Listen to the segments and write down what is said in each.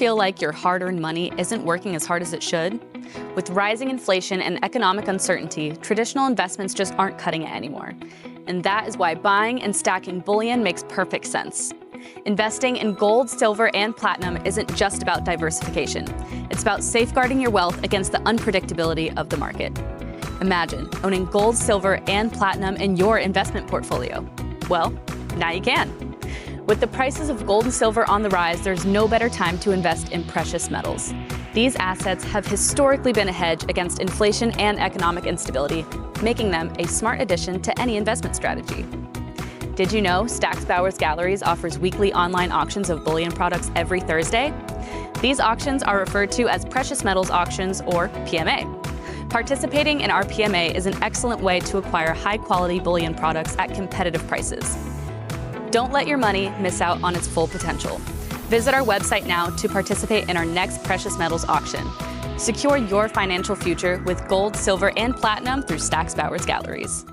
feel like your hard-earned money isn't working as hard as it should? With rising inflation and economic uncertainty, traditional investments just aren't cutting it anymore. And that is why buying and stacking bullion makes perfect sense. Investing in gold, silver, and platinum isn't just about diversification. It's about safeguarding your wealth against the unpredictability of the market. Imagine owning gold, silver, and platinum in your investment portfolio. Well, now you can. With the prices of gold and silver on the rise, there's no better time to invest in precious metals. These assets have historically been a hedge against inflation and economic instability, making them a smart addition to any investment strategy. Did you know Stack's Bowers Galleries offers weekly online auctions of bullion products every Thursday? These auctions are referred to as precious metals auctions, or PMA. Participating in our PMA is an excellent way to acquire high-quality bullion products at competitive prices. Don't let your money miss out on its full potential. Visit our website now to participate in our next precious metals auction. Secure your financial future with gold, silver, and platinum through Stack's Bowers Galleries.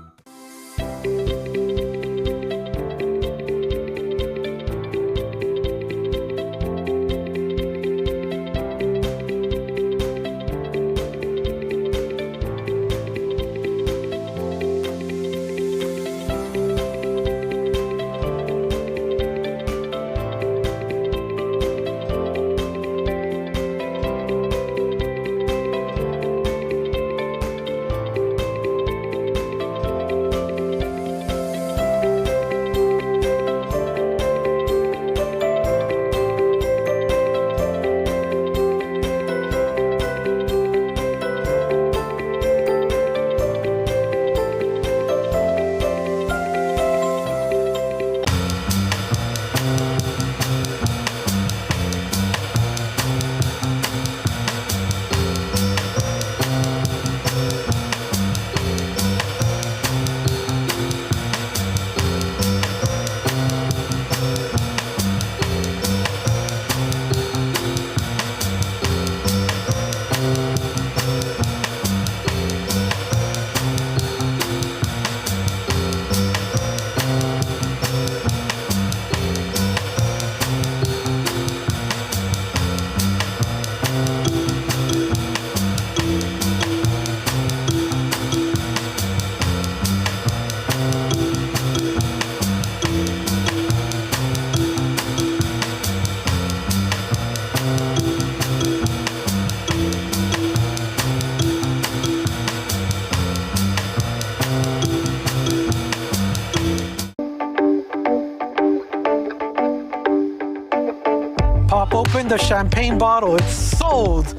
Pop open the champagne bottle. It's sold.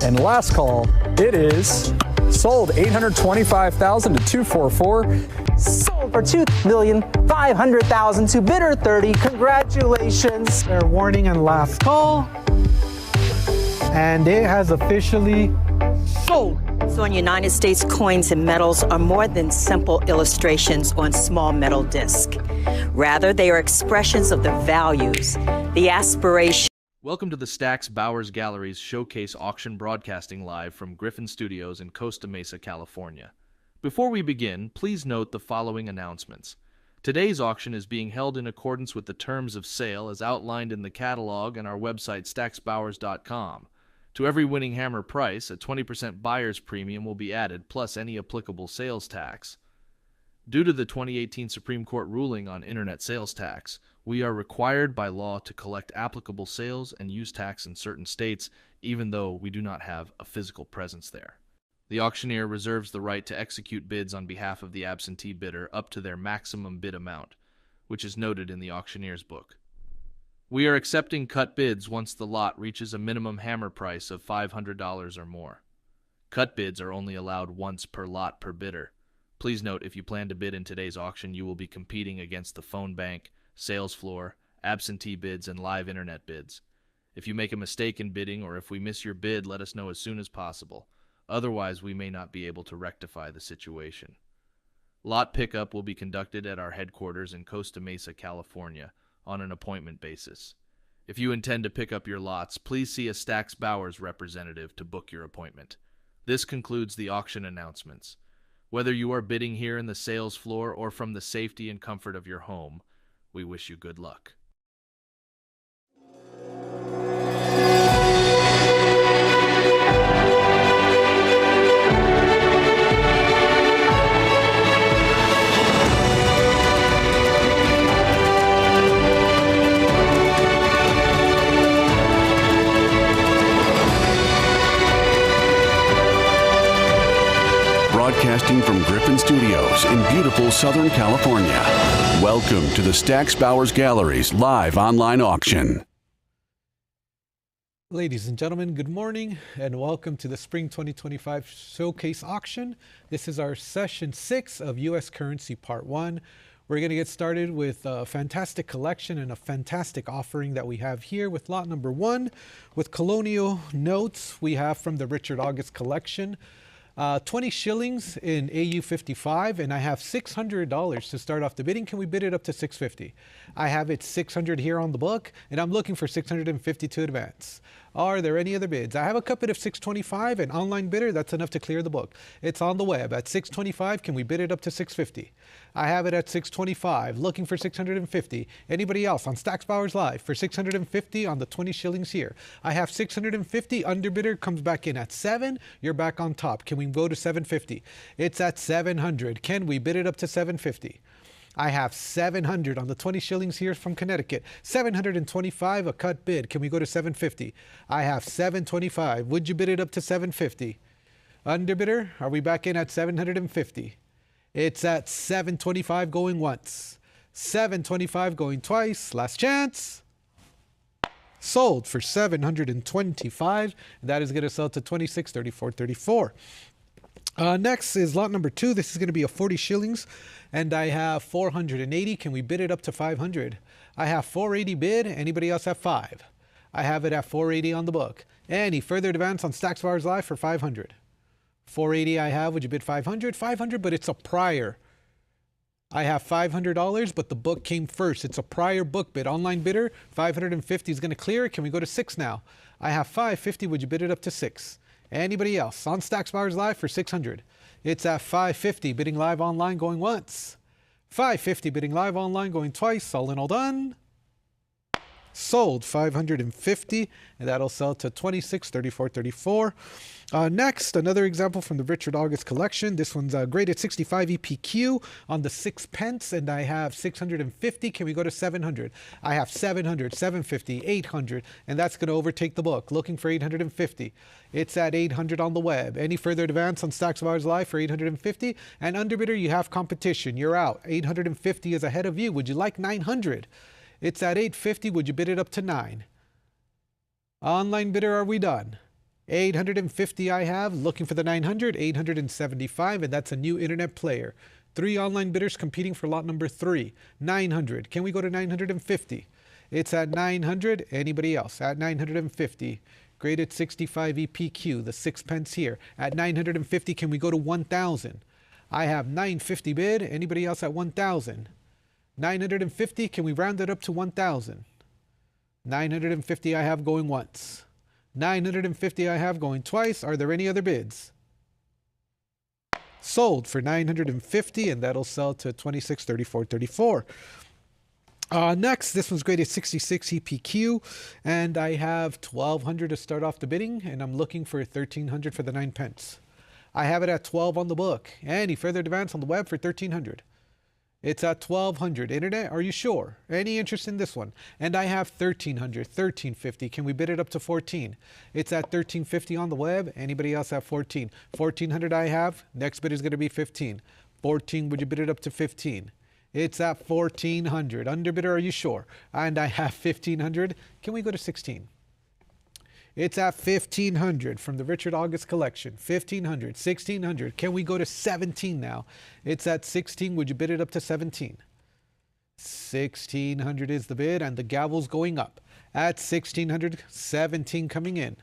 And last call, it is sold 825,000 to 244. Sold for $2,500,000 to bidder 30. Congratulations. Fair warning and last call. And it has officially sold. So in United States, coins and medals are more than simple illustrations on small metal disc. Rather, they are expressions of the values, the aspiration. Welcome to the Stack's Bowers Galleries Showcase Auction broadcasting live from Griffin Studios in Costa Mesa, California. Before we begin, please note the following announcements. Today's auction is being held in accordance with the terms of sale as outlined in the catalog and our website stacksbowers.com. To every winning hammer price, a 20% buyer's premium will be added, plus any applicable sales tax. Due to the 2018 Supreme Court ruling on internet sales tax, we are required by law to collect applicable sales and use tax in certain states, even though we do not have a physical presence there. The auctioneer reserves the right to execute bids on behalf of the absentee bidder up to their maximum bid amount, which is noted in the auctioneer's book. We are accepting cut bids once the lot reaches a minimum hammer price of $500 or more. Cut bids are only allowed once per lot per bidder. Please note, if you plan to bid in today's auction, you will be competing against the phone bank, sales floor, absentee bids, and live internet bids. If you make a mistake in bidding or if we miss your bid, let us know as soon as possible. Otherwise, we may not be able to rectify the situation. Lot pickup will be conducted at our headquarters in Costa Mesa, California, on an appointment basis. If you intend to pick up your lots, please see a Stack's Bowers representative to book your appointment. This concludes the auction announcements. Whether you are bidding here in the sales floor or from the safety and comfort of your home, we wish you good luck. broadcasting from Griffin Studios in beautiful Southern California. Welcome to the Stack's Bowers Gallery's live online auction. Ladies and gentlemen, good morning and welcome to the Spring 2025 Showcase Auction. This is our session 6 of U.S. Currency Part 1. We're going to get started with a fantastic collection and a fantastic offering that we have here with lot number 1. With Colonial notes we have from the Richard August collection. 20 shillings in AU 55, and I have $600 to start off the bidding. Can we bid it up to $650? I have it $600 here on the book, and I'm looking for $650 to advance. Are there any other bids? I have a cut bid of $625, an online bidder, that's enough to clear the book. It's on the web at $625. Can we bid it up to $650? I have it at $625, looking for $650. Anybody else on Stack's Bowers Live for $650 on the 20 shillings here? I have $650, underbidder comes back in at $7, you're back on top. Can we go to $750? It's at $700. Can we bid it up to $750? I have $700 on the 20 shillings here from Connecticut. $725, a cut bid. Can we go to $750? I have $725. Would you bid it up to $750? Underbidder, are we back in at $750? It's at $725 going once. $725 going twice. Last chance. Sold for $725. That is going to sell to $26.34.34. Next is lot number 2. This is going to be a 40 shillings, and I have 480. Can we bid it up to 500? I have 480 bid. Anybody else have 5? I have it at 480 on the book. Any further advance on Stack's Bowers Live for 500? 480 I have. Would you bid 500? 500, but it's a prior. I have $500, but the book came first. It's a prior book bid. Online bidder, 550 is going to clear. Can we go to 6 now? I have 550. Would you bid it up to 6? Anybody else on Stack's Bowers Live for 600? It's at 550, bidding live online going once. 550, bidding live online going twice. All in, all done. Sold 550, and that'll sell to $26.34.34. Next, another example from the Richard August collection. This one's graded 65 EPQ on the 6 pence, and I have 650. Can we go to 700? I have 700, 750, 800, and that's going to overtake the book. Looking for 850. It's at 800 on the web. Any further advance on Stack's Bowers Live for 850? And underbidder, you have competition. You're out. 850 is ahead of you. Would you like 900? It's at 850. Would you bid it up to 9? Online bidder, are we done? 850 I have. Looking for the 900. 875, and that's a new internet player. 3 online bidders competing for lot number 3. 900. Can we go to 950? It's at 900. Anybody else? At 950. Graded 65 EPQ, the 6 pence here. At 950, can we go to 1,000? I have 950 bid. Anybody else at 1,000? 950, can we round it up to 1,000? 950 I have going once. 950 I have going twice. Are there any other bids? Sold for 950, and that'll sell to $26.34.34. Next, this one's graded 66 EPQ, and I have 1,200 to start off the bidding, and I'm looking for 1,300 for the 9 pence. I have it at 12 on the book. Any further advance on the web for 1,300? It's at 1,200. Internet, are you sure? Any interest in this one? And I have 1,300, 1,350. Can we bid it up to 14? It's at 1,350 on the web. Anybody else have 14? 1,400 I have. Next bid is going to be 15. 14, would you bid it up to 15? It's at 1,400. Underbidder, are you sure? And I have 1,500. Can we go to 16? It's at 1,500 from the Richard August collection. 1,500, 1,600. Can we go to 17 now? It's at 16. Would you bid it up to 17? 1,600 is the bid, and the gavel's going up. At 1,600, 17 coming in.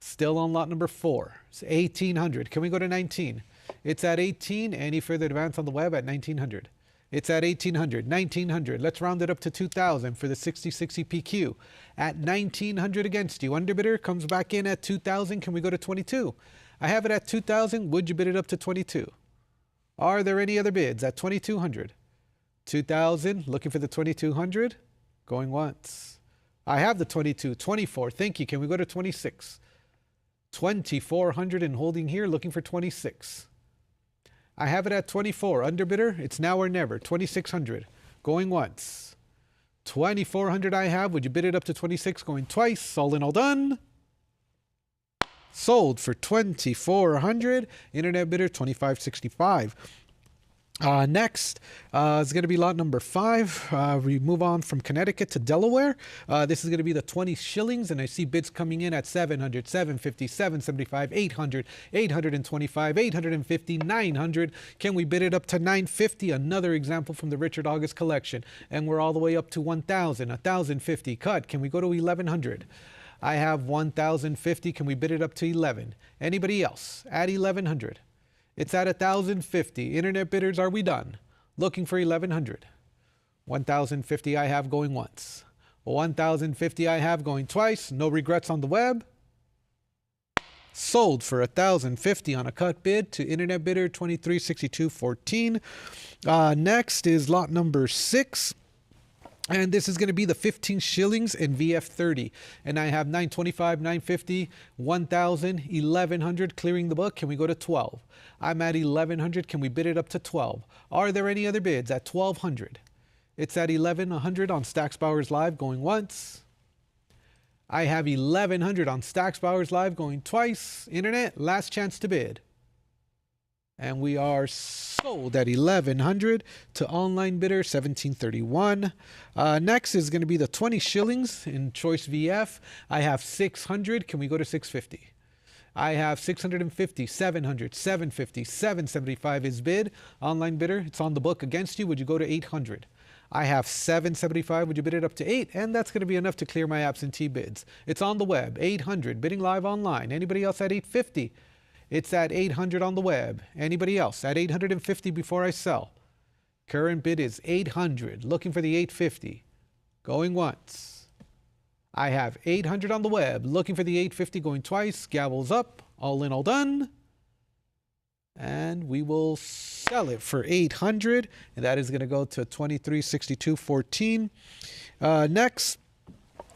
Still on lot number 4. It's 1,800. Can we go to 19? It's at 18. Any further advance on the web at 1,900? It's at 1,800, 1,900. Let's round it up to 2,000 for the 66 EPQ. At 1,900 against you. Underbidder comes back in at 2,000. Can we go to 22? I have it at 2,000. Would you bid it up to 22? Are there any other bids at 2,200? 2,000. Looking for the 2,200. Going once. I have the 22. 24. Thank you. Can we go to 26? 2,400 and holding here. Looking for 26. I have it at 24. Underbidder, it's now or never. 2,600. Going once. 2,400 I have. Would you bid it up to 26? Going twice. All in, all done. Sold for $2,400. Internet bidder $2,565. Next is going to be lot number 5. We move on from Connecticut to Delaware. This is going to be the 20 shillings, and I see bids coming in at 700, 750, 775, 800, 825, 850, 900. Can we bid it up to 950? Another example from the Richard August collection. And we're all the way up to 1,000, 1,050. Cut. Can we go to 1,100? I have 1,050. Can we bid it up to 11? Anybody else? At 1,100. It's at 1,050. Internet bidders, are we done? Looking for 1,100. 1,050 I have going once. 1,050 I have going twice. No regrets on the web. Sold for 1,050 on a cut bid to internet bidder 2362.14. Next is lot number 6. And this is going to be the 15 shillings in VF30. And I have 925, 950, 1,000, 1,100 clearing the book. Can we go to 12? I'm at 1,100. Can we bid it up to 12? Are there any other bids at 1,200? It's at 1,100 on Stack's Bowers Live going once. I have 1,100 on Stack's Bowers Live going twice. Internet, last chance to bid. And we are sold at 1,100 to online bidder 1,731. Next is going to be the 20 shillings in Choice VF. I have 600. Can we go to 650? I have 650, 700, 750, 775 is bid. Online bidder, it's on the book against you. Would you go to 800? I have 775. Would you bid it up to 8? And that's going to be enough to clear my absentee bids. It's on the web, 800, bidding live online. Anybody else at 850? It's at 800 on the web. Anybody else? At 850 before I sell. Current bid is 800. Looking for the 850. Going once. I have 800 on the web. Looking for the 850 going twice. Gavels up. All in, all done. And we will sell it for 800. And that is going to go to 2362.14. Next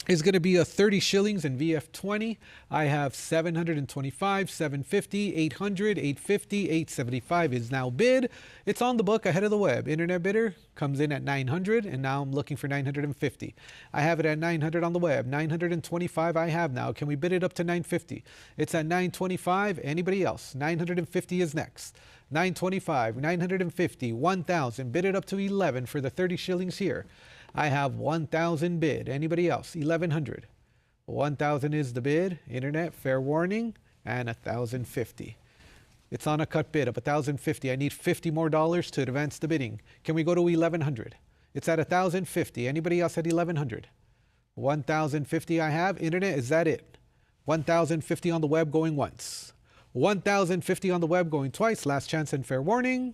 is going to be a 30 shillings in VF20. I have 725, 750, 800, 850, 875 is now bid. It's on the book ahead of the web. Internet bidder comes in at 900, and now I'm looking for 950. I have it at 900 on the web. 925 I have now. Can we bid it up to 950? It's at 925. Anybody else? 950 is next. 925, 950, 1,000. Bid it up to 11 for the 30 shillings here. I have 1,000 bid. Anybody else? 1,100. 1,000 is the bid. Internet, fair warning, and 1,050. It's on a cut bid of 1,050. I need $50 more to advance the bidding. Can we go to 1,100? It's at 1,050. Anybody else at 1,100? 1,050 I have. Internet, is that it? 1,050 on the web going once. 1,050 on the web going twice. Last chance and fair warning.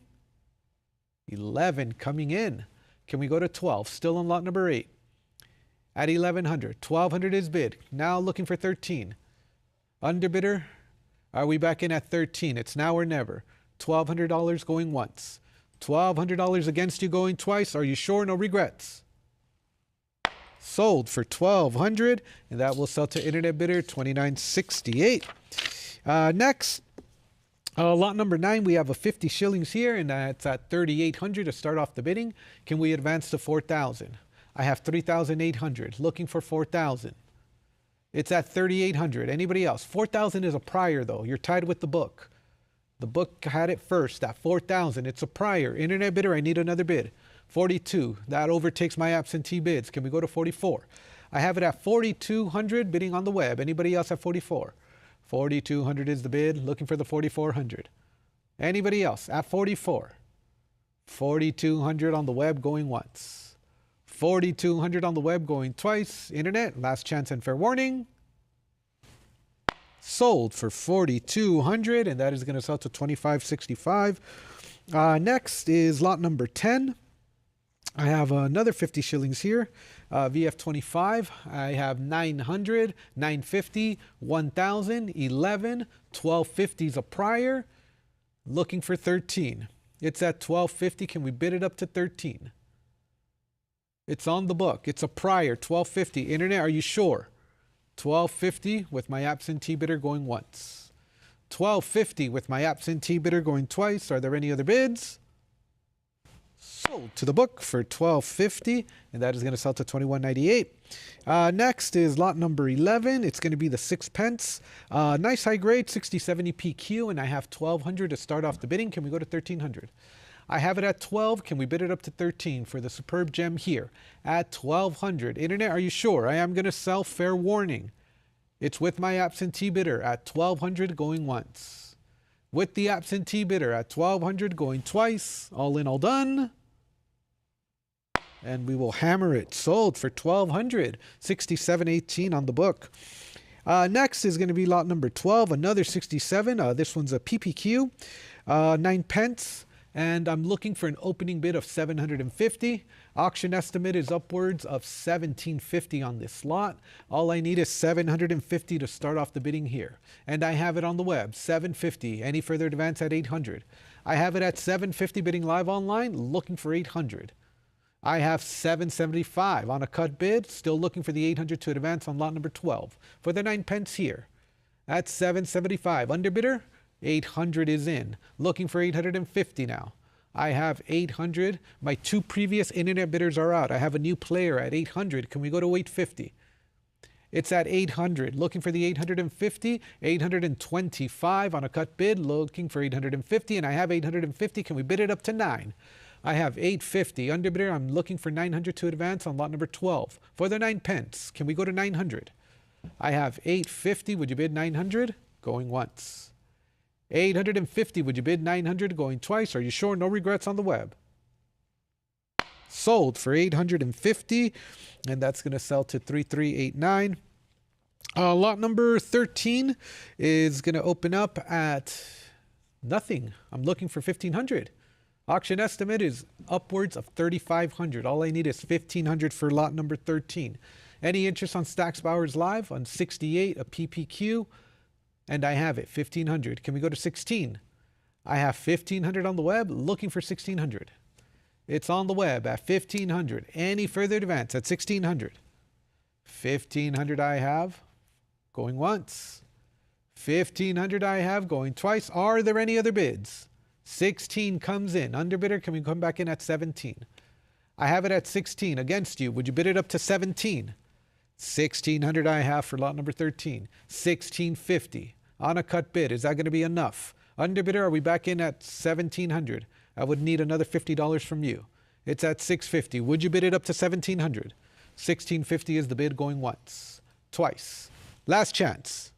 11 coming in. Can we go to 12? Still on lot number 8. At 1,100. 1,200 is bid. Now looking for 13. Underbidder, are we back in at 13? It's now or never. $1,200 going once. $1,200 against you going twice. Are you sure? No regrets. Sold for 1,200, and that will sell to internet bidder 2968. Next. Lot number 9, we have a 50 shillings here, and that's at 3,800 to start off the bidding. Can we advance to 4,000? I have 3,800, looking for 4,000. It's at 3,800. Anybody else? 4,000 is a prior, though. You're tied with the book. The book had it first at 4,000. It's a prior. Internet bidder, I need another bid. 42. That overtakes my absentee bids. Can we go to 44? I have it at 4,200, bidding on the web. Anybody else at 44? 4,200 is the bid. Looking for the 4,400. Anybody else at 44? 4,200 on the web going once. 4,200 on the web going twice. Internet, last chance and fair warning. Sold for 4,200, and that is going to sell to 2565. Next is lot number 10. I have another 50 shillings here. VF25, I have 900, 950, 1,000, 11, 1,250 is a prior. Looking for 13. It's at 1,250. Can we bid it up to 13? It's on the book. It's a prior, 1,250. Internet, are you sure? 1,250 with my absentee bidder going once. 1,250 with my absentee bidder going twice. Are there any other bids? Sold to the book for $12.50, and that is going to sell to $21.98. Next is lot number 11. It's going to be the 6 pence. Nice high grade, 6070 PQ, and I have 1200 to start off the bidding. Can we go to 1300? I have it at 12. Can we bid it up to 13 for the superb gem here at 1200? Internet, are you sure? I am going to sell, fair warning. It's with my absentee bidder at 1200 going once. With the absentee bidder at 1200 going twice. All in, all done. And we will hammer it. Sold for 1200, 67.18 on the book. Next is going to be lot number 12, another 67. This one's a PPQ, 9 pence. And I'm looking for an opening bid of 750. Auction estimate is upwards of 1750 on this lot. All I need is 750 to start off the bidding here. And I have it on the web, 750. Any further advance at 800. I have it at 750 bidding live online, looking for 800. I have 775 on a cut bid, still looking for the 800 to advance on lot number 12 for the 9 pence here. At 775, underbidder, 800 is in, looking for 850 now. I have 800. My 2 previous internet bidders are out. I have a new player at 800. Can we go to 850? It's at 800, looking for the 850, 825 on a cut bid, looking for 850, and I have 850. Can we bid it up to 9? I have 850. Underbidder, I'm looking for 900 to advance on lot number 12 for the 9 pence. Can we go to 900? I have 850. Would you bid 900? Going once. 850. Would you bid 900? Going twice. Are you sure? No regrets on the web. Sold for 850, and that's going to sell to 3389. Lot number 13 is going to open up at nothing. I'm looking for 1500. Auction estimate is upwards of 3,500. All I need is 1,500 for lot number 13. Any interest on Stack's Bowers Live on 68, a PPQ? And I have it, 1,500. Can we go to 16? I have 1,500 on the web, looking for 1,600. It's on the web at 1,500. Any further advance at 1,600? 1,500 I have, going once. 1,500 I have, going twice. Are there any other bids? 16 comes in. Underbidder, can we come back in at 17? I have it at 16 against you. Would you bid it up to 17? 1,600 I have for lot number 13. 1,650 on a cut bid. Is that going to be enough? Underbidder, are we back in at 1,700? I would need another $50 from you. It's at 650. Would you bid it up to 1,700? 1,650 is the bid, going once, twice. Last chance.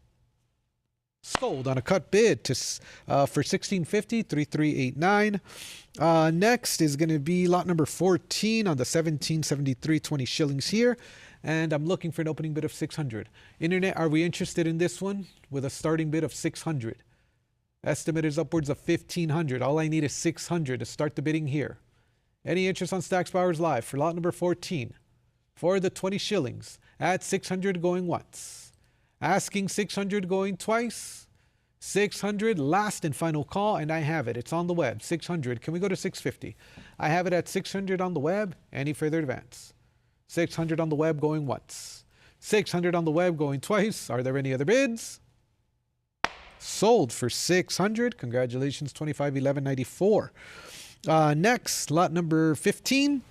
Sold on a cut bid to for 1,650, 3389. Next is going to be lot number 14 on the 1773, 20 shillings here. And I'm looking for an opening bid of 600. Internet, are we interested in this one with a starting bid of 600? Estimate is upwards of 1,500. All I need is 600 to start the bidding here. Any interest on Stack's Bowers Live for lot number 14 for the 20 shillings at 600 going once. Asking 600 going twice. 600, last and final call, and I have it. It's on the web, 600. Can we go to 650? I have it at 600 on the web. Any further advance? 600 on the web going once. 600 on the web going twice. Are there any other bids? Sold for 600. Congratulations, 2511.94. Next, lot number 15.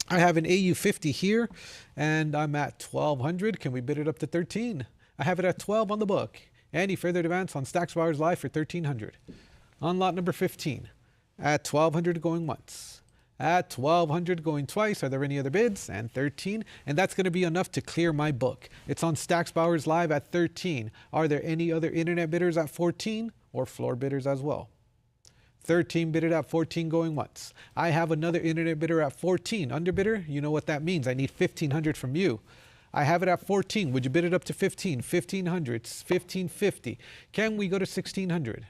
I have an AU50 here, and I'm at 1200. Can we bid it up to 13? I have it at 12 on the book. Any further advance on Stack's Bowers Live for 1300. On lot number 15, at 1200 going once. At 1,200 going twice. Are there any other bids? And 13. And that's going to be enough to clear my book. It's on Stack's Bowers Live at 13. Are there any other internet bidders at 14 or floor bidders as well? 13 bidded at 14 going once. I have another internet bidder at 14. Underbidder, you know what that means. I need 1,500 from you. I have it at 14. Would you bid it up to 15? 1,500, 1,550. Can we go to 1,600?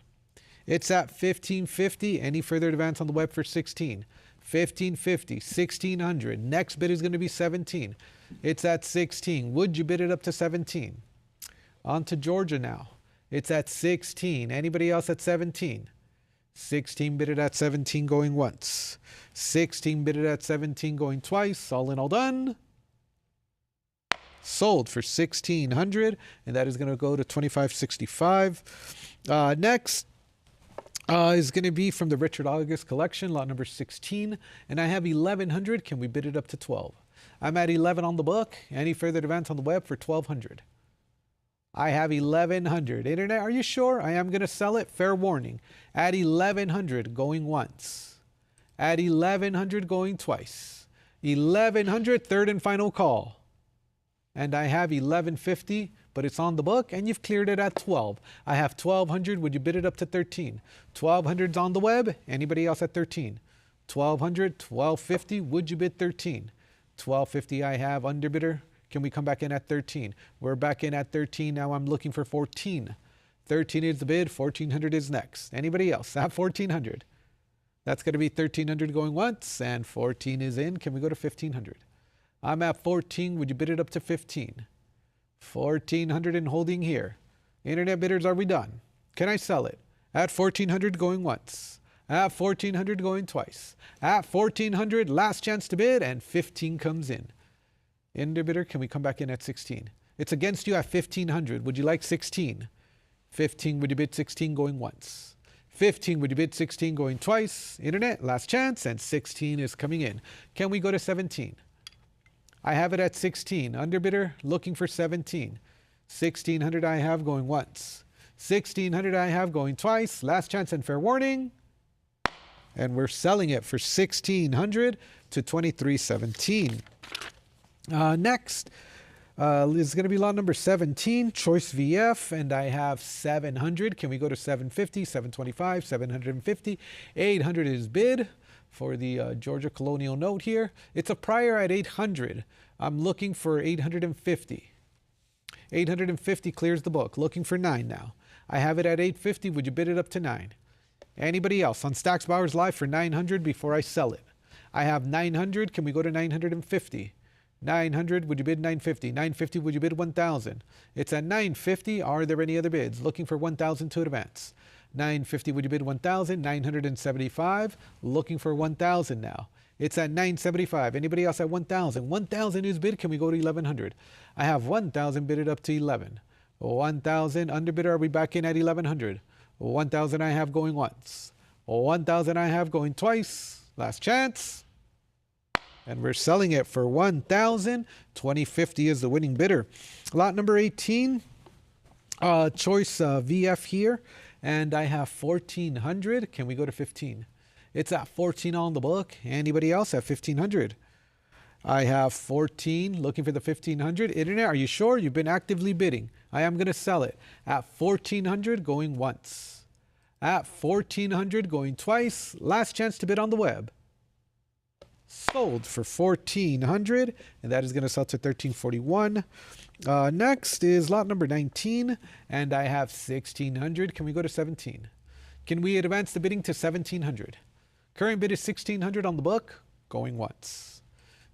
It's at 1,550. Any further advance on the web for 16? 1,550, 1,600. Next bid is going to be 17. It's at 16. Would you bid it up to 17? On to Georgia now. It's at 16. Anybody else at 17? 16 bidded at 17 going once. 16 bidded at 17 going twice. All in, all done. Sold for 1,600, and that is going to go to 2565. Next, Is going to be from the Richard August collection, lot number 16. And I have 1100. Can we bid it up to 12? I'm at 11 on the book. Any further advance on the web for 1200? I have 1100. Internet, are you sure? I am going to sell it. Fair warning. At 1100 going once. At 1100 going twice. 1100, third and final call. And I have 1150, but it's on the book and you've cleared it at 12. I have 1200. Would you bid it up to 13? 1200's on the web. Anybody else at 13? 1200, 1250. Would you bid 13? 1250 I have underbidder. Can we come back in at 13? We're back in at 13. Now I'm looking for 14. 13 is the bid. 1400 is next. Anybody else at 1400? That's going to be 1300 going once and 14 is in. Can we go to 1500? I'm at 14. Would you bid it up to 15? 1400 and holding here. Internet bidders, are we done? Can I sell it? At 1400 going once. At 1400 going twice. At 1400, last chance to bid, and 15 comes in. Underbidder, can we come back in at 16? It's against you at 1500. Would you like 16? 15, would you bid 16 going once? 15, would you bid 16 going twice? Internet, last chance, and 16 is coming in. Can we go to 17? I have it at 16. Underbidder, looking for 17. 1600 I have going once. 1600 I have going twice. Last chance and fair warning. And we're selling it for 1600 to 2317. Next is going to be lot number 17, Choice VF, and I have 700. Can we go to 750, 725, 750? 800 is bid for the Georgia Colonial note here. It's a prior at 800. I'm looking for 850. 850 clears the book. Looking for 9 now. I have it at 850. Would you bid it up to 9? Anybody else on Stacks Bowers Live for 900 before I sell it? I have 900. Can we go to 950? 900, would you bid 950? 950, would you bid 1,000? It's at 950. Are there any other bids? Looking for 1,000 to advance. 950, would you bid 1,000? 975, looking for 1,000 now. It's at 975. Anybody else at 1,000? 1,000 is bid. Can we go to 1,100? I have 1,000 bidded up to 11. 1,000 underbidder. Are we back in at 1,100? 1,000 I have going once. 1,000 I have going twice. Last chance. And we're selling it for 1,000. 2050 is the winning bidder. Lot number 18, Choice VF here. And I have 1,400. Can we go to 15? It's at 14 on the book. Anybody else at 1,500? I have 14, looking for the 1,500. Internet, are you sure? You've been actively bidding. I am going to sell it at 1,400 going once. At 1,400 going twice. Last chance to bid on the web. Sold for 1,400, and that is going to sell to 1,341. Next is lot number 19, and I have 1,600. Can we go to 17? Can we advance the bidding to 1,700? Current bid is 1,600 on the book, going once.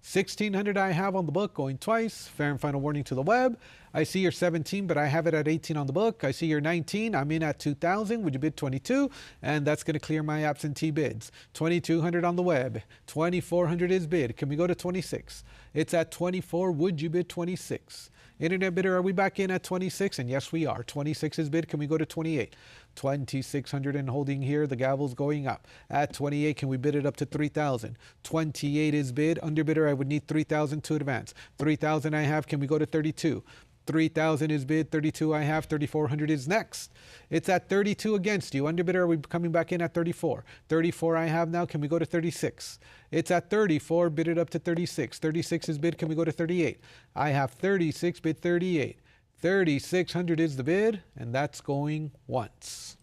1,600 I have on the book, going twice. Fair and final warning to the web. I see your 17, but I have it at 18 on the book. I see your 19. I'm in at 2,000. Would you bid 22? And that's going to clear my absentee bids. 2,200 on the web. 2,400 is bid. Can we go to 26? It's at 24. Would you bid 26? Internet bidder, are we back in at 26? And yes, we are. 26 is bid. Can we go to 28? 2,600 and holding here. The gavel's going up. At 28, can we bid it up to 3,000? 28 is bid. Underbidder, I would need 3,000 to advance. 3,000 I have. Can we go to 32? 3,000 is bid. 32 I have. 3,400 is next. It's at 32 against you. Underbidder, are we coming back in at 34? 34 I have now. Can we go to 36? It's at 34. Bid it up to 36. 36 is bid. Can we go to 38? I have 36. Bid 38. 3,600 is the bid, and that's going once.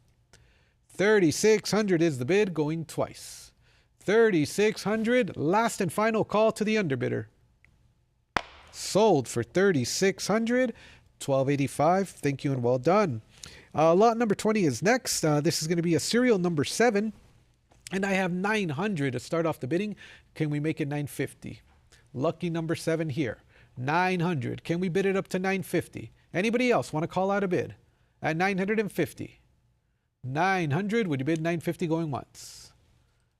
3,600 is the bid, going twice. 3,600, last and final call to the underbidder. Sold for 3,600, 1,285. Thank you and well done. Lot number 20 is next. This is going to be a serial number 7, and I have 900 to start off the bidding. Can we make it 950? Lucky number 7 here. 900. Can we bid it up to 950? Anybody else want to call out a bid at 950? 900, would you bid 950 going once?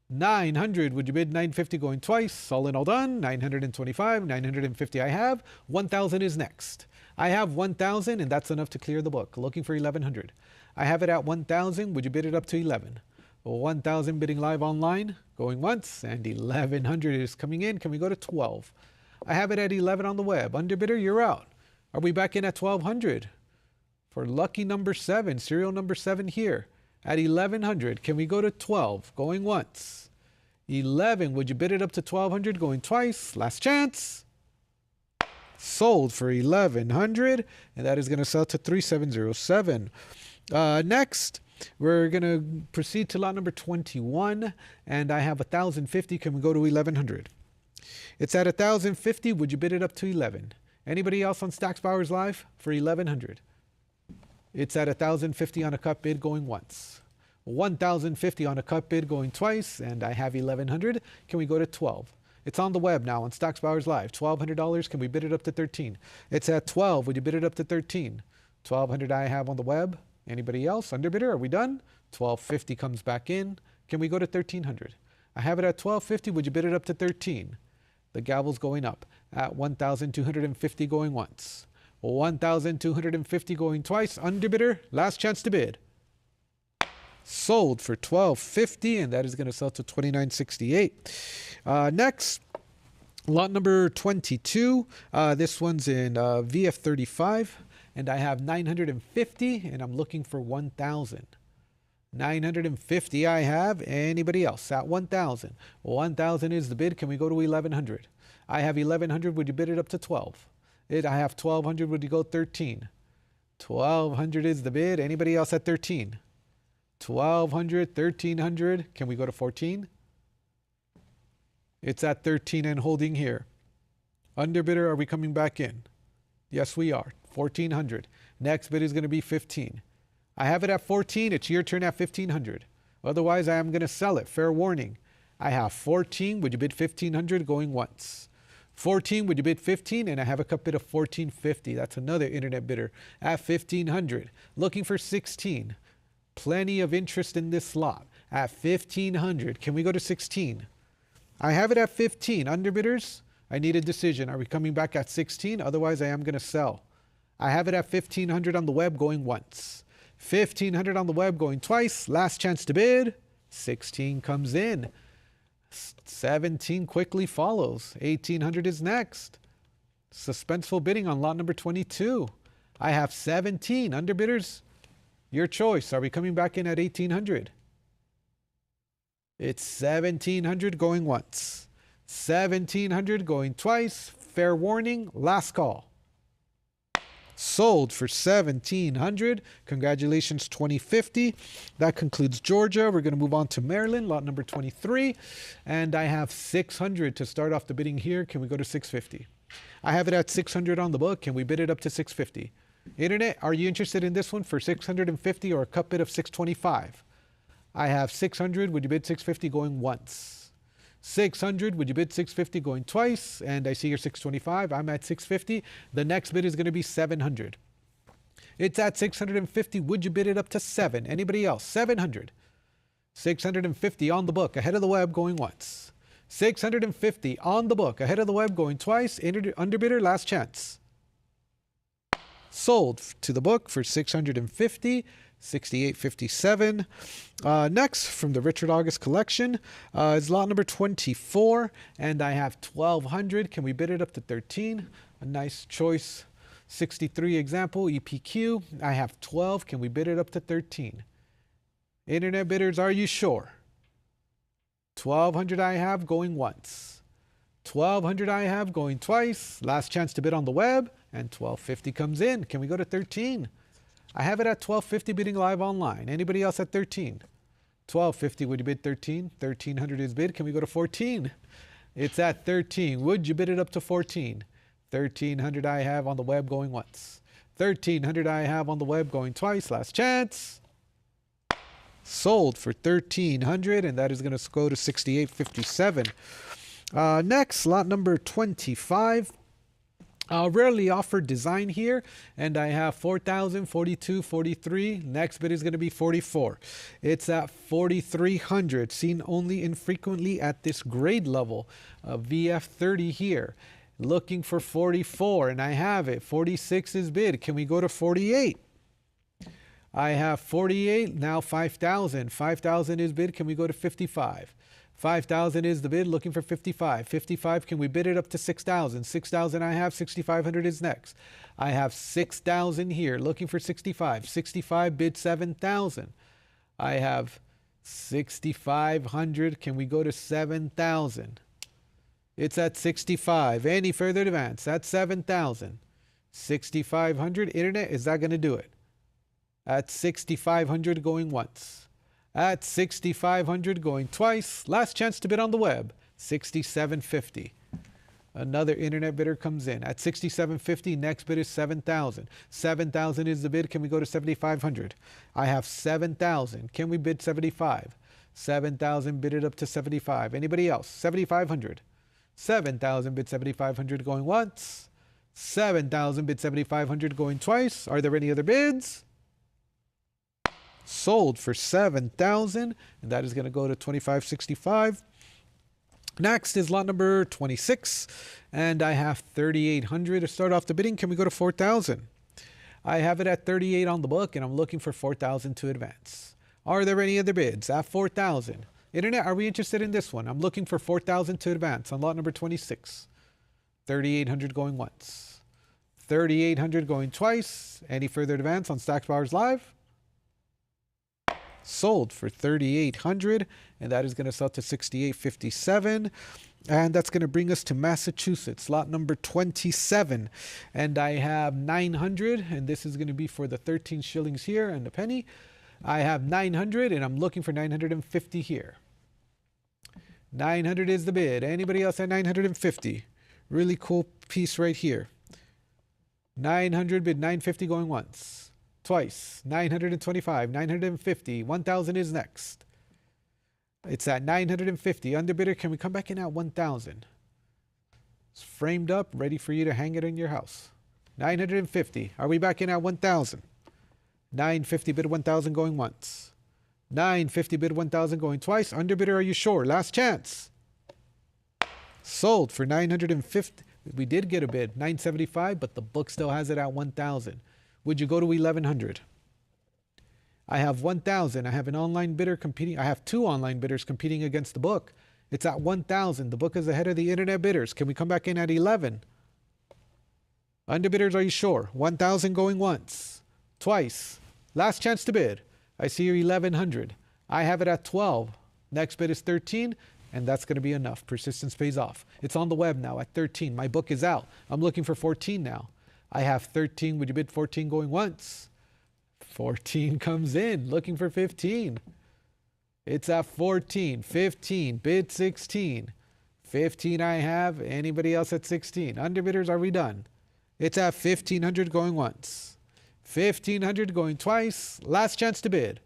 900, would you bid 950 going twice? All in all done. 925, 950 I have. 1,000 is next. I have 1,000, and that's enough to clear the book. Looking for 1,100. I have it at 1,000. Would you bid it up to 11? 1,000 bidding live online, going once, and 1,100 is coming in. Can we go to 12? I have it at 11 on the web. Underbidder, you're out. Are we back in at 1,200? For lucky number 7, serial number 7 here at 1,100. Can we go to 12? Going once. 11, would you bid it up to 1,200? Going twice. Last chance. Sold for 1,100, and that is going to sell to 3,707. Next, we're going to proceed to lot number 21, and I have 1,050. Can we go to 1,100? It's at 1,050. Would you bid it up to 11? Anybody else on Stacks Bowers Live for 1,100? It's at 1,050 on a cut bid going once. 1,050 on a cut bid going twice, and I have 1,100. Can we go to 12? It's on the web now on Stacks Bowers Live. $1,200. Can we bid it up to 13? It's at 12. Would you bid it up to 13? 1,200 I have on the web. Anybody else? Underbidder, are we done? 1,250 comes back in. Can we go to 1,300? I have it at 1,250. Would you bid it up to 13? The gavel's going up at 1,250 going once. 1,250 going twice. Underbidder, last chance to bid. Sold for 1,250, and that is going to sell to 2,968. Next, lot number 22. This one's in VF35, and I have 950, and I'm looking for 1,000. 950 I have. Anybody else at 1,000? 1,000 is the bid. Can we go to 1,100? I have 1,100. Would you bid it up to 12? I have 1,200. Would you go 13? 1,200 is the bid. Anybody else at 13? 1,200, 1,300. Can we go to 14? It's at 13 and holding here. Underbidder, are we coming back in? Yes, we are. 1,400. Next bid is going to be 15. I have it at 14. It's your turn at 1,500. Otherwise, I am going to sell it. Fair warning. I have 14. Would you bid 1,500 going once? 14, would you bid 15? And I have a cut bid of 1,450. That's another internet bidder at 1,500. Looking for 16. Plenty of interest in this slot at 1,500. Can we go to 16? I have it at 15. Underbidders, I need a decision. Are we coming back at 16? Otherwise, I am going to sell. I have it at 1,500 on the web going once. 1,500 on the web going twice. Last chance to bid. 16 comes in. 17 quickly follows. 1,800 is next. Suspenseful bidding on lot number 22. I have 17. Underbidders, your choice. Are we coming back in at 1,800? It's 1,700 going once. 1,700 going twice. Fair warning. Last call. Sold for 1,700. Congratulations, 2050. That concludes Georgia. We're going to move on to Maryland, lot number 23. And I have 600 to start off the bidding here. Can we go to 650? I have it at 600 on the book. Can we bid it up to 650? Internet, are you interested in this one for 650 or a cut bid of 625? I have 600. Would you bid 650 going once? 600, would you bid 650 going twice? And I see you're 625. I'm at 650. The next bid is going to be 700. It's at 650. Would you bid it up to 7? Anybody else? 700. 650 on the book, ahead of the web going once. 650 on the book, ahead of the web going twice. Underbidder, last chance. Sold to the book for 650. 6857. Next, from the Richard August collection, is lot number 24, and I have 1,200. Can we bid it up to 13? A nice choice 63 example, EPQ. I have 12. Can we bid it up to 13? Internet bidders, are you sure? 1,200 I have going once. 1,200 I have going twice. Last chance to bid on the web, and 1,250 comes in. Can we go to 13? I have it at 1,250 bidding live online. Anybody else at 13? 1,250, would you bid 13? 1,300 is bid. Can we go to 14? It's at 13. Would you bid it up to 14? 1,300 I have on the web going once. 1,300 I have on the web going twice. Last chance. Sold for 1,300, and that is going to go to 6857. Next, lot number 25. Rarely offered design here, and I have 4,000, 42, 43. Next bid is going to be 44. It's at 4,300, seen only infrequently at this grade level. VF30 here, looking for 44, and I have it. 46 is bid. Can we go to 48? I have 48, now 5,000. 5,000 is bid, can we go to 55? 5,000 is the bid, looking for 55. 55, can we bid it up to 6,000? 6,000 I have, 6,500 is next. I have 6,000 here, looking for 65. 65, bid 7,000. I have 6,500, can we go to 7,000? It's at 65. Any further advance? That's 7,000. 6,500. Internet, is that going to do it? At 6,500 going once. At 6,500 going twice. Last chance to bid on the web. 6,750. Another internet bidder comes in. At 6,750, next bid is 7,000. 7,000 is the bid. Can we go to 7,500? I have 7,000. Can we bid 75? 7,000 bid it up to 75. Anybody else? 7,500. 7,000 bid 7,500 going once. 7,000 bid 7,500 going twice. Are there any other bids? Sold for 7,000, and that is going to go to 2,565. Next is lot number 26, and I have 3,800 to start off the bidding. Can we go to 4,000? I have it at 38 on the book, and I'm looking for 4,000 to advance. Are there any other bids at 4,000? Internet, are we interested in this one? I'm looking for 4,000 to advance on lot number 26. 3,800 going once. 3,800 going twice. Any further advance on Stacks Bowers Live? Sold for 3,800, and that is going to sell to 6,857, and that's going to bring us to Massachusetts, lot number 27, and I have 900, and this is going to be for the 13 shillings here and a penny. I have 900, and I'm looking for 950 here. 900 is the bid. Anybody else at 950? Really cool piece right here. 900 bid, 950 going once. Twice. 925, 950, 1,000 is next. It's at 950. Underbidder, can we come back in at 1,000? It's framed up, ready for you to hang it in your house. 950. Are we back in at 1,000? 950 bid 1,000 going once. 950 bid 1,000 going twice. Underbidder, are you sure? Last chance. Sold for 950. We did get a bid, 975, but the book still has it at 1,000. Would you go to 1,100? I have 1,000. I have an online bidder competing. I have two online bidders competing against the book. It's at 1,000. The book is ahead of the internet bidders. Can we come back in at 11? Underbidders, are you sure? 1,000 going once. Twice. Last chance to bid. I see your 1,100. I have it at 12. Next bid is 13, and that's going to be enough. Persistence pays off. It's on the web now at 13. My book is out. I'm looking for 14 now. I have 13. Would you bid 14 going once? 14 comes in, looking for 15. It's at 14. 15. Bid 16. 15 I have. Anybody else at 16? Underbidders, are we done? It's at 1,500 going once. 1,500 going twice. Last chance to bid.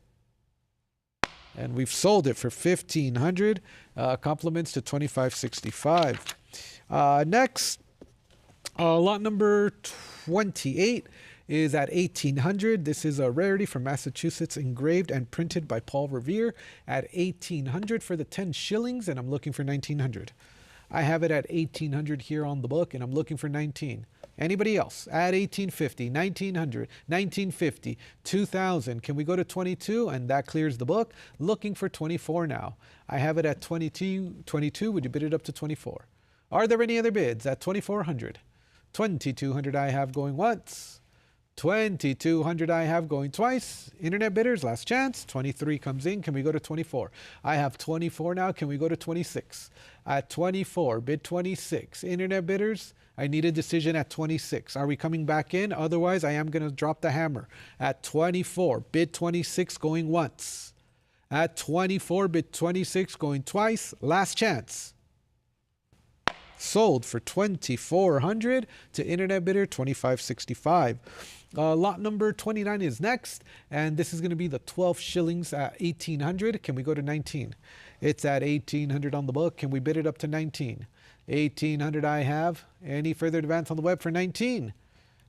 And we've sold it for 1,500. Compliments to 2,565. Next, lot number 28 is at 1,800. This is a rarity from Massachusetts, engraved and printed by Paul Revere at 1,800 for the 10 shillings, and I'm looking for 1,900. I have it at 1,800 here on the book, and I'm looking for 19. Anybody else? At 1,850, 1,900, 1,950, 2,000. Can we go to 22? And that clears the book. Looking for 24 now. I have it at 22. Would you bid it up to 24? Are there any other bids at 2,400? 2,200 I have going once. 2,200 I have going twice. Internet bidders, last chance. 23 comes in. Can we go to 24? I have 24 now. Can we go to 26? At 24, bid 26. Internet bidders, I need a decision at 26. Are we coming back in? Otherwise, I am going to drop the hammer. At 24, bid 26 going once. At 24, bid 26 going twice. Last chance. Sold for 2,400 to internet bidder 2,565. Lot number 29 is next, and this is going to be the 12 shillings at 1,800. Can we go to 19? It's at 1,800 on the book. Can we bid it up to 19? 1,800 I have. Any further advance on the web for 19?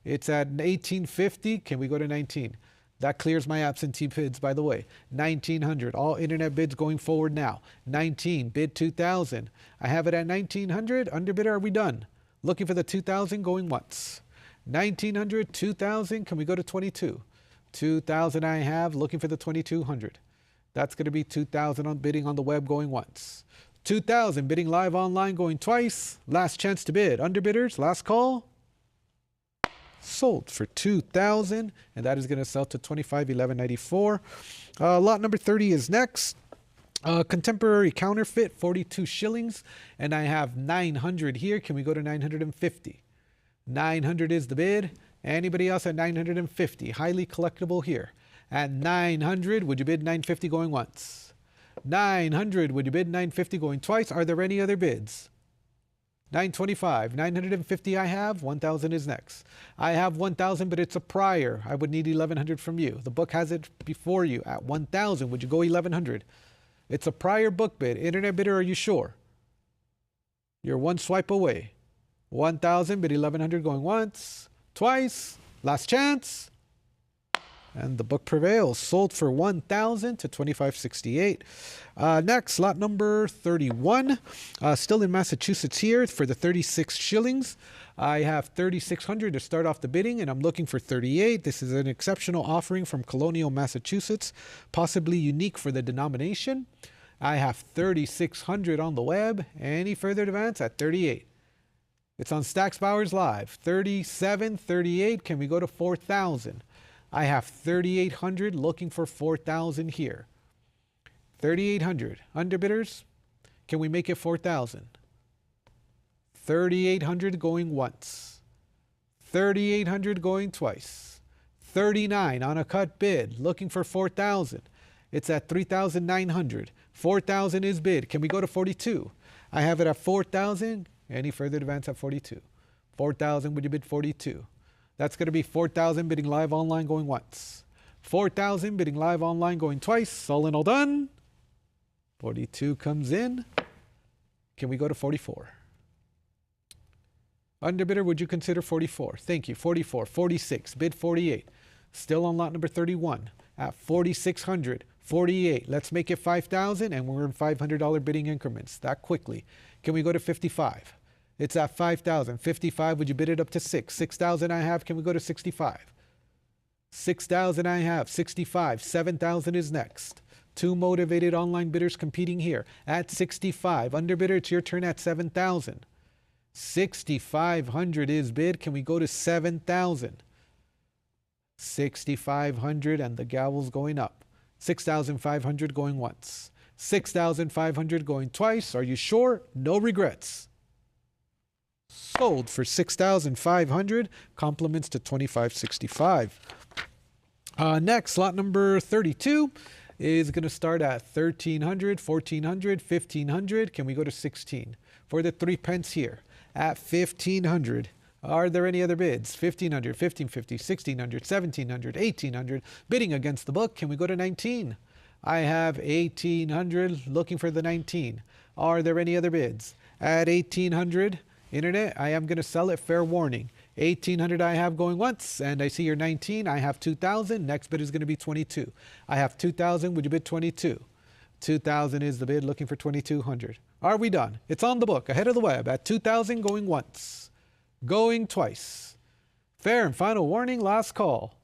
It's at 1,850. Can we go to 19? That clears my absentee bids, by the way. 1,900. All internet bids going forward now. 19. Bid 2,000. I have it at 1,900. Underbidder, are we done? Looking for the 2,000 going once. 1,900, 2,000. Can we go to 22? 2,000 I have, looking for the 2,200. That's going to be 2,000 on bidding on the web going once. 2,000 bidding live online going twice. Last chance to bid. Underbidders, last call. Sold for 2,000, and that is going to sell to 25,1194. Lot number 30 is next. Contemporary counterfeit, 42 shillings, and I have 900 here. Can we go to 950? 900 is the bid. Anybody else at 950? Highly collectible here. At 900, would you bid 950 going once? 900, would you bid 950 going twice? Are there any other bids? 925, 950 I have, 1,000 is next. I have 1,000, but it's a prior. I would need 1,100 from you. The book has it before you at 1,000. Would you go 1,100? It's a prior book bid. Internet bidder, are you sure? You're one swipe away. 1,000, bid 1,100 going once, twice, last chance. And the book prevails. Sold for 1,000 to 2568. Next, lot number 31. Still in Massachusetts here for the 36 shillings. I have 3,600 to start off the bidding, and I'm looking for 38. This is an exceptional offering from Colonial, Massachusetts, possibly unique for the denomination. I have 3,600 on the web. Any further advance at 38? It's on Stacks Bowers Live. 37, 38. Can we go to 4,000? I have 3,800, looking for 4,000 here. 3,800. Underbidders, can we make it 4,000? 3,800 going once. 3,800 going twice. 39 on a cut bid, looking for 4,000. It's at 3,900. 4,000 is bid. Can we go to 42? I have it at 4,000. Any further advance at 42? 4,000, would you bid 42? That's going to be 4,000 bidding live online going once. 4,000 bidding live online going twice. All in, all done. 42 comes in. Can we go to 44? Underbidder, would you consider 44? Thank you. 44, 46, bid 48. Still on lot number 31 at 4,600, 48. Let's make it 5,000, and we're in $500 bidding increments that quickly. Can we go to 55? It's at 5,000. 55, would you bid it up to 6? 6,000 I have. Can we go to 65? 6,000 I have. 65. 7,000 is next. Two motivated online bidders competing here at 65. Underbidder, it's your turn at 7,000. 6,500 is bid. Can we go to 7,000? 6,500, and the gavel's going up. 6,500 going once. 6,500 going twice. Are you sure? No regrets. Sold for 6,500. Compliments to 2565. Next, lot number 32 is going to start at 1,300, 1,400, 1,500. Can we go to 16 for the 3 pence here at 1,500? Are there any other bids? 1,500, 1,550, 1,600, 1,700, 1,800. Bidding against the book. Can we go to 19? I have 1,800, looking for the 19. Are there any other bids? At 1,800, Internet, I am going to sell it. Fair warning. 1,800 I have going once, and I see you're 19. I have 2,000. Next bid is going to be 22. I have 2,000. Would you bid 22? 2,000 is the bid, looking for 2,200. Are we done? It's on the book, ahead of the web, at 2,000 going once, going twice. Fair and final warning, last call.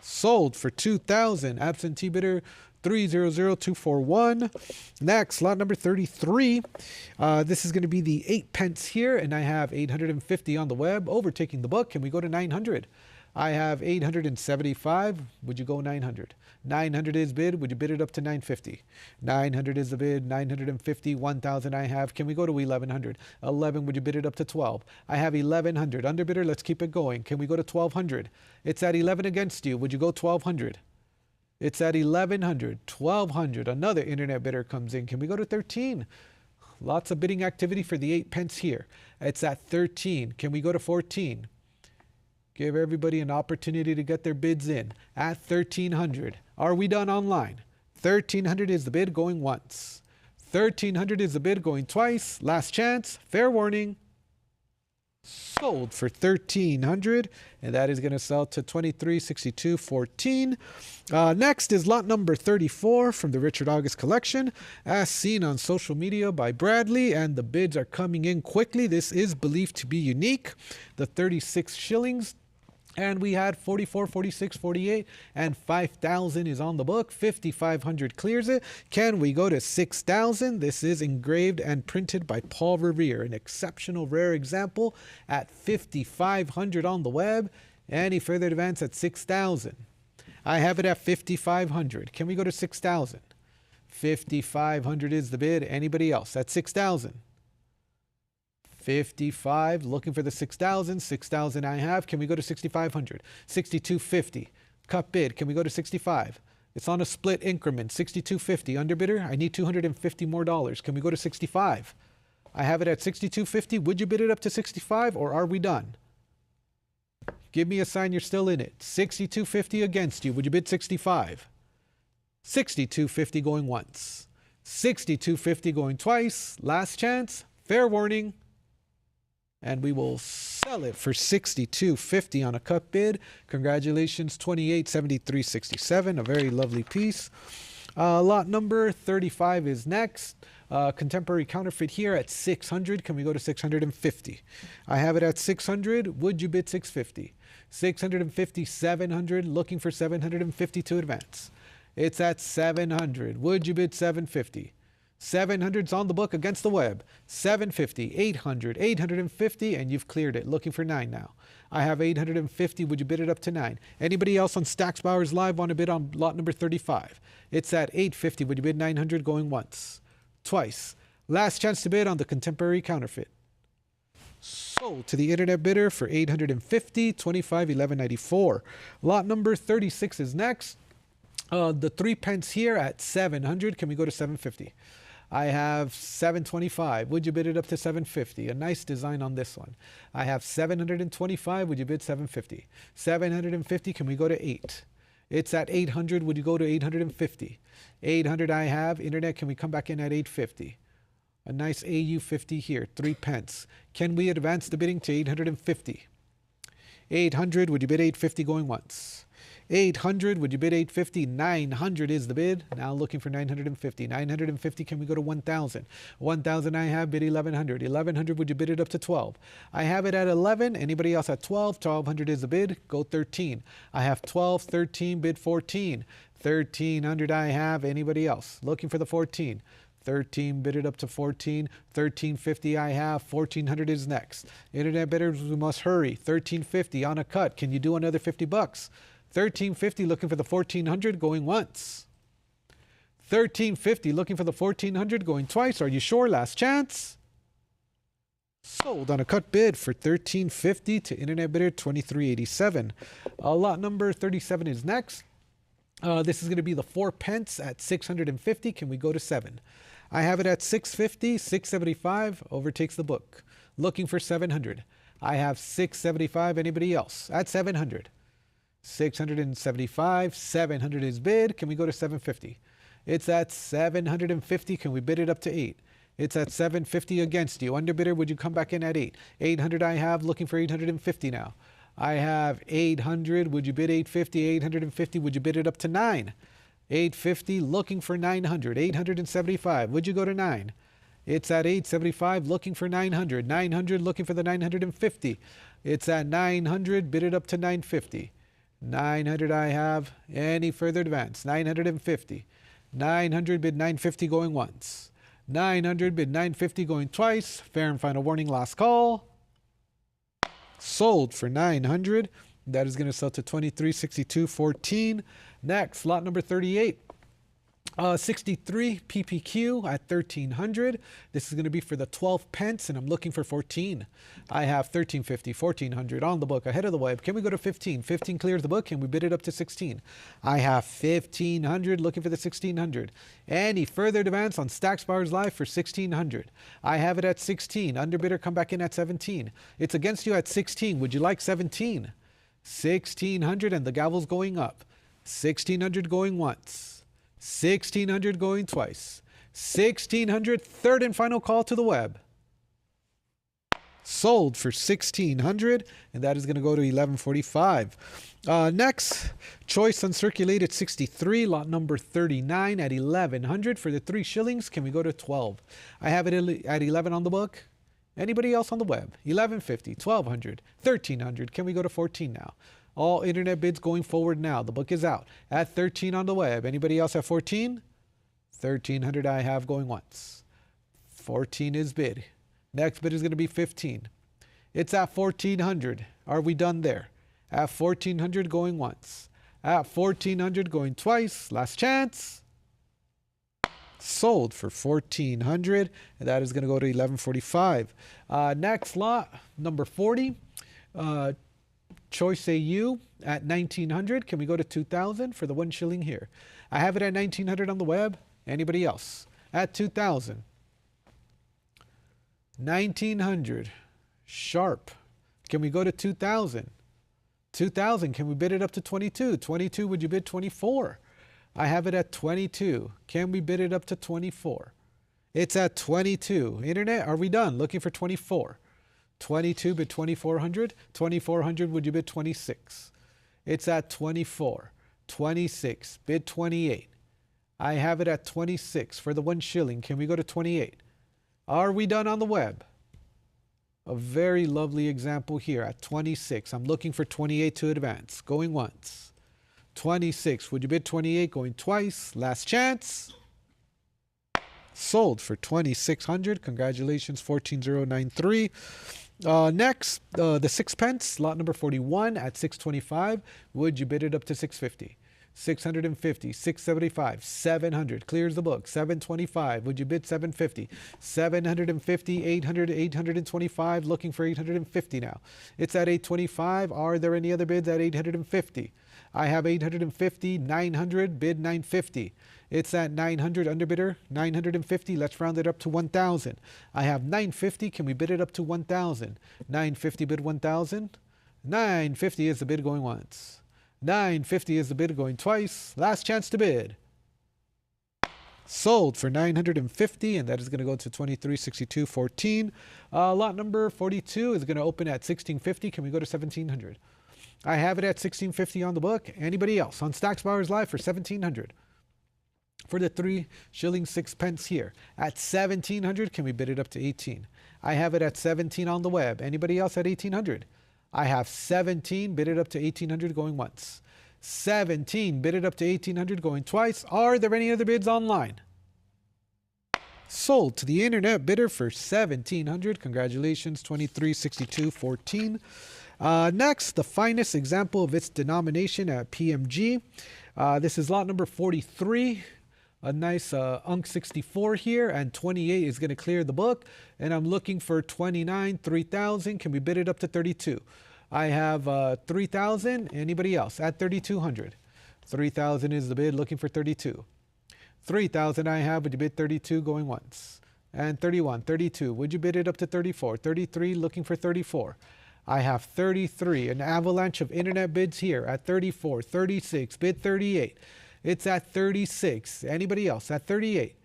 Sold for 2,000. Absentee bidder 300241. Next, lot number 33. This is going to be the 8 pence here, and I have 850 on the web, overtaking the book. Can we go to 900? I have 875. Would you go 900? 900 is bid. Would you bid it up to 950? 900 is the bid. 950. 1,000 I have. Can we go to 1,100? 11. Would you bid it up to 12? I have 1,100. Underbidder, let's keep it going. Can we go to 1,200? It's at 11 against you. Would you go 1,200? It's at 1,100. 1,200. Another internet bidder comes in. Can we go to 13? Lots of bidding activity for the 8 pence here. It's at 13. Can we go to 14? Give everybody an opportunity to get their bids in at 1,300. Are we done online? 1,300 is the bid going once. 1,300 is the bid going twice. Last chance. Fair warning. Sold for 1,300, and that is going to sell to 2362.14. Next is lot number 34 from the Richard August collection, as seen on social media by Bradley, and the bids are coming in quickly. This is believed to be unique. The 36 shillings. And we had 44, 46, 48, and 5,000 is on the book. 5,500 clears it. Can we go to 6,000? This is engraved and printed by Paul Revere, an exceptional rare example at 5,500 on the web. Any further advance at 6,000? I have it at 5,500. Can we go to 6,000? 5,500 is the bid. Anybody else at 6,000? 55, looking for the 6,000. 6,000 I have. Can we go to 6,500? 6,250. Cut bid. Can we go to 65? It's on a split increment. 6,250. Underbidder, I need $250 more. Can we go to 65? I have it at 6,250. Would you bid it up to 65 or are we done? Give me a sign you're still in it. 6,250 against you. Would you bid 65? 6,250 going once. 6,250 going twice. Last chance. Fair warning. And we will sell it for $62.50 on a cut bid. Congratulations, $28.73.67, a very lovely piece. Lot number 35 is next. Contemporary counterfeit here at 600. Can we go to 650? I have it at 600. Would you bid 650? 650, 700. Looking for 750 to advance. It's at 700. Would you bid 750? 700's on the book against the web. 750, 800, 850, and you've cleared it. Looking for 9 now. I have 850. Would you bid it up to 9? Anybody else on Stacks Bowers Live want to bid on lot number 35? It's at 850. Would you bid 900 going once? Twice. Last chance to bid on the contemporary counterfeit. Sold to the internet bidder for 850, 25, 1194. Lot number 36 is next. The 3 pence here at 700. Can we go to 750? I have 725. Would you bid it up to 750? A nice design on this one. I have 725. Would you bid 750? 750. Can we go to 8? It's at 800. Would you go to 850? 800 I have. Internet, can we come back in at 850? A nice AU50 here. 3 pence. Can we advance the bidding to 850? 800. Would you bid 850 going once? 800, would you bid 850? 900 is the bid. Now looking for 950. 950, can we go to 1,000? 1,000 I have, bid 1,100. 1,100, would you bid it up to 12? I have it at 11. Anybody else at 12? 1,200 is the bid. Go 13. I have 12, 13, bid 14. 1,300 I have. Anybody else? Looking for the 14. 13, bid it up to 14. 1,350 I have. 1,400 is next. Internet bidders, we must hurry. 1,350 on a cut. Can you do another 50 bucks? 1,350 looking for the 1,400 going once. 1,350 looking for the 1,400 going twice. Are you sure? Last chance. Sold on a cut bid for 1,350 to internet bidder 2387. Lot number 37 is next. This is going to be the 4 pence at 650. Can we go to 7? I have it at 650. 675 overtakes the book. Looking for 700. I have 675. Anybody else? At 700. 675, 700 is bid. Can we go to 750? It's at 750. Can we bid it up to 8? It's at 750 against you. Underbidder, would you come back in at 8? 800 I have, looking for 850 now. I have 800. Would you bid 850? 850. Would you bid it up to 9? 850, looking for 900. 875. Would you go to 9? It's at 875, looking for 900. 900, looking for the 950. It's at 900. Bid it up to 950. 900 I have. Any further advance? 950. 900, bid 950 going once. 900, bid 950 going twice. Fair and final warning, last call. Sold for 900. That is going to sell to 2362.14. Next, lot number 38. 63 PPQ at 1,300. This is going to be for the 12 pence, and I'm looking for 14. I have 1,350, 1,400 on the book ahead of the web. Can we go to 15? 15 clears the book. Can we bid it up to 16? I have 1,500, looking for the 1,600. Any further advance on Stacks Bowers Live for 1,600? I have it at 16. Underbidder, come back in at 17. It's against you at 16. Would you like 17? 1,600, and the gavel's going up. 1,600 going once. 1,600 going twice. 1,600, third and final call to the web. Sold for 1,600, and that is going to go to 1145. Next, choice uncirculated 63, lot number 39 at 1,100 for the 3 shillings. Can we go to 12? I have it at 11 on the book. Anybody else on the web? 1,150, 1,200, 1,300. Can we go to 14 now? All internet bids going forward now. The book is out at 13 on the web. Anybody else at 14? 1300 I have going once. 14 is bid. Next bid is going to be 15. It's at 1400. Are we done there? At 1400 going once. At 1400 going twice. Last chance. Sold for 1400, and that is going to go to 1145. Next lot, number 40. Choice AU at 1900. Can we go to 2000 for the 1 shilling here? I have it at 1900 on the web. Anybody else? At 2000. 1900. Sharp. Can we go to 2000? 2000. Can we bid it up to 22? 22, would you bid 24? I have it at 22. Can we bid it up to 24? It's at 22. Internet, are we done? Looking for 24. 22, bid 2400. 2400, would you bid 26? It's at 24. 26, bid 28. I have it at 26 for the 1 shilling. Can we go to 28? Are we done on the web? A very lovely example here at 26. I'm looking for 28 to advance. Going once. 26. Would you bid 28? Going twice. Last chance. Sold for 2600. Congratulations, 14093. Next, the 6 pence, lot number 41 at 625. Would you bid it up to 650? 650, 675, 700. Clears the book. 725. Would you bid 750? 750, 800, 825. Looking for 850 now. It's at 825. Are there any other bids at 850? I have 850, 900, bid 950. It's at 900, underbidder, 950. Let's round it up to 1,000. I have 950. Can we bid it up to 1,000? 950, bid 1,000. 950 is the bid going once. 950 is the bid going twice. Last chance to bid. Sold for 950, and that is going to go to 2362.14. Lot number 42 is going to open at 1650. Can we go to 1700? I have it at 1650 on the book. Anybody else on Stacks Bowers Live for 1700? For the 3 shillings 6 pence here at 1700, can we bid it up to 18? I have it at 17 on the web. Anybody else at 1800? I have 17, bid it up to 1800 going once. 17, bid it up to 1800 going twice. Are there any other bids online? Sold to the internet bidder for 1700. Congratulations, 2362.14. Next, the finest example of its denomination at PMG. This is lot number 43. A nice UNC 64 here, and 28 is going to clear the book. And I'm looking for 29, 3,000. Can we bid it up to 32? I have 3,000. Anybody else at 3,200? 3,000 is the bid, looking for 32. 3,000 I have. Would you bid 32 going once? And 31, 32. Would you bid it up to 34? 33, looking for 34. I have 33. An avalanche of internet bids here at 34, 36, bid 38. It's at 36. Anybody else at 38?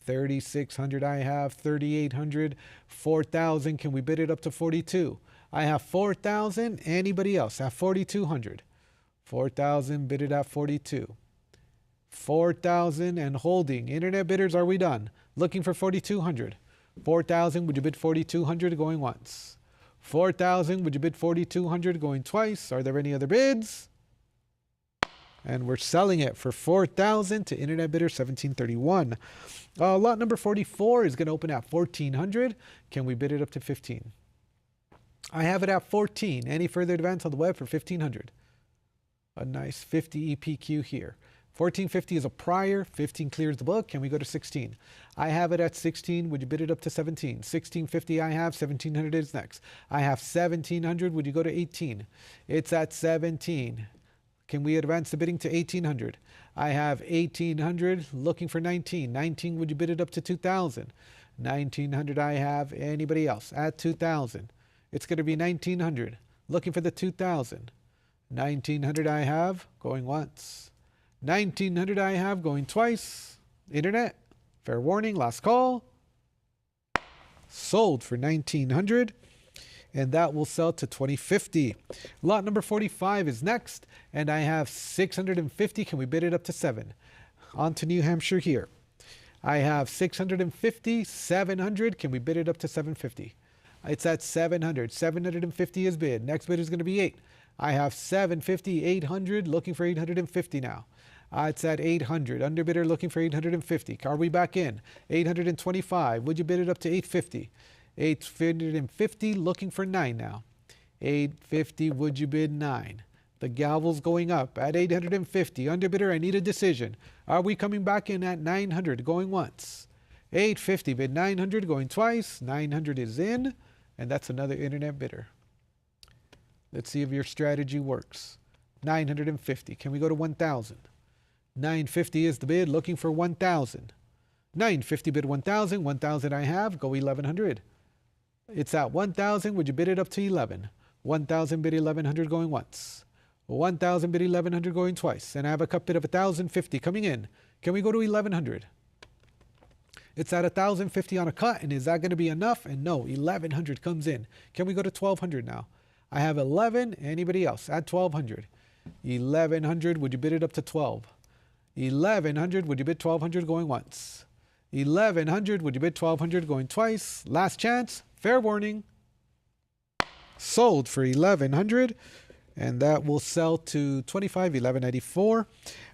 3,600 I have, 3,800, 4,000. Can we bid it up to 42? I have 4,000. Anybody else at 4,200? 4,000, bid it at 42. 4,000 and holding. Internet bidders, are we done? Looking for 4,200. 4,000, would you bid 4,200 going once? 4,000, would you bid 4,200 going twice? Are there any other bids? And we're selling it for 4,000 to internet bidder 1731. Lot number 44 is going to open at 1,400. Can we bid it up to 15? I have it at 14. Any further advance on the web for 1,500? A nice 50 EPQ here. 1450 is a prior. 15 clears the book. Can we go to 16? I have it at 16. Would you bid it up to 17? 1650 I have. 1700 is next. I have 1700. Would you go to 18? It's at 17. Can we advance the bidding to 1,800? I have 1,800, looking for 19. 19, would you bid it up to 2,000? 1,900 I have. Anybody else at 2,000? It's going to be 1,900, looking for the 2,000. 1,900 I have, going once. 1,900 I have, going twice. Internet, fair warning, last call. Sold for 1,900. And that will sell to 2050. Lot number 45 is next, and I have 650. Can we bid it up to 7? On to New Hampshire here. I have 650, 700. Can we bid it up to 750? It's at 700. 750 is bid. Next bid is going to be 8. I have 750, 800, looking for 850 now. It's at 800. Underbidder looking for 850. Are we back in? 825. Would you bid it up to 850? 850, looking for 9 now. 850, would you bid 9? The gavel's going up at 850. Underbidder, I need a decision. Are we coming back in at 900, going once? 850, bid 900, going twice. 900 is in, and that's another internet bidder. Let's see if your strategy works. 950. Can we go to 1,000? 950 is the bid, looking for 1,000. 950 bid 1,000. 1,000 I have. Go 1,100. It's at 1,000. Would you bid it up to 11? 1,000 bid 1,100 going once. 1,000 bid 1,100 going twice. And I have a cup bid of 1,050 coming in. Can we go to 1,100? It's at 1,050 on a cut, and is that going to be enough? And no, 1,100 comes in. Can we go to 1,200 now? I have 11. Anybody else? At 1,200. 1,100. Would you bid it up to 12? 1,100. Would you bid 1,200 going once? 1,100. Would you bid 1,200 going twice? Last chance. Fair warning. Sold for 1,100. And that will sell to 1194.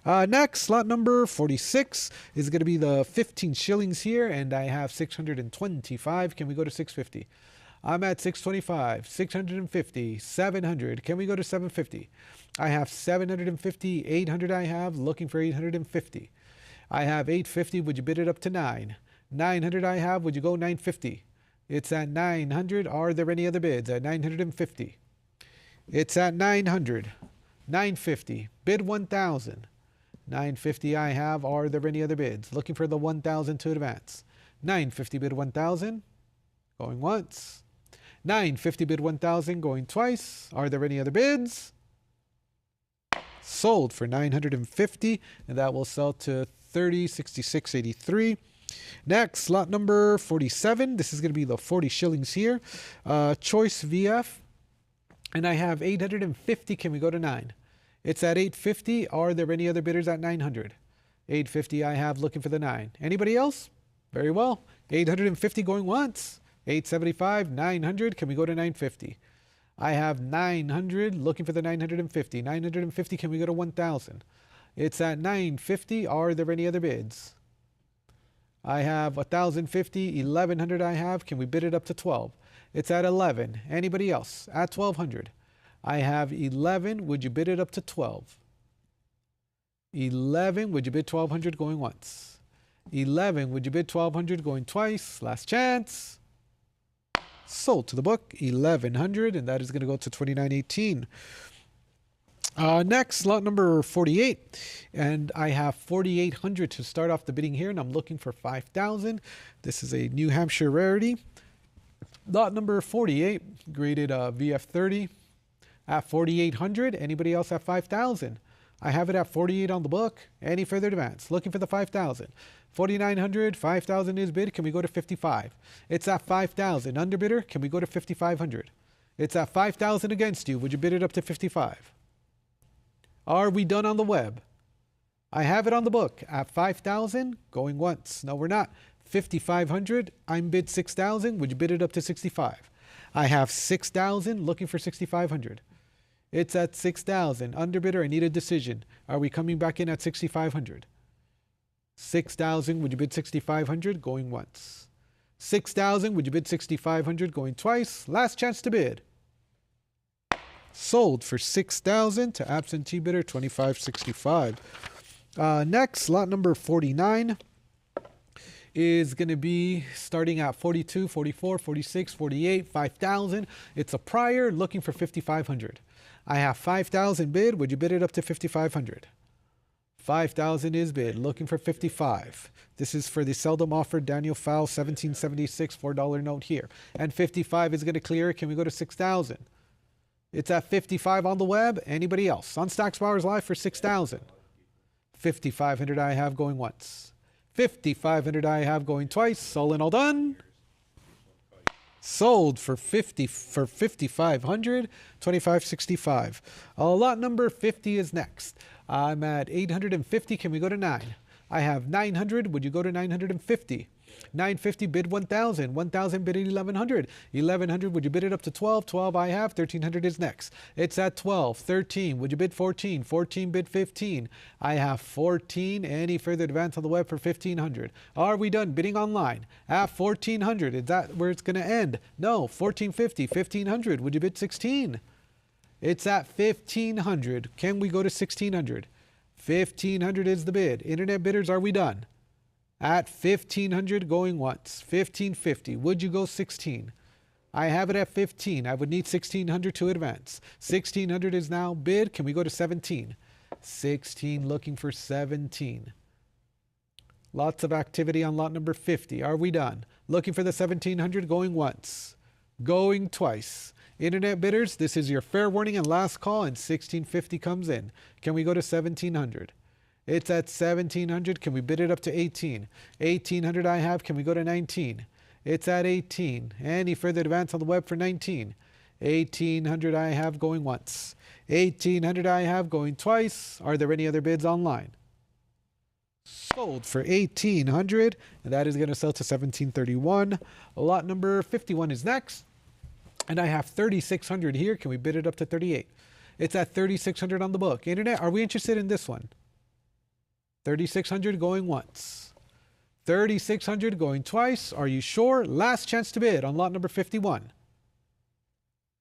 Next, lot number 46 is going to be the 15 shillings here, and I have 625. Can we go to 650? I'm at 625, 650, 700. Can we go to 750? I have 750, 800 I have, looking for 850. I have 850, would you bid it up to 9? 900 I have, would you go 950? It's at 900. Are there any other bids at 950? It's at 900. 950. Bid 1,000. 950 I have. Are there any other bids? Looking for the 1,000 to advance. 950 bid 1,000. Going once. 950 bid 1,000. Going twice. Are there any other bids? Sold for 950. And that will sell to 3066.83. Next, lot number 47. This is going to be the 40 shillings here. Choice VF. And I have 850. Can we go to 9? It's at 850. Are there any other bidders at 900? 850 I have, looking for the 9. Anybody else? Very well. 850 going once. 875, 900. Can we go to 950? I have 900, looking for the 950. 950, can we go to 1,000? It's at 950. Are there any other bids? I have 1,050, 1,100 I have. Can we bid it up to 12? It's at 11. Anybody else? At 1,200. I have 11. Would you bid it up to 12? 11. Would you bid 1,200 going once? 11. Would you bid 1,200 going twice? Last chance. Sold to the book. 1,100. And that is going to go to 29.18. Next, lot number 48. And I have 4,800 to start off the bidding here. And I'm looking for 5,000. This is a New Hampshire rarity. Lot number 48, graded VF30 at 4,800. Anybody else at 5,000? I have it at 48 on the book. Any further advance? Looking for the 5,000. 4,900, 5,000 is bid. Can we go to 55? It's at 5,000. Underbidder, can we go to 5,500? It's at 5,000 against you. Would you bid it up to 55? Are we done on the web? I have it on the book at 5,000, going once. No, we're not. 5,500. I'm bid 6,000. Would you bid it up to 65? I have 6,000, looking for 6,500. It's at 6,000. Underbidder, I need a decision. Are we coming back in at 6,500? 6,000. Would you bid 6,500? Going once. 6,000. Would you bid 6,500? Going twice. Last chance to bid. Sold for 6,000 to absentee bidder 25.65. Next, lot number 49. Is going to be starting at 42, 44, 46, 48, 5,000. It's a prior, looking for 5,500. I have 5,000 bid. Would you bid it up to 5,500? 5,000 is bid, looking for 55. This is for the seldom offered Daniel Fowl 1776 $4 note here. And 55 is going to clear. Can we go to 6,000? It's at 55 on the web. Anybody else? On Stacks Bowers Live for 6,000. 5,500 I have going once. 5,500 I have going twice. All in, all done. Sold for 5,500. 25.65. Lot number 50 is next. I'm at 850. Can we go to 9? I have 900. Would you go to 950? 950, bid 1,000. 1,000, bid 1,100. 1,100, would you bid it up to 12? 12, I have. 1,300 is next. It's at 12. 13, would you bid 14? 14, bid 15. I have 14. Any further advance on the web for 1,500? Are we done bidding online? At 1,400, is that where it's going to end? No, 1,450, 1,500, would you bid 16? It's at 1,500. Can we go to 1,600? 1,500 is the bid. Internet bidders, are we done? At 1,500 going once. 1,550. Would you go 16? I have it at 15. I would need 1,600 to advance. 1,600 is now bid. Can we go to 17? 16, looking for 17. Lots of activity on lot number 50. Are we done? Looking for the 1,700 going once. Going twice. Internet bidders, this is your fair warning and last call, and 1,650 comes in. Can we go to 1,700? It's at 1,700. Can we bid it up to 18? 1,800 I have. Can we go to 19? It's at 18. Any further advance on the web for 19? 1,800 I have going once. 1,800 I have going twice. Are there any other bids online? Sold for 1,800, and that is going to sell to 1,731. Lot number 51 is next. And I have 3,600 here. Can we bid it up to 38? It's at 3,600 on the book. Internet, are we interested in this one? 3,600 going once. 3,600 going twice. Are you sure? Last chance to bid on lot number 51.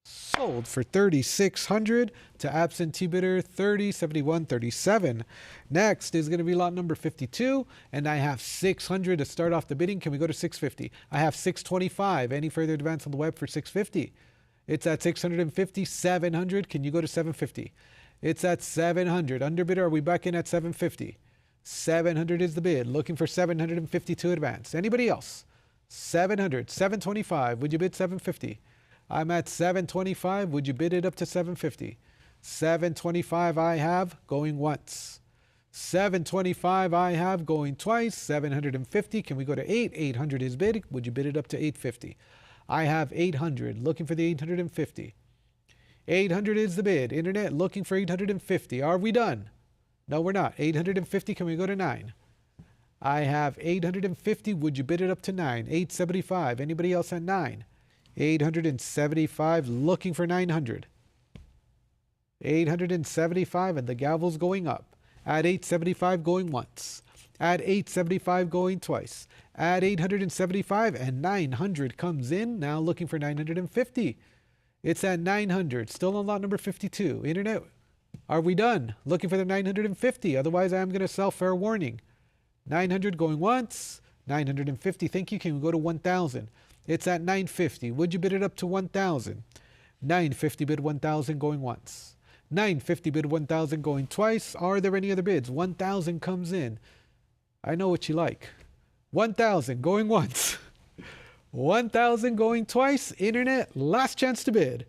Sold for 3,600 to absentee bidder 307137. Next is going to be lot number 52, and I have 600 to start off the bidding. Can we go to 650? I have 625. Any further advance on the web for 650? It's at 650. 700. Can you go to 750? It's at 700. Underbidder, are we back in at 750? 700 is the bid. Looking for 750 to advance. Anybody else? 700. 725. Would you bid 750? I'm at 725. Would you bid it up to 750? 725 I have going once. 725 I have going twice. 750. Can we go to 8? 800 is bid. Would you bid it up to 850? I have 800. Looking for the 850. 800 is the bid. Internet, looking for 850. Are we done? No, we're not. 850. Can we go to 9? I have 850. Would you bid it up to 9? 875. Anybody else at 9? 875, looking for 900. 875, and the gavel's going up. At 875, going once. At 875, going twice. At 875, and 900 comes in. Now looking for 950. It's at 900, still on lot number 52. Internet, are we done? Looking for the 950, otherwise I am going to sell, fair warning. 900 going once. 950, thank you. Can we go to 1,000? It's at 950. Would you bid it up to 1,000? 950 bid 1,000 going once. 950 bid 1,000 going twice. Are there any other bids? 1,000 comes in. I know what you like. 1,000 going once. 1,000 going twice. Internet, last chance to bid.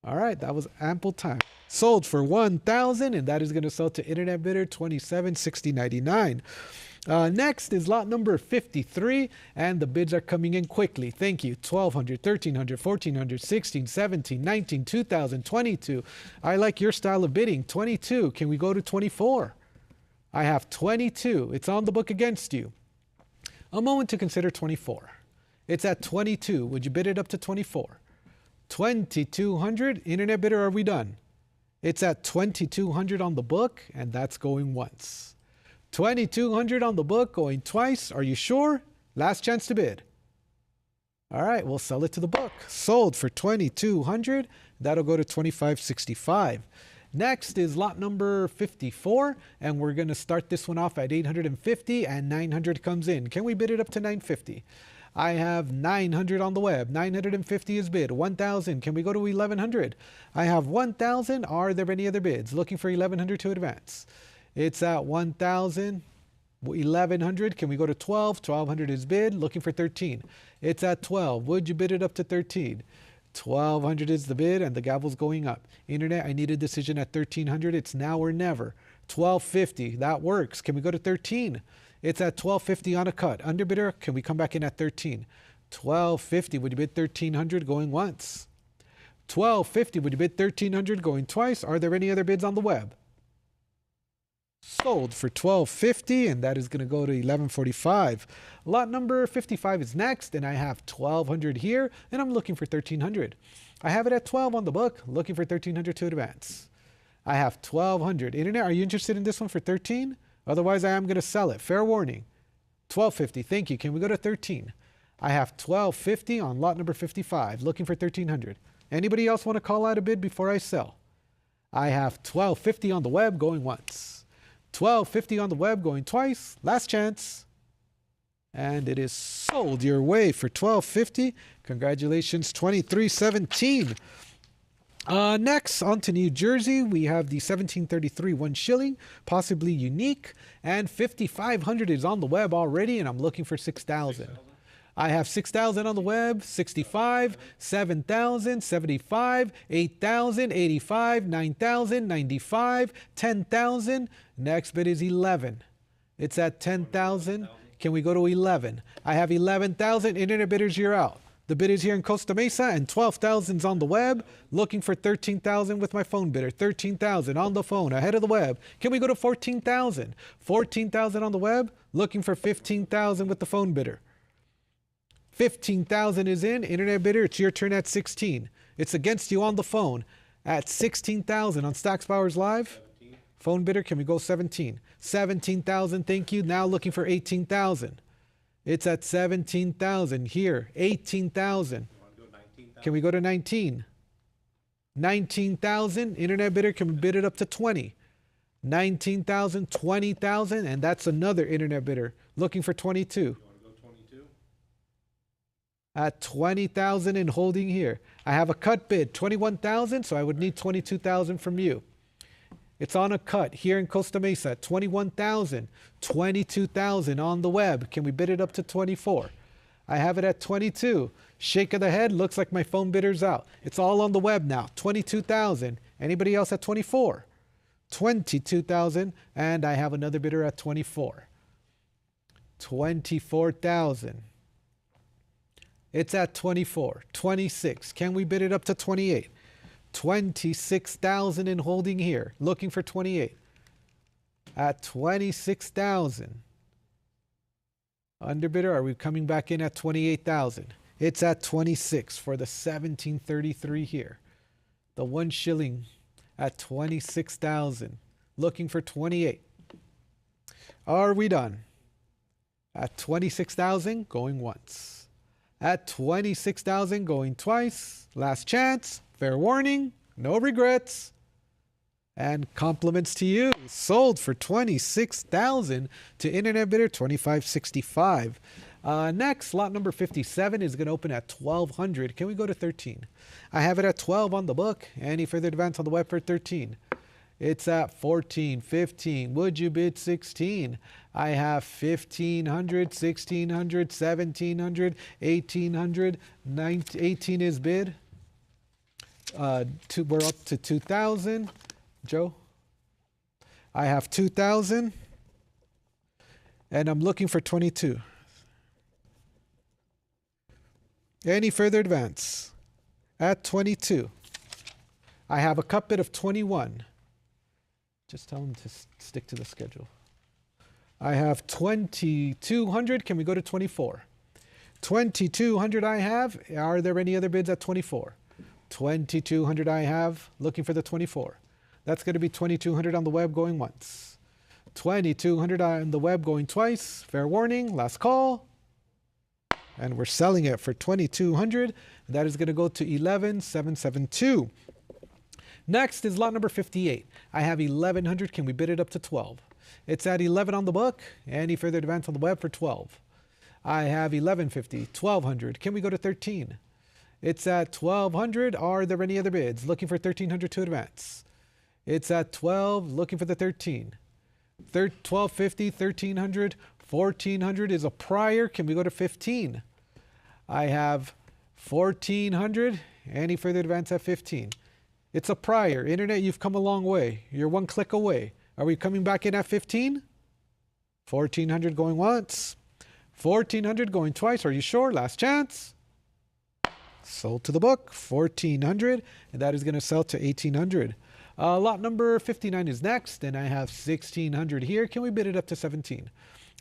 All right, that was ample time. Sold for 1,000, and that is going to sell to internet bidder 2760.99. Next is lot number 53, and the bids are coming in quickly. Thank you. 1,200, 1,300, 1,400, 16, 17, 19, 2,000, 22. I like your style of bidding. 22. Can we go to 24? I have 22. It's on the book against you. A moment to consider 24. It's at 22. Would you bid it up to 24? 2,200. Internet bidder, are we done? It's at 2,200 on the book, and that's going once. 2,200 on the book, going twice. Are you sure? Last chance to bid. All right, we'll sell it to the book. Sold for 2,200. That'll go to 2,565. Next is lot number 54, and we're going to start this one off at 850, and 900 comes in. Can we bid it up to 950? I have 900 on the web. 950 is bid. 1,000. Can we go to 1,100? I have 1,000. Are there any other bids? Looking for 1,100 to advance. It's at 1,000. 1,100. Can we go to 12? 1,200 is bid. Looking for 13. It's at 12. Would you bid it up to 13? 1,200 is the bid, and the gavel's going up. Internet, I need a decision at 1,300. It's now or never. 1,250. That works. Can we go to 13? It's at 1,250 on a cut. Underbidder, can we come back in at 13? 1,250. Would you bid 1,300 going once? 1,250. Would you bid 1,300 going twice? Are there any other bids on the web? Sold for $12.50, and that is going to go to $11.45. Lot number 55 is next, and I have $1,200 here, and I'm looking for $1,300. I have it at 12 on the book, looking for $1,300 to advance. I have $1,200. Internet, are you interested in this one for 13? Otherwise, I am going to sell it. Fair warning. $12.50. Thank you. Can we go to 13? I have $12.50 on lot number 55, looking for $1,300. Anybody else want to call out a bid before I sell? I have $12.50 on the web going once. $12.50 on the web going twice. Last chance. And it is sold your way for $12.50. Congratulations, 2317. Next, on to New Jersey, we have the 1733 1 shilling, possibly unique, and 5,500 is on the web already, and I'm looking for 6,000. I have 6,000 on the web, 65, 7,000, 75, 8,000, 85, 9,000, 95, 10,000. Next bid is 11. It's at 10,000. Can we go to 11? I have 11,000. Internet bidders, you're out. The bid is here in Costa Mesa, and 12,000's on the web. Looking for 13,000 with my phone bidder. 13,000 on the phone, ahead of the web. Can we go to 14,000? 14,000 on the web. Looking for 15,000 with the phone bidder. 15,000 is in. Internet bidder, it's your turn at 16. It's against you on the phone at 16,000 on Stacks Bowers Live. 17. Phone bidder, can we go 17? 17,000, thank you. Now looking for 18,000. It's at 17,000 here. 18,000. Can we go to 19? 19,000. Internet bidder, can we bid it up to 20? 19,000, 20,000, and that's another internet bidder looking for 22. At 20,000 and holding here. I have a cut bid, 21,000, so I would need 22,000 from you. It's on a cut here in Costa Mesa, 21,000, 22,000 on the web. Can we bid it up to 24? I have it at 22. Shake of the head, looks like my phone bidder's out. It's all on the web now, 22,000. Anybody else at 24? 22,000, and I have another bidder at 24. 24,000. It's at 24, 26. Can we bid it up to 28? 26,000 and holding here, looking for 28. At 26,000. Underbidder, are we coming back in at 28,000? It's at 26 for the 1733 here. The 1 shilling at 26,000, looking for 28. Are we done? At 26,000, going once. At 26,000, going twice. Last chance. Fair warning. No regrets. And compliments to you. Sold for 26,000 to internet bidder 2565. Next, lot number 57 is going to open at 1,200. Can we go to 13? I have it at 12 on the book. Any further advance on the web for 13? It's at 14, 15. Would you bid 16? I have 1,500, 1,600, 1,700, 1,800, 18 is bid. We're up to 2,000. Joe? I have 2,000. And I'm looking for 22. Any further advance? At 22. I have a cut bid of 21. Just tell them to stick to the schedule. I have 2,200. Can we go to 24? 2,200 I have. Are there any other bids at 24? 2,200 I have. Looking for the 24. That's going to be 2,200 on the web going once. 2,200 on the web going twice. Fair warning. Last call. And we're selling it for 2,200. That is going to go to 11,772. Next is lot number 58. I have 1,100. Can we bid it up to 12? It's at 11 on the book. Any further advance on the web for 12? I have 1,150, 1,200. Can we go to 13? It's at 1,200. Are there any other bids? Looking for 1,300 to advance. It's at 12. Looking for the 13. 1,250, 1,300, 1,400 is a prior. Can we go to 15? I have 1,400. Any further advance at 15? It's a prior. Internet, you've come a long way. You're one click away. Are we coming back in at 15? 1,400 going once. 1,400 going twice. Are you sure? Last chance. Sold to the book. 1,400. And that is going to sell to 1,800. Lot number 59 is next, and I have 1600 here. Can we bid it up to 17?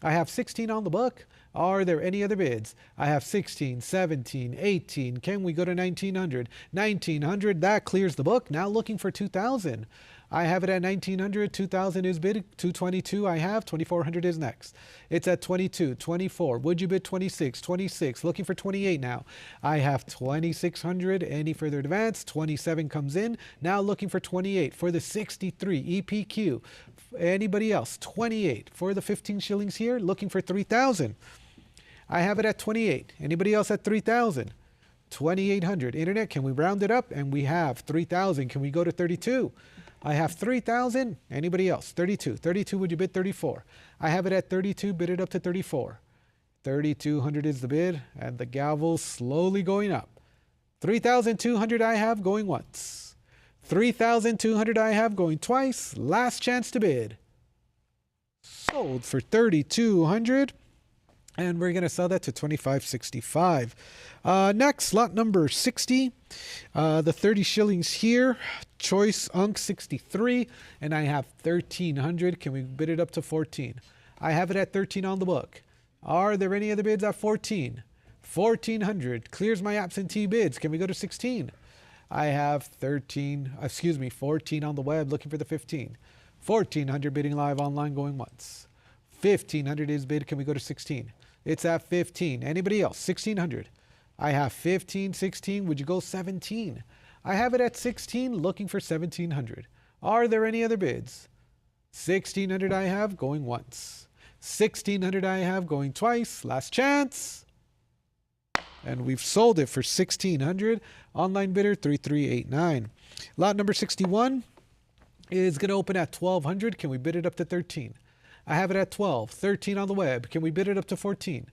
I have 16 on the book. Are there any other bids? I have 16, 17, 18. Can we go to 1900? 1900, that clears the book. Now looking for 2000. I have it at 1900, 2000 is bid, 222 I have, 2400 is next. It's at 22, 24, would you bid 26, 26, looking for 28 now. I have 2600, any further advance, 27 comes in, now looking for 28 for the 63 EPQ. Anybody else? 28 for the 15 shillings here, looking for 3000. I have it at 28, anybody else at 3000? 2800, internet, can we round it up? And we have 3000, can we go to 32? I have 3,000. Anybody else? 32. 32, would you bid 34? I have it at 32, bid it up to 34. 3,200 is the bid, and the gavel's slowly going up. 3,200 I have going once. 3,200 I have going twice. Last chance to bid. Sold for 3,200. And we're going to sell that to 25.65. Next, lot number 60. The 30 shillings here. Choice Unk 63. And I have 1,300. Can we bid it up to 14? I have it at 13 on the book. Are there any other bids at 14? 1,400. Clears my absentee bids. Can we go to 16? I have 14 on the web, looking for the 15. 1,400 bidding live online going once. 1,500 is bid. Can we go to 16? It's at 15. Anybody else? 1,600. I have 15, 16. Would you go 17? I have it at 16, looking for 1,700. Are there any other bids? 1,600 I have going once. 1,600 I have going twice. Last chance. And we've sold it for 1,600. Online bidder 3389. Lot number 61 is going to open at 1,200. Can we bid it up to 13? I have it at 12, 13 on the web. Can we bid it up to 14?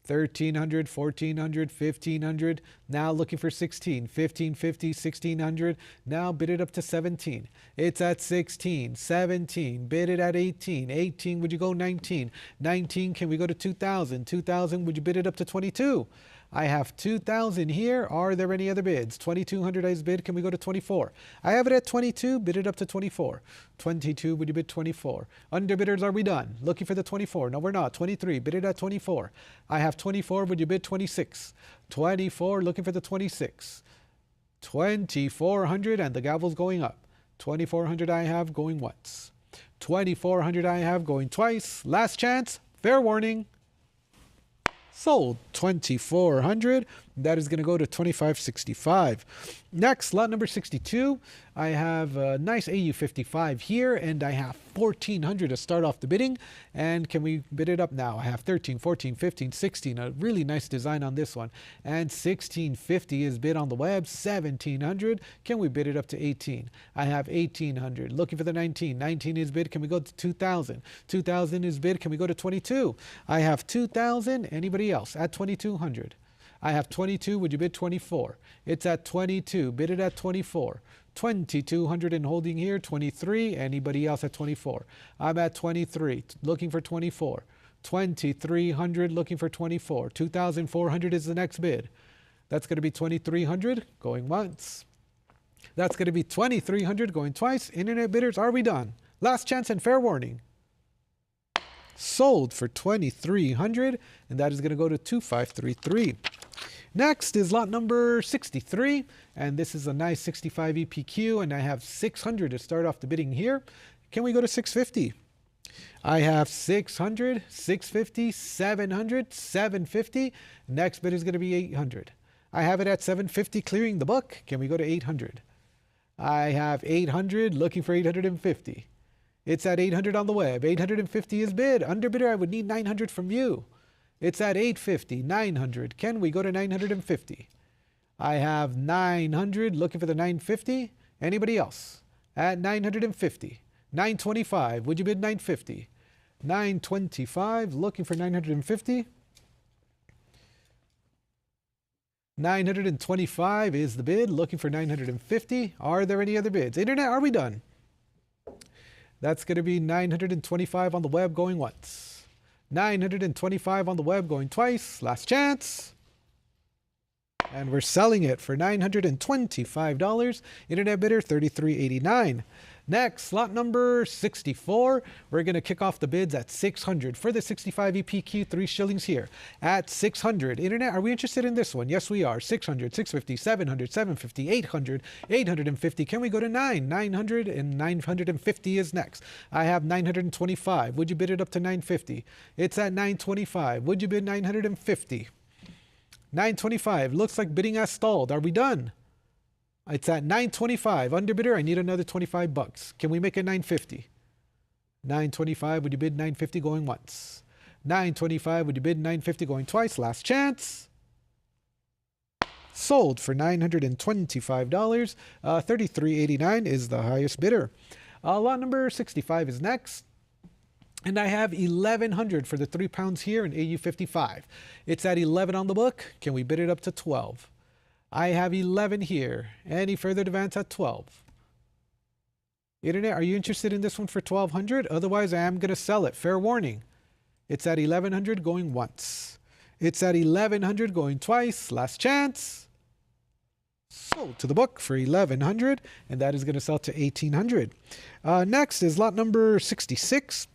1,300, 1,400, 1,500. Now looking for 16, 1,550, 1,600. Now bid it up to 17. It's at 16, 17. Bid it at 18, 18. Would you go 19? 19, can we go to 2,000? 2,000, would you bid it up to 22? I have 2,000 here. Are there any other bids? 2,200 is bid. Can we go to 24? I have it at 22. Bid it up to 24. 22, would you bid 24? Underbidders, are we done? Looking for the 24. No, we're not. 23, bid it at 24. I have 24. Would you bid 26? 24, looking for the 26. 2,400, and the gavel's going up. 2,400 I have going once. 2,400 I have going twice. Last chance. Fair warning. Sold 2,400. That is going to go to 25.65. Next, lot number 62. I have a nice AU55 here, and I have 1,400 to start off the bidding. And can we bid it up now? I have 13, 14, 15, 16. A really nice design on this one. And 1,650 is bid on the web. 1,700. Can we bid it up to 18? I have 1,800. Looking for the 19. 19 is bid. Can we go to 2,000? 2,000 is bid. Can we go to 22? I have 2,000. Anybody else? At 2,200. I have 22. Would you bid 24? It's at 22. Bid it at 24. 2,200 and holding here. 23. Anybody else at 24? I'm at 23. Looking for 24. 2,300. Looking for 24. 2,400 is the next bid. That's going to be 2,300 going once. That's going to be 2,300 going twice. Internet bidders, are we done? Last chance and fair warning. Sold for 2,300, and that is going to go to 2533. Next is lot number 63, and this is a nice 65 EPQ, and I have 600 to start off the bidding here. Can we go to 650? I have 600, 650, 700, 750. Next bid is going to be 800. I have it at 750, clearing the book. Can we go to 800? I have 800, looking for 850. It's at 800 on the web. 850 is bid. Underbidder, I would need 900 from you. It's at 850, 900. Can we go to 950? I have 900, looking for the 950. Anybody else? At 950. 925, would you bid 950? 925, looking for 950. 925 is the bid, looking for 950. Are there any other bids? Internet, are we done? That's going to be 925 on the web going once. 925 on the web going twice. Last chance. And we're selling it for $925. Internet bidder $33.89. Next, lot number 64. We're going to kick off the bids at 600 for the 65 EPQ, 3 shillings here at 600. Internet, are we interested in this one? Yes, we are. 600, 650, 700, 750, 800, 850. Can we go to 900 and 950 is next. I have 925. Would you bid it up to 950? It's at 925. Would you bid 950? 925. Looks like bidding has stalled. Are we done? It's at 925. Underbidder, I need another 25 bucks. Can we make it 950? 925. Would you bid 950 going once? 925. Would you bid 950 going twice? Last chance. Sold for $925. 33.89 is the highest bidder. Lot number 65 is next. And I have 1,100 for the 3 pounds here in AU 55. It's at 11 on the book. Can we bid it up to 12? I have 11 here. Any further advance at 12? Internet, are you interested in this one for 1,200? Otherwise, I am going to sell it. Fair warning. It's at 1,100 going once. It's at 1,100 going twice. Last chance. Sold to the book for 1,100, and that is going to sell to 1,800. Next is lot number 66,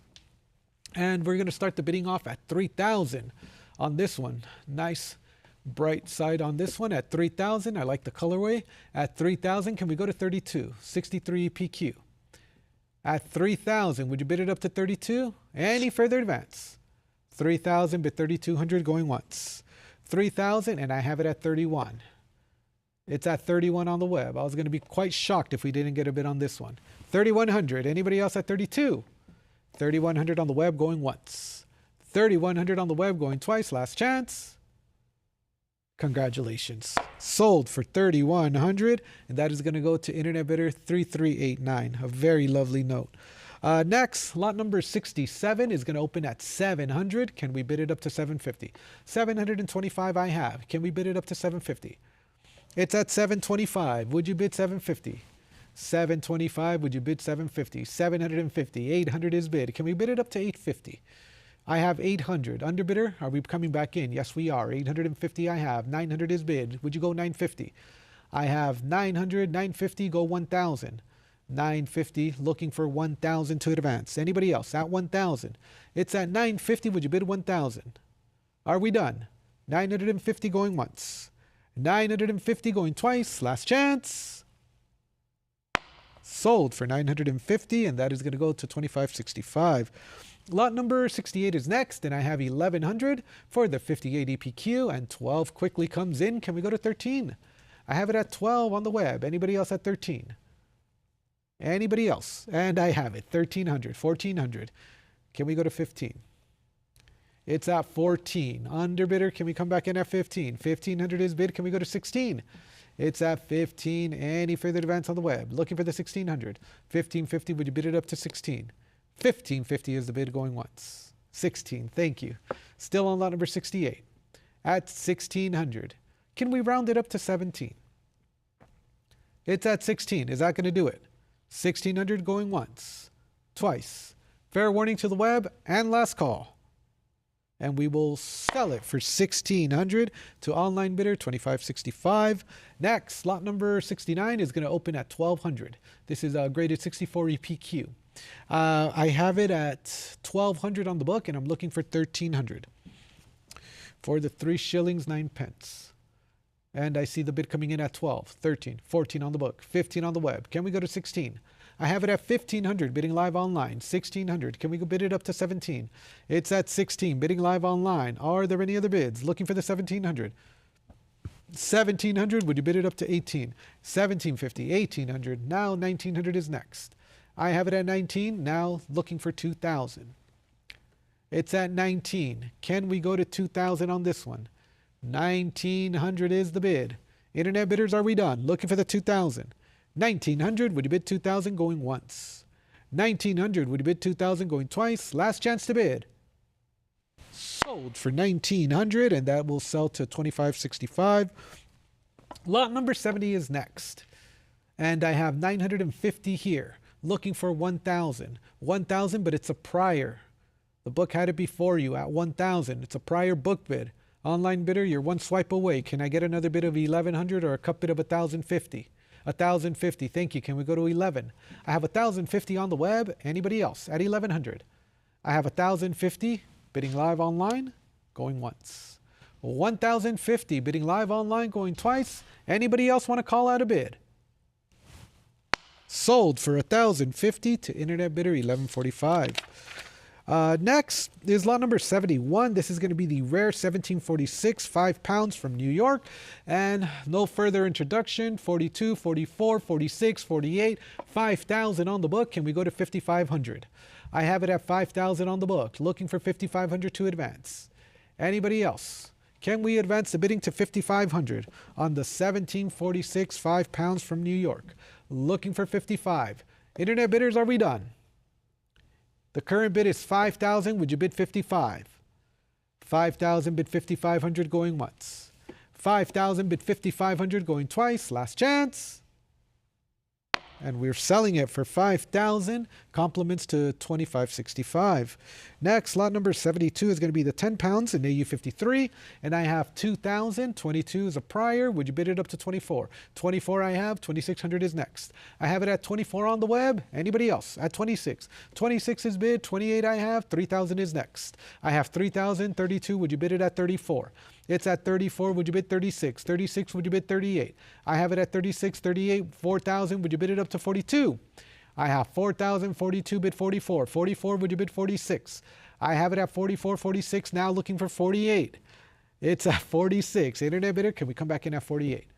and we're going to start the bidding off at 3,000 on this one. Nice bright side on this one at 3,000. I like the colorway. At 3,000, can we go to 32? 63 PQ. At 3,000, would you bid it up to 32? Any further advance? 3,000, bid 3,200 going once. 3,000, and I have it at 31. It's at 31 on the web. I was going to be quite shocked if we didn't get a bid on this one. 3,100. Anybody else at 32? 3,100 on the web going once. 3,100 on the web going twice. Last chance. Congratulations. Sold for 3,100, and that is going to go to internet bidder 3389. A very lovely note. Next, lot number 67 is going to open at 700. Can we bid it up to 750? 725 I have. Can we bid it up to 750? It's at 725. Would you bid 750? 725. Would you bid 750? 750. 800 is bid. Can we bid it up to 850? I have 800. Underbidder, are we coming back in? Yes, we are. 850 I have. 900 is bid. Would you go 950? I have 900, 950, go 1,000. 950, looking for 1,000 to advance. Anybody else at 1,000? It's at 950. Would you bid 1,000? Are we done? 950 going once. 950 going twice. Last chance. Sold for 950, and that is going to go to 2565. Lot number 68 is next, and I have 1,100 for the 58 EPQ, and 12 quickly comes in. Can we go to 13? I have it at 12 on the web. Anybody else at 13? Anybody else? And I have it, 1,300, 1,400. Can we go to 15? It's at 14. Underbidder, can we come back in at 15? 1,500 is bid. Can we go to 16? It's at 15. Any further advance on the web? Looking for the 1,600. 1,550, would you bid it up to 16? 1,550 is the bid going once. 16, thank you. Still on lot number 68. At 1,600. Can we round it up to 17? It's at 16. Is that going to do it? 1,600 going once. Twice. Fair warning to the web, and last call. And we will sell it for 1,600 to online bidder 2565. Next, lot number 69 is going to open at 1,200. This is a graded 64 EPQ. I have it at 1,200 on the book, and I'm looking for 1,300 for the 3 shillings 9 pence. And I see the bid coming in at 12, 13, 14 on the book, 15 on the web. Can we go to 16? I have it at 1,500, bidding live online. 1,600. Can we go bid it up to 17? It's at 16, bidding live online. Are there any other bids? Looking for the 1,700. 1,700. Would you bid it up to 18? 1,750, 1,800. Now 1,900 is next. I have it at 19. Now looking for 2,000. It's at 19. Can we go to 2,000 on this one? 1,900 is the bid. Internet bidders, are we done? Looking for the 2,000. 1,900, would you bid 2,000 going once? 1,900, would you bid 2,000 going twice? Last chance to bid. Sold for 1,900, and that will sell to 2565. Lot number 70 is next. And I have 950 here. Looking for 1,000. 1,000, but it's a prior. The book had it before you at 1,000. It's a prior book bid. Online bidder, you're one swipe away. Can I get another bid of 1,100 or a cup bid of 1,050? 1,050. Thank you. Can we go to 11? I have 1,050 on the web. Anybody else at 1,100? I have 1,050 bidding live online, going once. 1,050 bidding live online, going twice. Anybody else want to call out a bid? Sold for 1,050 to internet bidder 1145. Next is lot number 71. This is going to be the rare 1746 5 pounds from New York. And no further introduction. 42, 44, 46, 48, 5,000 on the book. Can we go to 5,500? I have it at 5,000 on the book. Looking for 5,500 to advance. Anybody else? Can we advance the bidding to 5,500 on the 1746 5 pounds from New York? Looking for 55. Internet bidders, are we done? The current bid is 5,000. Would you bid 55? 5,000 bid 5,500 going once. 5,000 bid 5,500 going twice. Last chance. And we're selling it for 5,000. Compliments to 2565. Next, lot number 72 is going to be the 10 pounds in AU53. And I have 2,000. 22 is a prior. Would you bid it up to 24? 24 I have. 2,600 is next. I have it at 24 on the web. Anybody else? At 26. 26 is bid. 28 I have. 3,000 is next. I have 3,000. 32. Would you bid it at 34? It's at 34. Would you bid 36? 36. Would you bid 38? I have it at 36, 38, 4,000. Would you bid it up to 42? I have 4,000, 42, bid 44. 44, would you bid 46? I have it at 44, 46. Now looking for 48. It's at 46. Internet bidder, can we come back in at 48?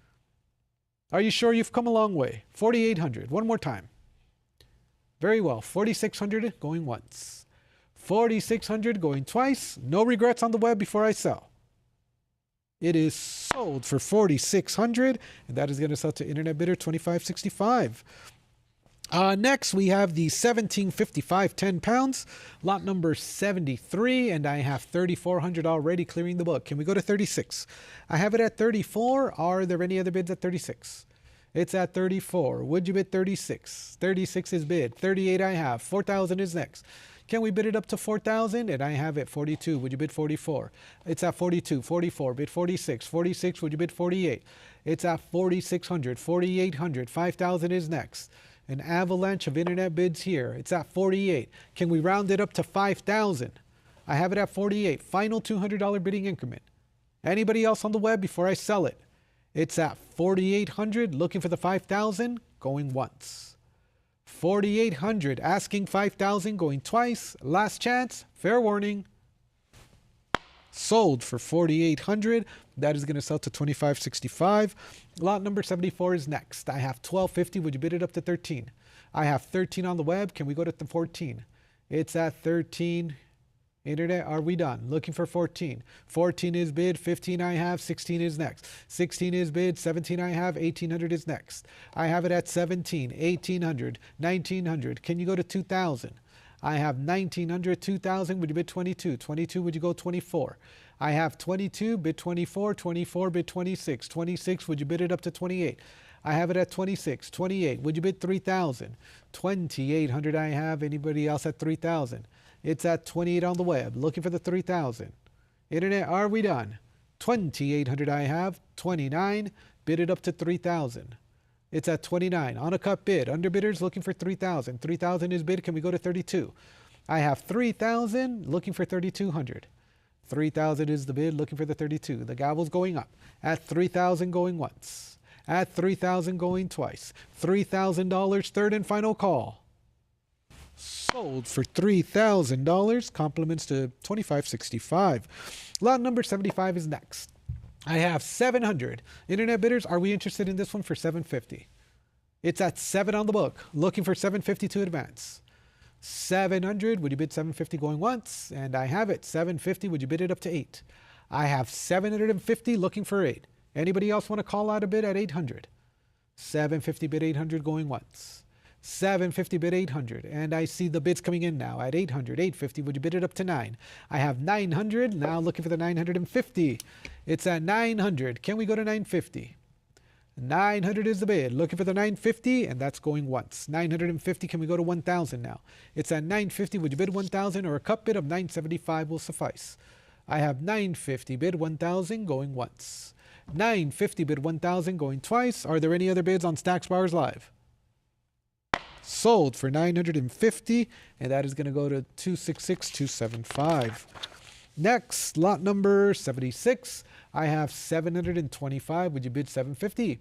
Are you sure you've come a long way? 4,800. One more time. Very well. 4,600 going once. 4,600 going twice. No regrets on the web before I sell. It is sold for 4,600, and that is going to sell to internet bidder 2565. Next, we have the 1755 10 pounds, lot number 73, and I have 3,400 already clearing the book. Can we go to 36? I have it at 34. Are there any other bids at 36? It's at 34. Would you bid 36? 36 is bid. 38 I have. 4,000 is next. Can we bid it up to 4,000? And I have it 42. Would you bid 44? It's at 42. 44. Bid 46. 46. Would you bid 48? It's at 4,600. 4,800. 5,000 is next. An avalanche of internet bids here. It's at 48. Can we round it up to 5,000? I have it at 48. Final $200 bidding increment. Anybody else on the web before I sell it? It's at 4,800. Looking for the 5,000. Going once. 4,800, asking 5,000, going twice. Last chance, fair warning. Sold for 4,800. That is going to sell to 2565. Lot number 74 is next. I have 1,250. Would you bid it up to 13? I have 13 on the web. Can we go to 14? It's at 13. Internet, are we done? Looking for 14. 14 is bid, 15 I have, 16 is next. 16 is bid, 17 I have, 1,800 is next. I have it at 17, 1,800, 1,900. Can you go to 2,000? I have 1,900, 2,000. Would you bid 22? 22, would you go 24? I have 22, bid 24, 24, bid 26. 26, would you bid it up to 28? I have it at 26, 28. Would you bid 3,000? 2,800 I have. Anybody else at 3,000? It's at 28 on the web. Looking for the 3,000. Internet, are we done? 2,800 I have. 29. Bid it up to 3,000. It's at 29. On a cut bid. Underbidders looking for 3,000. 3,000 is bid. Can we go to 32? I have 3,000. Looking for 3,200. 3,000 is the bid. Looking for the 32. The gavel's going up. At 3,000 going once. At 3,000 going twice. $3,000. Third and final call. Sold for $3,000. Compliments to 2565. Lot number 75 is next. I have 700. Internet bidders, are we interested in this one for 750? It's at 7 on the book. Looking for 750 to advance. 700. Would you bid 750 going once? And I have it. 750. Would you bid it up to 8? I have 750. Looking for 8. Anybody else want to call out a bid at 800? 750 bid 800 going once. 750 bid 800, and I see the bids coming in now at 800, 850. Would you bid it up to 9? I have 900. Now looking for the 950. It's at 900. Can we go to 950? 900 is the bid. Looking for the 950, and that's going once. 950. Can we go to 1,000 now? It's at 950. Would you bid 1,000, or a cup bid of 975 will suffice? I have 950 bid 1,000 going once. 950 bid 1,000 going twice. Are there any other bids on Stacks Bowers Live? Sold for 950, and that is going to go to 266,275. Next, lot number 76. I have 725. Would you bid 750?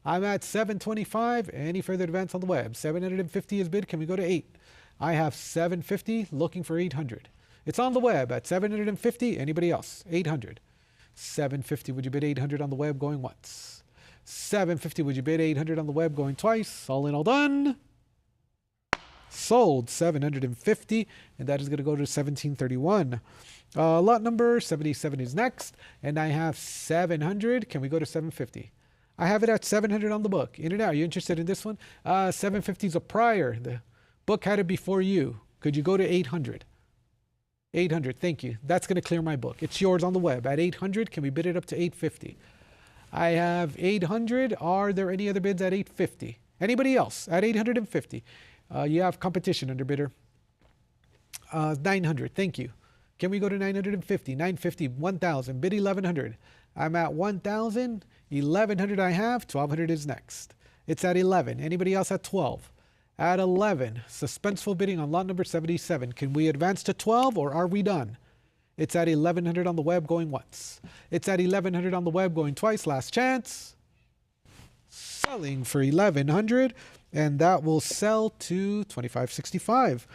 I'm at 725. Any further advance on the web? 750 is bid. Can we go to 8? I have 750, looking for 800. It's on the web at 750. Anybody else? 800. 750. Would you bid 800 on the web going once? 750. Would you bid 800 on the web going twice? All in, all done. Sold 750, and that is going to go to 1731. Lot number 77 is next, and I have 700. Can we go to 750? I have it at 700 on the book. In and out. Are you interested in this one? 750 is a prior. The book had it before you. Could you go to 800? 800. Thank you. That's going to clear my book. It's yours on the web at 800. Can we bid it up to 850? I have 800. Are there any other bids at 850? Anybody else at 850? You have competition under bidder. 900. Thank you. Can we go to 950? 950, 1,000. Bid 1,100. I'm at 1,000. 1,100 I have. 1,200 is next. It's at 11. Anybody else at 12? At 11. Suspenseful bidding on lot number 77. Can we advance to 12 or are we done? It's at 1,100 on the web going once. It's at 1,100 on the web going twice. Last chance. Selling for 1,100. And that will sell to 25.65.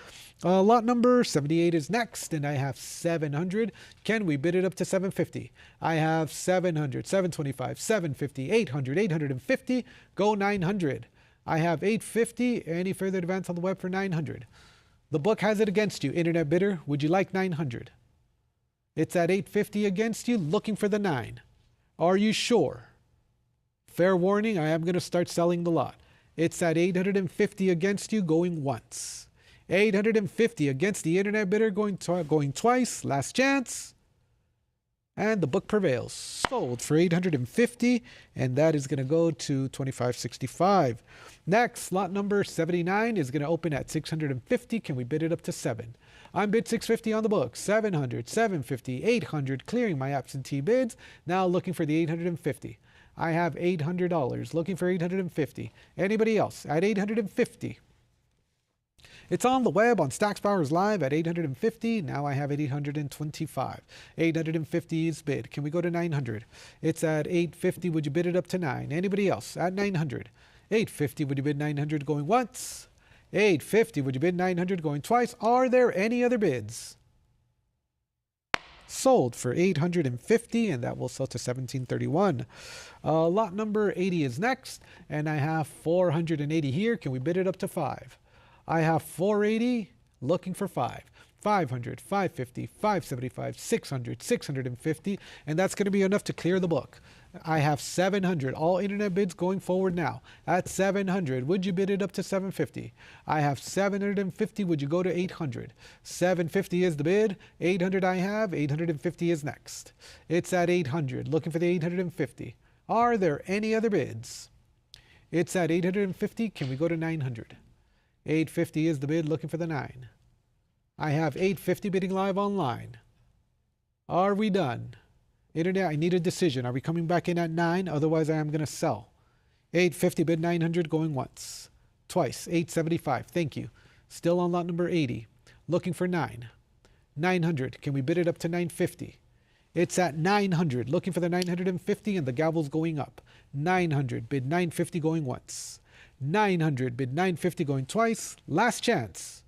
Lot number 78 is next, and I have 700. Can we bid it up to 750? I have 700, 725, 750, 800, 850. Go 900. I have 850. Any further advance on the web for 900? The book has it against you, internet bidder. Would you like 900? It's at 850 against you, looking for the 9. Are you sure? Fair warning, I am going to start selling the lot. It's at 850 against you, going once. 850 against the internet bidder, going twice. Last chance. And the book prevails. Sold for 850, and that is going to go to 25.65. Next, lot number 79 is going to open at 650. Can we bid it up to 7? I'm bid 650 on the book. 700, 750, 800, clearing my absentee bids. Now looking for the 850. I have $800, looking for 850. Anybody else at 850? It's on the web on Stacks Bowers Live at 850. Now I have 825. 850 is bid. Can we go to 900? It's at 850. Would you bid it up to 9? Anybody else at 900? 850. Would you bid 900 going once? 850. Would you bid 900 going twice? Are there any other bids? Sold for 850, and that will sell to 1731. Lot number 80 is next, and I have 480 here. Can we bid it up to 5? I have 480, looking for 5. 500, 550, 575, 600, 650, and that's going to be enough to clear the book. I have 700, all internet bids going forward now. At 700, would you bid it up to 750? I have 750, would you go to 800? 750 is the bid, 800 I have, 850 is next. It's at 800, looking for the 850. Are there any other bids? It's at 850, can we go to 900? 850 is the bid, looking for the 9. I have 850 bidding live online. Are we done? Internet, I need a decision. Are we coming back in at 9? Otherwise, I am going to sell. 850 bid 900 going once. Twice. 875. Thank you. Still on lot number 80. Looking for 9. 900. Can we bid it up to 950? It's at 900. Looking for the 950 and the gavel's going up. 900. Bid 950 going once. 900. Bid 950 going twice. Last chance.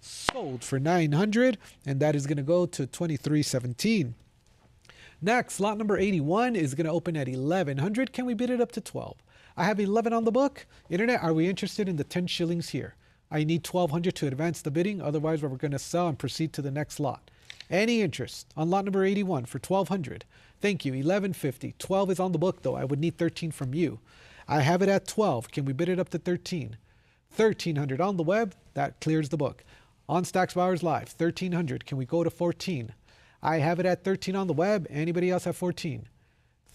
Sold for 900, and that is going to go to 23.17. Next, lot number 81 is going to open at 1100. Can we bid it up to 12? I have 11 on the book. Internet, are we interested in the 10 shillings here? I need 1200 to advance the bidding. Otherwise, we're going to sell and proceed to the next lot. Any interest on lot number 81 for 1200? Thank you. 1150. 12 is on the book, though. I would need 13 from you. I have it at 12. Can we bid it up to 13? 1300 on the web. That clears the book. On Stacks Bowers Live, 1300. Can we go to 14? I have it at 13 on the web. Anybody else have 14?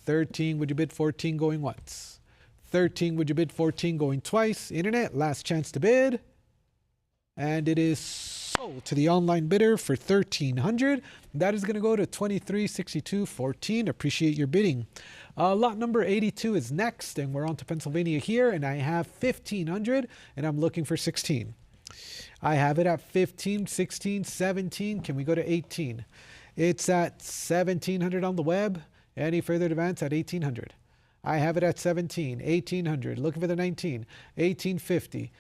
13, would you bid 14 going once? 13, would you bid 14 going twice? Internet, last chance to bid. And it is sold to the online bidder for $1,300. That is going to go to $23.62.14. Appreciate your bidding. Lot number 82 is next, and we're on to Pennsylvania here, and I have $1,500, and I'm looking for 16. I have it at 15, 16, 17. Can we go to 18? It's at 1,700 on the web. Any further advance at 1,800. I have it at 17, 1,800. Looking for the 19, 1,850.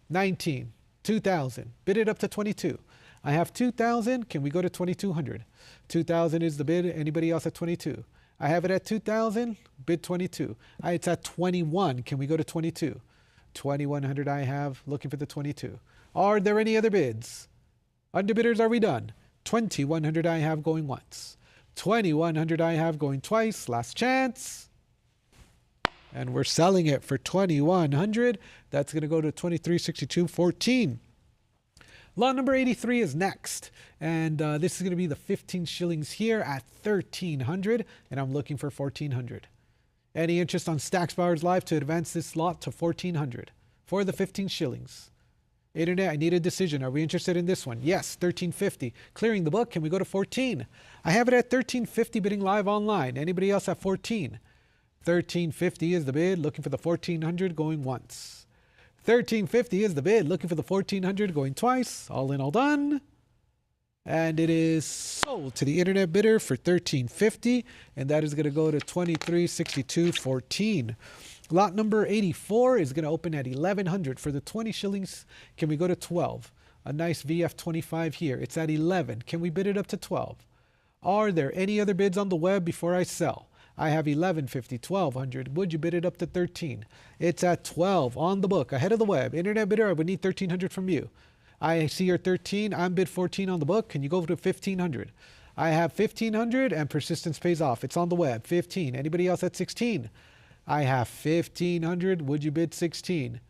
19, 2,000. Bid it up to 22. I have 2,000. Can we go to 2,200? 2,000 is the bid. Anybody else at 22? I have it at 2,000. Bid 22. It's at 21. Can we go to 22? 2,100 I have. Looking for the 22. Are there any other bids? Underbidders, are we done? 2,100 I have going once. 2,100 I have going twice. Last chance. And we're selling it for 2,100. That's going to go to 23.62.14. Lot number 83 is next. And this is going to be the 15 shillings here at 1,300. And I'm looking for 1,400. Any interest on Stacks Bowers Live to advance this lot to 1,400 for the 15 shillings? Internet, I need a decision. Are we interested in this one? Yes, 13.50. Clearing the book. Can we go to 14? I have it at 13.50 bidding live online. Anybody else at 14? 13.50 is the bid. Looking for the 1,400 going once. 13.50 is the bid. Looking for the 1,400 going twice. All in, all done. And it is sold to the internet bidder for 13.50, and that is going to go to 23.62.14. Lot number 84 is going to open at 1,100 for the 20 shillings. Can we go to 12? A nice VF25 here. It's at 11. Can we bid it up to 12? Are there any other bids on the web before I sell? I have 11.50, 1,200. Would you bid it up to 13? It's at 12 on the book, ahead of the web. Internet bidder, I would need 1,300 from you. I see your 13. I'm bid 14 on the book. Can you go to 1,500? I have 1,500 and persistence pays off. It's on the web. 15. Anybody else at 16? I have 1,500. Would you bid 16?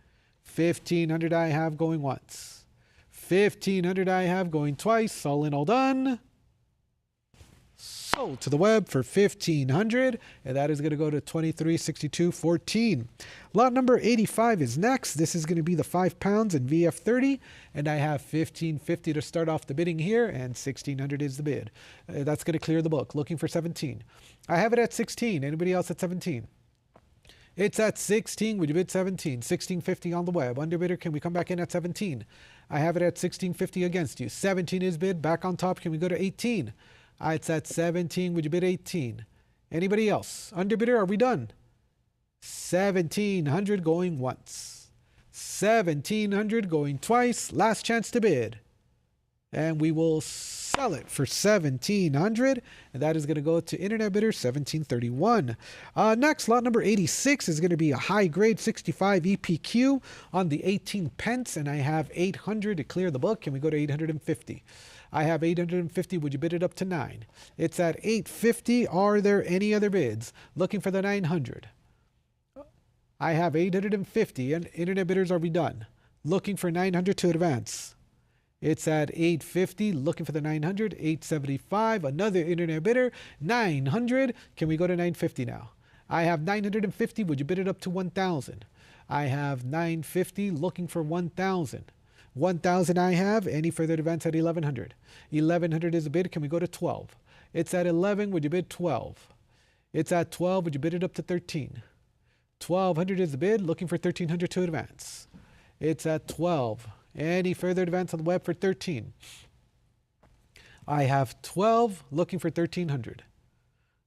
1,500 I have going once. 1,500 I have going twice. All in, all done. Sold to the web for 1,500, and that is going to go to 23.62.14. Lot number 85 is next. This is going to be the 5 pounds in VF30, and I have 1,550 to start off the bidding here, and 1,600 is the bid. That's going to clear the book. Looking for 17. I have it at 16. Anybody else at 17? It's at 16. Would you bid 17? 16.50 on the web. Underbidder, can we come back in at 17? I have it at 16.50 against you. 17 is bid. Back on top. Can we go to 18? It's at 17. Would you bid 18? Anybody else? Underbidder, are we done? 1,700 going once. 1,700 going twice. Last chance to bid. And we will sell it for 1,700, and that is going to go to internet bidder 1,731. Next, lot number 86 is going to be a high grade 65 EPQ on the 18 pence, and I have 800 to clear the book. Can we go to 850? I have 850. Would you bid it up to 9? It's at 850. Are there any other bids? Looking for the 900. I have 850, and internet bidders, are we done? Looking for 900 to advance. It's at 850, looking for the 900, 875, another internet bidder, 900. Can we go to 950 now? I have 950. Would you bid it up to 1,000? I have 950, looking for 1,000. 1,000 I have. Any further advance at 1,100? 1,100 is a bid. Can we go to 12? It's at 11. Would you bid 12? It's at 12. Would you bid it up to 13? 1,200 is the bid. Looking for 1,300 to advance. It's at 12. Any further advance on the web for 13? I have 12. Looking for 1,300.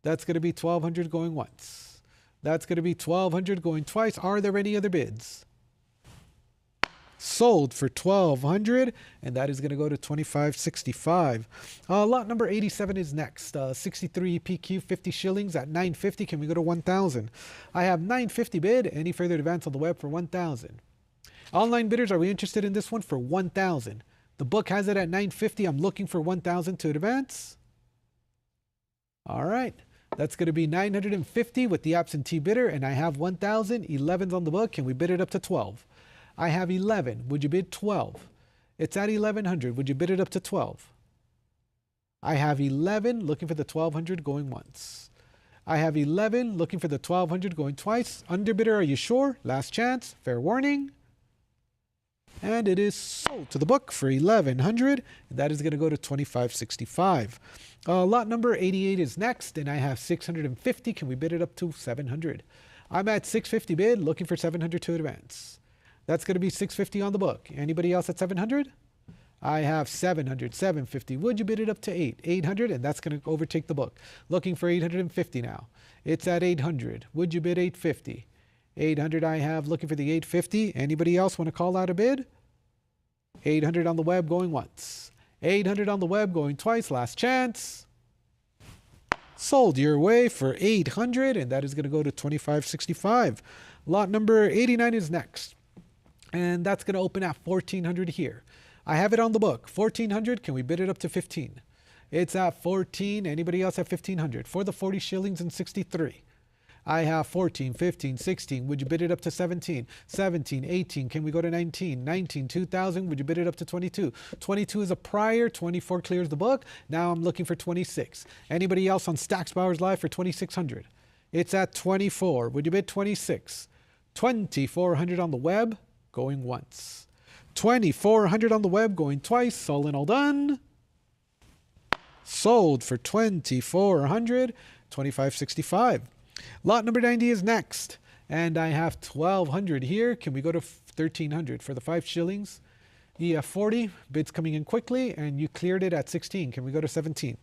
That's going to be 1,200 going once. That's going to be 1,200 going twice. Are there any other bids? Sold for 1,200, and that is going to go to 25.65. Lot number 87 is next. 63 PQ, 50 shillings at 950. Can we go to 1,000? I have 950 bid. Any further advance on the web for 1,000? Online bidders, are we interested in this one for 1,000? The book has it at 950. I'm looking for 1,000 to advance. All right. That's going to be 950 with the absentee bidder, and I have 1,000. 11's on the book. Can we bid it up to 12? I have 11. Would you bid 12? It's at 1,100. Would you bid it up to 12? I have 11, looking for the 1,200 going once. I have 11, looking for the 1,200 going twice. Underbidder, are you sure? Last chance. Fair warning. And it is sold to the book for $1,100. That is going to go to $2,565. Lot number 88 is next, and I have 650. Can we bid it up to 700? I'm at 650 bid, looking for 700 to advance. That's going to be 650 on the book. Anybody else at 700? I have 700, 750. Would you bid it up to 800? And that's going to overtake the book. Looking for 850 now. It's at 800. Would you bid 850? 800 I have, looking for the 850. Anybody else want to call out a bid? 800 on the web going once. 800 on the web going twice. Last chance. Sold your way for 800, and that is going to go to 2565. Lot number 89 is next, and that's going to open at 1400 here. I have it on the book. 1400. Can we bid it up to 15? It's at 14. Anybody else at 1500? For the 40 shillings and 63. I have 14, 15, 16. Would you bid it up to 17? 17, 18. Can we go to 19? 19, 2000. Would you bid it up to 22? 22 is a prior. 24 clears the book. Now I'm looking for 26. Anybody else on Stacks Bowers Live for 2600? It's at 24. Would you bid 26? 2400 on the web, going once. 2400 on the web, going twice. All in, all done. Sold for 2400, 2565. Lot number 90 is next, and I have 1200 here. Can we go to 1300 for the 5 shillings? You have 40 bids coming in quickly, and you cleared it at 16. Can we go to 17?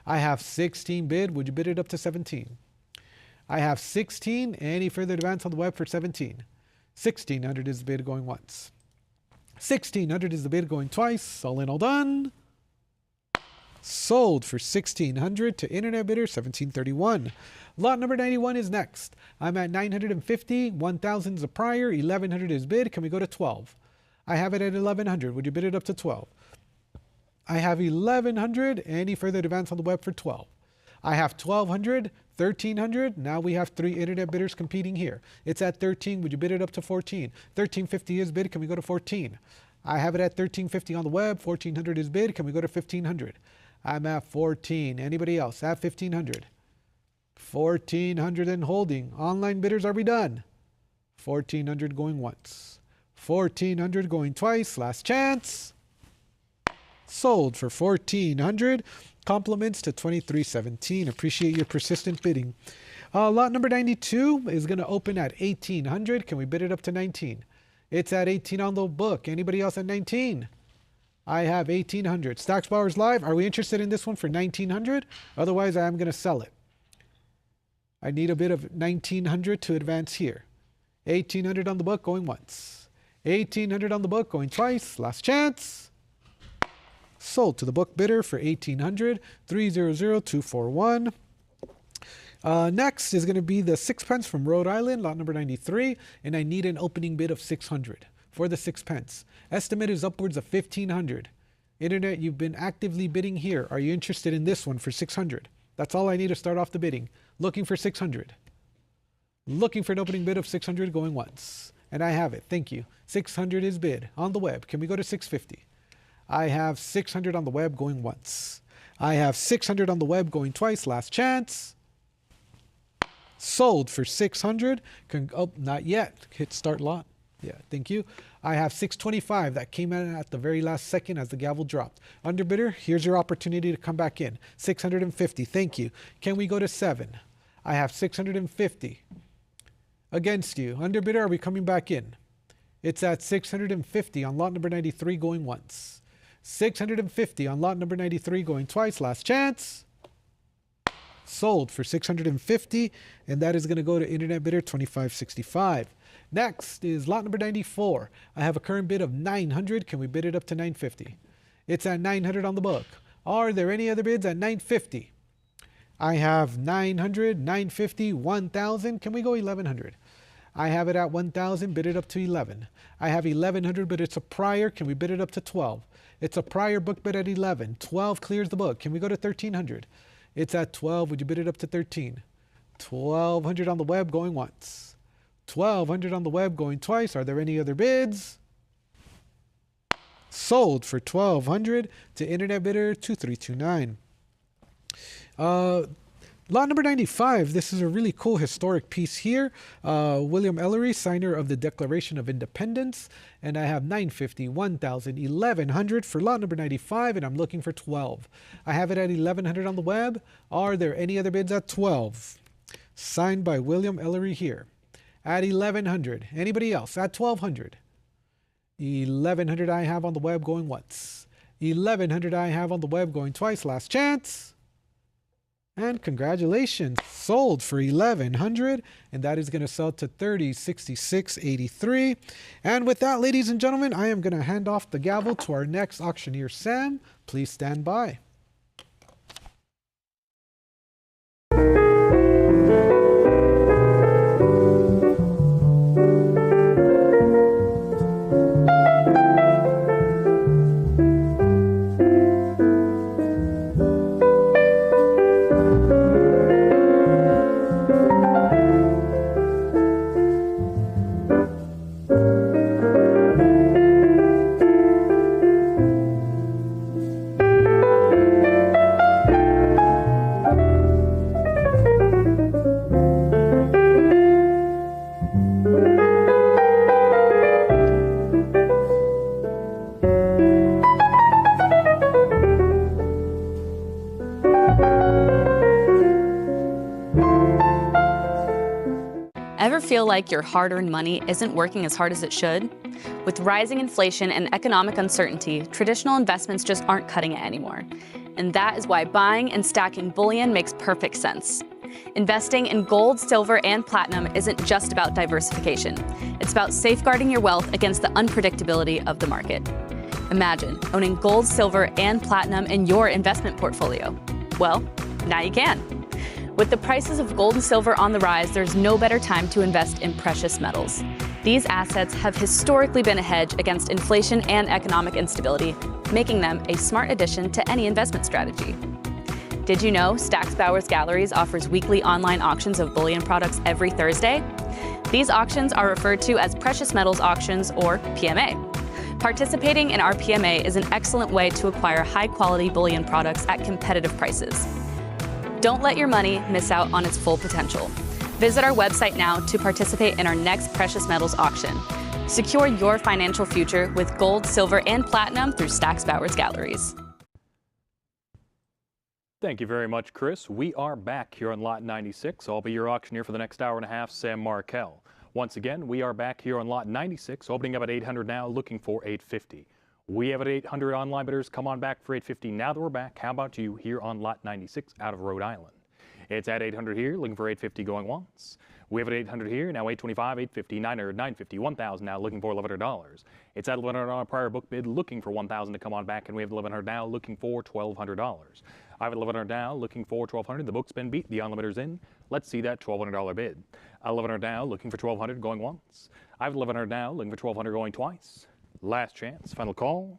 I have 16 bid. Would you bid it up to 17? I have 16. Any further advance on the web for 17? 1600 is the bid going once. 1600 is the bid going twice. All in, all done. Sold for 1600 to internet bidder 1731. Lot number 91 is next. I'm at 950. 1000 is a prior. 1100 is bid. Can we go to 12? I have it at 1100. Would you bid it up to 12? I have 1100. Any further advance on the web for 12? I have 1200, 1300. Now we have 3 internet bidders competing here. It's at 13. Would you bid it up to 14? 1350 is bid. Can we go to 14? I have it at 1350 on the web. 1400 is bid. Can we go to 1500? I'm at 14. Anybody else at 1500? 1400 and holding. Online bidders, are we done? 1400 going once. 1400 going twice. Last chance. Sold for 1400. Compliments to 2317. Appreciate your persistent bidding. Lot number 92 is going to open at 1800. Can we bid it up to 19? It's at 18 on the book. Anybody else at 19? I have 1800. Stacks Bowers Live. Are we interested in this one for 1900? Otherwise, I am going to sell it. I need a bit of 1900 to advance here. 1800 on the book going once. 1800 on the book going twice. Last chance. Sold to the book bidder for 1800. 300241. Next is going to be the sixpence from Rhode Island, lot number 93, and I need an opening bid of 600 for the sixpence. Estimate is upwards of 1500. Internet, you've been actively bidding here. Are you interested in this one for 600? That's all I need to start off the bidding. Looking for 600. Looking for an opening bid of 600 going once. And I have it. Thank you. 600 is bid on the web. Can we go to 650? I have 600 on the web going once. I have 600 on the web going twice. Last chance. Sold for 600. Oh, not yet. Hit start lot. Yeah, thank you. I have 625. That came in at the very last second as the gavel dropped. Underbidder, here's your opportunity to come back in. 650. Thank you. Can we go to 7? I have 650. Against you. Underbidder, are we coming back in? It's at 650 on lot number 93 going once. 650 on lot number 93 going twice. Last chance. Sold for 650, and that is going to go to internet bidder 2565. Next is lot number 94. I have a current bid of 900. Can we bid it up to 950? It's at 900 on the book. Are there any other bids at 950? I have 900, 950, 1000. Can we go 1100? I have it at 1000. Bid it up to 11. I have 1100, but it's a prior. Can we bid it up to 12? It's a prior book bid at 11. 12 clears the book. Can we go to 1300? It's at 12. Would you bid it up to 13? 1200 on the web going once. 1200 on the web going twice. Are there any other bids? Sold for 1200 to internet bidder 2329. Lot number 95, this is a really cool historic piece here. William Ellery, signer of the Declaration of Independence. And I have 950, 1,000, 1,100 for lot number 95, and I'm looking for 12. I have it at 1,100 on the web. Are there any other bids at 12? Signed by William Ellery here. At 1,100. Anybody else? At 1,200. 1,100 I have on the web going once. 1,100 I have on the web going twice. Last chance. And congratulations, sold for 1,100, and that is going to sell to 3066.83. And with that, ladies and gentlemen, I am going to hand off the gavel to our next auctioneer, Sam. Please stand by. Ever feel like your hard-earned money isn't working as hard as it should? With rising inflation and economic uncertainty, traditional investments just aren't cutting it anymore. And that is why buying and stacking bullion makes perfect sense. Investing in gold, silver, and platinum isn't just about diversification. It's about safeguarding your wealth against the unpredictability of the market. Imagine owning gold, silver, and platinum in your investment portfolio. Well, now you can. With the prices of gold and silver on the rise, there's no better time to invest in precious metals. These assets have historically been a hedge against inflation and economic instability, making them a smart addition to any investment strategy. Did you know Stack's Bowers Galleries offers weekly online auctions of bullion products every Thursday? These auctions are referred to as precious metals auctions, or PMA. Participating in our PMA is an excellent way to acquire high-quality bullion products at competitive prices. Don't let your money miss out on its full potential. Visit our website now to participate in our next precious metals auction. Secure your financial future with gold, silver, and platinum through Stack's Bowers Galleries. Thank you very much, Chris. We are back here on Lot 96. I'll be your auctioneer for the next hour and a half, Sam Markel. Once again, we are back here on Lot 96, opening up at 800 now, looking for 850. We have at 800 online bidders. Come on back for 850. Now that we're back, how about you here on Lot 96 out of Rhode Island? It's at 800 here, looking for 850 going once. We have at 800 here, now 825, 850, 900, 950, 1,000 now, looking for $1,100. It's at $1,100 prior book bid, looking for 1,000 to come on back, and we have $1,100 now, looking for $1,200. I have $1,100 now, looking for $1,200. The book's been beat, the on-limiter's in. Let's see that $1,200 bid. $1,100 now, looking for $1,200 going once. I have $1,100 now, looking for $1,200 going twice. Last chance, final call.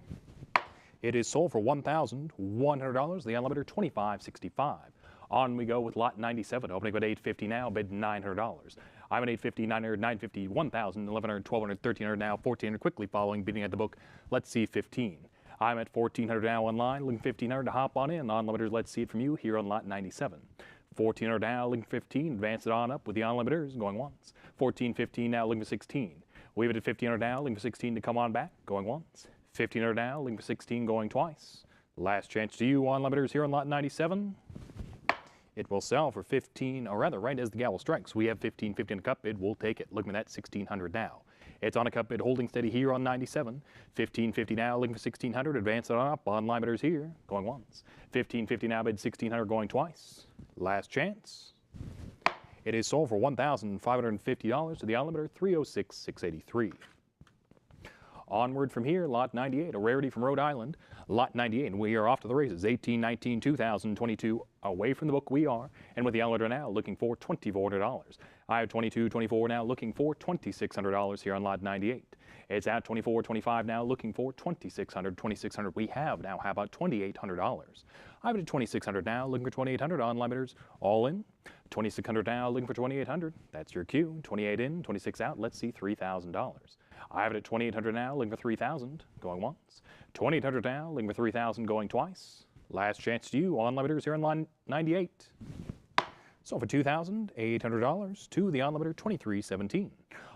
It is sold for $1,100. The on-limiter $2,565. On we go with lot 97, opening at 850 now, bid $900. I'm at 850, 900, 950, 1,000, 1,100, 1,200, 1,300 now, 1,400 quickly following, bidding at the book. Let's see 15. I'm at 1,400 now online, looking 1,500 to hop on in. On-limiters, let's see it from you here on lot 97. 1,400 now, looking 15, advance it on up with the on-limiters, going once. 1,415 now, looking for 16. We have it at 1,500 now, looking for 16 to come on back, going once. 1,500 now, looking for 16, going twice. Last chance to you, on-limiters here on lot 97. It will sell for 15, or rather, right as the gavel strikes, we have 1550 in a cup bid. We'll take it. Looking at that 1,600 now. It's on a cup bid, holding steady here on 97. 1550 now, looking for 1,600. Advance it on up. On-line bidders here, going once. 1550 now, bid 1,600, going twice. Last chance. It is sold for $1,550 to the on-limiter, 306,683. Onward from here, lot 98, a rarity from Rhode Island. Lot 98, and we are off to the races. 18, 19, 2022. Away from the book we are, and with the on-limiter now looking for $2,400. I have 22, 24 now, looking for $2,600 here on lot 98. It's at 24, 25 now, looking for $2,600, 2,600. We have now. How about $2,800? I have it at 2,600 now, looking for 2,800 on-limiters, all in. 2,600 now, looking for 2,800. That's your cue. 28 in, 26 out. Let's see $3,000. I have it at 2,800 now, looking for 3,000, going once. 2,800 now, looking for 3,000, going twice. Last chance to you, on-limiters here on line 98. So for $2,800 to the unlimited 2317.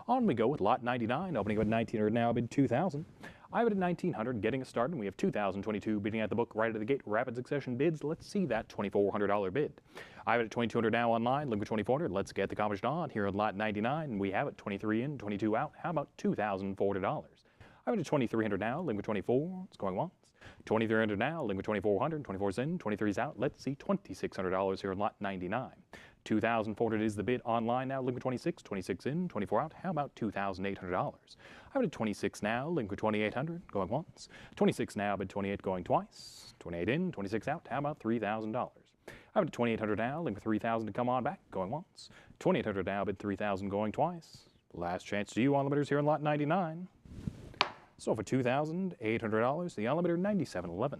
On we go with lot 99, opening up at 1900 now, bid 2,000. I have it at 1900, getting us started, and we have 2022 bidding at the book right out of the gate. Rapid succession bids. Let's see that $2,400 bid. I have it at 2,200 now online, looking for 2,400. Let's get the competition on here on lot 99, and we have it 23 in, 22 out. How about $2,400? I have it at 2,300 now, looking for 24. It's going once. 2,300 now, looking for 2,400. 24's in, 23's out. Let's see $2,600 here on lot 99. 2,400 is the bid online now, looking for 26. 26 in, 24 out. How about $2,800? I have it at 26 now, looking for 2,800, going once. 26 now, bid 28 going twice. 28 in, 26 out. How about $3,000? I have it at 2,800 now, looking for 3,000 to come on back, going once. 2,800 now, bid 3,000 going twice. Last chance to you on limiters here on lot 99. So for $2,800, the unlimited 9711.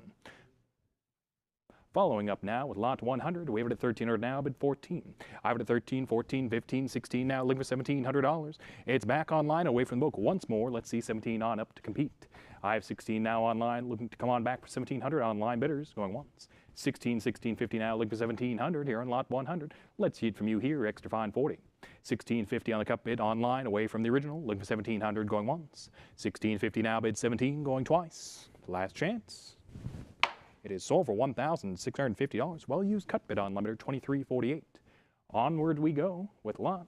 Following up now with lot 100, we have it at 1,300 now, bid 14. I have it at 13, 14, 15, 16 now, looking for $1,700. It's back online, away from the book once more. Let's see 17 on up to compete. I have 16 now online, looking to come on back for 1,700 online bidders, going once. 16, 16, 50 now, looking for 1,700 here on lot 100. Let's see it from you here, extra fine 40. 1650 on the cup bid online, away from the original, looking for 1,700 going once. 1650 now, bid 17 going twice. Last chance. It is sold for $1,650. Well-used cut bid on limiter 2348. Onward we go with lot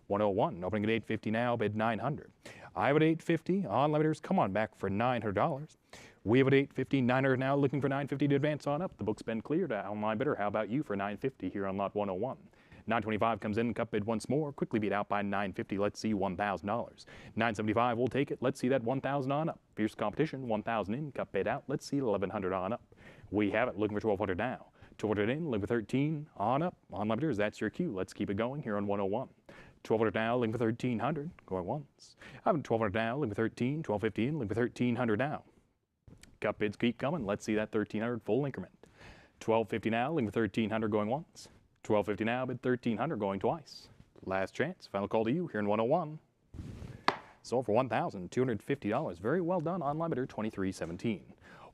101, opening at 850 now, bid 900. I have at 850 on limiters. Come on back for $900. We have at 850, 900 now, looking for 950 to advance on up. The book's been cleared. Online bidder, how about you for 950 here on lot 101? 925 comes in, cup bid once more, quickly beat out by 950. Let's see $1,000. 975, we'll take it. Let's see that 1,000 on up. Fierce competition, 1,000 in, cup bid out. Let's see 1,100 on up. We have it, looking for 1,200 now. 1,200 in, looking for 13 on up. On limiters, that's your cue. Let's keep it going here on 101. 1,200 now, looking for 1,300, going once. I have 1,200 now, looking for 13, 1,250 in, looking for 1,300 now. Cup bids keep coming. Let's see that 1,300 full increment. 1,250 now, looking for 1,300 going once. 1,250 now, bid 1,300 going twice. Last chance, final call to you here in 101. Sold for $1,250. Very well done on limiter 2317.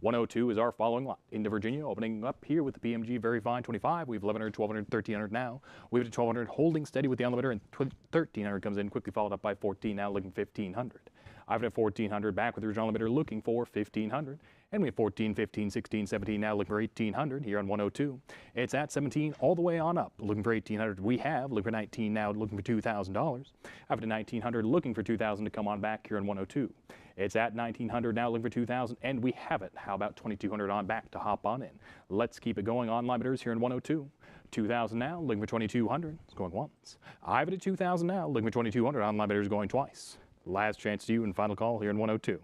102 is our following lot. Into Virginia, opening up here with the PMG very fine 25. We have 1,100, 1,200, 1,300 now. We have 1,200 holding steady with the unlimiter, and 1,300 comes in, quickly followed up by 14 now, looking 1,500. I've got 1,400 back with the original limiter, looking for 1,500. And we have 14, 15, 16, 17 now, looking for 1,800 here on 102. It's at 17 all the way on up, looking for 1,800. We have, looking for 19 now, looking for $2,000. After 1,900, looking for 2,000 to come on back here on 102. It's at 1,900 now, looking for 2,000, and we have it. How about 2,200 on back to hop on in? Let's keep it going on limiters here in 102. 2,000 now, looking for 2,200. It's going once. I have it at 2,000 now, looking for 2,200 on limiters, going twice. Last chance to you and final call here in 102.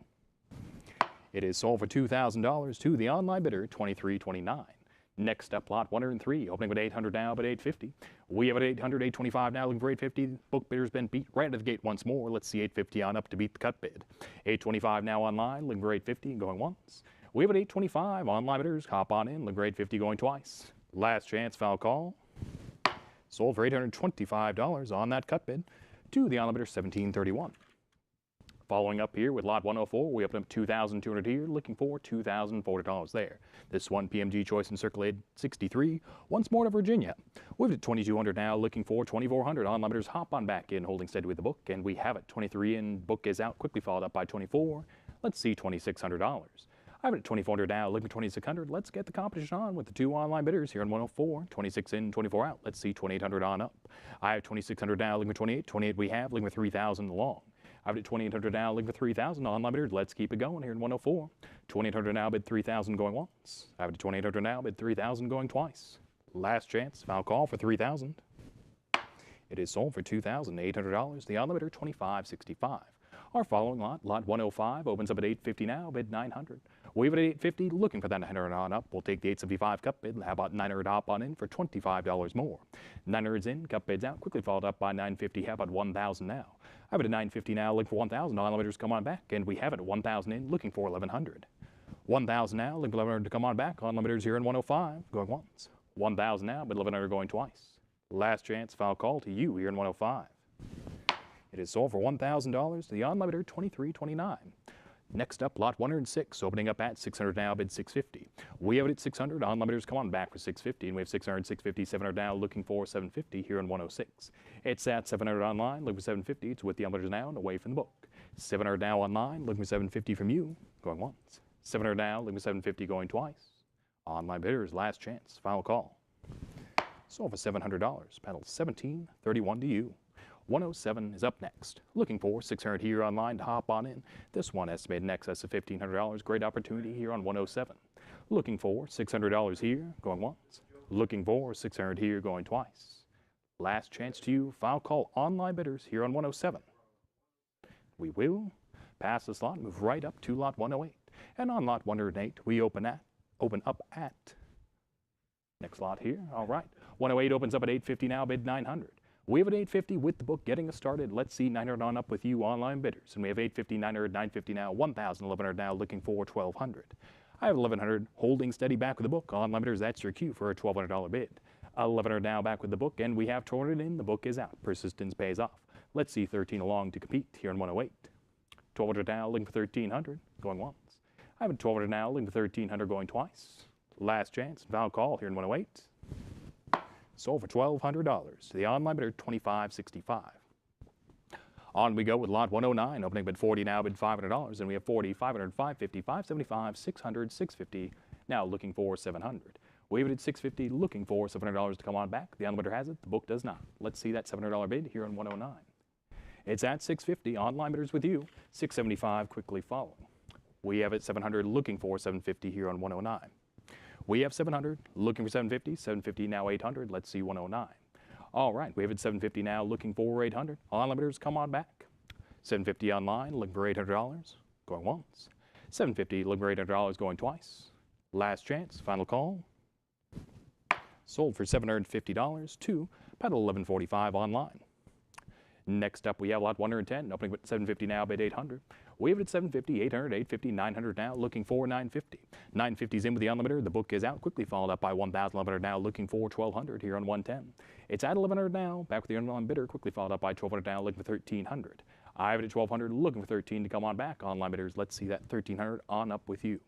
It is sold for $2,000 to the online bidder, 2329. Next up, lot 103, opening with 800 now, but 850. We have at 800, 825 now, looking for 850. Book bidder's been beat right out of the gate once more. Let's see 850 on up to beat the cut bid. 825 now online, looking for 850, going once. We have at 825, online bidders, hop on in, looking for 850, going twice. Last chance, foul call. Sold for $825 on that cut bid to the online bidder, 1731. Following up here with lot 104, we open up 2,200 here, looking for $2,400 there. This one PMG choice encirculated 63, once more to Virginia. We've at 2,200 now, looking for 2,400 on limiters. Hop on back in, holding steady with the book, and we have it. 23 in, book is out, quickly followed up by 24. Let's see $2,600. I have it at 2,400 now, looking for 2,600. Let's get the competition on with the two online bidders here on 104. 26 in, 24 out. Let's see 2,800 on up. I have 2,600 now, looking for 28. 28 we have, looking for 3,000 long. I've got 2,800 now, looking for 3,000 on limiters. Let's keep it going here in 104. 2,800 now, bid 3,000 going once. I've got 2,800 now, bid 3,000 going twice. Last chance, foul call for 3,000. It is sold for $2,800. The on limiter 2565. Our following lot, lot 105, opens up at 850 now, bid 900. We have it at 850, looking for that 900 on up. We'll take the 875 cup bid. How about 900 hop on in for $25 more? 900's in, cup bid's out, quickly followed up by 950. How about 1,000 now? I have it at 950 now, looking for 1,000. On limiters come on back, and we have it at 1,000 in, looking for 1,100. 1,000 now, looking for 1,100 to come on back. On limiters here in 105, going once. 1,000 now, but 1,100 going twice. Last chance, foul call to you here in 105. It is sold for $1,000 to the on limiter 2329. Next up, lot 106, opening up at 600 now, bid 650. We have it at 600. Online bidders, come on back for 650, and we have 600, 650, 700 now, looking for 750 here on 106. It's at 700 online, looking for 750. It's with the bidders now and away from the book. 700 now online, looking for 750 from you, going once. 700 now, looking for 750, going twice. Online bidders, last chance, final call. Sold for $700. Panel 1731 to you. 107 is up next. Looking for 600 here online to hop on in. This one estimated in excess of $1,500. Great opportunity here on 107. Looking for $600 here, going once. Looking for 600 here, going twice. Last chance to you. Final call online bidders here on 107. We will pass this lot, move right up to lot 108. And on lot 108, we open up at next lot here. All right. 108 opens up at 850 now, bid 900. We have at 850 with the book getting us started. Let's see 900 on up with you online bidders. And we have 850, 900, 950 now, 1,000, 1,100 now, looking for 1,200. I have 1,100 holding steady back with the book. Online bidders, that's your cue for a $1,200 bid. 1,100 now back with the book, and we have 1,200 in. The book is out. Persistence pays off. Let's see 13 along to compete here in 108. 1,200 now, looking for 1,300, going once. I have a 1,200 now, looking for 1,300, going twice. Last chance, final call here in 108. Sold for $1,200 to the online bidder, $2,565. On we go with lot 109, opening bid 40 now, bid $500, and we have 40, 500, 550, 575, 600, 650, now looking for 700. We have it at 650, looking for $700 to come on back. The online bidder has it, the book does not. Let's see that $700 bid here on 109. It's at 650, online bidders with you, 675 quickly following. We have it 700, looking for 750 here on 109. We have 700, looking for 750, 750 now 800, let's see 109. All right, we have it 750 now, looking for 800. Online bidders, come on back. 750 online, looking for $800, going once. 750, looking for $800, going twice. Last chance, final call. Sold for $750 to pedal 1145 online. Next up, we have lot 110, opening with 750 now, bid 800. We have it at 750, 800, 850, 900 now, looking for 950. 950 is in with the online bidder. The book is out, quickly followed up by 1,000, 1,100 now, looking for 1,200 here on 110. It's at 1,100 now, back with the online bidder, quickly followed up by 1,200 now, looking for 1,300. I have it at 1,200, looking for 13 to come on back. Online bidders, let's see that 1,300 on up with you.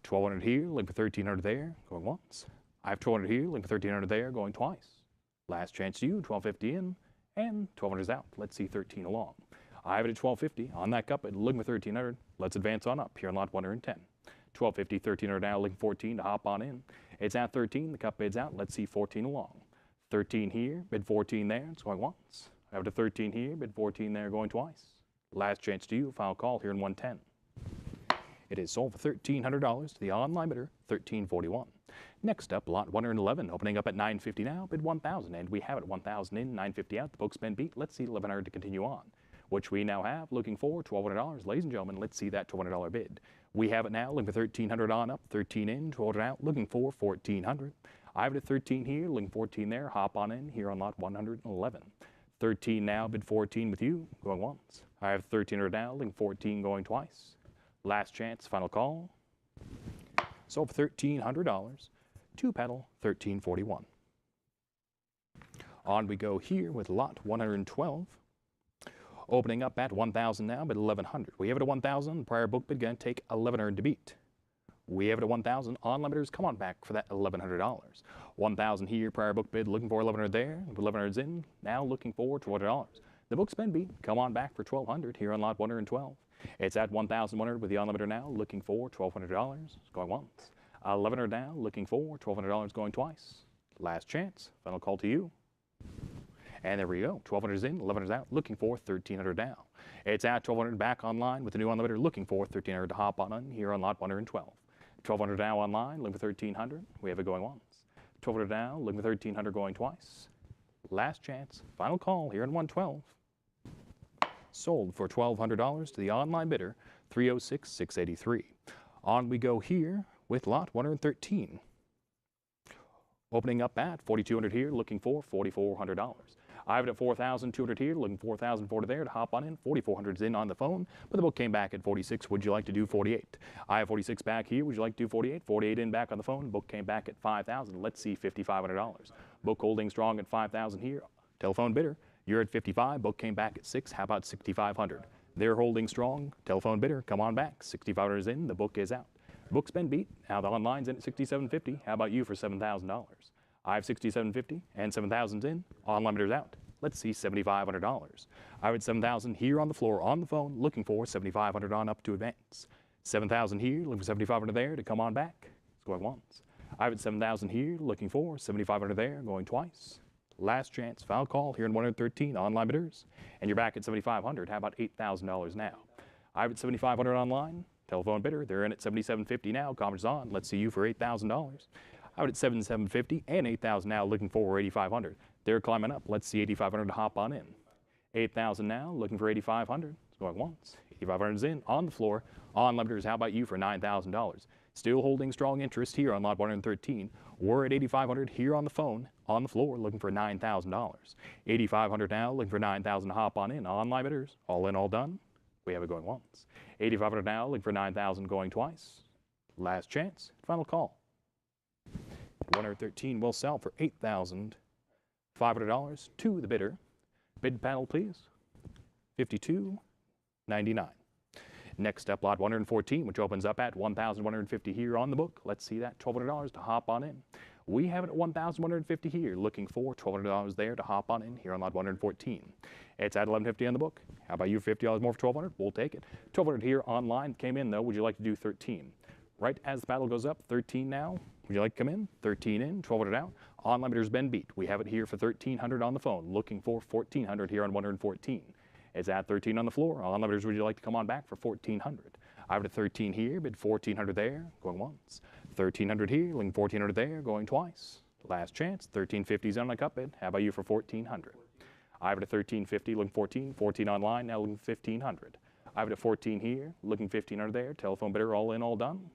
1,200 here, looking for 1,300 there, going once. I have 1,200 here, looking for 1,300 there, going twice. Last chance to you, 1,250 in, and 1,200 is out. Let's see 13 along. I have it at 1,250 on that cup, looking for 1,300. Let's advance on up here on lot 110. 1,250, 1,300 now, looking 14 to hop on in. It's at 13, the cup bids out. Let's see 14 along. 13 here, bid 14 there, it's going once. I have it at 13 here, bid 14 there, going twice. Last chance to you, final call here in 110. It is sold for $1,300 to the online bidder, $1,341. Next up, lot 111, opening up at $950 now, bid 1,000, and we have it 1,000 in, $950 out. The book's been beat. Let's see $1,100 to continue on, which we now have, looking for $1,200. Ladies and gentlemen, let's see that $1,200 bid. We have it now, looking for $1,300 on up, 13 in, 1,200 out, looking for $1,400. I have it at 13 here, looking 14 there, hop on in here on lot 111. 13 now, bid 14 with you, going once. I have 1,300 now, looking 14, going twice. Last chance, final call. Sold for $1,300 to pedal 1341. On we go here with lot 112. Opening up at 1,000 now, but 1,100. We have it at 1,000. Prior book bid going to take 1,100 to beat. We have it at 1,000. On limiters, come on back for that $1,100. 1,000 here. Prior book bid looking for 1,100 there. 1,100's in. Now looking for $200. The book's been beat. Come on back for 1,200 here on lot 112. It's at 1,100 with the on-limiter now, looking for $1,200, going once. 1,100 now, looking for $1,200, going twice. Last chance, final call to you. And there we go, 1,200's in, 1,100's out, looking for 1,300 now. It's at 1,200 back online with the new on-limiter, looking for 1,300 to hop on here on lot 112. 1,200 now online, looking for 1,300, we have it going once. 1,200 now, looking for 1,300, going twice. Last chance, final call here on 112. Sold for $1,200 to the online bidder, $306,683. On we go here with lot 113. Opening up at $4,200 here, looking for $4,400. I have it at $4,200 here, looking for $4,040 there to hop on in. $4,400 is in on the phone, but the book came back at $46. Would you like to do $48? I have $46 back here. Would you like to do $48? $48 in back on the phone. Book came back at $5,000. Let's see $5,500. Book holding strong at $5,000 here. Telephone bidder. You're at 55, book came back at 6, how about 6,500? They're holding strong. Telephone bidder, come on back. 6,500 is in, the book is out. Book's been beat. Now the online's in at 6,750. How about you for $7,000? I have 6,750 and 7,000's in. Online bidder's out. Let's see $7,500. I have 7,000 here on the floor on the phone, looking for 7,500 on up to advance. 7,000 here, looking for 7,500 there to come on back. It's going once. I have 7,000 here, looking for 7,500 there, going twice. Last chance, foul call here in 113 online bidders. And you're back at 7,500. How about $8,000 now? I have 7,500 online. Telephone bidder, they're in at 7,750 now. Conference on. Let's see you for $8,000. I would at 7,750 and 8,000 now, looking for 8,500. They're climbing up. Let's see 8,500 to hop on in. 8,000 now, looking for 8,500. It's going once. 8,500 is in on the floor. On limiters, how about you for $9,000? Still holding strong interest here on lot 113. We're at 8,500 here on the phone, on the floor, looking for $9,000. 8,500 now, looking for 9,000 to hop on in. On limiters, all in, all done. We have it going once. 8,500 now, looking for 9,000 going twice. Last chance, final call. 113 will sell for $8,500 to the bidder. Bid panel, please. $52.99. Next up, lot 114, which opens up at $1,150 here on the book. Let's see that $1,200 to hop on in. We have it at $1,150 here, looking for $1,200 there to hop on in here on lot 114. It's at $1,150 on the book. How about you, $50 more for $1,200? We'll take it. $1,200 here online came in though. Would you like to do 13? Right as the battle goes up, 13 now. Would you like to come in? 13 in, 1,200 out. Online bidder's been beat. We have it here for 1,300 on the phone, looking for 1,400 here on 114. It's at 13 on the floor. Online bidders, would you like to come on back for 1,400? I have it at 13 here, bid 1,400 there, going once. 1,300 here, looking 1,400 there, going twice. Last chance, 1,350's on a cup bid. How about you for 1,400? I have it at 1,350, looking 14. 14 online, now looking 1,500. I have it at 14 here, looking 1,500 there. Telephone bidder, all in, all done.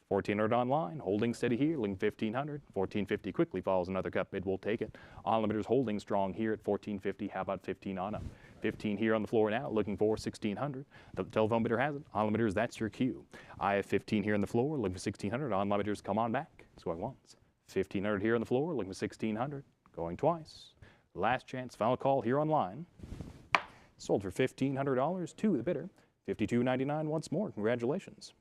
1,400 online, holding steady here, looking 1,500. 1,450 quickly follows another cup bid. We'll take it. Online bidders holding strong here at 1,450. How about 15 on up? 15 here on the floor now, looking for 1,600. The telephone bidder has it. Online bidders, that's your cue. I have 15 here on the floor, looking for 1,600. Online bidders, come on back. It's going once. 1,500 here on the floor, looking for 1,600. Going twice. Last chance, final call here online. Sold for $1,500 to the bidder. $52.99 once more. Congratulations.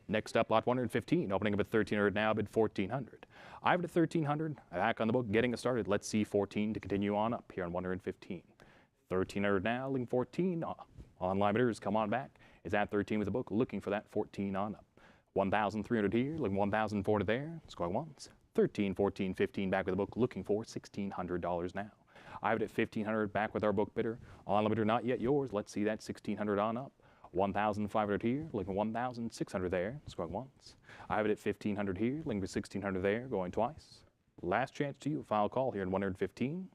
Next up, lot 115, opening up at 1,300 now, bid 1,400. I have it at 1,300, back on the book, getting it started. Let's see 14 to continue on up here on 115. 1,300 now, looking 14. Online bidders, come on back. It's at 13 with the book, looking for that 14 on up. 1,300 here, looking 1,400 there. It's going once. 13, 14, 15 back with the book, looking for $1,600 now. I have it at 1,500 back with our book bidder. Online bidder, not yet yours. Let's see that 1,600 on up. 1,500 here, looking 1,600 there. It's going once. I have it at 1,500 here, looking for 1,600 there, going twice. Last chance to you, final call here in 115.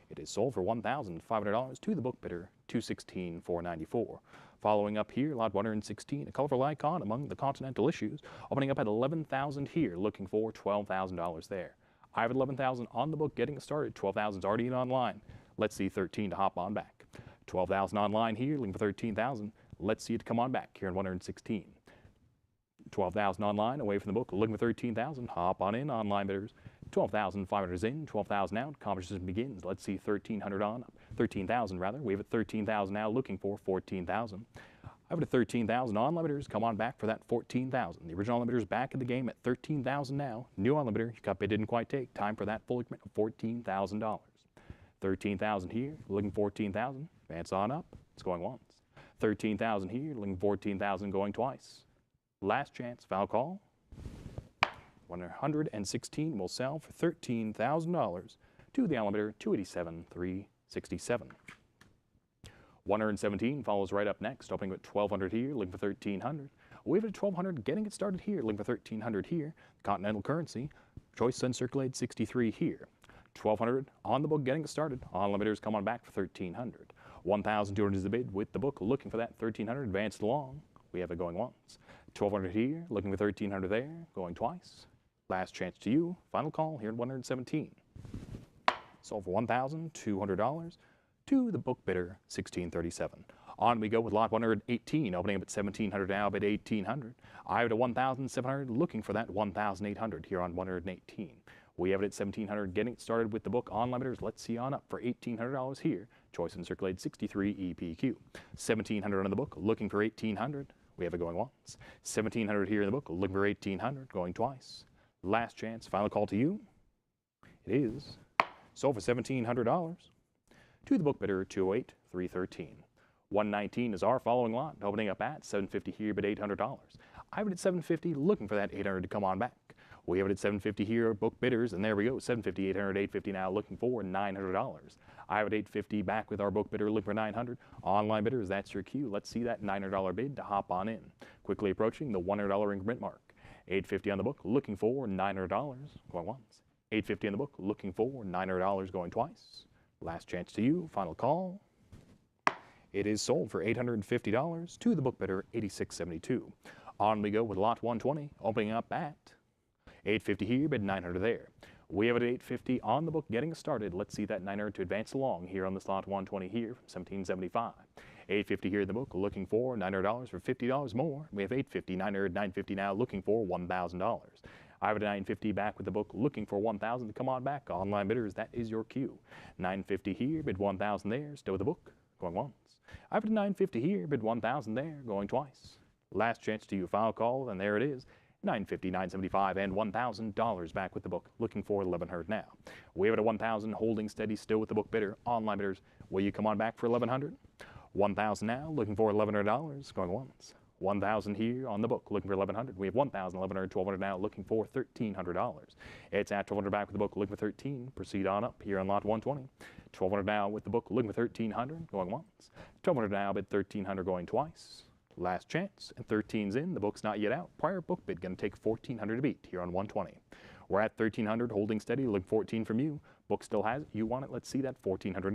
It is sold for $1,500 to the book bidder, $216,494. Following up here, lot 116, a colorful icon among the continental issues, opening up at 11,000 here, looking for $12,000 there. I have 11,000 on the book, getting it started. 12,000's already in online. Let's see 13 to hop on back. 12,000 online here, looking for 13,000. Let's see it come on back here in 116. 12,000 online, away from the book, looking for 13,000. Hop on in, online bidders. 12,500 is in, 12,000 out. Conversation begins. Let's see 1,300 on up. 13,000 rather. We have it 13,000 now, looking for 14,000. I have it at 13,000 on limiters. Come on back for that 14,000. The original limiters back in the game at 13,000 now. New on limiter, your cup bid didn't quite take. Time for that full commit of $14,000. 13,000 here, looking 14,000. Advance on up. It's going once. 13,000 here, looking 14,000 going twice. Last chance, foul call. 116 will sell for $13,000 to the limiter, $287,367. 117 follows right up next, opening with 1,200 here, looking for 1,300. We have it at 1,200, getting it started here, looking for 1,300 here. Continental currency, choice uncirculated 63 here. 1,200 on the book, getting it started. On limiters, come on back for 1,300. 1,200 is the bid with the book, looking for that 1,300, advanced along. We have it going once. 1,200 here, looking for 1,300 there, going twice. Last chance to you, final call here at 117. Sold for $1,200 to the book bidder, $1,637. On we go with lot 118, opening up at 1,700 now, bid 1,800. I have it at 1,700, looking for that 1,800 here on 118. We have it at $1,700. Getting started with the book online bidders. Let's see on up for $1,800 here. Choice and circulated 63 EPQ. $1,700 on the book, looking for $1,800. We have it going once. $1,700 here in the book, looking for $1,800, going twice. Last chance, final call to you. It is sold for $1,700 to the book bidder 208,313. 119 is our following lot, opening up at $750 here, but $800. I have it at $750, looking for that $800 to come on back. We have it at $750 here, book bidders, and there we go, $750, $800, $850 now, looking for $900. I have it $850 back with our book bidder, looking for $900. Online bidders, that's your cue. Let's see that $900 bid to hop on in. Quickly approaching the $100 increment mark. $850 on the book, looking for $900, going once. $850 on the book, looking for $900, going twice. Last chance to you, final call. It is sold for $850 to the book bidder, $86.72. On we go with lot 120, opening up at $850 here, bid $900 there. We have it at $850 on the book, getting started. Let's see that $900 to advance along here on this lot 120 here from $17.75. $850 here in the book, looking for $900 for $50 more. We have $850, $900, $950 now, looking for $1,000. I have it at $950 back with the book, looking for $1,000 to come on back. Online bidders, that is your cue. $950 here, bid $1,000 there, still with the book, going once. I have it at $950 here, bid $1,000 there, going twice. Last chance to you, final call, and there it is. $950, $975, and $1,000 back with the book, looking for $1,100 now. We have it at $1,000, holding steady, still with the book bidder. Online bidders, will you come on back for $1,100? $1,000 now, looking for $1,100, going once. $1,000 here on the book, looking for $1,100. We have $1,000, $1,100, $1,200 now, looking for $1,300. It's at $1,200 back with the book, looking for $1,300. Proceed on up here on lot 120. $1,200 now with the book, looking for $1,300, going once. $1,200 now, bid $1,300, going twice. Last chance, and 13's in. The book's not yet out. Prior book bid going to take $1,400 to beat here on 120. We're at $1,300, holding steady, looking $14 from you. Book still has it. You want it. Let's see that $1,400.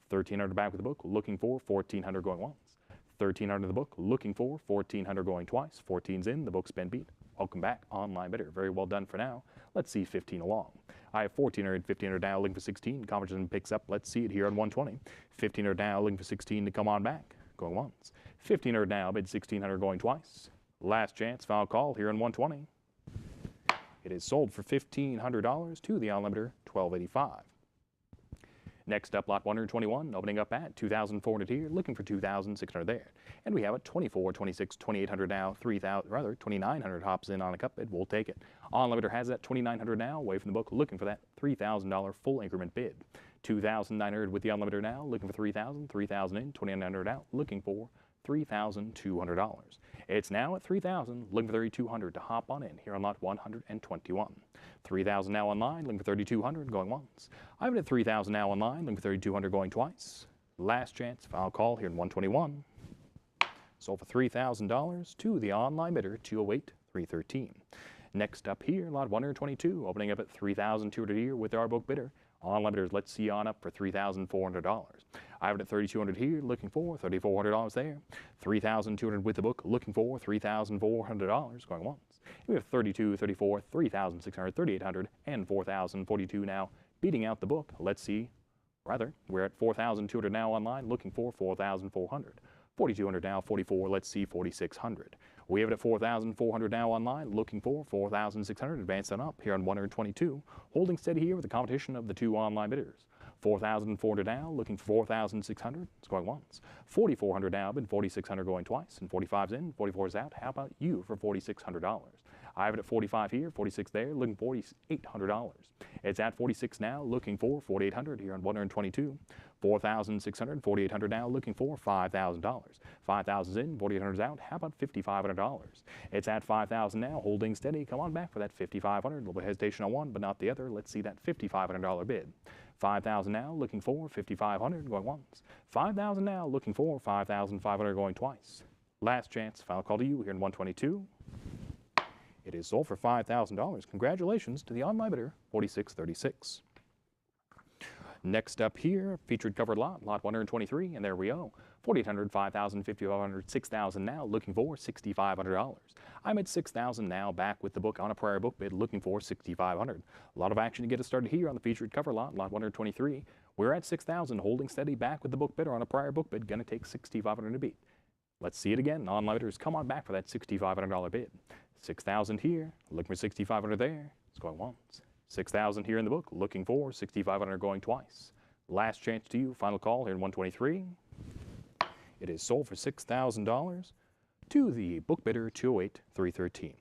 $1,300 back with the book, looking for $1,400 going once. $1,300 in the book, looking for $1,400 going twice. 14's in. The book's been beat. Welcome back, online bidder. Very well done for now. Let's see 15 along. I have $1,400, $1,500 now, looking for 16. Competition picks up. Let's see it here on 120. $1,500 now, looking for 16 to come on back. Going once. $1,500 now, bid $1,600 going twice. Last chance, final call here in 120. It is sold for $1,500 to the online bidder, $1,285. Next up, lot 121, opening up at $2,400 here, looking for $2,600 there. And we have it $2,400, $2,600, $2,800 now, $2,900 hops in on a cup bid. We'll take it. Online bidder has that $2,900 now, away from the book, looking for that $3,000 full increment bid. $2,900 with the online bidder now, looking for $3,000, $3,000 in, $2,900 out, looking for $3,200. It's now at $3,000, looking for $3,200 to hop on in here on lot 121. $3,000 now online, looking for $3,200, going once. I have it at $3,000 now online, looking for $3,200, going twice. Last chance, final call here in 121. Sold for $3,000 to the online bidder, $208,313. Next up here, lot 122, opening up at $3,200 here with our book bidder. Online bidders, let's see on up for $3,400. I have it at $3,200 here, looking for $3,400 there. $3,200 with the book, looking for $3,400, going once. We have $3,200, $3,400, $3,600, $3,800, and $4,042 now, beating out the book. Let's see, we're at $4,200 now online, looking for $4,400. $4,200 now, $4,400, let's see, $4,600. We have it at $4,400 now online, looking for $4,600, advancing up here on 122, holding steady here with the competition of the two online bidders. $4,400 now, looking for $4,600, it's going once. $4,400 now, bid $4,600 going twice, and 45's in, 44's out. How about you for $4,600? I have it at 45 here, 46 there, looking for $4,800. It's at 46 now, looking for $4,800 here on 122. 4,600, 4,800 now, looking for $5,000. 5,000's in, 4,800's out. How about $5,500? It's at 5,000 now, holding steady. Come on back for that $5,500. A little bit of hesitation on one, but not the other. Let's see that $5,500 bid. 5,000 now, looking for $5,500, going once. 5,000 now, looking for $5,500, going twice. Last chance, final call to you here in 122. It is sold for $5,000. Congratulations to the online bidder, 4636. Next up here, featured covered lot 123, and there we go. 4,800, 5,000, 5,500, 6,000 now, looking for $6,500. I'm at 6,000 now, back with the book on a prior book bid, looking for $6,500. A lot of action to get us started here on the featured cover lot 123. We're at 6,000, holding steady, back with the book bidder on a prior book bid, gonna take $6,500 to beat. Let's see it again. Online bidders, come on back for that $6,500 bid. 6,000 here, looking for $6,500 there. It's going once. 6,000 here in the book, looking for 6,500 going twice. Last chance to you, final call here in 123. It is sold for $6,000 to the book bidder 208,313.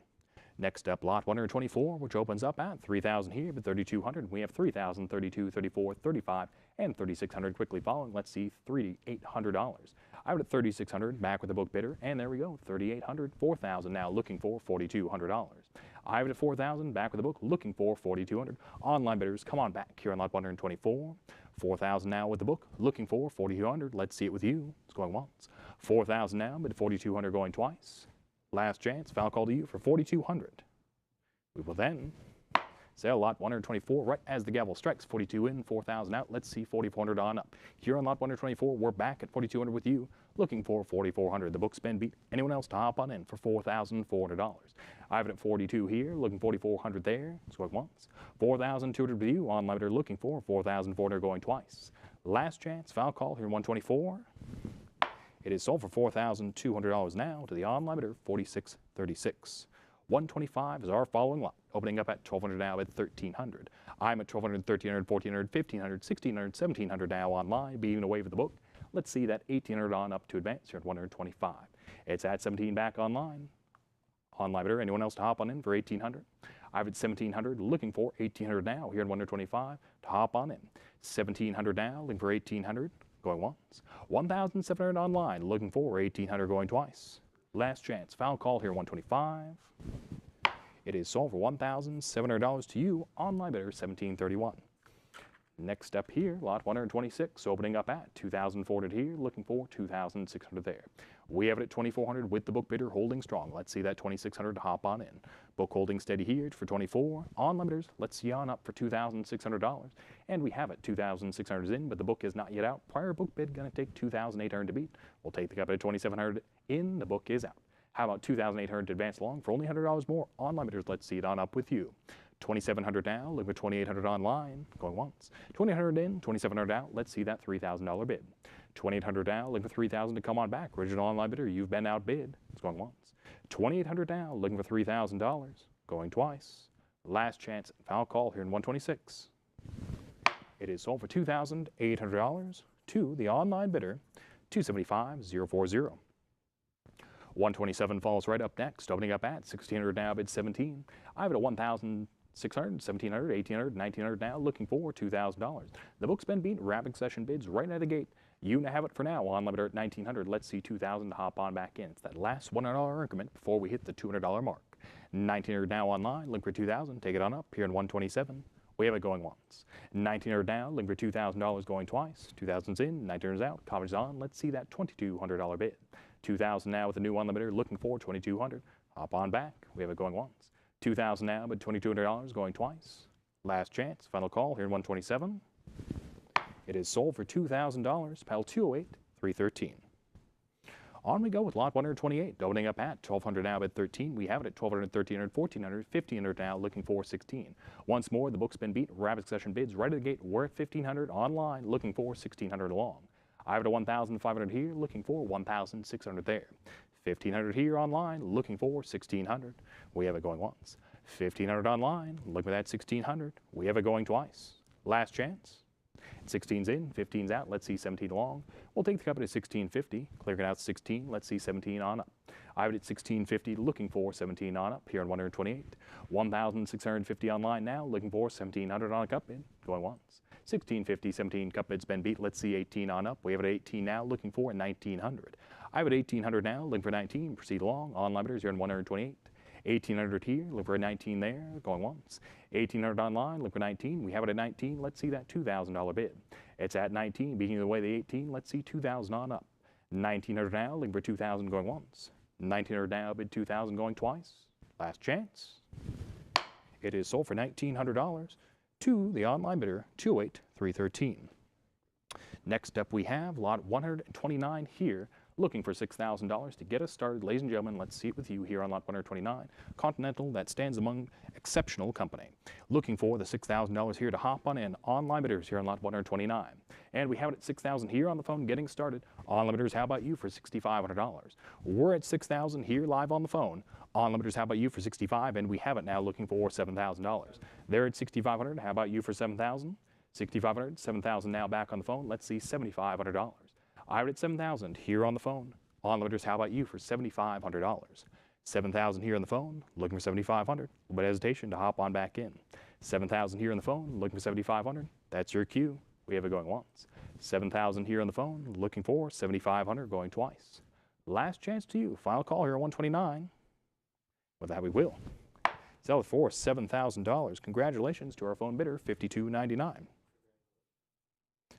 Next up, lot 124, which opens up at 3,000 here, but 3,200. We have 3,000, 32, 34, 35, and 3,600 quickly following. Let's see, $3,800. I would at 3,600, back with the book bidder, and there we go, 3,800, 4,000 now, looking for $4,200. I would at 4,000, back with the book, looking for 4,200. Online bidders, come on back here on lot 124. 4,000 now with the book, looking for 4,200. Let's see it with you. It's going once. 4,000 now, but 4,200 going twice. Last chance, foul call to you for 4,200. We will then sell lot 124 right as the gavel strikes. 42 in, 4,000 out. Let's see 4,400 on up. Here on lot 124, we're back at 4,200 with you, looking for 4,400. The book's been beat. Anyone else to hop on in for $4,400? I have it at 42 here, looking 4,400 there. It's going once. 4,200 with you. Online bidder looking for 4,400 going twice. Last chance, foul call here in 124. It is sold for $4,200 now to the online bidder, 46.36. 125 is our following lot, opening up at 1,200 now at 1,300. I'm at 1,200, 1,300, 1,400, 1,500, 1,600, 1,700 now online, beating away with the book. Let's see that 1,800 on up to advance here at 125. It's at 17 back online. Online bidder, anyone else to hop on in for 1,800? I've at 1,700, looking for 1,800 now here at 125 to hop on in. 1,700 now, looking for 1,800. Going once. 1,700 online, looking for 1,800 going twice. Last chance, foul call here, 125. It is sold for $1,700 to you, online bidder, 1,731. Next up here, lot 126, opening up at 2,400 here, looking for 2,600 there. We have it at 2,400 with the book bidder holding strong. Let's see that 2,600 to hop on in. Book holding steady here for 24. Online bidders, let's see on up for $2,600. And we have it, 2,600 is in, but the book is not yet out. Prior book bid going to take 2,800 to beat. We'll take the cup at 2,700 in, the book is out. How about 2,800 to advance along for only $100 more? Online bidders, let's see it on up with you. 2,700 now, look at 2,800 online, going once. 2,800 in, 2,700 out, let's see that $3,000 bid. 2,800 now, looking for 3,000 to come on back. Original online bidder, you've been outbid. It's going once. 2,800 now, looking for $3,000, going twice. Last chance, foul call here in 126. It is sold for $2,800 to the online bidder, 275,040. 127 falls right up next, opening up at 1,600 now, bid 17. I have it at 1,600, 1,700, 1,800, 1,900 now, looking for $2,000. The book's been beat, rapid session bids right out of the gate. You have it for now, online bidder at 1,900. Let's see 2,000 to hop on back in. It's that last $100 increment before we hit the $200 mark. 1,900 now online, link for 2,000, take it on up here in 127. We have it going once. 1,900 down, link for $2,000 going twice. 2,000's in, 1,900's out, coverage on. Let's see that $2,200 bid. 2,000 now with the new one limiter, looking for 2,200. Hop on back. We have it going once. 2,000 now, but $2,200 going twice. Last chance, final call here in 127. It is sold for $2,000, PAL 208,313. On we go with lot 128, opening up at 1,200 now at 13. We have it at 1,200, 1,300, 1,400, 1,500 now, looking for 16. Once more, the book's been beat. Rapid succession bids right at the gate. We're at 1,500 online, looking for 1,600 along. I have it at 1,500 here, looking for 1,600 there. 1,500 here online, looking for 1,600. We have it going once. 1,500 online, look at that 1,600. We have it going twice. Last chance. 16's in, 15's out. Let's see 17 along. We'll take the company at 1650. Clear it out 16. Let's see 17 on up. I have it at 1650, looking for 17 on up here on 128. 1,650 online now, looking for 1,700 on a cup bid. Going once. 1650, 17 cup bid's been beat. Let's see 18 on up. We have it at 18 now, looking for 1,900. I have it at 1,800 now, looking for 19. Proceed along. Online bidders here on 128. 1,800 here, look for a 19 there, going once. 1,800 online, look for 19. We have it at 19. Let's see that $2,000 bid. It's at 19, beating away the 18. Let's see 2,000 on up. 1,900 now, looking for 2,000 going once. 1,900 now, bid 2,000 going twice. Last chance. It is sold for $1,900 to the online bidder, 208,313. Next up we have lot 129 here, looking for $6,000 to get us started. Ladies and gentlemen, let's see it with you here on lot 129. Continental, that stands among exceptional company. Looking for the $6,000 here to hop on in. Online bidders here on lot 129. And we have it at $6,000 here on the phone getting started. Online bidders, how about you for $6,500? We're at $6,000 here live on the phone. Online bidders, how about you for $6,500? And we have it now looking for $7,000. They're at $6,500. How about you for $7,000? $6,500, $7,000 now back on the phone. Let's see, $7,500. I have it at $7,000 here on the phone. Online bidders, how about you for $7,500? $7,000 here on the phone, looking for $7,500. A little bit of hesitation to hop on back in. $7,000 here on the phone, looking for $7,500. That's your cue. We have it going once. $7,000 here on the phone, looking for $7,500, going twice. Last chance to you. Final call here on 129. With that, we will sell it for $7,000. Congratulations to our phone bidder, $52.99.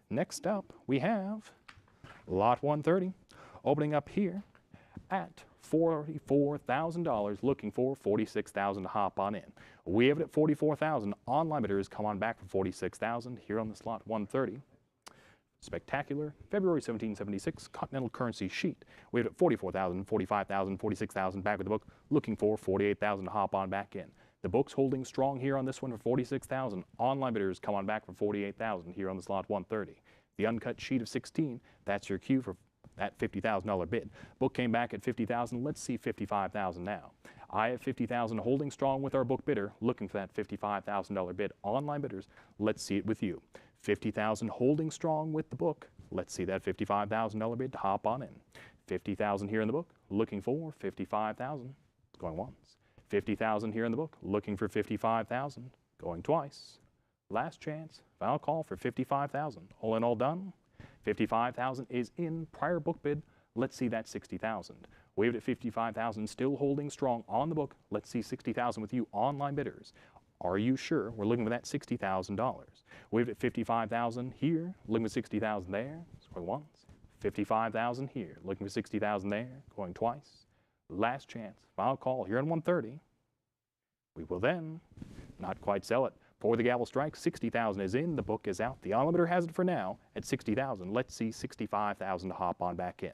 Next up, we have lot 130, opening up here at $44,000, looking for $46,000 to hop on in. We have it at $44,000. Online bidders, come on back for $46,000 here on this lot 130. Spectacular, February 1776 Continental currency sheet. We have it at $44,000, $45,000, $46,000 back with the book, looking for $48,000 to hop on back in. The book's holding strong here on this one for $46,000. Online bidders, come on back for $48,000 here on this lot 130. The uncut sheet of 16, that's your cue for that $50,000 bid. Book came back at $50,000. Let's see $55,000 now. I have $50,000 holding strong with our book bidder, looking for that $55,000 bid. Online bidders, let's see it with you. $50,000 holding strong with the book. Let's see that $55,000 bid to hop on in. $50,000 here in the book, looking for $55,000. It's going once. $50,000 here in the book, looking for $55,000. Going twice. Last chance, final call for $55,000. All in all done. $55,000 is in. Prior book bid, let's see that $60,000. Waived at $55,000, still holding strong on the book. Let's see $60,000 with you online bidders. Are you sure? We're looking for that $60,000. Waived at $55,000 here, looking for $60,000 there. It's going once. $55,000 here, looking for $60,000 there. Going twice. Last chance, final call here on 130. We will then not quite sell it. For the gavel strike, $60,000 is in. The book is out. The online bidder has it for now at $60,000. Let's see $65,000 to hop on back in.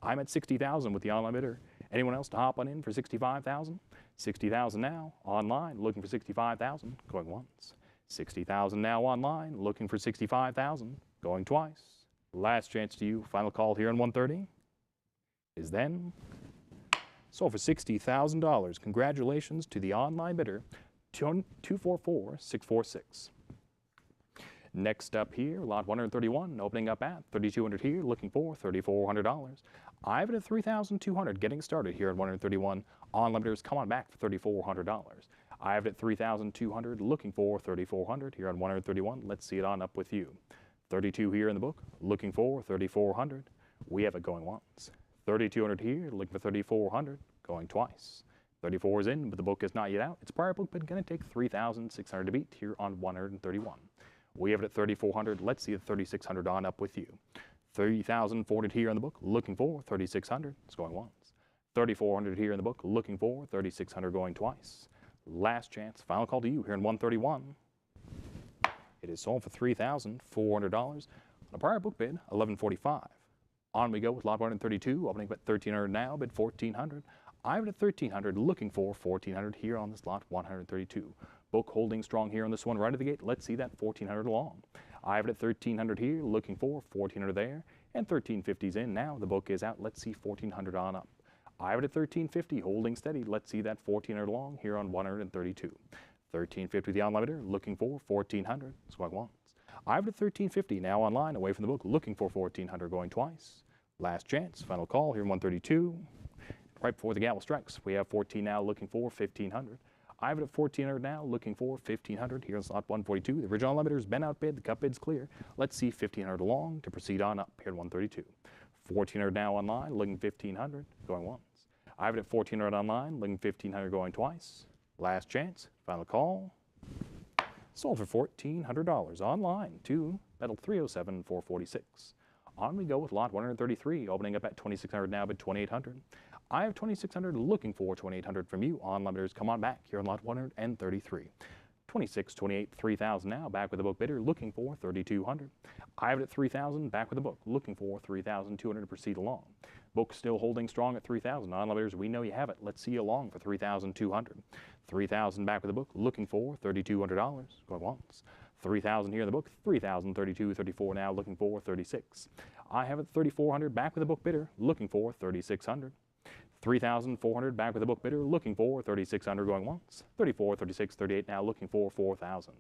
I'm at $60,000 with the online bidder. Anyone else to hop on in for $65,000? $60,000 now online, looking for $65,000. Going once. $60,000 now online, looking for $65,000. Going twice. Last chance to you. Final call here on 130 is then sold for $60,000. Congratulations to the online bidder. 244-646. Next up here, lot 131, opening up at $3,200 here, looking for $3,400. I have it at $3,200, getting started here at 131. Online bidders, come on back for $3,400. I have it at $3,200, looking for $3,400 here on 131. Let's see it on up with you. 32 here in the book, looking for $3,400. We have it going once. 3,200 here, looking for $3,400, going twice. 34 is in, but the book is not yet out. It's prior book, but going to take 3,600 to beat here on 131. We have it at 3,400. Let's see the 3,600 on up with you. 3,400 here in the book, looking for 3,600. It's going once. 3,400 here in the book, looking for 3,600, going twice. Last chance, final call to you here in 131. It is sold for $3,400 on a prior book bid, $1,145. On we go with lot 132, opening at $1,300 now, bid $1,400. I have it at $1,300, looking for $1,400 here on this lot 132. Book holding strong here on this one right at the gate. Let's see that $1,400 along. I have it at $1,300 here, looking for $1,400 there, and $1,350's in now. The book is out. Let's see $1,400 on up. I have it at $1,350, holding steady. Let's see that $1,400 along here on 132. $1,350 the online bidder, looking for $1,400. It's going once. I have it at $1,350 now online, away from the book, looking for $1,400, going twice. Last chance, final call here in 132. Right before the gavel strikes, we have 14 now, looking for $1,500. I have it at $1,400 now, looking for $1,500 here in slot 142. The original limiter's been outbid, the cut bid's clear. Let's see $1,500 along to proceed on up here in 132. $1,400 now online, looking $1,500, going once. I have it at $1,400 online, looking $1,500, going twice. Last chance, final call. Sold for $1,400 online to metal 307-446. On we go with lot 133, opening up at $2,600 now, bid $2,800. I have $2,600, looking for $2,800 from you. Online bidders, come on back here on lot 133. 26, 28, 3,000 now, back with the book bidder, looking for $3,200. I have it at $3,000, back with the book, looking for $3,200 to proceed along. Book still holding strong at 3,000. On-line bidders, we know you have it. Let's see you along for 3,200. 3,000 back with the book, looking for $3,200. Going once. 3,000 here in the book, 3,032, 34 now, looking for 36. I have it 3,400 back with the book bidder, looking for 3,600. 3,400 back with the book bidder, looking for 3,600, going once. 34, 36, 38 now, looking for 4,000.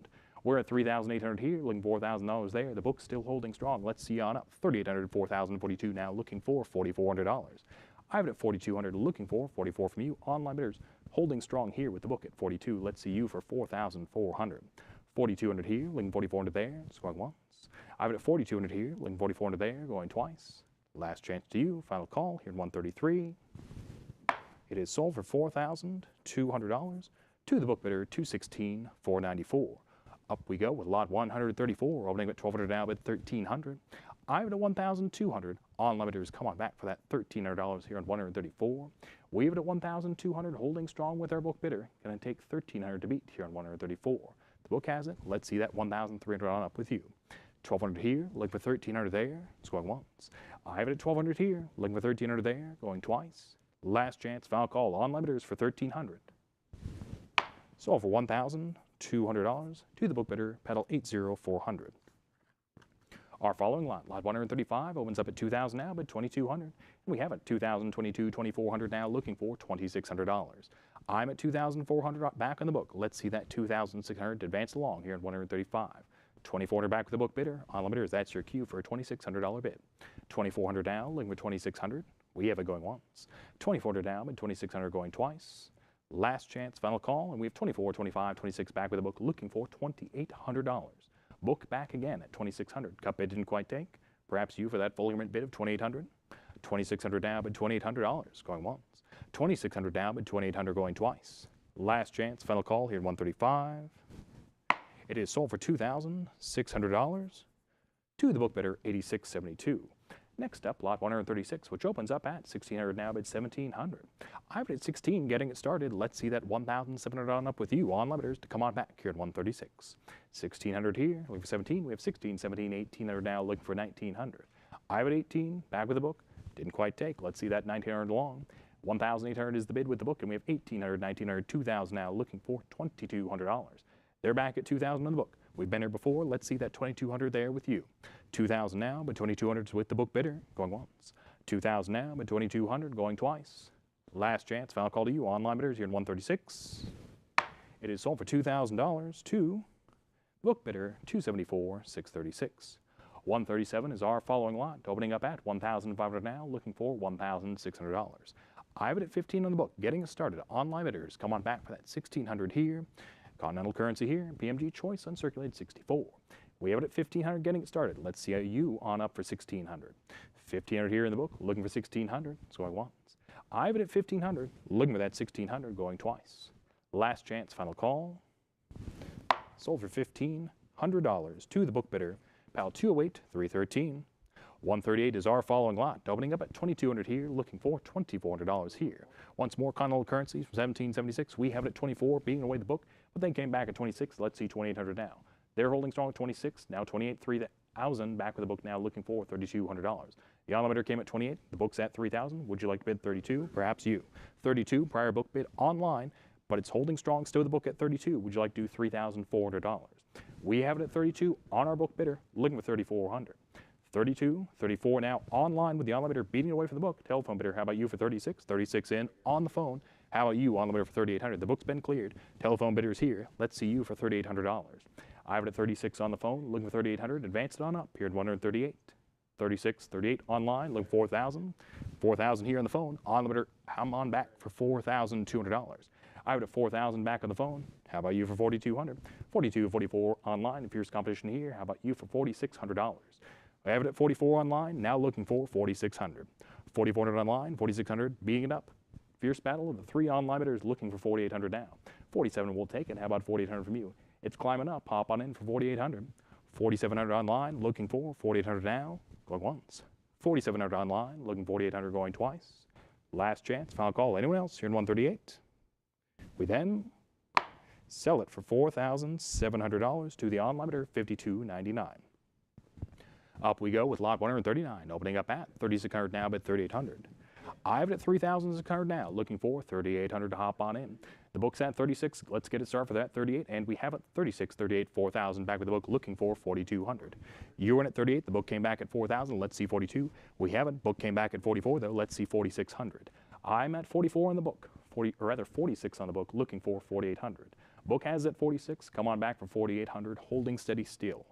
We're at 3,800 here, looking for $4,000 there. The book's still holding strong. Let's see on up. 3,800, 4,042 now, looking for $4,400. I have it at 4,200, looking for 44 from you. Online bidders holding strong here with the book at 42. Let's see you for 4,400. 4,200 here, looking 4,400 there. It's going once. I have it at 4,200 here, looking 4,400 there, going twice. Last chance to you. Final call here at 133. It is sold for $4,200 to the book bidder, 216,494. Up we go with lot 134, opening at 1,200 now at 1,300. I have it at 1,200. Online bidders, come on back for that $1,300 here on 134. We have it at 1,200, holding strong with our book bidder. Going to take 1,300 to beat here on 134. The book has it. Let's see that 1,300 on up with you. 1,200 here, looking for 1,300 there. It's going once. I have it at 1,200 here, looking for 1,300 there, going twice. Last chance, final call. Online bidders for 1,300. Sold for $1,200 to the book bidder, pedal 80400. Our following lot, lot 135, opens up at 2,000 now, but 2,200. And we have it 2,022, 2,400 now, looking for $2,600. I'm at 2,400 back on the book. Let's see that 2,600 advance along here at 135. 2,400 back with the book bidder. Online bidders, that's your cue for a $2,600 bid. 2,400 down, looking for 2,600. We have it going once. 2,400 down, and 2,600 going twice. Last chance, final call, and we have 24, 25, 26 back with the book, looking for $2,800. Book back again at 2,600. Cup bid didn't quite take. Perhaps you for that fully mint bid of 2,800. 2,600 down, but $2,800 going once. 2,600 down, but $2,800 going twice. Last chance, final call here at 135. It is sold for $2,600 to the book bidder, 86.72. Next up, lot 136, which opens up at 1,600 now, bid 1,700. I have it at 16, getting it started. Let's see that 1,700 on up with you. Online bidders to come on back here at 136. 1,600 here, looking for 17. We have 16, 17, 1,800 now, looking for 1,900. I have it 18, back with the book. Didn't quite take. Let's see that 1,900 along. 1,800 is the bid with the book, and we have 1,800, 1,900, 2,000 now, looking for $2,200. They're back at 2,000 on the book. We've been here before. Let's see that 2,200 there with you. 2,000 now, but 2,200 is with the book bidder, going once. 2,000 now, but 2,200 going twice. Last chance, final call to you. Online bidders here at 136. It is sold for $2,000 to book bidder, 274,636. 137 is our following lot, opening up at 1,500 now, looking for $1,600. I have it at 15 on the book, getting us started. Online bidders, come on back for that 1,600 here. Continental currency here, PMG choice uncirculated 64. We have it at 1,500 getting it started. Let's see you on up for 1,600. 1,500 here in the book, looking for 1,600, so going once. I have it at 1,500, looking for that 1,600, going twice. Last chance, final call. Sold for $1,500 to the book bidder, PAL 208, 313. 138 is our following lot, opening up at 2,200 here, looking for $2,400 here. Once more, continental currencies from 1776. We have it at 24, being away the book, but they came back at 26. Let's see 2,800 now. They're holding strong at 26, now 28, 3,000 back with the book now, looking for $3,200. The online bidder came at 28, the book's at 3,000. Would you like to bid 32? Perhaps you. 32, prior book bid online, but it's holding strong still the book at 32. Would you like to do $3,400? We have it at 32 on our book bidder, looking for 3,400. 32, 34 now online with the online bidder beating away from the book. Telephone bidder, how about you for 36? 36 in on the phone. How about you on the bidder for 3,800? The book's been cleared. Telephone bidder's here. Let's see you for $3,800. I have it at 36 on the phone, looking for 3,800. Advance it on up here at 138. 36, 38 online, looking for 4,000. 4,000 here on the phone. On the bidder, I'm on back for $4,200. I have it at 4,000 back on the phone. How about you for 4,200? 42, 44 online. And fierce competition here. How about you for $4,600? I have it at 44 online, now looking for 4,600. 4,400 online, 4,600, beating it up. Fierce battle of the three online bidders looking for 4,800 now. 47 will take it. How about 4,800 from you? It's climbing up. Hop on in for 4,800. 4,700 online, looking for 4,800 now, going once. 4,700 online, looking for 4,800, going twice. Last chance, final call. Anyone else here in 138? We then sell it for $4,700 to the online bidder, $5,299. Up we go with lot 139, opening up at 3,600 now, bid 3,800. I have it at 3,600 now, looking for 3,800 to hop on in. The book's at 36. Let's get it started for that 38, and we have it 36, 38, 4,000. Back with the book, looking for 4,200. You were in at 38. The book came back at 4,000. Let's see 42. We have it. Book came back at 44, though. Let's see 4,600. I'm at 44 on the book, 46 on the book, looking for 4,800. Book has it at 46. Come on back for 4,800, holding steady still.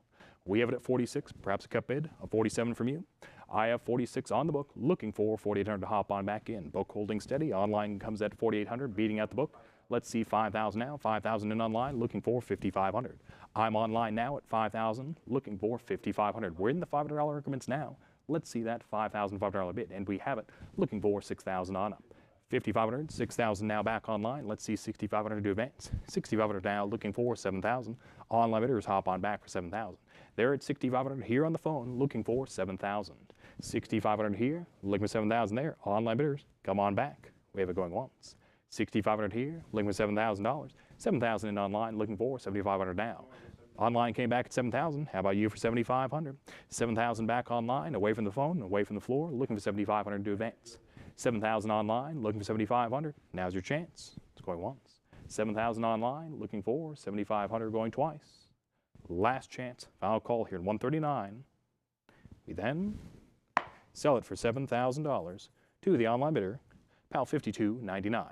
We have it at 46, perhaps a cut bid, a 47 from you. I have 46 on the book, looking for 4,800 to hop on back in. Book holding steady. Online comes at 4,800, beating out the book. Let's see 5,000 now. 5,000 in online, looking for 5,500. I'm online now at 5,000, looking for 5,500. We're in the $500 increments now. Let's see that $5,500 bid, and we have it, looking for 6,000 on up. 5,500, 6,000 now back online. Let's see 6,500 to advance. 6,500 now, looking for 7,000. Online bidders hop on back for 7,000. They're at 6,500 here on the phone, looking for 7,000. 6,500 here, looking for 7,000 there. Online bidders, come on back. We have it going once. 6,500 here, looking for $7,000. 7,000 in online, looking for 7,500 now. Online came back at 7,000. How about you for 7,500? 7,000 back online, away from the phone, away from the floor, looking for 7,500 to advance. 7,000 online, looking for 7,500. Now's your chance. It's going once. 7,000 online, looking for 7,500, going twice. Last chance, final call here in 139. We then sell it for $7,000 to the online bidder, pal 52.99.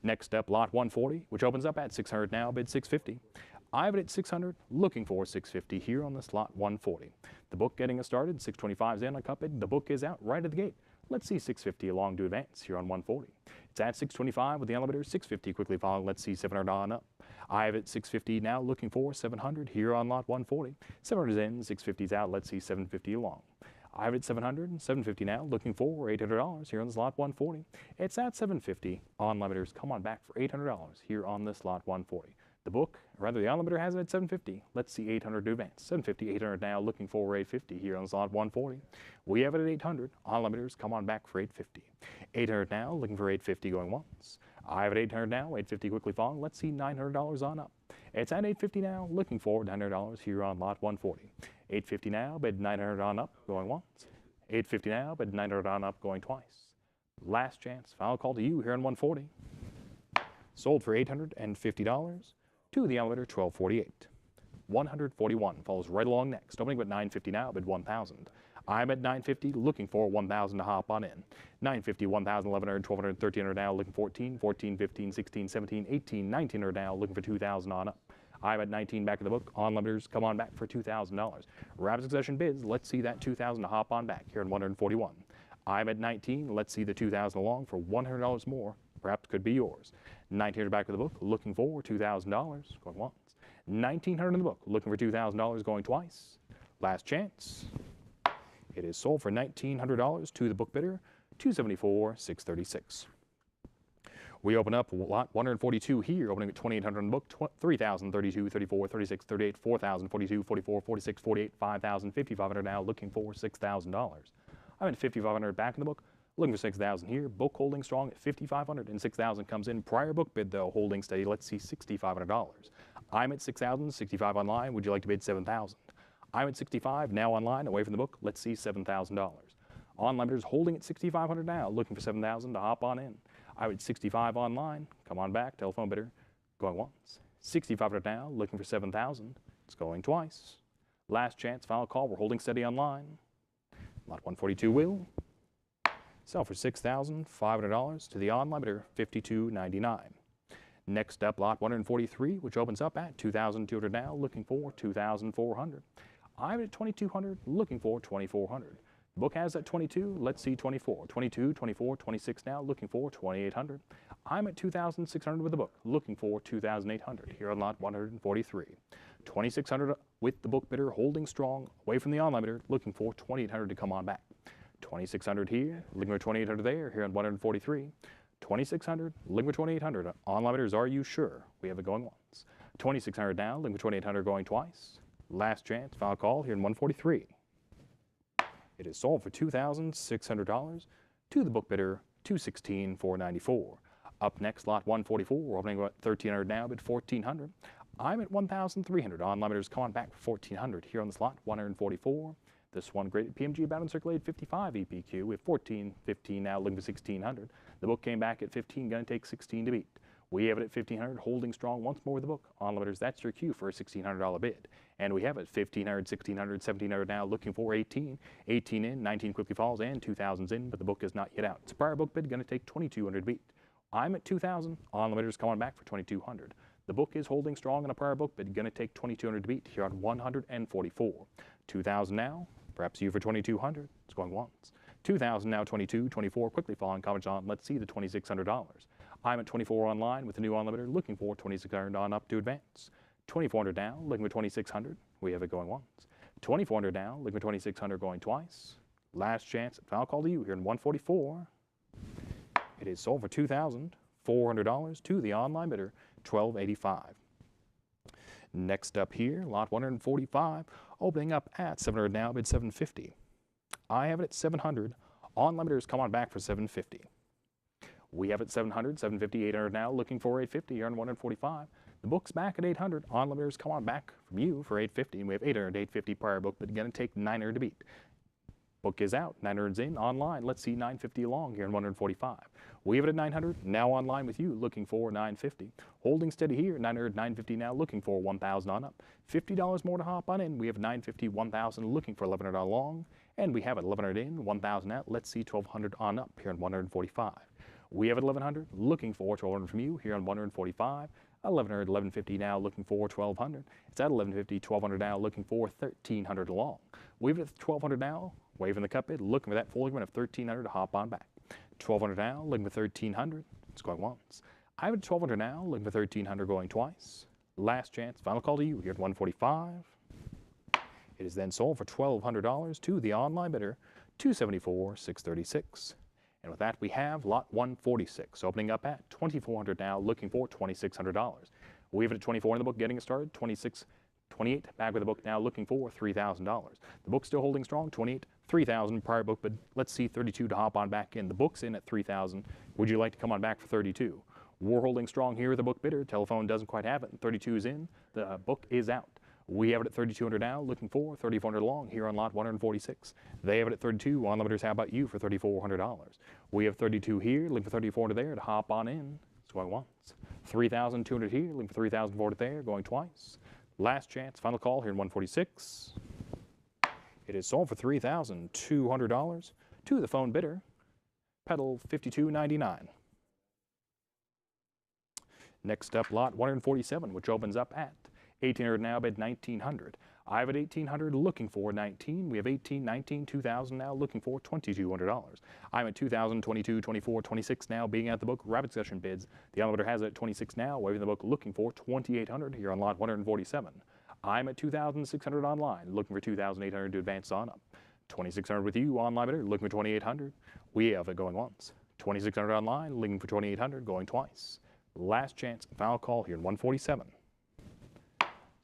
Next up, lot 140, which opens up at 600 now, bid 650. I have it at 600, looking for 650 here on this lot 140. The book getting us started, 625 is in, a cut bid. The book is out right at the gate. Let's see 650 along to advance here on 140. It's at 625 with the elevator, 650 quickly following. Let's see 700 on up. I have it 650 now, looking for 700 here on lot 140. 700 is in, 650 is out. Let's see 750 along. I have it 700, 750 now, looking for $800 here on this lot 140. It's at 750. On limiters, come on back for $800 here on this lot 140. The book, or rather the on-limiter, has it at 750. Let's see 800 to advance. 750, 800 now, looking for 850 here on this lot 140. We have it at 800. On-limiters, come on back for 850. 800 now, looking for 850 going once. I have it 800 now, 850 quickly falling. Let's see $900 on up. It's at 850 now, looking for $900 here on lot 140. 850 now, bid 900 on up, going once. 850 now, bid 900 on up, going twice. Last chance, final call to you here on 140. Sold for $850 to the elevator 1248. 141 follows right along next. Opening at 950 now, bid 1,000. I'm at 950, looking for 1,000 to hop on in. 950, 1,000, 1,100, 1,200, 1,300 now, looking for 14, 14, 15, 16, 17, 18, 1,900 now, looking for 2,000 on up. I'm at 19 back of the book. On limiters, come on back for $2,000. Rapid succession bids, let's see that 2,000 to hop on back here in 141. I'm at 19, let's see the 2,000 along for $100 more. Perhaps could be yours. 1,900 back of the book, looking for $2,000, going once. 1,900 in the book, looking for $2,000, going twice. Last chance. It is sold for $1,900 to the book bidder, $274,636. We open up lot 142 here, opening at 2,800 on the book, 3,000, 32, 34, 36, 38, 4,000, 42, 44, 46, 48, 5,000, 5,500 now, looking for $6,000. I'm at 5,500 back in the book, looking for 6,000 here. Book holding strong at 5,500 and 6,000 comes in. Prior book bid though, holding steady. Let's see $6,500. I'm at 6,000, 65 online. Would you like to bid 7,000? I'm at 65 now online, away from the book. Let's see $7,000. On limiters holding at 6,500 now, looking for 7,000 to hop on in. I'm at 65 online. Come on back, telephone bidder, going once. 6,500 now, looking for 7,000. It's going twice. Last chance, final call. We're holding steady online. Lot 142 will sell for $6,500 to the on limiter, $52.99. Next up, lot 143, which opens up at $2,200 now, looking for $2,400. I'm at 2,200, looking for $2,400. Book has at 22, let's see 24. 22, 24, 26 now, looking for 2,800. I'm at 2,600 with the book, looking for 2,800 here on lot 143. 2,600 with the book bidder holding strong, away from the on limiter, looking for 2,800 to come on back. 2,600 here, looking for 2,800 there, here on 143. 2,600, looking for 2,800. On limiters, are you sure? We have it going once. 2,600 now, looking for 2,800 going twice. Last chance, final call here in 143. It is sold for $2,600 to the book bidder, $216,494. Up next, lot 144, we're opening at 1,300 now, bid 1,400. I'm at 1,300. On limiters, come on back for 1,400 here on this lot 144. This one graded PMG about and circulated 55 EPQ. We have 1415 now, looking for 1600. The book came back at 15, going to take 16 to beat. We have it at 1500, holding strong once more with the book. On limiters, that's your cue for a $1,600 bid. And we have it 1500, 1600, 1700 now, looking for 18. 18 in, 19 quickly falls, and 2000's in, but the book is not yet out. It's a prior book bid, going to take 2200 to beat. I'm at 2000. On limiters, come on back for 2200. The book is holding strong in a prior book bid, going to take 2200 to beat here on 144. 2000 now, perhaps you for 2200. It's going once. 2000 now, 22, 24, quickly falling, comments on. Let's see the $2,600. I'm at 24 online with the new on-limiter, looking for 2,600 on up to advance. 2,400 now, looking for 2,600. We have it going once. 2,400 now, looking for 2,600 going twice. Last chance, final call to you here in 144. It is sold for $2,400 to the online bidder, $1,285. Next up here, lot 145, opening up at 700 now, bid 750. I have it at 700. On limiters, come on back for 750. We have it 700, 750, 800 now, looking for 850 here on 145. The book's back at 800. On limiters, come on back from you for 850. And we have 800, 850 prior book, but going to take 900 to beat. Book is out. 900's in. Online, let's see 950 along here in 145. We have it at 900. Now online with you, looking for 950. Holding steady here, 900, 950 now, looking for 1,000 on up. $50 more to hop on in. We have 950, 1,000, looking for 1,100 along. And we have it 1,100 in, 1,000 out. Let's see 1,200 on up here in 145. We have it 1,100, looking for 1,200 from you here on 145. 1,100, 1,150 now, looking for 1,200. It's at 1,150, 1,200 now, looking for 1,300 along. We have it at 1,200 now, waving the cup bid, looking for that full increment of 1,300 to hop on back. 1,200 now, looking for 1,300. It's going once. I have it at 1,200 now, looking for 1,300 going twice. Last chance, final call to you here at 145. It is then sold for $1,200 to the online bidder, $274,636. And with that, we have lot 146, opening up at 2,400 now, looking for $2,600. We have it at 24 in the book, getting it started, 26, 28, back with the book now, looking for $3,000. The book's still holding strong, 28, 3,000 prior book, but let's see 32 to hop on back in. The book's in at 3,000. Would you like to come on back for 32? We're holding strong here with the book bidder. Telephone doesn't quite have it. 32 is in. The book is out. We have it at 3,200 now, looking for 3,400 along here on lot 146. They have it at 32. On limiters, how about you for $3,400? We have 32 here, looking for 3,400 there to hop on in. It's going once. 3,200 here, looking for 3,400 there, going twice. Last chance, final call here in 146. It is sold for $3,200 to the phone bidder, pedal 52.99. Next up, lot 147, which opens up at 1,800 now, bid 1,900. I have at 1,800, looking for 19. We have 18, 19, 2,000 now, looking for $2,200. I'm at 2,000, 22, 24, 26 now, being at the book. Rapid session bids. The elevator has it at 26 now, waving the book, looking for 2,800 here on lot 147. I'm at 2,600 online, looking for 2,800 to advance on up. 2,600 with you online bidder, looking for 2,800. We have it going once. 2,600 online, looking for 2,800, going twice. Last chance, final call here in 147.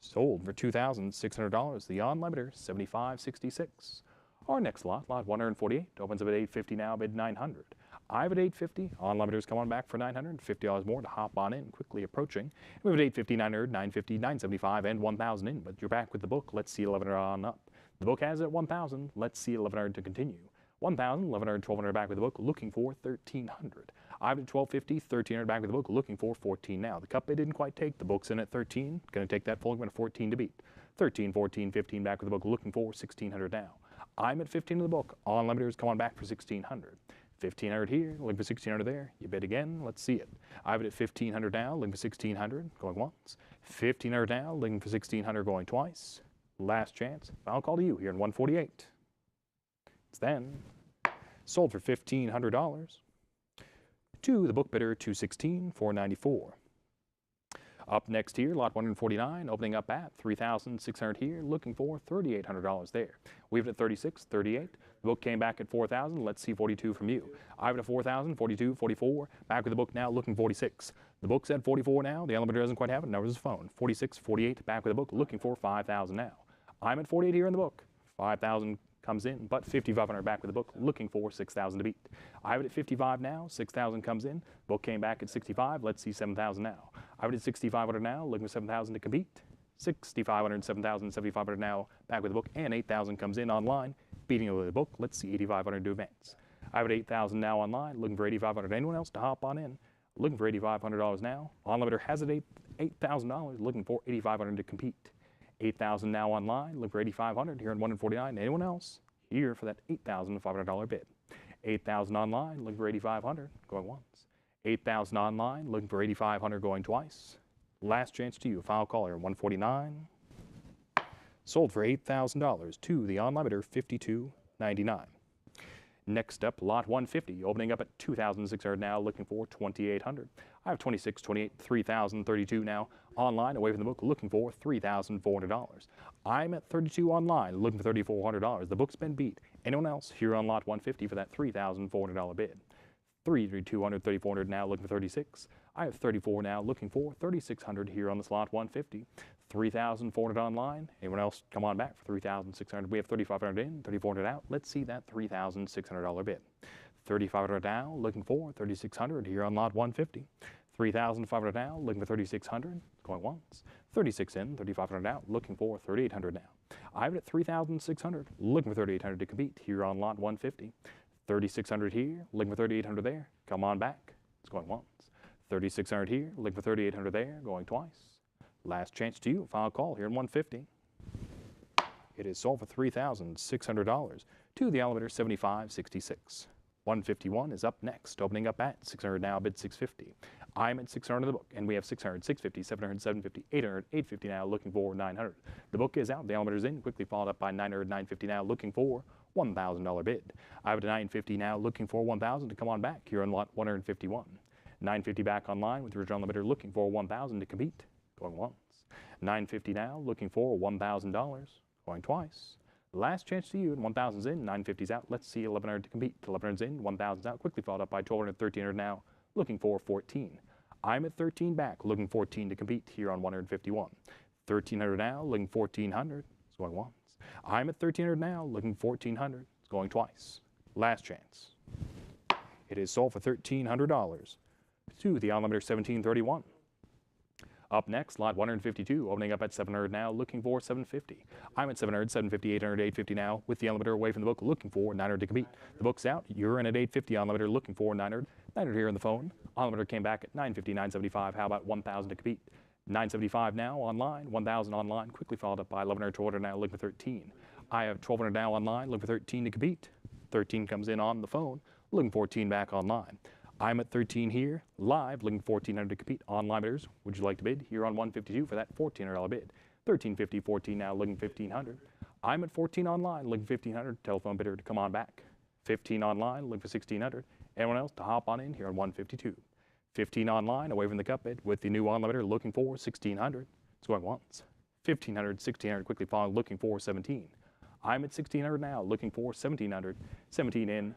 Sold for $2,600. The online bidder, $75.66. Our next lot, lot 148, opens up at 850 now, bid 900. I have at 850. Online bidders come on back for $900. $50 more to hop on in, quickly approaching. We have at 850, 900, 950, 975, and 1,000 in. But you're back with the book. Let's see 1,100 on up. The book has it at 1,000. Let's see 1,100 to continue. 1,000, 1,100, 1,200 back with the book, looking for 1,300. I have at 1,250, 1,300 back with the book, looking for 14 now. The cup bid didn't quite take. The book's in at 13. Going to take that full increment of 14 to beat. 13, 14, 15 back with the book, looking for 1,600 now. I'm at 15 in the book. On limiters, come on back for 1,600. 1,500 here, looking for 1,600 there. You bid again. Let's see it. I have it at 1,500 now, looking for 1,600, going once. 1,500 now, looking for 1,600, going twice. Last chance. Final call to you here in 148. It's then sold for $1,500 to the book bidder, $216,494. Up next here, lot 149, opening up at 3,600 here, looking for $3,800 there. We have it at 36, 38. The book came back at 4,000. Let's see 42 from you. I have it at 4,000, 42, 44. Back with the book now, looking 46. The book's at 44 now. The elevator doesn't quite have it. Numbers his phone. 46, 48. Back with the book, looking for 5,000 now. I'm at 48 here in the book. 5,000 comes in, but 5,500 back with the book, looking for 6,000 to beat. I have it at 55 now. 6,000 comes in. Book came back at 65. Let's see 7,000 now. I have it at 6,500 now, looking for 7,000 to compete. 6,500, 7,000, 7,500 now back with the book, and 8,000 comes in online, beating over the book. Let's see 8,500 to advance. I have 8,000 now online, looking for 8,500. Anyone else to hop on in? Looking for $8,500 now. On limiter has it $8,000, looking for 8,500 to compete. 8,000 now online, looking for 8,500 here in 149. Anyone else here for that $8,500 bid? 8,000 online, looking for 8,500, going once. 8,000 online, looking for 8,500, going twice. Last chance to you, final caller, 149. Sold for $8,000 to the on limiter, $52.99. Next up, lot 150, opening up at 2,600 now, looking for 2,800. I have 26, 28, 3,032 now online, away from the book, looking for $3,400. I'm at 32 online, looking for $3,400. The book's been beat. Anyone else here on lot 150 for that $3,400 bid? 3,200, 3,400 now, looking for 36. I have 34 now, looking for 3,600 here on the slot 150. 3,400 online. Anyone else come on back for 3,600? We have 3,500 in, 3,400 out. Let's see that $3,600 bid. 3,500 now, looking for 3,600 here on lot 150. 3,500 now, looking for 3,600, going once. 36 in, 3,500 out, looking for 3,800 now. I have it at 3,600, looking for 3,800 to compete here on lot 150. 3,600 here, looking for 3,800 there. Come on back. It's going once. 3,600 here, looking for 3,800 there, going twice. Last chance to you, final call here in 150. It is sold for $3,600 to the elevator 7566. 151 is up next, opening up at 600 now, bid 650. I'm at 600 in the book, and we have 600, 650, 700, 750, 800, 850 now, looking for 900. The book is out, the elevator's in, quickly followed up by 900, 950 now, looking for $1,000 bid. I have it at 950 now, looking for 1,000 to come on back here on lot 151. 950 back online with the original limiter, looking for 1,000 to compete, going once. 950 now, looking for $1,000, going twice. Last chance to you, and 1,000's in, 950's out. Let's see 1,100 to compete. 1,100's in, 1,000's out. Quickly followed up by 1,200, 1,300 now, looking for 14. I'm at 13 back, looking 14 to compete here on 151. 1,300 now, looking 1,400. It's going once. I'm at 1,300 now, looking 1,400. It's going twice. Last chance. It is sold for $1,300 to the on limiter 1731. Up next, lot 152, opening up at 700 now, looking for 750. I'm at 700, 750, 800, 850 now, with the limiter away from the book, looking for 900 to compete. The book's out. You're in at 850 on limiter, looking for 900. 900 here on the phone. On limiter came back at 950, 975. How about 1,000 to compete? 975 now online, 1,000 online, quickly followed up by 1,100, 1,200 now, looking for 13. I have 1,200 now online, looking for 13 to compete. 13 comes in on the phone, looking for 14 back online. I'm at 13 here, live, looking for 1,400 to compete. Online bidders, would you like to bid? Here on 152 for that $1,400 bid. 1,350, 14 now, looking 1,500. I'm at 14 online, looking 1,500. Telephone bidder to come on back. 15 online, looking for 1,600. Anyone else to hop on in here on 152. 15 online, away from the cup bid with the new on limiter, looking for 1,600. It's going once. 1,500, 1,600, quickly following, looking for 17. I'm at 1,600 now, looking for 1,700. 17 in.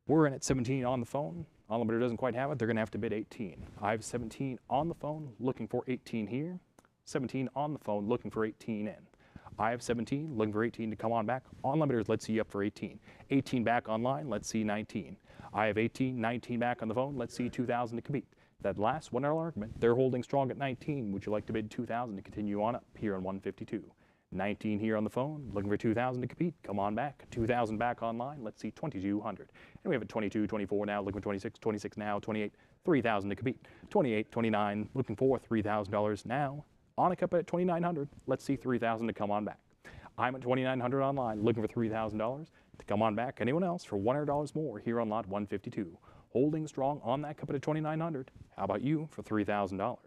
We're in at 17 on the phone. On limiter doesn't quite have it. They're going to have to bid 18. I have 17 on the phone, looking for 18 here. 17 on the phone, looking for 18 in. I have 17, looking for 18 to come on back. On limiters, let's see you up for 18. 18 back online, let's see 19. I have 18, 19 back on the phone, let's see 2,000 to compete. That last $1 argument, they're holding strong at 19. Would you like to bid 2,000 to continue on up here on 152? 19 here on the phone, looking for 2,000 to compete. Come on back. 2,000 back online. Let's see 2,200. And we have a 22, 24 now, looking for 26, 26 now, 28, 3,000 to compete. 28, 29, looking for $3,000 now. On a cup at 2,900. Let's see 3,000 to come on back. I'm at 2,900 online, looking for $3,000 to come on back. Anyone else for $100 more here on lot 152? Holding strong on that cup at 2,900. How about you for $3,000?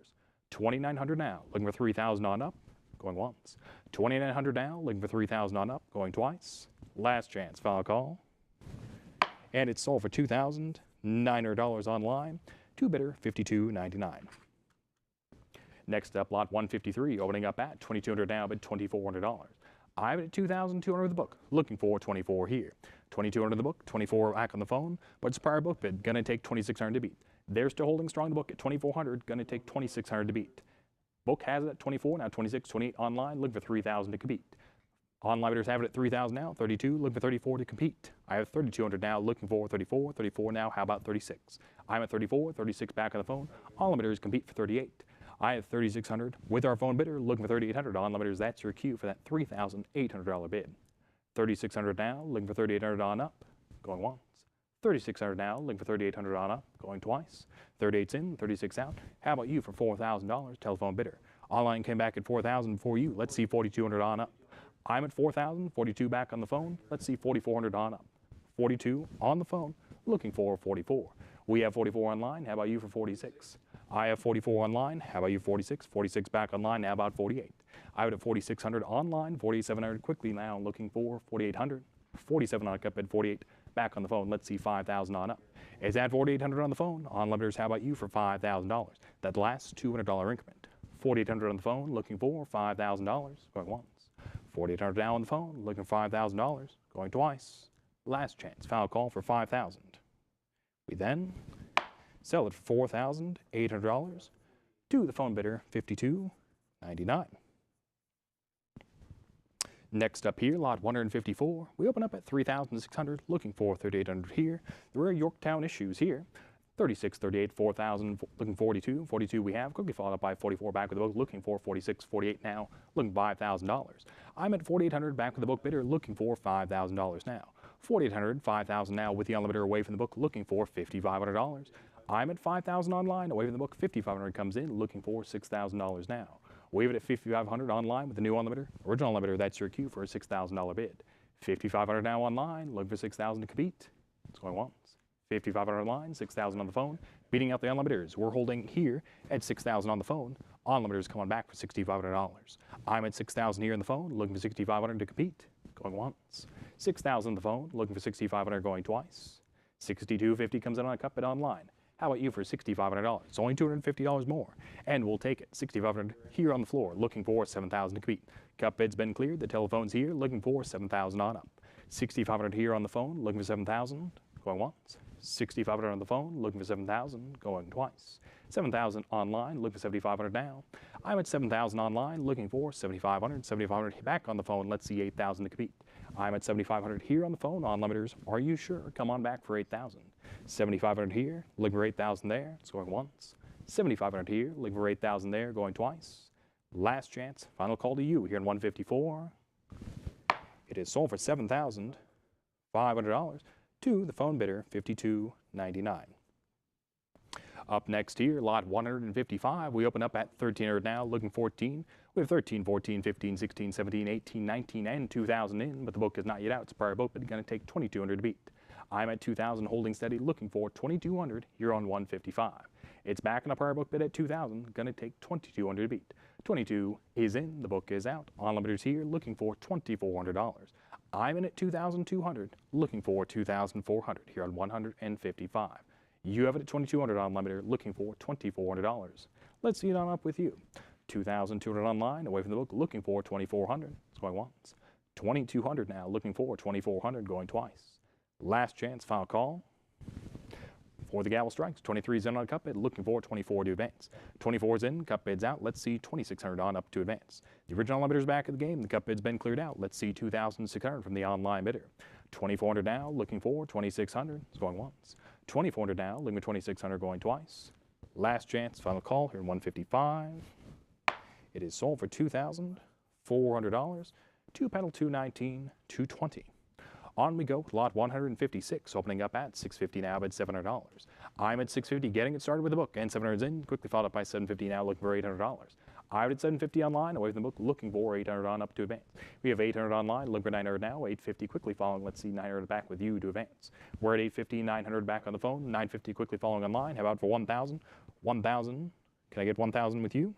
2,900 now, looking for 3,000 on up. Going once. 2,900 now, looking for 3,000 on up, going twice. Last chance, final call. And it's sold for $2,900 online. Two bidder, $52.99. Next up, lot 153, opening up at 2,200 now, bid $2,400. I have it at 2,200 the book, looking for 24 here. 2,200 the book, 24 back on the phone, but it's a prior book bid, gonna take 2,600 to beat. They're still holding strong the book at 2,400, gonna take 2,600 to beat. Book has it at 24, now 26, 28 online, looking for 3,000 to compete. Online bidders have it at 3,000 now, 32, looking for 34 to compete. I have 3,200 now, looking for 34, 34 now, how about 36? I'm at 34, 36 back on the phone. All bidders compete for 38. I have 3,600 with our phone bidder looking for 3,800 on limiters. That's your cue for that $3,800 bid. 3,600 now, looking for 3,800 on up, going once. 3,600 now, looking for 3,800 on up, going twice. 38's in, 36 out. How about you for $4,000? Telephone bidder. Online came back at 4,000 for you. Let's see 4,200 on up. I'm at 4,000, 42 back on the phone. Let's see 4,400 on up. 42 on the phone, looking for 44. We have 44 online. How about you for 46? I have 44 online. How about you 46? 46 back online. How about 48? I would have 4,600 online. 4,700 quickly now, looking for 4,800. 47 on a cup at 48 back on the phone. Let's see 5,000 on up. Is that 4,800 on the phone? On limiters, how about you for $5,000? That last $200 increment. 4,800 on the phone, looking for $5,000, going once. 4,800 now on the phone, looking for $5,000, going twice. Last chance, final call for $5,000. We then sell it for $4,800 to the phone bidder, $52.99. Next up here, lot 154. We open up at 3,600, looking for 3,800 here. There are Yorktown issues here. 36, 38, 4,000, looking 42. 42 we have, quickly followed up by 44 back with the book, looking for 46, 48 now, looking $5,000. I'm at 4,800 back with the book bidder, looking for $5,000 now. 4,800, 5,000 now with the unlimiter away from the book, looking for $5,500. I'm at 5,000 online, away from the book, 5,500 comes in, looking for $6,000 now. We have it at 5,500 online with the new unlimiter, original unlimiter, that's your cue for a $6,000 bid. 5,500 now online, looking for 6,000 to compete. It's going once. 5,500 online, 6,000 on the phone, beating out the unlimiters. We're holding here at 6,000 on the phone. Unlimiters coming back for $6,500. I'm at 6,000 here on the phone, looking for 6,500 to compete. Going once. 6,000 on the phone, looking for 6,500, going twice. 6,250 comes in on a cup bid online. How about you for $6,500? It's only $250 more, and we'll take it. 6,500 here on the floor, looking for 7,000 to compete. Cup bid's been cleared. The telephone's here, looking for 7,000 on up. 6,500 here on the phone, looking for 7,000, going once. 6,500 on the phone, looking for 7,000, going twice. 7,000 online, looking for 7,500 now. I'm at 7,000 online, looking for 7,500. 7,500 back on the phone. Let's see 8,000 to compete. I'm at 7,500 here on the phone. On limiters, are you sure? Come on back for 8,000. 7,500 here, looking for 8,000 there. It's going once. 7,500 here, looking for 8,000 there, going twice. Last chance, final call to you here in 154. It is sold for $7,500 to the phone bidder, $52.99. Up next here, lot 155. We open up at 1,300 now, looking 14. We have 13, 14, 15, 16, 17, 18, 19, and 2,000 in, but the book is not yet out. It's a prior book, but it's going to take 2,200 to beat. I'm at 2,000, holding steady, looking for 2,200 here on 155. It's back in a prior book bid at 2,000, going to take 2,200 to beat. 22 is in, the book is out. On limiters here, looking for $2,400. I'm in at 2,200, looking for 2,400 here on 155. You have it at 2,200 on limiter, looking for $2,400. Let's see it on up with you. 2,200 online, away from the book, looking for 2,400. It's going once. 2,200 now, looking for 2,400, going twice. Last chance, final call. For the gavel strikes, 23 is in on a cup bid, looking for 24 to advance. 24 is in, cup bid's out. Let's see 2,600 on up to advance. The original limiter's back of the game. The cup bid's been cleared out. Let's see 2,600 from the online bidder. 2,400 now, looking for 2,600. It's going once. 2,400 now, looking for 2,600, going twice. Last chance, final call here in 155. It is sold for $2,400. Two pedal 219, 220. On we go, lot 156, opening up at 650 now, at $700. I'm at 650, getting it started with the book, and 700's in, quickly followed up by 750 now, looking for $800. I'm at 750 online, away from the book, looking for 800 on up to advance. We have 800 online, looking for 900 now, 850 quickly following. Let's see 900 back with you to advance. We're at 850, 900 back on the phone, 950 quickly following online. How about for 1,000? 1,000, can I get 1,000 with you?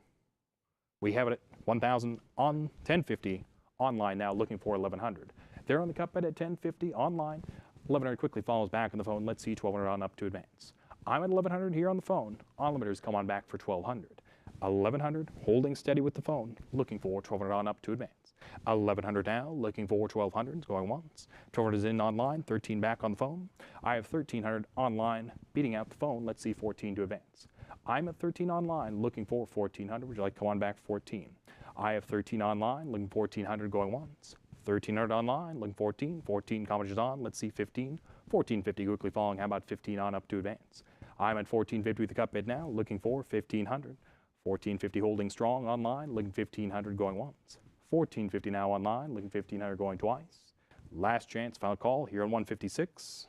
We have it at 1,000 on 1050 online now, looking for 1,100. They're on the cup bid at 1050 online. 1,100 quickly follows back on the phone. Let's see 1,200 on up to advance. I'm at 1,100 here on the phone. On limiters come on back for 1,200. 1,100 holding steady with the phone, looking for 1,200 on up to advance. 1,100 now, looking for 1,200, going once. 1,200 is in online, 13 back on the phone. I have 1,300 online, beating out the phone. Let's see 14 to advance. I'm at 13 online, looking for 1,400. Would you like to come on back 14? I have 13 online, looking for 1,400, going once. 1,300 online, looking 14. 14 combinations on. Let's see 15. 1,450 quickly following. How about 15 on up to advance? I'm at 1,450 with the cup bid now, looking for 1,500. 1450 holding strong online, looking 1500 going once. 1450 now online, looking 1500 going twice. Last chance, final call here on 156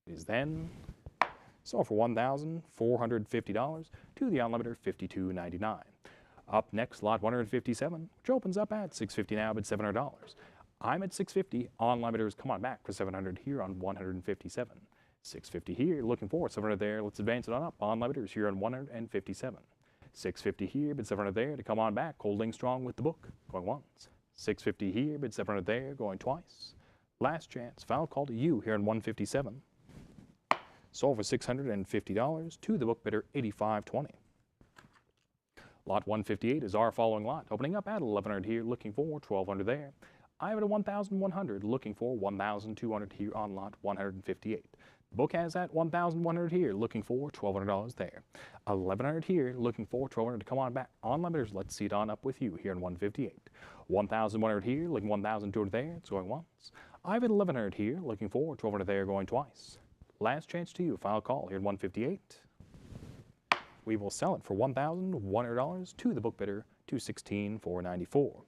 is then sold for $1,450 to the unlimited $52.99. Up next, lot 157, which opens up at $650 now, but $700. I'm at 650. Online bidders, come on back for 700 here on 157. 650 here, looking for 700 there. Let's advance it on up. Online bidders here on 157. 650 here, bid 700 there to come on back. Holding strong with the book, going once. 650 here, bid 700 there, going twice. Last chance, final call to you here on 157. Sold for $650 to the book bidder, $85.20. Lot 158 is our following lot, opening up at 1100 here, looking for 1200 there. I have it at 1,100, looking for 1,200 here on lot 158. The book has at 1,100 here, looking for $1,200 there. 1,100 here, looking for 1,200 to come on back. On limiters, let's see it on up with you here in 158. 1,100 here, looking 1,200 there, it's going once. I have it 1,100 here, looking for 1,200 there, going twice. Last chance to you, final call here in 158. We will sell it for $1,100 to the book bidder, $216,494.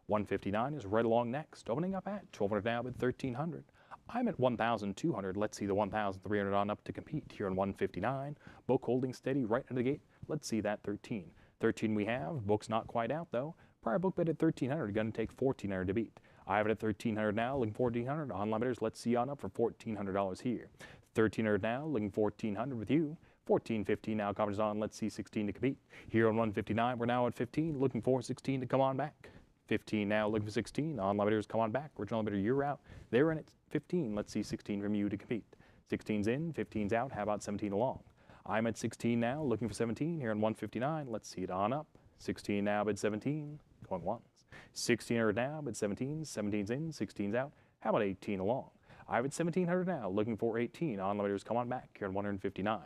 159 is right along next, opening up at 1,200 now with 1,300. I'm at 1,200. Let's see the 1,300 on up to compete here on 159. Book holding steady right under the gate. Let's see that 13. 13 we have. Book's not quite out though. Prior book bid at 1,300. Going to take 1,400 to beat. I have it at 1,300 now, looking 1,400. Online bidders, let's see on up for $1,400 here. 1,300 now, looking 1,400 with you. 14.15 now, coverage on. Let's see 16 to compete. Here on 159, we're now at 15, looking for 16 to come on back. 15 now, looking for 16. Online bidders, come on back. Original bidder, you're out. They're in at 15. Let's see 16 from you to compete. 16's in, 15's out. How about 17 along? I'm at 16 now, looking for 17 here on 159. Let's see it on up. 16 now, bid 17, going once. 1600 now, bid 17. 17's in, 16's out. How about 18 along? I have it 1,700 now, looking for 18. Online bidders, come on back here on 159.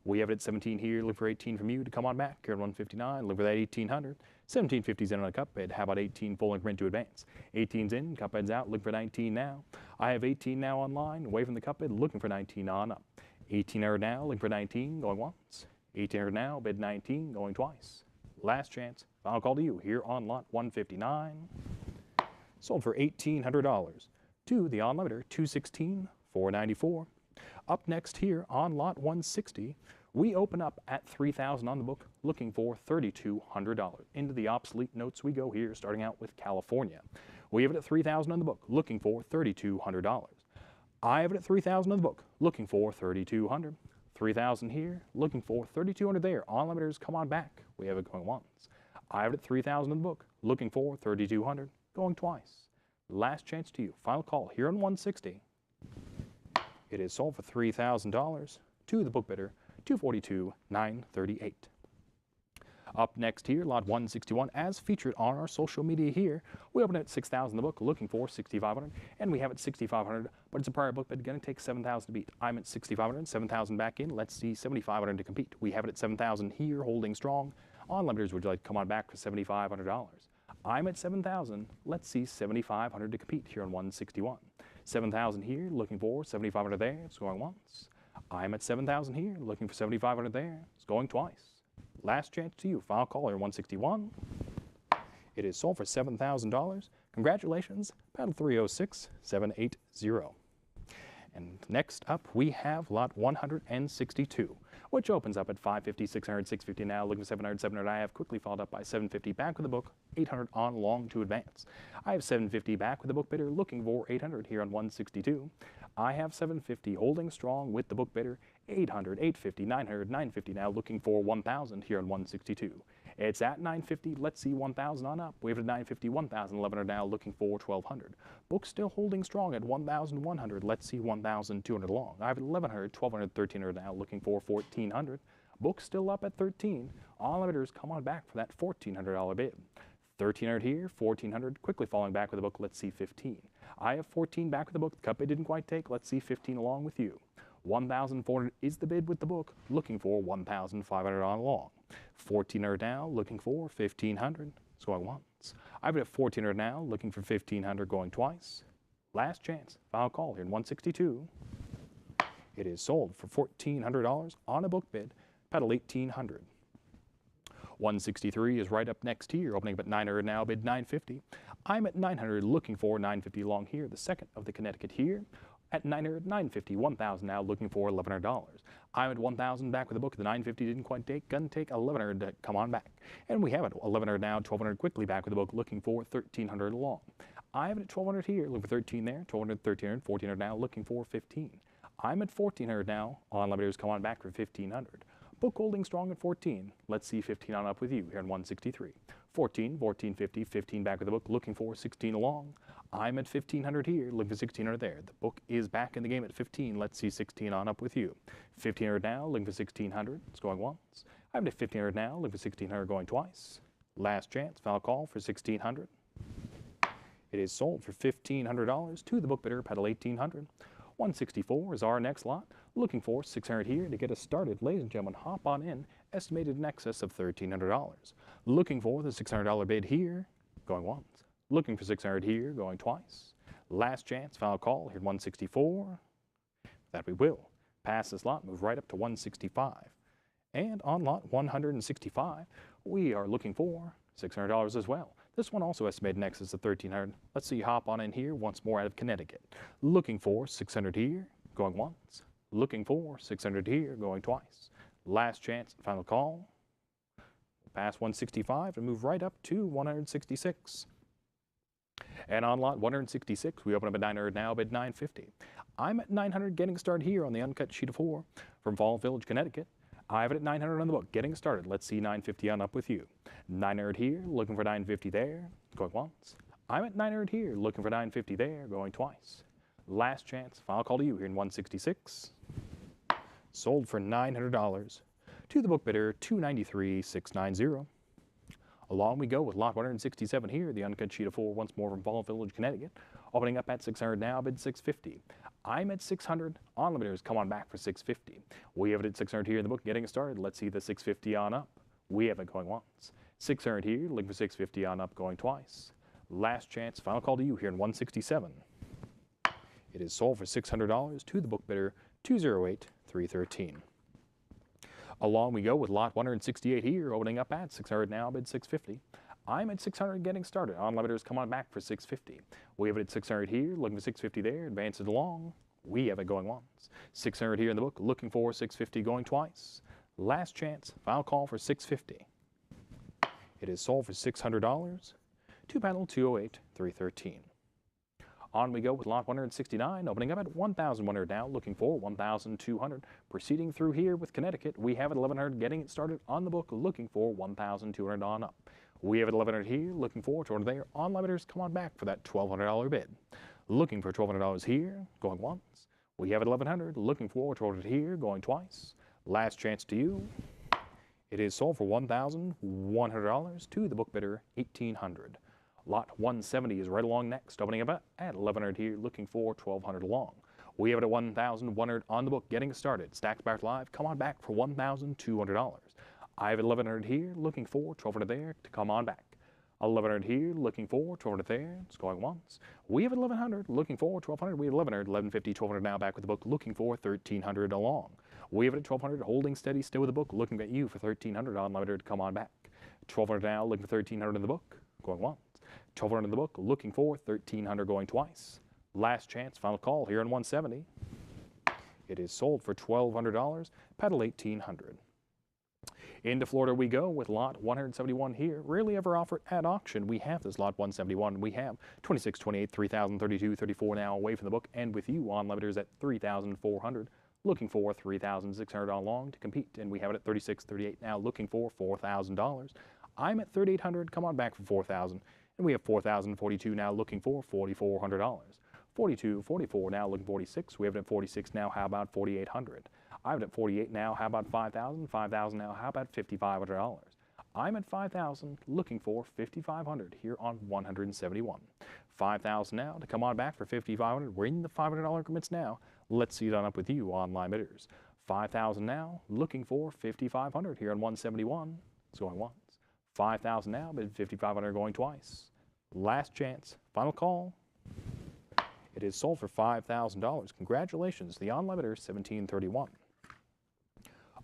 We have it at 17 here, looking for 18 from you to come on back here on 159. Look for that 1,800. 1750's in on a cup bid. How about 18 full increment to advance? 18's in, cup bid's out, looking for 19 now. I have 18 now online, away from the cup bid, looking for 19 on up. 1,800 now, looking for 19, going once. 1,800 now, bid 19, going twice. Last chance, final call to you here on lot 159. Sold for $1,800 to the on-limiter, $216,494. Up next here on lot 160, we open up at $3,000 on the book, looking for $3,200. Into the obsolete notes we go here, starting out with California. We have it at $3,000 on the book, looking for $3,200. I have it at $3,000 on the book, looking for $3,200. 3,000 here, looking for $3,200 there. On limiters, come on back. We have it going once. I have it at 3,000 in the book, looking for $3,200, going twice. Last chance to you. Final call here on 160. It is sold for $3,000 to the book bidder, $242,938. Up next here, lot 161, as featured on our social media here, we open at 6,000 in the book, looking for 6,500, and we have it 6,500, but it's a prior book bid, going to take 7,000 to beat. I'm at 6,500, 7,000 back in. Let's see 7,500 to compete. We have it at 7,000 here, holding strong. On limiters, would you like to come on back for $7,500? I'm at 7,000. Let's see 7,500 to compete here on 161. 7,000 here, looking for 7,500 there. It's going once. I'm at 7,000 here, looking for 7,500 there. It's going twice. Last chance to you. Final call here 161. It is sold for $7,000. Congratulations, paddle 306780. And next up, we have lot 162, which opens up at 550, 600, 650 now, looking for 700, 700. I have quickly followed up by 750 back with the book, 800 on long to advance. I have 750 back with the book bidder, looking for 800 here on 162. I have 750 holding strong with the book bidder, 800, 850, 900, 950 now, looking for 1,000 here on 162. It's at 950. Let's see 1,000 on up. We have it at 950, 1,000, 1,100 now, looking for 1,200. Book still holding strong at 1,100. Let's see 1,200 long. I have it 1,100, 1,200, 1,300 now, looking for 1,400. Book still up at 13. All limiters, come on back for that $1,400 bid. 1,300 here, 1,400, quickly falling back with the book. Let's see 15. I have 14 back with the book. The cup bid didn't quite take. Let's see 15 along with you. 1,400 is the bid with the book, looking for 1,500 on long. 1,400 now, looking for 1,500. It's going once. I've got 1,400 now, looking for 1,500, going twice. Last chance, final call here in 162. It is sold for $1,400 on a book bid, pedal 1,800. 163 is right up next here, opening up at 900 now, bid 950. I'm at 900, looking for 950 long here, the second of the Connecticut here. At 900, 950, 1,000 now, looking for $1,100. I'm at 1,000, back with the book. The 950 didn't quite take, gonna take 1,100 to come on back. And we have it, 1,100 now, 1,200 quickly, back with the book, looking for 1,300 long. I'm at 1,200 here, looking for 13 there, 1,200, 1,300, 1,400 now, looking for 15. I'm at 1,400 now, unlimiters come on back for 1,500. Book holding strong at 14. Let's see 15 on up with you here in 163. 14, 1450, 15 back with the book, looking for 16 along. I'm at 1,500 here, looking for 1,600 there. The book is back in the game at 15. Let's see 16 on up with you. 1,500 now, looking for 1,600. It's going once. I'm at 1,500 now, looking for 1,600, going twice. Last chance, final call for 1,600. It is sold for $1,500 to the book bidder, pedal 1,800. 164 is our next lot. Looking for 600 here to get us started. Ladies and gentlemen, hop on in. Estimated in excess of $1,300. Looking for the $600 bid here, going once. Looking for 600 here, going twice. Last chance, final call here at 164. That we will. Pass this lot, move right up to 165. And on lot 165, we are looking for $600 as well. This one also estimated in excess of $1,300. Let's see, hop on in here once more out of Connecticut. Looking for 600 here, going once. Looking for 600 here, going twice. Last chance, final call. Pass 165 and move right up to 166. And on lot 166, we open up at 900 now, bid 950. I'm at 900, getting started here on the uncut sheet of 4 from Fall Village, Connecticut. I have it at 900 on the book, getting started. Let's see 950 on up with you. 900 here, looking for 950 there, going once. I'm at 900 here, looking for 950 there, going twice. Last chance, final call to you here in 166. Sold for $900 to the book bidder, 293,690. Along we go with lot 167 here, the uncut sheet of 4 once more from Fall Village, Connecticut. Opening up at 600 now, bid 650. I'm at 600. Unlimiters come on back for 650. We have it at 600 here in the book, getting started. Let's see the 650 on up. We have it going once. 600 here, looking for 650 on up, going twice. Last chance, final call to you here in 167. It is sold for $600 to the book bidder, 208,313. Along we go with lot 168 here, opening up at 600 now, bid 650. I'm at 600, getting started. Unlimiters come on back for 650. We have it at 600 here, looking for 650 there, advance it along. We have it going once. 600 here in the book, looking for 650, going twice. Last chance, final call for 650. It is sold for $600 to panel 208,313. On we go with lot 169, opening up at 1,100 now, looking for 1,200. Proceeding through here with Connecticut, we have it 1,100, getting it started on the book, looking for 1,200 on up. We have it 1,100 here, looking for 200 there. Unlimiters come on back for that $1,200 bid. Looking for $1,200 here, going once. We have it 1,100, looking for 200 here, going twice. Last chance to you. It is sold for $1,100 to the book bidder, 1,800. Lot 170 is right along next, opening up at 1,100 here, looking for 1,200 along. We have it at 1,100 on the book, getting started. Stacks back live, come on back for $1,200. I have 1,100 here, looking for 1,200 there to come on back. 1,100 here, looking for 1,200 there. It's going once. We have 1,100, looking for 1,200. We have 1,100, 1,150, 1,200 now back with the book, looking for 1,300 along. We have it at 1,200, holding steady, still with the book, looking at you for 1,300 unlimited to come on back. 1,200 now, looking for 1,300 in the book, going once. 1,200 in the book, looking for 1,300 going twice. Last chance, final call here in 170. It is sold for $1,200, pedal 1,800. Into Florida we go with lot 171 here. Rarely ever offered at auction. We have this lot 171. We have 26, 28, 3,032, 34 now away from the book. And with you on limiters at 3,400. Looking for 3,600 on long to compete. And we have it at 36, 38 now looking for $4,000. I'm at 3,800. Come on back for 4,000. And we have 4,042 now looking for $4,400. 42, 44 now looking 46. We have it at 46 now. How about 4,800? I have it at 48 now. How about 5,000? 5,000 now. How about $5,500? I'm at 5,000 looking for 5,500 here on 171. 5,000 now to come on back for 5,500. We're in the $500 increments now. Let's see it on up with you online bidders. 5,000 now looking for 5,500 here on 171. It's going once. 5,000 now, but 5,500 going twice. Last chance, final call. It is sold for $5,000. Congratulations, the on limiter 1731.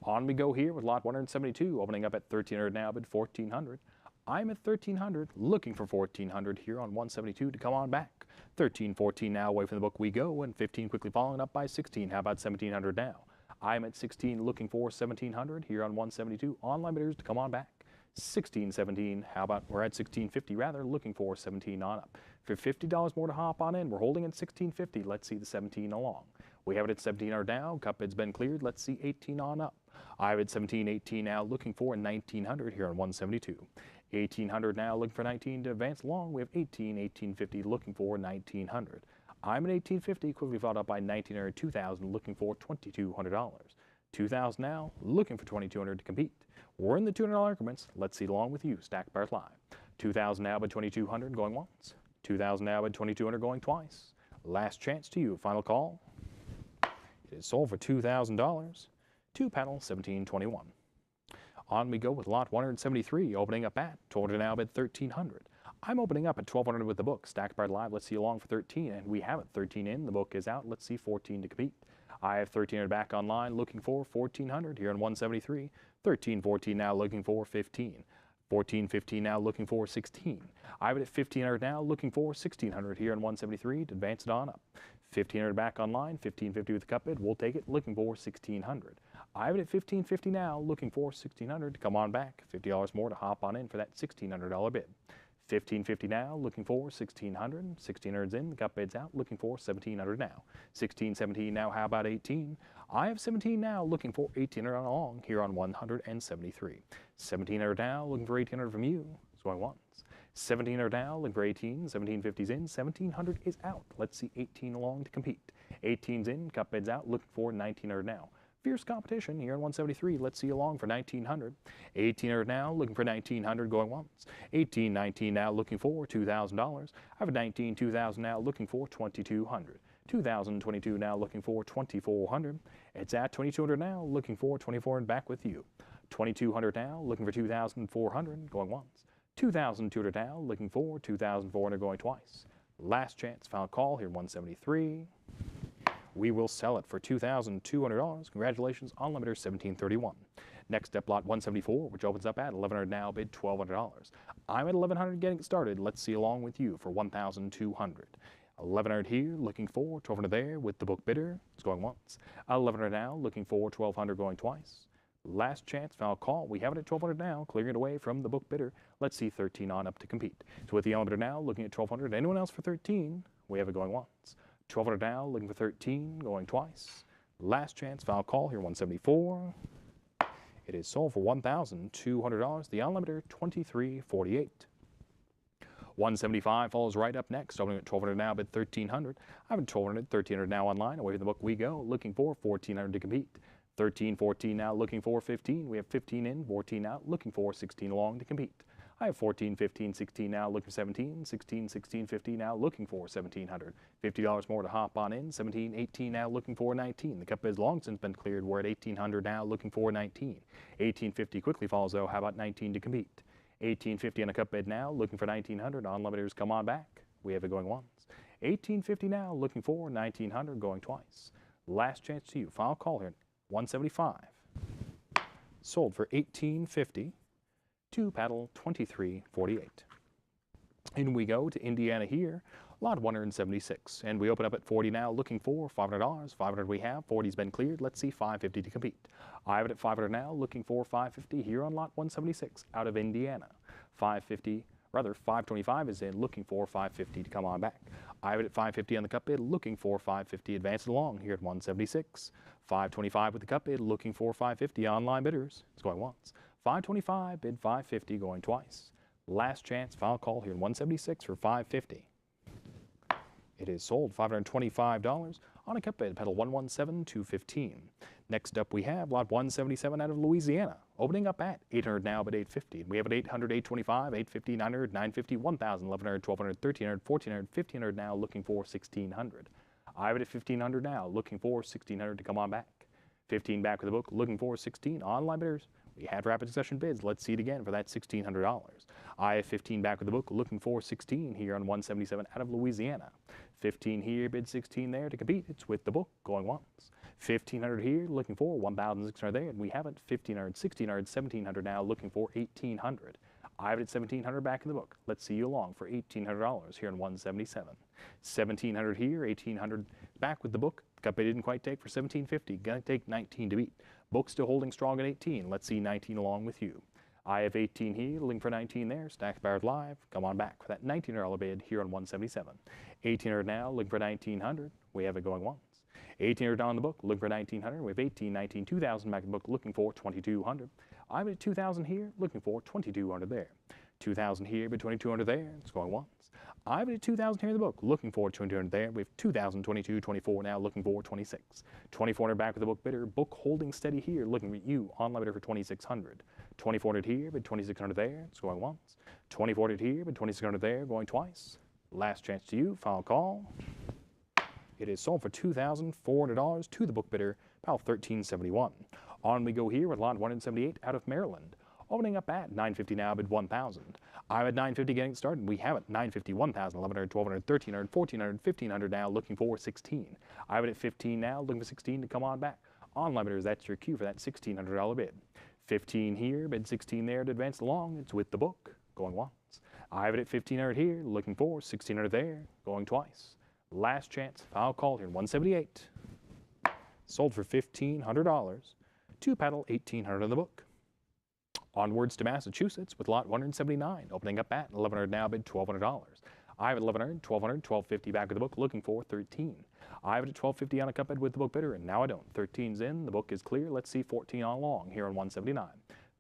On we go here with lot 172, opening up at 1,300 now, bid 1,400. I'm at 1,300, looking for 1,400 here on 172 to come on back. 13-14 now, away from the book we go, and 15 quickly following up by 16. How about 1,700 now? I'm at 16, looking for 1,700 here on 172. Online bidders to come on back. 16-17, how about we're at 16.50 rather, looking for 17 on up. For $50 more to hop on in, we're holding at 16.50. Let's see the 17 along. We have it at 17 down, cup bid's been cleared. Let's see 18 on up. I have it 17-18 now, looking for 1,900 here on 172. 1,800 now, looking for 19 to advance along. We have 18-18.50, looking for 1,900. I'm at 18.50, quickly followed up by 1,900, 2,000, looking for $2,200. 2,000 now, looking for 2,200 to compete. We're in the $200 increments. Let's see along with you, Stack Bars Live. 2,000 now by 2,200 going once. 2,000 now by 2,200 going twice. Last chance to you, final call. It is sold for $2,000. Two panel 1721. On we go with lot 173, opening up at 1,200 now bid 1,300. I'm opening up at 1,200 with the book. Stack Bars Live, let's see along for 13, and we have it 13 in. The book is out. Let's see 14 to compete. I have 1,300 back online, looking for 1,400 here on 173. 13-14 now, looking for 15. 14-15 now, looking for 16. I have it at 1,500 now, looking for 1,600 here on 173 to advance it on up. 1,500 back online, 15.50 with the cup bid. We'll take it, looking for 1,600. I have it at 15.50 now, looking for 1,600 to come on back. $50 more to hop on in for that $1,600 bid. 15.50 now, looking for 1,600. 1,600's in, the cup bid's out, looking for 1,700 now. 16.17 now, how about 18? I have 17 now, looking for 1,800 along here on 173. 1,700 now, looking for 1,800 from you. That's what I want. 1,700 now, looking for 18. 17.50's in, 1,700 is out. Let's see 18 along to compete. 18's in, cup bid's out, looking for 1,900 now. Fierce competition here on 173. Let's see along for 1,900. 1,800 now, looking for 1,900 going once. 18-19 now, looking for $2,000. I have a 19, 2,000 now, looking for 2,200. 2,022 now, looking for 2,400. It's at 2,200 now, looking for 2,400 back with you. 2,200 now, looking for 2,400 going once. 2,200 now, looking for 2,400 going twice. Last chance, final call here, 173. We will sell it for $2,200. Congratulations on limiter 1731. Next up, lot 174, which opens up at 1,100 now, bid $1,200. I'm at 1,100 getting started. Let's see along with you for 1,200. 1,100 here, looking for 1,200 there with the book bidder. It's going once. 1,100 now, looking for 1,200 going twice. Last chance, final call. We have it at 1,200 now, clearing it away from the book bidder. Let's see 13 on up to compete. So with the elevator now, looking at 1,200. Anyone else for 13? We have it going once. 1,200 now, looking for 13, going twice. Last chance, final call here, 174. It is sold for $1,200. The unlimited, $23.48. 175 follows right up next, opening at 1,200 now, bid 1,300. I have 1,200, 1,300 now online. Away from the book we go, looking for 1,400 to compete. 13-14 now, looking for 15. We have 15 in, 14 out, looking for 16 along to compete. I have 14, 15, 16 now, looking for 17, 16, 16, 15 now, looking for 1,700. $50 more to hop on in, 17, 18 now, looking for 19. The cup has long since been cleared. We're at 1,800 now, looking for 19. 18.50 quickly follows though. How about 19 to compete? 18.50 on a cup bid now, looking for 1,900. Unlimiters, come on back. We have it going once. 18.50 now, looking for 1,900, going twice. Last chance to you. Final call here, 175. Sold for 18.50. Two paddle 23.48. In we go to Indiana here, lot 176, and we open up at 40 now, looking for $500. 500 we have, 40's been cleared. Let's see 550 to compete. I have it at 500 now, looking for 550 here on lot 176 out of Indiana. 525 is in, looking for 550 to come on back. I have it at 550 on the cup bid, looking for 550, advanced along here at 176. 525 with the cup bid, looking for 550 online bidders. It's going once. 525, bid 550, going twice. Last chance, final call here in 176 for 550. It is sold $525 on a cup bid, pedal 117-215. Next up we have lot 177 out of Louisiana, opening up at 800 now, but 850. And we have at 800, 825, 850, 900, 950, 1,000, 1,100, 1,200, 1,300, 1,400, 1,500 now, looking for 1,600. I have it at 1,500 now, looking for 1,600 to come on back. 15 back with the book, looking for 16 online bidders. We had rapid succession bids. Let's see it again for that $1,600. I have 15 back with the book, looking for 16 here on 177 out of Louisiana. 15 here, bid 16 there to compete. It's with the book, going once. 1,500 here, looking for 1,600 there, and we have it. 1,500, 1,600, 1,700 now, looking for 1,800. I have it at 1,700 back in the book. Let's see you along for $1,800 here in 177. 1,700 here, 1,800 back with the book. Cup I didn't quite take for 1,750. Gonna take 19 to beat. Book still holding strong at 18. Let's see 19 along with you. I have 18 here, looking for 19 there. Stacks Barrett live. Come on back for that $19 bid here on 177. 1,800 now, looking for 1,900. We have it going once. 1,800 on the book, looking for 1,900. We have 18, 19, 2,000 back in the book, looking for 2,200. I'm at 2,000 here, looking for 2,200 there. 2,000 here, but 2,200 there. It's going once. I'm at 2,000 here in the book, looking for 2,200 there. We have 2,000, 22, 24 now, looking for 26. 2,400 back with the book bidder. Book holding steady here, looking at you on bidder for 2,600. 2,400 here, but 2,600 there. It's going once. 2,400 here, but 2,600 there. Going twice. Last chance to you. Final call. It is sold for $2,400 to the book bidder, about $1,371. On we go here with lot 178 out of Maryland. Opening up at $950 now, bid $1,000. I'm at $950 getting started. We have it $950, $1,000, $1,100, $1,200, $1,300, $1,400, $1,500 now, looking for 16. I have it at 15 now, looking for 16 to come on back. On bidders, that's your cue for that $1,600 bid. 15 here, bid 16 there to advance along. It's with the book, going once. I have it at 1,500 here, looking for 1,600 there, going twice. Last chance, final call here in 178. Sold for $1,500. Two paddle, 1,800 in the book. Onwards to Massachusetts with lot 179, opening up at 1,100 now, bid $1,200. I have it 1,100, 1,200, 1,250 back with the book, looking for 13. I have it at 1,250 on a cup bid with the book bidder, and now I don't. 13's in, the book is clear. Let's see 14 on long here on 179.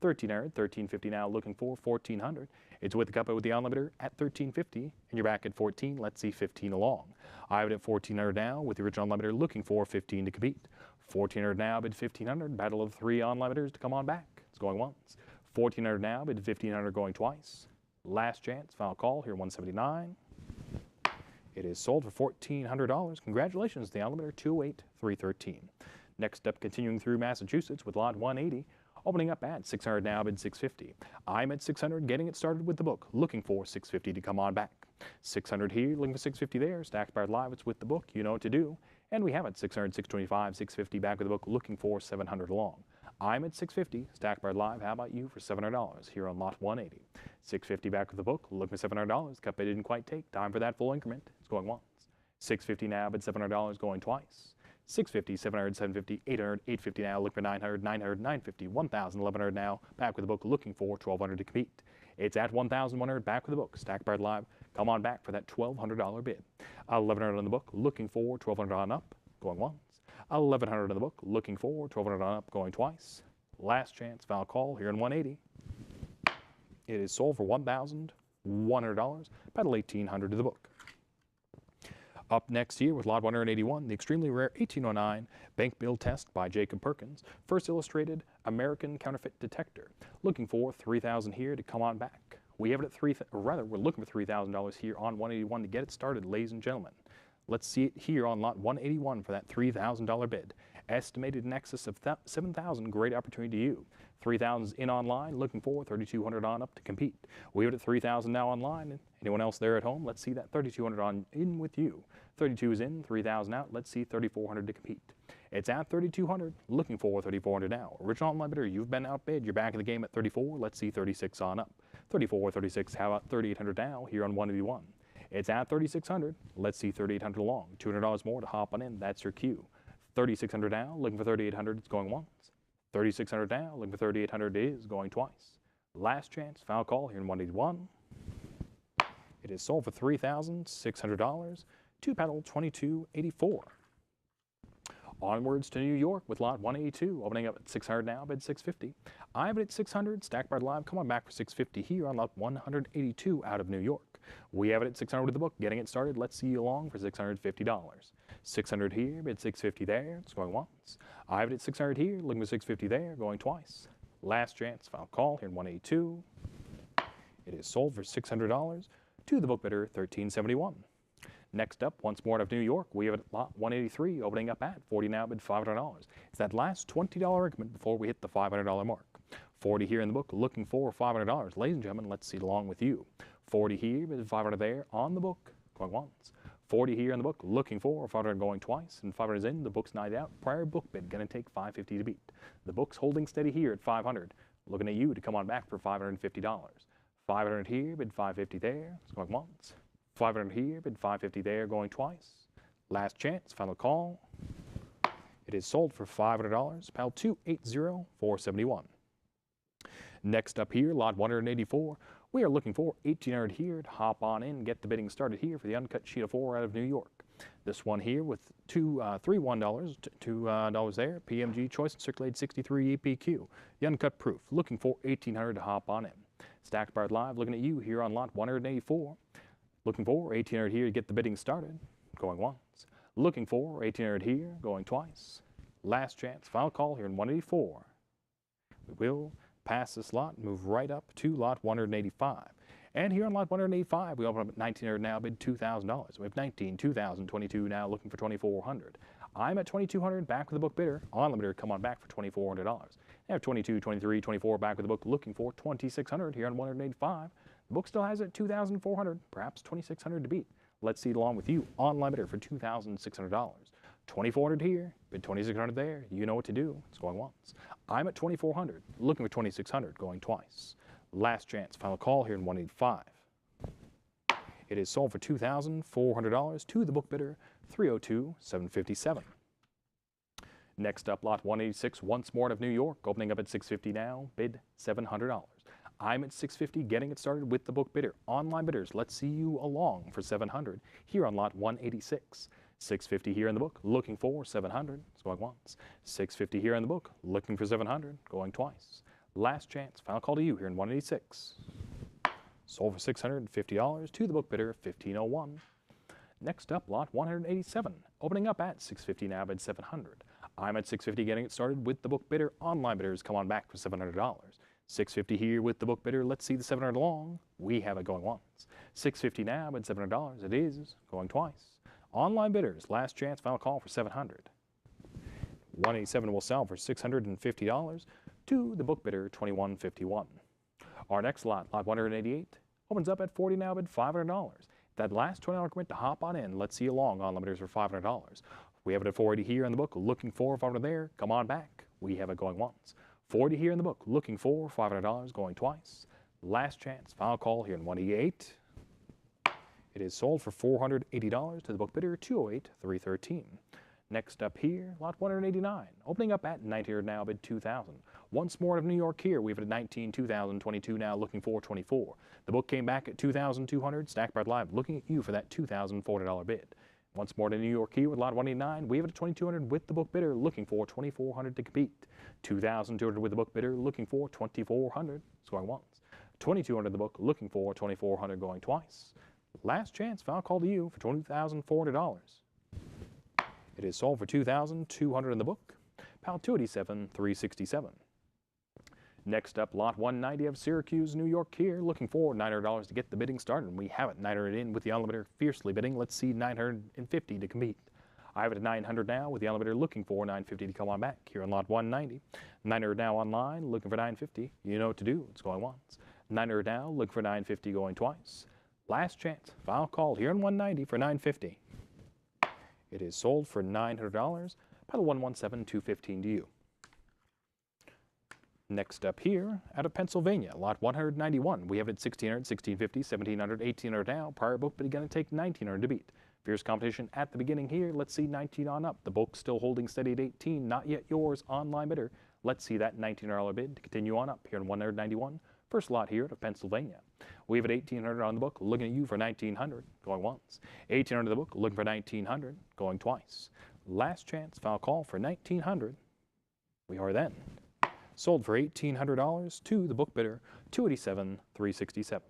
1,300, 1,350 now, looking for 1,400. It's with the cup bid with the on bidder at 1,350, and you're back at 14. Let's see 15 along. I have it at 1,400 now with the original on bidder looking for 15 to compete. 1,400 now, bid 1,500. Battle of the three on bidders to come on back. It's going once. 1,400 now, bid 1,500 going twice. Last chance, final call here, 179. It is sold for $1,400. Congratulations, the on bidder 208,313. Next up, continuing through Massachusetts with lot 180, opening up at 600 now, bid 650. I'm at 600, getting it started with the book, looking for 650 to come on back. 600 here, looking for 650 there. Stacks Barrett live, it's with the book, you know what to do. And we have it 600, 625, 650 back with the book, looking for 700 along. I'm at 650, Stacks Barrett live. How about you for $700 here on lot 180? 650 back with the book, looking for $700. Cup I didn't quite take. Time for that full increment. It's going once. 650 now, but $700 going twice. 650, 700, 750, 800, 850 now. Look for 900, 900, 950, 1,000, 1,100 now. Back with the book, looking for 1,200 to compete. It's at 1,100 back with the book. Stacks Barrett live. Come on back for that $1,200 bid. 1,100 on the book, looking for 1,200 on up, going once. 1,100 in the book, looking for 1,200 on up, going twice. Last chance, final call here in 180. It is sold for $1,100, paddle 1,800 to the book. Up next here with lot 181, the extremely rare 1809 bank bill test by Jacob Perkins, first illustrated American counterfeit detector. Looking for 3,000 here to come on back. We have it at we're looking for $3,000 here on 181 to get it started, ladies and gentlemen. Let's see it here on lot 181 for that $3,000 bid. Estimated in excess of 7,000, great opportunity to you. 3,000's in online, looking for 3,200 on up to compete. We have it at 3,000 now online. Anyone else there at home? Let's see that 3,200 on in with you. 32 is in, 3,000 out. Let's see 3,400 to compete. It's at 3,200, looking for 3,400 now. Original online bidder, you've been outbid. You're back in the game at 34. Let's see 36 on up. 34, 36, how about 3,800 now here on 181? It's at 3,600. Let's see 3,800 along. $200 more to hop on in. That's your cue. 3,600 now, looking for 3,800. It's going once. 3,600 now, looking for 3,800. It is going twice. Last chance, final call here in 181. It is sold for $3,600. Two paddle 2284. Onwards to New York with lot 182, opening up at 600 now, bid 650. I have it at 600, Stacks Barrett live. Come on back for 650 here on lot 182 out of New York. We have it at 600 with the book, getting it started. Let's see you along for $650. 600 here, bid 650 there. It's going once. I have it at 600 here, looking for 650 there, going twice. Last chance, final call here in 182. It is sold for $600 to the book bidder, $1,371. Next up, once more out of New York, we have it at lot 183, opening up at 40 now, bid $500. It's that last $20 increment before we hit the $500 mark. 40 here in the book, looking for $500. Ladies and gentlemen, let's see it along with you. 40 here, bid $500 there on the book, going once. 40 here in the book, looking for 500 going twice, and 500 is in, the book's 9 out. Prior book bid, gonna take 550 to beat. The book's holding steady here at 500. Looking at you to come on back for $550. 500 here, bid 550 there, it's going once. 500 here, bid 550 there, going twice. Last chance, final call. It is sold for $500, PAL 280471. Next up here, lot 184. We are looking for 1800 here to hop on in, get the bidding started here for the uncut sheet of 4 out of New York. This one here with $3 $2 there, PMG choice and circulated 63 EPQ. The uncut proof, looking for 1800 to hop on in. Stacked Barred Live, looking at you here on lot 184. Looking for 1800 here to get the bidding started, going once. Looking for 1800 here, going twice. Last chance, final call here in 184. We will pass this lot, move right up to lot 185. And here on lot 185, we open up at 1900 now, bid $2,000. We have 19, 2000, 22 now, looking for 2400. I'm at 2200, back with the book bidder. On limiter, come on back for $2,400. I have 22, 23, 24, back with the book, looking for 2600 here on 185. The book still has it 2,400, perhaps 2,600 to beat. Let's see it along with you on limiter for $2,600. 2,400 here, bid 2,600 there. You know what to do. It's going once. I'm at 2,400, looking for 2,600, going twice. Last chance, final call here in 185. It is sold for $2,400 to the book bidder, 302,757. Next up, lot 186, once more out of New York, opening up at 650 now, bid $700. I'm at 650, getting it started with the book bidder. Online bidders, let's see you along for 700 here on lot 186. 650 here in the book, looking for 700, it's going once. 650 here in the book, looking for 700, going twice. Last chance, final call to you here in 186. Sold for $650 to the book bidder, 1501. Next up, lot 187, opening up at 650 now, bid 700. I'm at 650, getting it started with the book bidder. Online bidders, come on back for $700. 650 here with the book bidder. Let's see the 700 along. We have it going once. 650 now, bid $700. It is going twice. Online bidders, last chance, final call for 700. 187 will sell for $650 to the book bidder, 2151. Our next lot, lot 188, opens up at 40 now, bid $500. That last $20 commit to hop on in. Let's see you along on limiters for $500. We have it at 480 here in the book, looking for 500 there. Come on back. We have it going once. 40 here in the book, looking for $500, going twice. Last chance, final call here in 188. It is sold for $480 to the book bidder, 208,313. Next up here, lot 189, opening up at 900 now, bid 2,000. Once more out of New York here, we have it at 19, 2000, 22 now, looking for 24. The book came back at 2,200. Stacked Barred Live, looking at you for that $2,400 bid. Once more to New York here with lot 189, we have it at 2,200 with the book bidder, looking for 2,400 to compete. 2,200 with the book bidder, looking for 2,400. It's going once. 2,200 the book, looking for 2,400, going twice. Last chance, final call to you for $2,400. It is sold for $2,200 in the book. PAL 287,367. Next up, lot 190 of Syracuse, New York here, looking for $900 to get the bidding started. And we have it 900 in with the unlimiter fiercely bidding. Let's see 950 to compete. I have it at 900 now with the unlimiter looking for 950 to come on back here on lot 190. 900 now online, looking for 950. You know what to do. It's going once. 900 now, looking for 950, going twice. Last chance, final call here on 190 for 950. It is sold for $900. PAL 117,215 to you. Next up here, out of Pennsylvania, lot 191. We have it at 1,600, 1,650, 1,700, 1,800 now. Prior book, but going to take 1,900 to beat. Fierce competition at the beginning here. Let's see 19 on up. The book still holding steady at 18. Not yet yours. Online bidder. Let's see that $1,900 bid to continue on up here in 191. First lot here out of Pennsylvania. We have at 1,800 on the book, looking at you for 1,900, going once. 1,800 the book, looking for 1,900, going twice. Last chance, final call for 1,900. We are then sold for $1,800 to the book bidder, 287,367.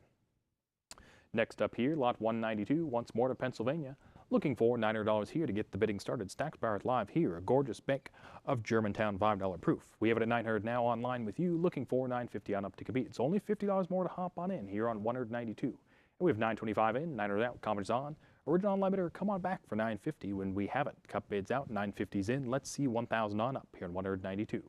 Next up here, lot 192, once more to Pennsylvania. Looking for $900 here to get the bidding started. Stacked Barred Live here, a gorgeous bank of Germantown $5 proof. We have it at 900 now online with you, looking for 950 on up to compete. It's only $50 more to hop on in here on 192. And we have 925 in, 900 out, confidence on. Original online bidder, come on back for 950 when we have it. Cup bids out, 950's in. Let's see 1,000 on up here on 192.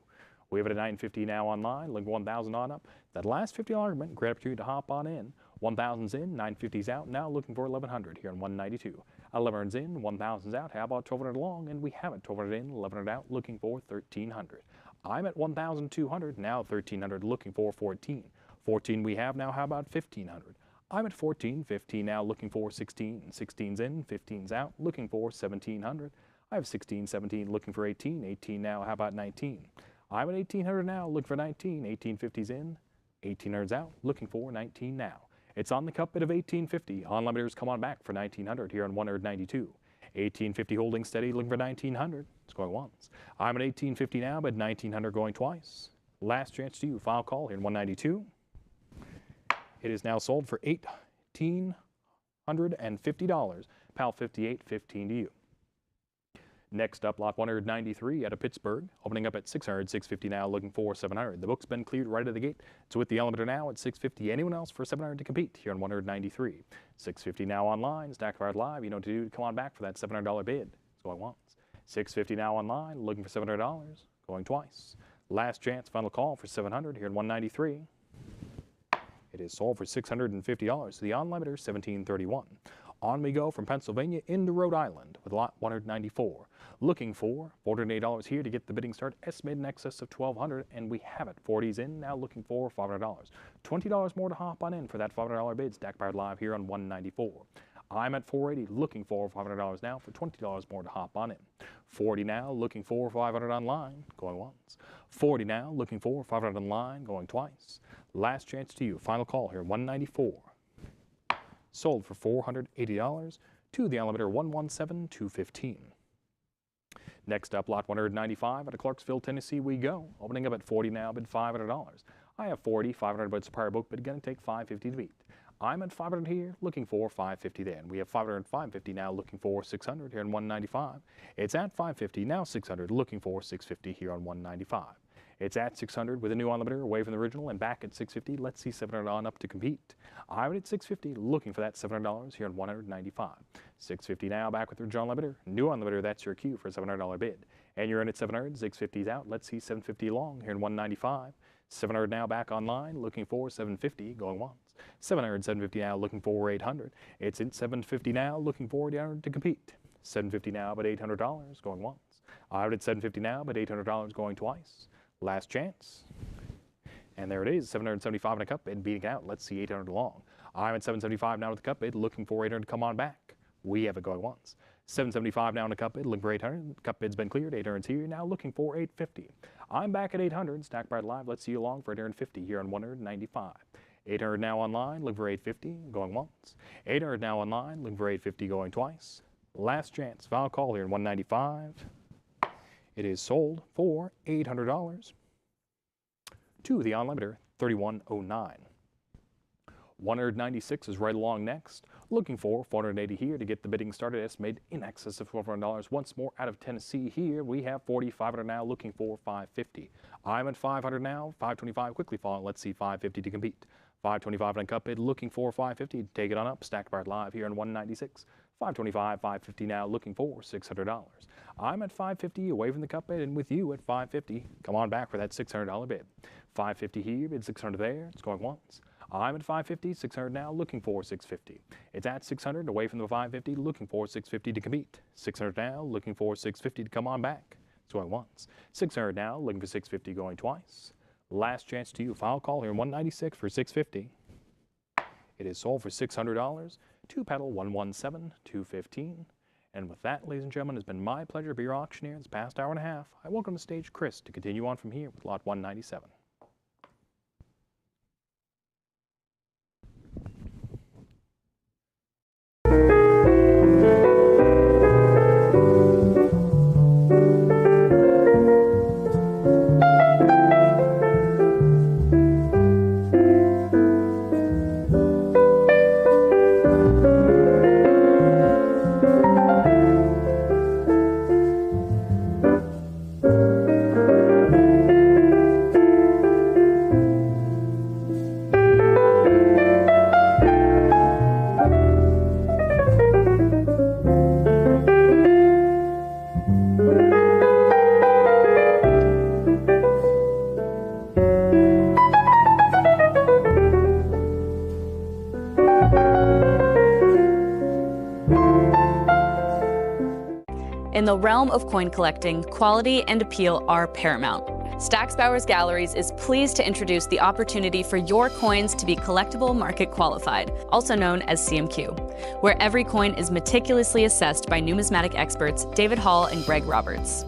We have it at 950 now online, looking for 1,000 on up. That last $50 argument, great opportunity to hop on in. 1,000's in, 950's out, now looking for 1,100 here on 192. 1100's in, 1000's out. How about 1200 long? And we have it. 1200 in, 1100 out, looking for 1300. I'm at 1200, now 1300, looking for 14. 14 we have now. How about 1500? I'm at 14, 15 now, looking for 16. 16's in, 15's out, looking for 1700. I have 16, 17, looking for 18. 18 now. How about 19? I'm at 1800 now, looking for 19. 1850's in, 1800's out, looking for 19 now. It's on the cup bid of 1850. Unlimiters, come on back for 1900 here on 192. 1850 holding steady, looking for 1900. It's going once. I'm at 1850 now, but 1900 going twice. Last chance to you. Final call here in 192. It is now sold for $1,850. Pal 58, 15 to you. Next up, lot 193 out of Pittsburgh, opening up at 600, 650 now, looking for 700. The book's been cleared right at the gate. It's with the limiter now at 650. Anyone else for 700 to compete here on 193. 650 now online, Stack Fired Live. You know what to do. Come on back for that $700 bid. It's going once. 650 now online, looking for $700, going twice. Last chance, final call for 700 here in 193. It is sold for $650. The on-limiter, 1731. On we go from Pennsylvania into Rhode Island with lot 194. Looking for $408 here to get the bidding start, estimated in excess of $1,200, and we have it. 40's in, now looking for $500. $20 more to hop on in for that $500 bid. Stack Fired Live here on 194. I'm at 480, looking for $500 now for $20 more to hop on in. 40 now, looking for 500 online, going once. 40 now, looking for 500 online, going twice. Last chance to you. Final call here, 194. Sold for $480 to the limiter 117,215. Next up, lot 195 out of Clarksville, Tennessee we go. Opening up at 40 now, bid $500. I have 40, 500 bids prior book, but going to take 550 to beat. I'm at 500 here, looking for 550 then. We have 500 and 550 now, looking for 600 here on 195. It's at 550, now 600, looking for 650 here on 195. It's at 600 with a new on-limiter, away from the original, and back at 650. Let's see 700 on up to compete. I'm at 650, looking for that $700 here on 195. 650 now, back with the original on-limiter. New on-limiter, that's your cue for a $700 bid. And you're in at 700, 650's out. Let's see 750 long here in 195. 700 now back online, looking for 750, going once. 700, 750 now, looking for 800. It's in 750 now, looking for 800 to compete. 750 now, but $800, going once. I'm at 750 now, but $800 going twice. Last chance. And there it is, 775 in a cup bid, beating out. Let's see 800 long. I'm at 775 now with the cup bid, looking for 800 to come on back. We have it going once. 775 now in the cup bid, looking for 800. Cup bid's been cleared, 800's here, now looking for 850. I'm back at 800, Stack Fired Live. Let's see you long for 850 here on 195. 800 now online, looking for 850, going once. 800 now online, looking for 850, going twice. Last chance, final call here in 195. It is sold for $800 to the on-limiter, 3109. 196 is right along next. Looking for 480 here to get the bidding started, estimated in excess of $1,200. Once more out of Tennessee here, we have 40, 500 now, looking for 550. I'm at 500 now, 525 quickly falling. Let's see 550 to compete. 525 on cup bid, looking for 550. Take it on up, Stack Fired Live here on 196. 525, 550 now, looking for $600. I'm at 550, away from the cup bid, and with you at 550. Come on back for that $600 bid. 550 here, bid 600 there. It's going once. I'm at 550, 600 now, looking for 650. It's at 600, away from the 550, looking for 650 to compete. 600 now, looking for 650 to come on back. It's going once. 600 now, looking for 650, going twice. Last chance to you. Final call here in 196 for 650. It is sold for $600 to pedal 117,215. And with that, ladies and gentlemen, it's been my pleasure to be your auctioneer this past hour and a half. I welcome to stage Chris to continue on from here with lot 197. In the realm of coin collecting, quality and appeal are paramount. Stack's Bowers Galleries is pleased to introduce the opportunity for your coins to be collectible market qualified, also known as CMQ, where every coin is meticulously assessed by numismatic experts David Hall and Greg Roberts.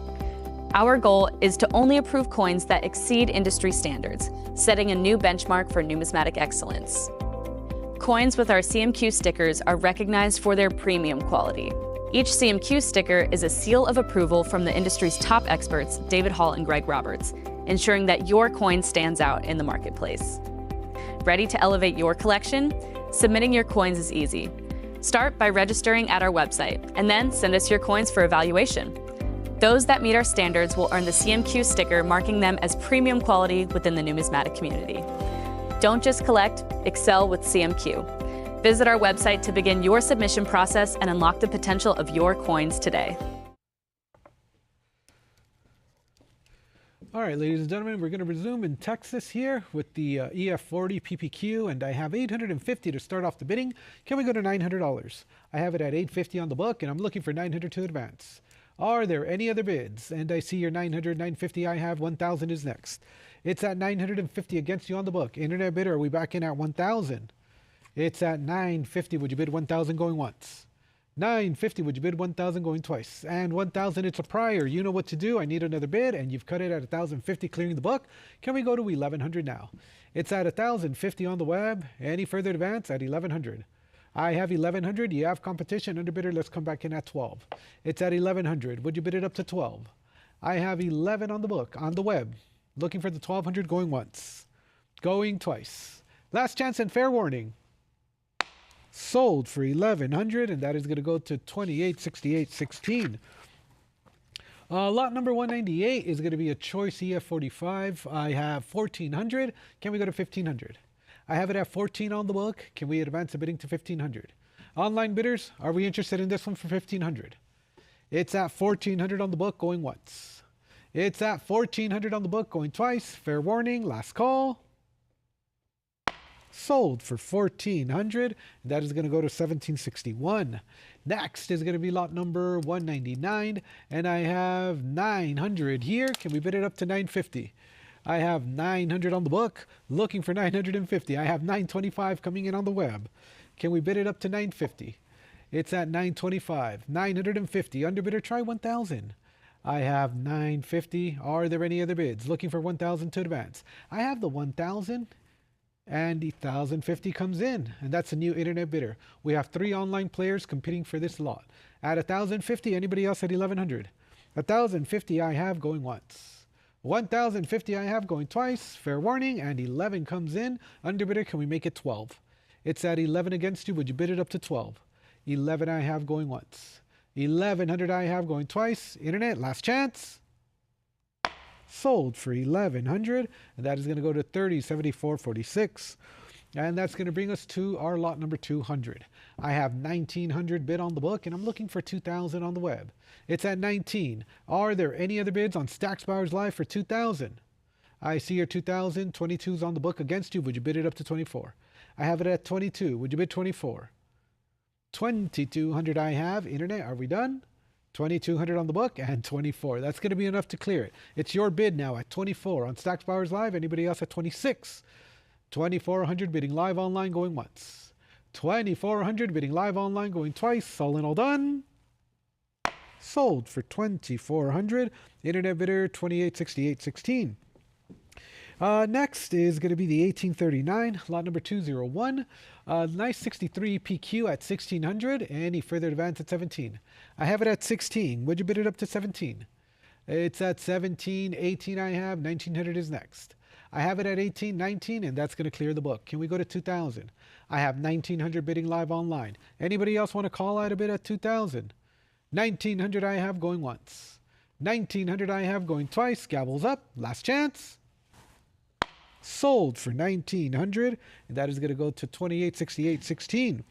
Our goal is to only approve coins that exceed industry standards, setting a new benchmark for numismatic excellence. Coins with our CMQ stickers are recognized for their premium quality. Each CMQ sticker is a seal of approval from the industry's top experts, David Hall and Greg Roberts, ensuring that your coin stands out in the marketplace. Ready to elevate your collection? Submitting your coins is easy. Start by registering at our website, and then send us your coins for evaluation. Those that meet our standards will earn the CMQ sticker, marking them as premium quality within the numismatic community. Don't just collect, excel with CMQ. Visit our website to begin your submission process and unlock the potential of your coins today. All right, ladies and gentlemen, we're going to resume in Texas here with the EF40 PPQ, and I have $850 to start off the bidding. Can we go to $900? I have it at $850 on the book, and I'm looking for $900 to advance. Are there any other bids? And I see your $900, $950. I have $1,000 is next. It's at $950 against you on the book. Internet bidder, are we back in at $1,000? It's at $950. Would you bid $1,000 going once? $950. Would you bid $1,000 going twice? And $1,000, it's a prior. You know what to do. I need another bid, and you've cut it at $1,050, clearing the book. Can we go to $1,100 now? It's at $1,050 on the web. Any further advance at $1,100. I have $1,100. You have competition. Underbidder, let's come back in at $12. It's at $1,100. Would you bid it up to $12? I have $11 on the book, on the web. Looking for the $1,200 going once. Going twice. Last chance and fair warning. Sold for $1,100, and that is going to go to $28.68.16. Lot number 198 is going to be a choice EF45. I have $1,400. Can we go to $1,500? I have it at $14 on the book. Can we advance the bidding to $1,500? Online bidders, are we interested in this one for $1,500? It's at $1,400 on the book, going once. It's at $1,400 on the book, going twice. Fair warning, last call. Sold for $1,400. That is going to go to $17.61. Next is going to be lot number 199, and I have $900 here. Can we bid it up to $950? I have $900 on the book, looking for $950. I have $925 coming in on the web. Can we bid it up to $950? It's at $925. $950. Underbidder, try $1,000. I have $950. Are there any other bids? Looking for $1,000 to advance. I have the $1,000. And the $1,050 comes in, and that's a new internet bidder. We have 3 online players competing for this lot. At $1,050, anybody else at $1,100? $1,050 I have going once. $1,050 I have going twice. Fair warning, and 11 comes in. Underbidder, can we make it 12? It's at 11 against you. Would you bid it up to 12? 11 I have going once. 1,100 I have going twice. Internet, last chance. Sold for $1,100, and that is going to go to $30.74.46, and that's going to bring us to our lot number 200. I have $1,900 bid on the book, and I'm looking for $2,000 on the web. It's at $19. Are there any other bids on Stack's Bowers Live for $2,000? I see your $2,000. 22's on the book against you. Would you bid it up to $24? I have it at $22. Would you bid $24? $2,200 I have. Internet, are we done? $2,200 on the book and $24. That's going to be enough to clear it. It's your bid now at $24 on Stack's Bowers Live. Anybody else at $26? $2,400 bidding live online going once. $2,400 bidding live online going twice. All in all done. Sold for $2,400. Internet bidder $28.68.16. Next is going to be the 1839, lot number 201. Nice 63 PQ at 1600. Any further advance at 17? I have it at 16. Would you bid it up to 17? It's at 17. 18 I have. 1900 is next. I have it at 18, 19, and that's going to clear the book. Can we go to 2000? I have 1900 bidding live online. Anybody else want to call out a bid at 2000? 1900 I have going once. 1900 I have going twice. Gavels up. Last chance. Sold for $1,900, and that is going to go to $28.68.16.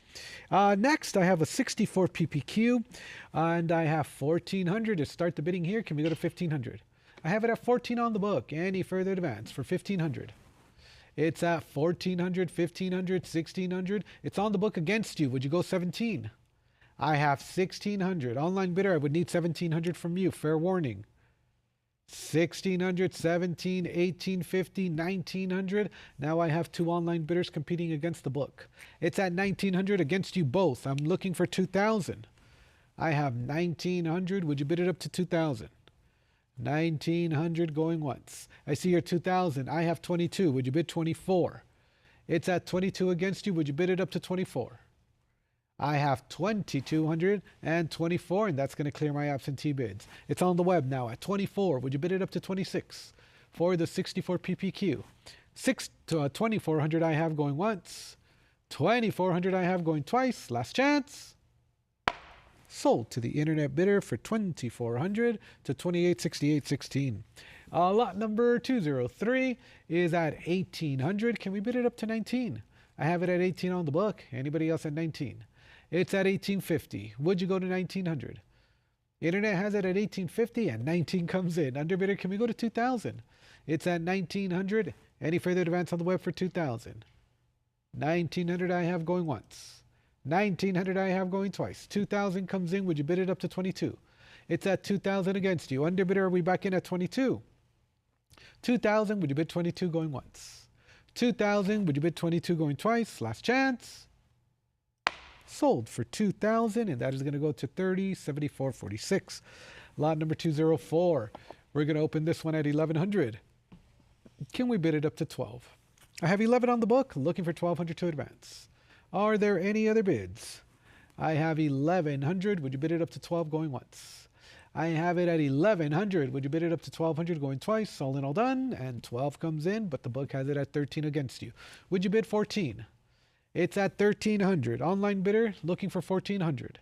Next, I have a 64 PPQ, and I have $1,400 to start the bidding here. Can we go to $1,500? I have it at 14 on the book. Any further advance for $1,500? It's at $1,400, $1,500, $1,600. It's on the book against you. Would you go 17? I have 1,600. Online bidder, I would need 1,700 from you. Fair warning. 1,600, 17, 1,850, 1,900. Now I have two online bidders competing against the book. It's at 1,900 against you both. I'm looking for 2,000. I have 1,900. Would you bid it up to 2,000? 1,900 going once. I see your 2,000. I have 22. Would you bid 24? It's at 22 against you. Would you bid it up to 24? I have 2,200 and 24, and that's going to clear my absentee bids. It's on the web now at 24. Would you bid it up to 26 for the 64 PPQ? 2,400 I have going once. 2,400 I have going twice. Last chance. Sold to the internet bidder for 2,400 to 2868.16. Lot number 203 is at 1,800. Can we bid it up to 19? I have it at 18 on the book. Anybody else at 19? It's at 1,850. Would you go to 1,900? Internet has it at 1,850 and 19 comes in. Underbidder, can we go to 2,000? It's at 1,900. Any further advance on the web for 2,000? 1,900 I have going once. 1,900 I have going twice. 2,000 comes in. Would you bid it up to 22? It's at 2,000 against you. Underbidder, are we back in at 22? 2,000, would you bid 22 going once? 2,000, would you bid 22 going twice? Last chance. Sold for 2,000, and that is going to go to 3074.46. Lot number 204. We're going to open this one at 1,100. Can we bid it up to 12? I have 11 on the book, looking for 1,200 to advance. Are there any other bids? I have 1,100. Would you bid it up to 12 going once? I have it at 1,100. Would you bid it up to 1,200 going twice? All in, all done. And 12 comes in, but the book has it at 13 against you. Would you bid 14? It's at 1,300. Online bidder looking for 1,400.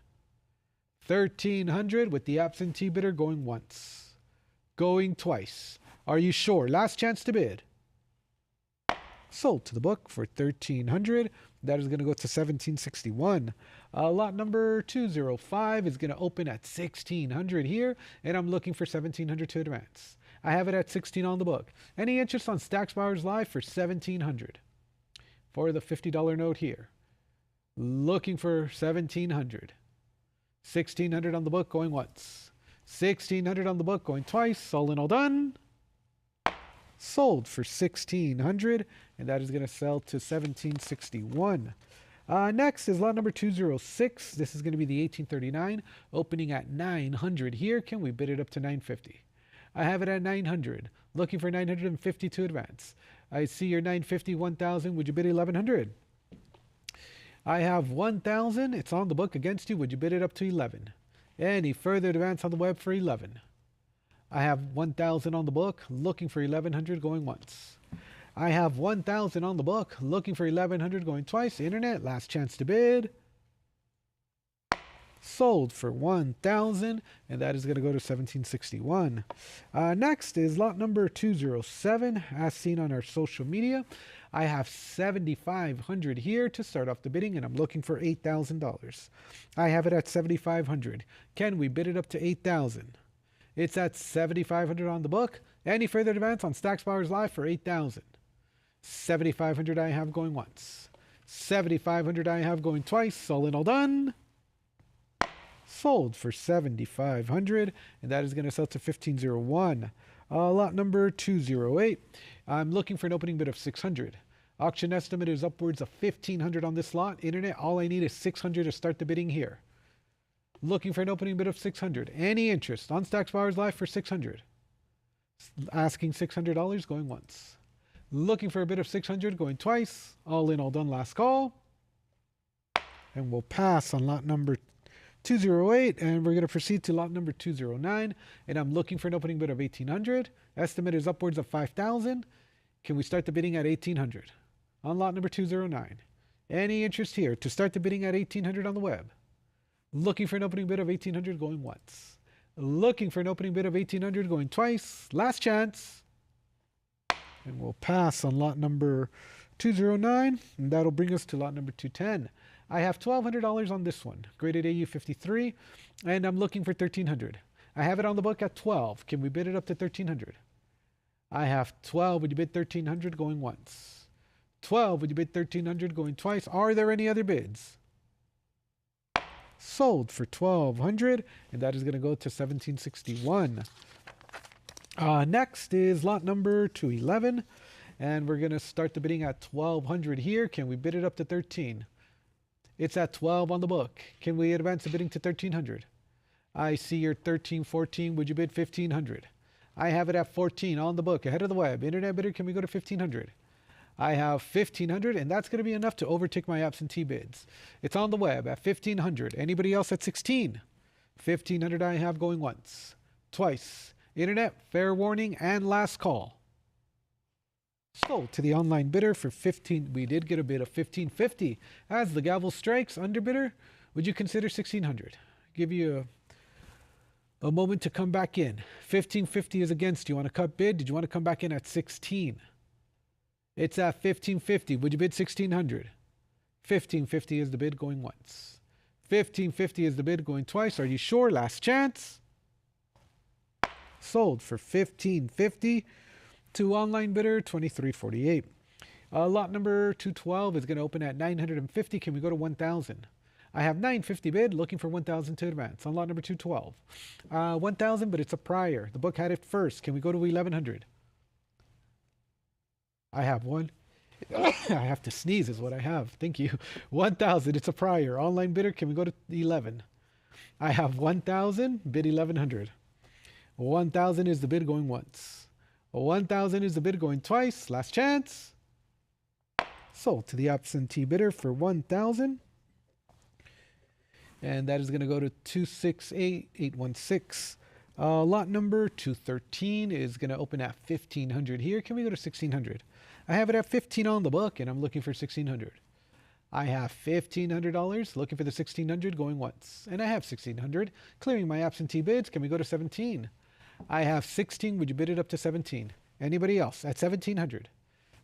1,300 with the absentee bidder going once. Going twice. Are you sure? Last chance to bid. Sold to the book for 1,300. That is going to go to 1761. Lot number 205 is going to open at 1,600 here, and I'm looking for 1,700 to advance. I have it at 16 on the book. Any interest on Stacks Bowers Live for 1,700 for the $50 note here? Looking for 1,700. 1,600 on the book going once. 1,600 on the book going twice. All in, all done. Sold for 1,600, and that is going to sell to 1761. Next is lot number 206. This is going to be the 1839, opening at 900 here. Can we bid it up to 950? I have it at 900, looking for 950 to advance. I see your 950, 1,000. Would you bid 1,100? I have 1,000. It's on the book against you. Would you bid it up to 11? Any further advance on the web for 11? I have 1,000 on the book, looking for 1,100 going once. I have 1,000 on the book, looking for 1,100 going twice. Internet, last chance to bid. Sold for 1,000, and that is going to go to 1761. Next is lot number 207, as seen on our social media. I have 7,500 here to start off the bidding, and I'm looking for $8,000. I have it at 7,500. Can we bid it up to 8,000? It's at 7,500 on the book. Any further advance on Stacks Bowers Live for 8,000? 7,500 I have going once. 7,500 I have going twice. All in, all done. Sold for 7,500, and that is going to sell to 1501. Lot number 208. I'm looking for an opening bid of 600. Auction estimate is upwards of 1,500 on this lot. Internet, all I need is 600 to start the bidding here. Looking for an opening bid of 600. Any interest on Stacks Bowers Live for 600? Asking $600 going once. Looking for a bid of 600 going twice. All in, all done, last call. And we'll pass on lot number 208, and we're going to proceed to lot number 209. And I'm looking for an opening bid of 1,800. Estimate is upwards of 5,000. Can we start the bidding at 1,800 on lot number 209? Any interest here to start the bidding at 1,800 on the web? Looking for an opening bid of 1,800 going once. Looking for an opening bid of 1,800 going twice. Last chance. And we'll pass on lot number 209. And that'll bring us to lot number 210. I have $1,200 on this one. Graded AU 53. And I'm looking for 1,300. I have it on the book at 12. Can we bid it up to 1,300? I have 12. Would you bid 1,300 going once? 12. Would you bid 1,300 going twice? Are there any other bids? Sold for 1,200, and that is going to go to 1761. Next is lot number 211, and we're going to start the bidding at 1,200 here. Can we bid it up to 13? It's at 12 on the book. Can we advance the bidding to 1,300? I see you're 13, 14. Would you bid 1,500? I have it at 14 on the book, ahead of the web. Internet bidder, can we go to 1,500? I have 1,500, and that's going to be enough to overtake my absentee bids. It's on the web at 1,500. Anybody else at 16? 1,500 I have going once, twice. Internet, fair warning, and last call. Sold to the online bidder for 15. We did get a bid of 1,550. As the gavel strikes, underbidder, would you consider 1,600? Give you a moment to come back in. 1,550 is against you on a cut bid. Did you want to come back in at 16? It's at 1,550. Would you bid 1,600? 1,550 is the bid going once. 1,550 is the bid going twice. Are you sure? Last chance. Sold for 1,550 to online bidder 2348. Lot number 212 is going to open at 950. Can we go to 1,000? I have 950 bid, looking for 1,000 to advance on lot number 212. 1,000, but it's a prior. The book had it first. Can we go to 1,100? I have one. I have to sneeze is what I have. Thank you. 1,000, it's a prior. Online bidder, can we go to 11? I have 1,000, bid 1,100. 1,000 is the bid going once. 1,000 is the bid going twice. Last chance. Sold to the absentee bidder for 1,000. And that is going to go to 268,816. Lot number 213 is going to open at 1,500 here. Can we go to 1,600? I have it at 15 on the book, and I'm looking for 1,600. I have $1,500, looking for the 1,600 going once. And I have 1,600, clearing my absentee bids. Can we go to 17? I have 16. Would you bid it up to 17? Anybody else at 1,700?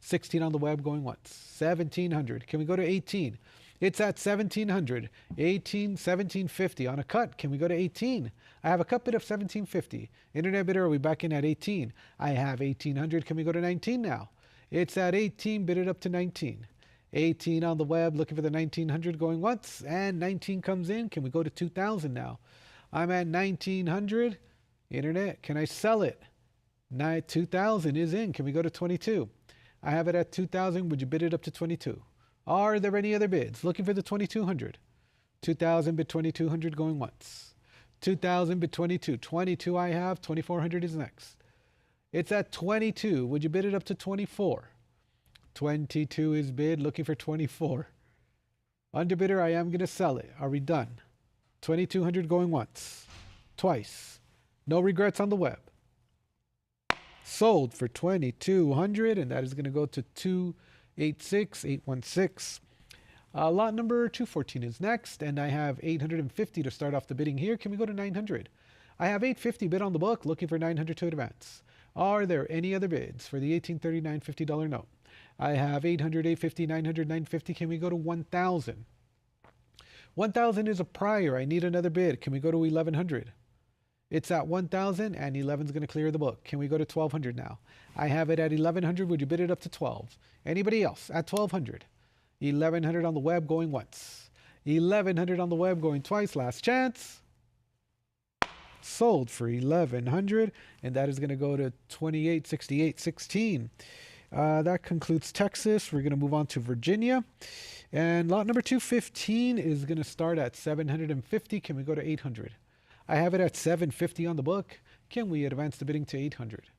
16 on the web going once. 1,700. Can we go to 18? It's at 1,700. 18, 1,750 on a cut. Can we go to 18? I have a cut bid of 1,750. Internet bidder, are we back in at 18? I have 1,800. Can we go to 19 now? It's at 18, bid it up to 19. 18 on the web, looking for the 1,900 going once, and 19 comes in. Can we go to 2,000 now? I'm at 1,900. Internet, can I sell it? 2,000 is in. Can we go to 22? I have it at 2,000. Would you bid it up to 22? Are there any other bids? Looking for the 2,200. 2,000 bid 2,200 going once. 2,000 bid 22. 22 I have. 2,400 is next. It's at 22. Would you bid it up to 24? 22 is bid, looking for 24. Underbidder, I am going to sell it. Are we done? 2,200 going once. Twice. No regrets on the web. Sold for 2,200, and that is going to go to 286,816. Lot number 214 is next, and I have 850 to start off the bidding here. Can we go to 900? I have 850 bid on the book, looking for 900 to advance. Are there any other bids for the 1839 $50 note? I have 800, 850, 900, 950. Can we go to 1,000? 1,000 is a prior. I need another bid. Can we go to 1,100? It's at 1,000, and 11 is going to clear the book. Can we go to 1,200 now? I have it at 1,100. Would you bid it up to 12? Anybody else at 1,200? 1,100 on the web going once. 1,100 on the web going twice. Last chance. Sold for 1,100, and that is going to go to 2868.16. That concludes Texas. We're going to move on to Virginia, and lot number 215 is going to start at 750. Can we go to 800? I have it at 750 on the book. Can we advance the bidding to 800?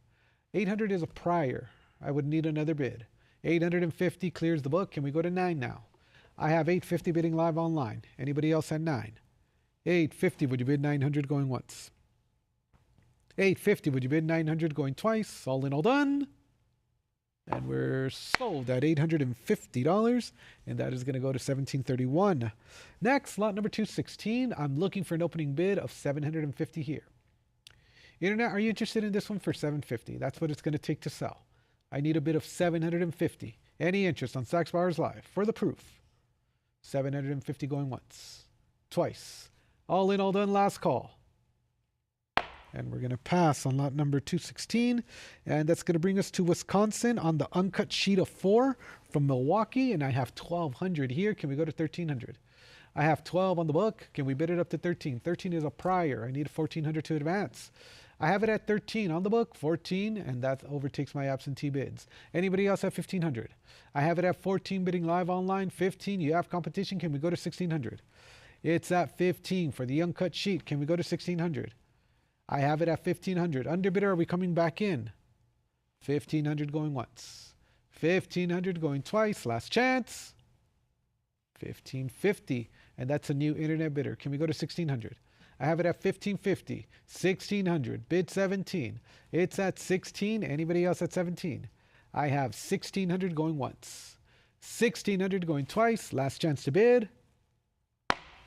800 is a prior. I would need another bid. 850 clears the book. Can we go to 9 now? I have 850 bidding live online. Anybody else at 9? 850, would you bid 900 going once? 850, would you bid 900 going twice? All in, all done. And we're sold at $850, and that is going to go to 1731. Next, lot number 216. I'm looking for an opening bid of 750 here. Internet, are you interested in this one for 750? That's what it's going to take to sell. I need a bid of 750. Any interest on Stacks Bowers Live for the proof? 750 going once, twice. All in, all done, last call. And we're going to pass on lot number 216. And that's going to bring us to Wisconsin on the uncut sheet of 4 from Milwaukee. And I have 1,200 here. Can we go to 1,300? I have 12 on the book. Can we bid it up to 13? 13 is a prior. I need 1400 to advance. I have it at 13 on the book, 14, and that overtakes my absentee bids. Anybody else at 1500? I have it at 14 bidding live online, 15. You have competition. Can we go to 1600? It's at 15 for the uncut sheet. Can we go to 1600? I have it at 1500. Underbidder, are we coming back in? 1500 going once. 1500 going twice. Last chance. 1550. And that's a new internet bidder. Can we go to 1600? I have it at 1550. 1600. Bid 17. It's at 16. Anybody else at 17? I have 1600 going once. 1600 going twice. Last chance to bid.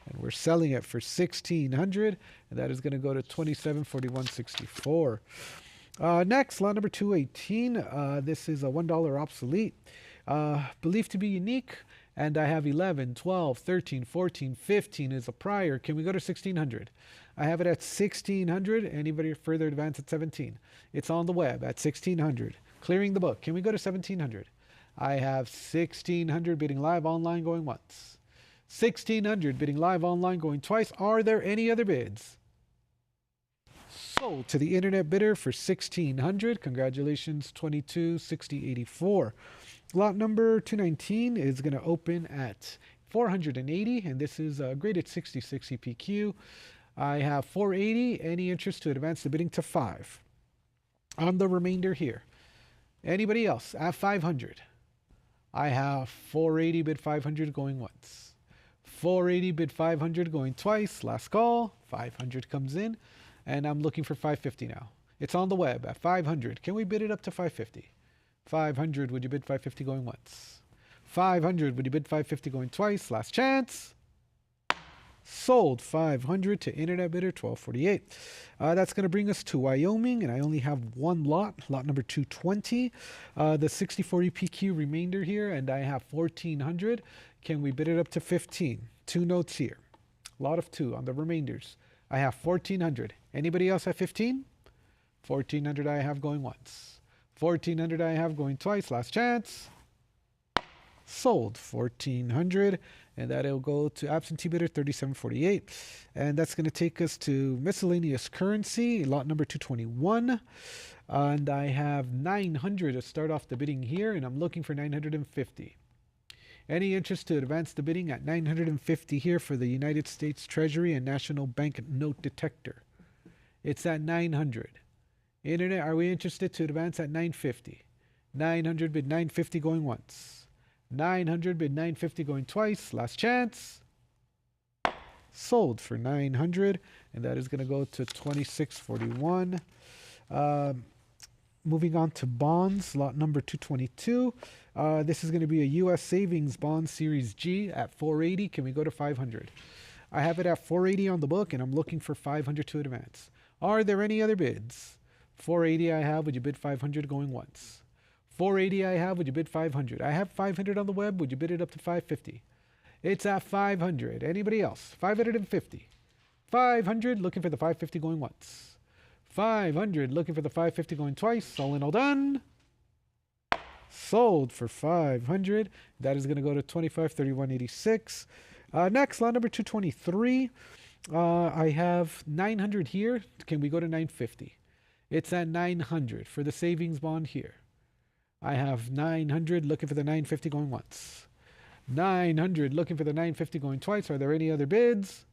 And we're selling it for 1600, and that is going to go to 2741.64. Next, lot number 218. This is a $1 obsolete, believed to be unique, and I have 11, 12, 13, 14, 15 is a prior. Can we go to 1600? I have it at 1600. Anybody further advance at 17? It's on the web at 1600. Clearing the book. Can we go to 1700? I have 1600 bidding live online going once. 1600 bidding live online going twice. Are there any other bids? Sold to the internet bidder for 1600. Congratulations, 2260.84. Lot number 219 is going to open at 480, and this is graded 66 CPQ. I have 480. Any interest to advance the bidding to 5? On the remainder here. Anybody else at 500? I have 480 bid 500 going once. 480 bid 500 going twice. Last call. 500 comes in, and I'm looking for 550 now. It's on the web at 500. Can we bid it up to 550? 500. Would you bid 550 going once? 500. Would you bid 550 going twice? Last chance. Sold 500 to internet bidder 1248. That's going to bring us to Wyoming, and I only have one lot number 220. The 6040 PQ remainder here, and I have 1400. Can we bid it up to 15? 2 notes here. Lot of 2 on the remainders. I have 1400. Anybody else at 15? 1400 I have going once. 1400 I have going twice. Last chance. Sold 1400, and that'll go to absentee bidder 3748. And that's going to take us to miscellaneous currency, lot number 221. And I have 900 to start off the bidding here, and I'm looking for 950. Any interest to advance the bidding at 950 here for the United States Treasury and National Bank Note Detector? It's at 900. Internet, are we interested to advance at 950? 900 bid 950 going once. 900 bid 950 going twice. Last chance. Sold for 900, and that is going to go to 2641. Moving on to bonds, lot number 222. This is going to be a U.S. Savings Bond Series G at 480. Can we go to 500? I have it at 480 on the book, and I'm looking for 500 to advance. Are there any other bids? 480 I have. Would you bid 500 going once? 480 I have. Would you bid 500? I have 500 on the web. Would you bid it up to 550? It's at 500. Anybody else? 550. 500, looking for the 550 going once. 500, looking for the 550 going twice. All in, all done. Sold for 500. That is going to go to 2531.86. Next, lot number 223. I have 900 here. Can we go to 950? It's at 900 for the savings bond here. I have 900, looking for the 950 going once. 900, looking for the 950 going twice. Are there any other bids?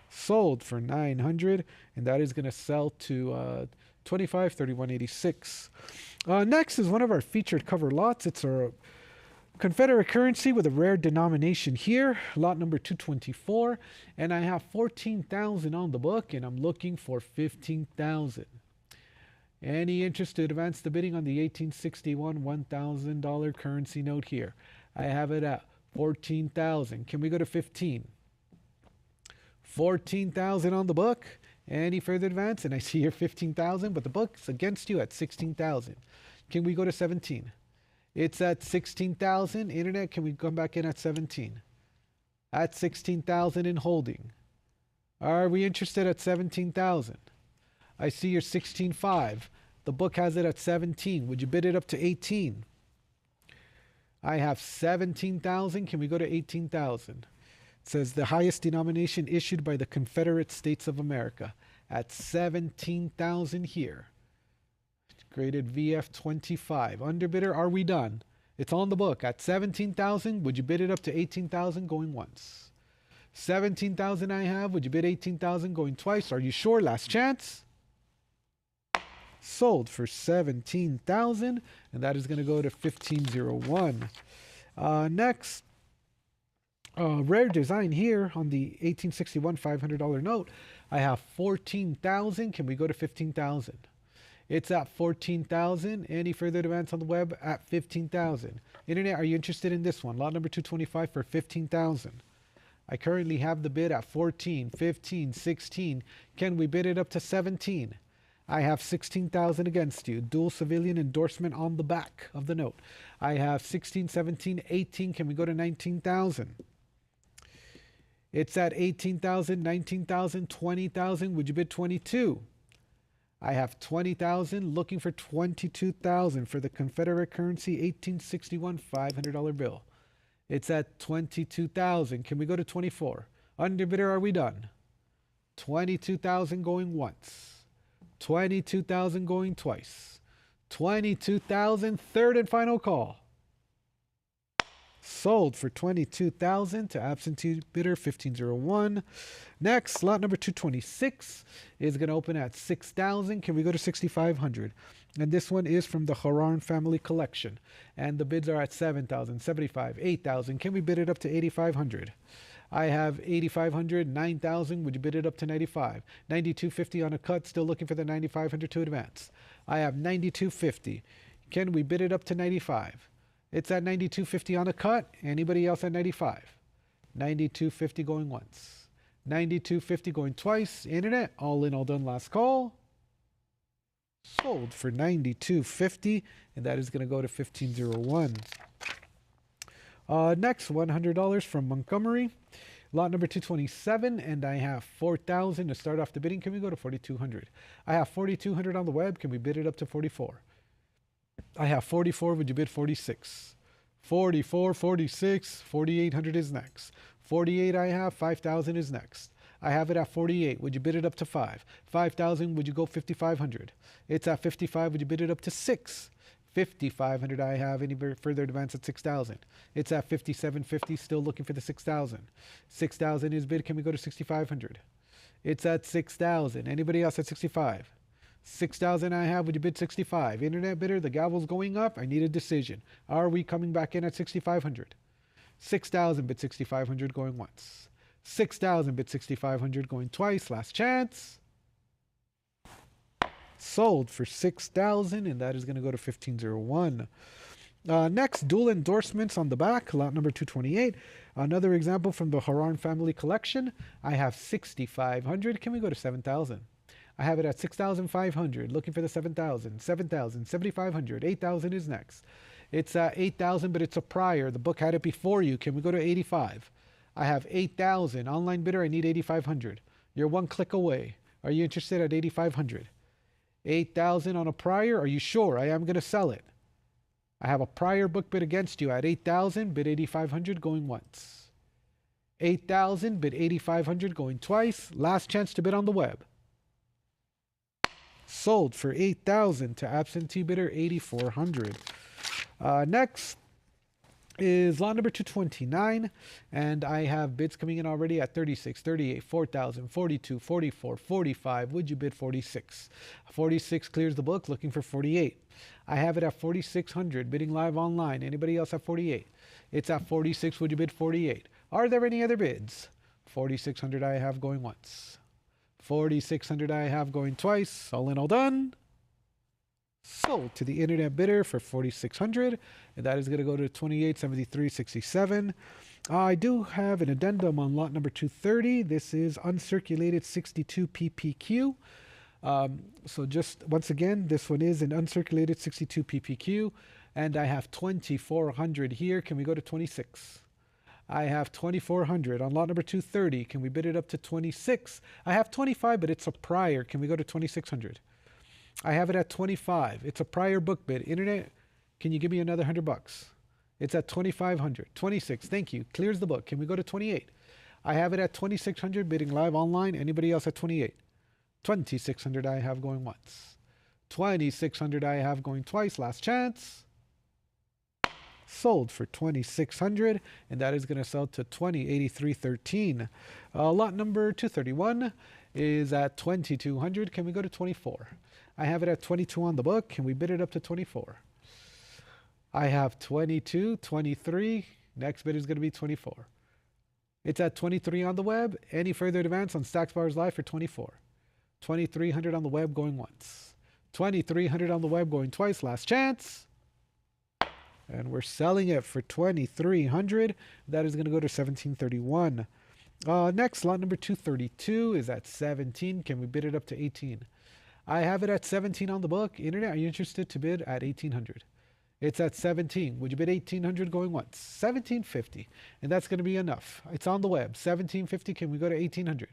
Sold for 900, and that is going to sell to 2531.86. Next is one of our featured cover lots. It's a Confederate currency with a rare denomination here, lot number 224, and I have 14,000 on the book, and I'm looking for 15,000. Any interest to advance the bidding on the 1861 $1,000 currency note here? I have it at 14,000. Can we go to 15? 14,000 on the book. Any further advance? And I see here 15,000, but the book's against you at 16,000. Can we go to 17? It's at 16,000. Internet, can we come back in at 17? At 16,000 in holding. Are we interested at 17,000? I see you're 16.5. The book has it at 17. Would you bid it up to 18? I have 17,000. Can we go to 18,000? It says the highest denomination issued by the Confederate States of America at 17,000 here. Graded VF25. Underbidder, are we done? It's on the book at 17,000. Would you bid it up to 18,000 going once? 17,000 I have. Would you bid 18,000 going twice? Are you sure? Last chance. Sold for 17,000, and that is going to go to 1501. Next, rare design here on the 1861 $500 note. I have 14,000. Can we go to 15,000? It's at 14,000. Any further advance on the web at 15,000. Internet, are you interested in this one? Lot number 225 for 15,000. I currently have the bid at 14, 15, 16. Can we bid it up to 17? I have 16,000 against you. Dual civilian endorsement on the back of the note. I have 16, 17, 18. Can we go to 19,000? It's at 18,000, 19,000, 20,000. Would you bid 22? I have 20,000, looking for 22,000 for the Confederate currency 1861 $500 bill. It's at 22,000. Can we go to 24? Underbidder, are we done? 22,000 going once. 22,000 going twice. 22,000, third and final call. Sold for 22,000 to absentee bidder 1501. Next, lot number 226 is going to open at 6,000. Can we go to 6,500? And this one is from the Haran family collection. And the bids are at 7,000, 75, 8,000. Can we bid it up to 8,500? I have 8,500, 9,000. Would you bid it up to 95? 92.50 on a cut. Still looking for the 9,500 to advance. I have 92.50. Can we bid it up to 95? It's at 92.50 on a cut. Anybody else at 95? 92.50 going once. 92.50 going twice. Internet, all in, all done, last call. Sold for 92.50, and that is going to go to 1501. Next, $100 from Montgomery. Lot number 227, and I have 4,000 to start off the bidding. Can we go to 4,200? I have 4,200 on the web. Can we bid it up to 44? I have 44. Would you bid 46? 44, 46, 4,800 is next. 48 I have, 5,000 is next. I have it at 48. Would you bid it up to 5? 5,000, would you go 5,500? It's at 55. Would you bid it up to 6? 5,500 I have. Any further advance at 6,000? It's at 57.50. Still looking for the 6,000. 6,000 is bid. Can we go to 6,500? It's at 6,000. Anybody else at 65? 6,000 I have. Would you bid 65? Internet bidder, the gavel's going up. I need a decision. Are we coming back in at 6,500? 6,000 bid 6,500 going once. 6,000 bid 6,500 going twice. Last chance. Sold for 6,000, and that is going to go to 1501. Next, dual endorsements on the back, lot number 228. Another example from the Haran family collection. I have 6,500. Can we go to 7,000? I have it at 6,500. Looking for the 7,000. 7,000, 7,500. 8,000 is next. It's 8,000, but it's a prior. The book had it before you. Can we go to 85? I have 8,000. Online bidder, I need 8,500. You're one click away. Are you interested at 8,500? 8,000 on a prior. Are you sure? I am going to sell it. I have a prior book bid against you at 8,000, bid 8,500 going once. 8,000, bid 8,500 going twice. Last chance to bid on the web. Sold for 8,000 to absentee bidder 8,400. Next is lot number 229, and I have bids coming in already at 36, 38, 4,000, 42, 44, 45. Would you bid 46? 46 clears the book, looking for 48. I have it at 4,600, bidding live online. Anybody else at 48? It's at 46. Would you bid 48? Are there any other bids? 4,600 I have going once. 4,600 I have going twice. All in, all done. Sold to the internet bidder for 4,600, and that is going to go to 28.73.67. I do have an addendum on lot number 230. This is uncirculated 62 PPQ. So just once again, this one is an uncirculated 62 PPQ, and I have 2,400 here. Can we go to 26? I have 2,400 on lot number 230. Can we bid it up to 26? I have 25, but it's a prior. Can we go to 2,600? I have it at 25. It's a prior book bid. Internet, can you give me another $100? It's at 2,500. 26, thank you. Clears the book. Can we go to 28? I have it at 2,600, bidding live online. Anybody else at 28? 2,600 I have going once. 2,600 I have going twice. Last chance. Sold for 2,600, and that is going to sell to 2083.13. Lot number 231 is at 2,200. Can we go to 24? I have it at 22 on the book. Can we bid it up to 24? I have 22, 23. Next bid is going to be 24. It's at 23 on the web. Any further advance on Stacks Bowers Live for 24? 2,300 on the web going once. 2,300 on the web going twice. Last chance. And we're selling it for 2,300. That is going to go to 1731. Next, lot number 232 is at 17. Can we bid it up to 18? I have it at 17 on the book. Internet, are you interested to bid at 1,800? It's at 17. Would you bid 1,800 going once? 1,750. And that's going to be enough. It's on the web. 1,750. Can we go to 1,800?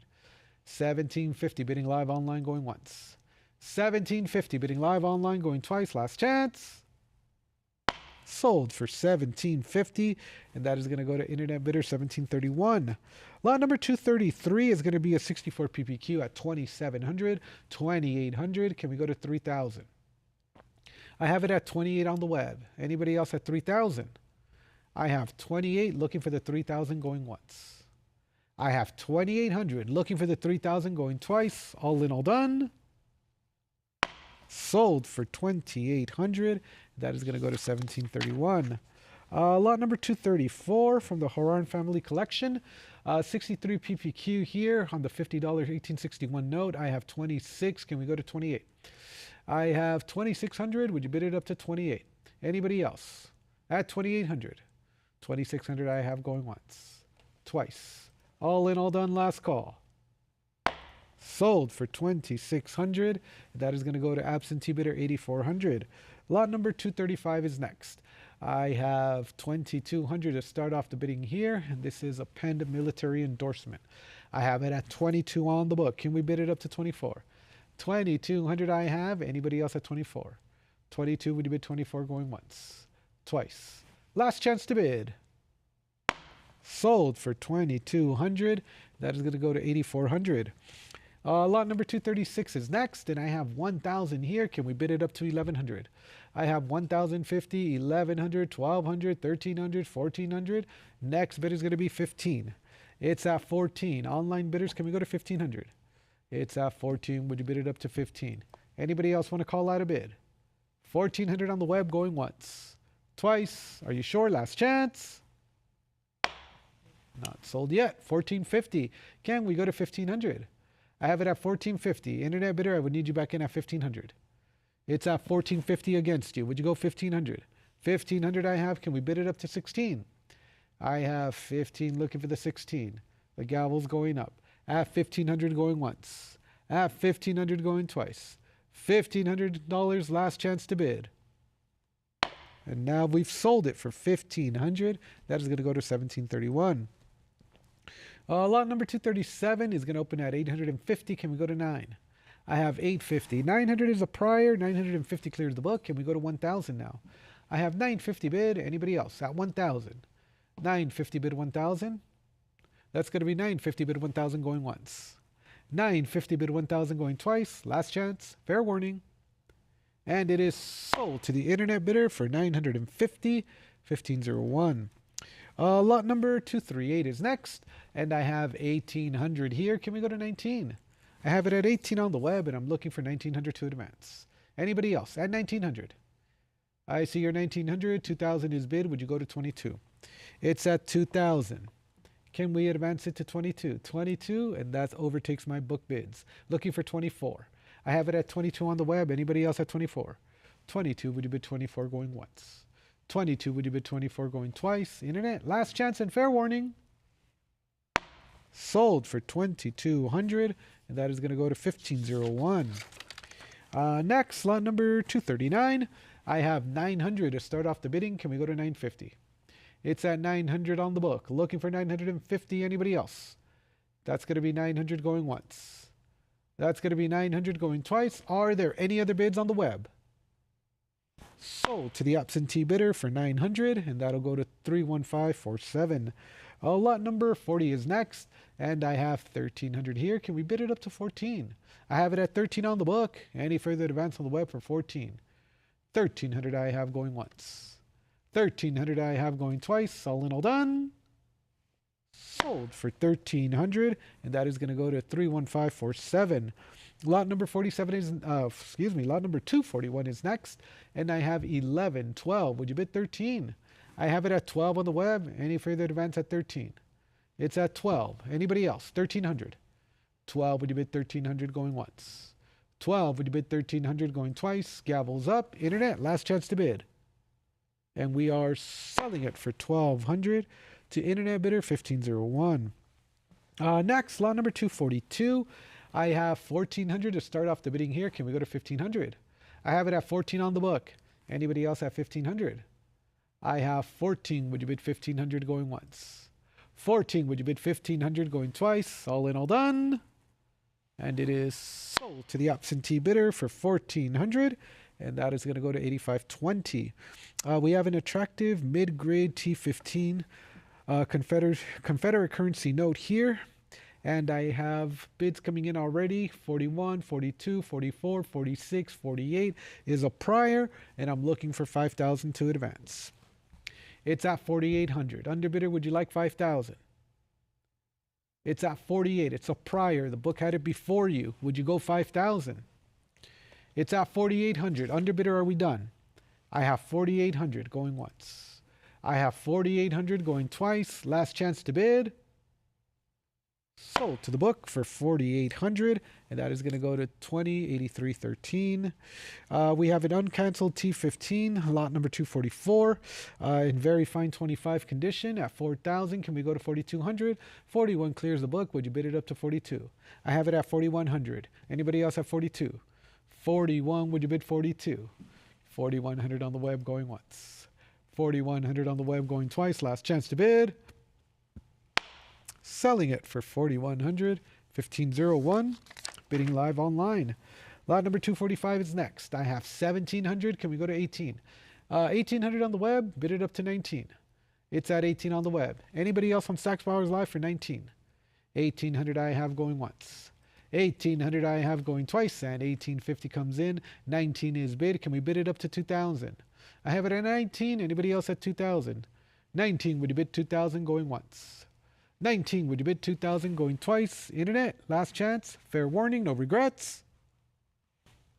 1,750. Bidding live online going once. 1,750. Bidding live online going twice. Last chance. Sold for 1,750, and that is going to go to internet bidder 1731. Lot number 233 is going to be a 64 PPQ at 2,700, 2,800. Can we go to 3,000? I have it at 28 on the web. Anybody else at 3,000? I have 28 looking for the 3,000 going once. I have 2,800 looking for the 3,000 going twice. All in, all done. Sold for 2,800. That is going to go to 1731. Lot number 234 from the Horan family collection. 63 PPQ here on the $50 1861 note. I have 26. Can we go to 28? I have 2,600. Would you bid it up to 28? Anybody else? At 2,800. 2,600 I have going once. Twice. All in, all done. Last call. Sold for 2,600. That is going to go to absentee bidder 8,400. Lot number 235 is next. I have 2,200 to start off the bidding here, and this is a penned military endorsement. I have it at 22 on the book. Can we bid it up to 24? 2,200 I have. Anybody else at 24? 22, would you bid 24 going once? Twice. Last chance to bid. Sold for 2,200. That is going to go to 8,400. Lot number 236 is next, and I have 1,000 here. Can we bid it up to 1,100? I have 1,050, 1,100, 1,200, 1,300, 1,400. Next bid is going to be 15. It's at 14. Online bidders, can we go to 1,500? It's at 14. Would you bid it up to 15? Anybody else want to call out a bid? 1,400 on the web going once. Twice. Are you sure? Last chance. Not sold yet. 1,450. Can we go to 1,500? I have it at 1,450. Internet bidder, I would need you back in at 1,500. It's at 1,450 against you. Would you go 1,500? 1,500 I have. Can we bid it up to 16? I have 15 looking for the 16. The gavel's going up. At 1,500 going once. At 1,500 going twice. $1,500 last chance to bid. And now we've sold it for 1,500. That is going to go to 1731. Lot number 237 is going to open at 850. Can we go to 9? I have 850. 900 is a prior. 950 clears the book. Can we go to 1,000 now? I have 950 bid. Anybody else? At 1,000. 950 bid 1,000. That's going to be 950 bid 1,000 going once. 950 bid 1,000 going twice. Last chance. Fair warning. And it is sold to the internet bidder for 950. 1501. Lot number 238 is next, and I have 1,800 here. Can we go to 19? I have it at 18 on the web, and I'm looking for 1,900 to advance. Anybody else at 1,900? I see your 1,900. 2,000 is bid. Would you go to 22? It's at 2,000. Can we advance it to 22? 22, and that overtakes my book bids. Looking for 24. I have it at 22 on the web. Anybody else at 24? 22, would you bid 24 going once? 22, would you bid 24 going twice? Internet, last chance and fair warning. Sold for 2,200, and that is going to go to 1501. Next, lot number 239. I have 900 to start off the bidding. Can we go to 950? It's at 900 on the book. Looking for 950. Anybody else? That's going to be 900 going once. That's going to be 900 going twice. Are there any other bids on the web? Sold to the absentee bidder for 900, and that'll go to 31547. Lot number 40 is next, and I have 1300 here. Can we bid it up to 14? I have it at 13 on the book. Any further advance on the web for 14? 1300 I have going once. 1300 I have going twice. All in, all done. Sold for 1300, and that is going to go to 31547. Lot number 47 is, lot number 241 is next, and I have 11, 12. Would you bid 13? I have it at 12 on the web. Any further advance at 13? It's at 12. Anybody else? 1300. 12, would you bid 1300 going once? 12, would you bid 1300 going twice? Gavels up. Internet, last chance to bid. And we are selling it for 1200 to internet bidder 1501. Next, lot number 242. I have 1400 to start off the bidding here. Can we go to 1500? I have it at 14 on the book. Anybody else at 1500? I have 14. Would you bid 1500 going once? 14. Would you bid 1500 going twice? All in, all done. And it is sold to the absentee bidder for 1400, and that is going to go to 8520. We have an attractive mid-grade T15 Confederate currency note here. And I have bids coming in already. 41, 42, 44, 46, 48 is a prior, and I'm looking for 5,000 to advance. It's at 4,800. Underbidder, would you like 5,000? It's at 48. It's a prior. The book had it before you. Would you go 5,000? It's at 4,800. Underbidder, are we done? I have 4,800 going once. I have 4,800 going twice. Last chance to bid. Sold to the book for 4,800, and that is going to go to 208313. We have an uncanceled T15, lot number 244, in very fine 25 condition at 4,000. Can we go to 4,200? 41 clears the book. Would you bid it up to 42? I have it at 4,100. Anybody else at 42? 41. Would you bid 42? 4,100 on the web going once. 4,100 on the web going twice. Last chance to bid. Selling it for 4,100, 1501, bidding live online. Lot number 245 is next. I have 1,700. Can we go to 18? 1,800 on the web, bid it up to 19. It's at 18 on the web. Anybody else on Stacks Bowers Live for 19? 1,800 I have going once. 1,800 I have going twice, and 1,850 comes in. 19 is bid. Can we bid it up to 2,000? I have it at 19. Anybody else at 2,000? 19, would you bid 2,000 going once? 19, would you bid 2,000 going twice? Internet, last chance. Fair warning, no regrets.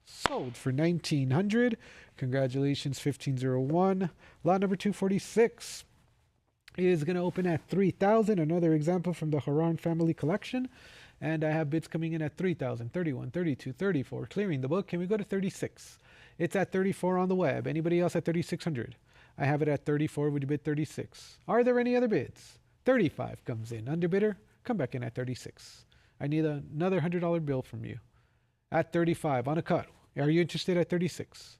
Sold for 1,900. Congratulations, 1501. Lot number 246 is going to open at 3,000. Another example from the Haran family collection. And I have bids coming in at 3,000, 31, 32, 34. Clearing the book. Can we go to 36? It's at 34 on the web. Anybody else at 3,600? I have it at 34. Would you bid 36? Are there any other bids? 35 comes in. Underbidder, come back in at 36. I need another $100 bill from you. At 35 on a cut. Are you interested at 36?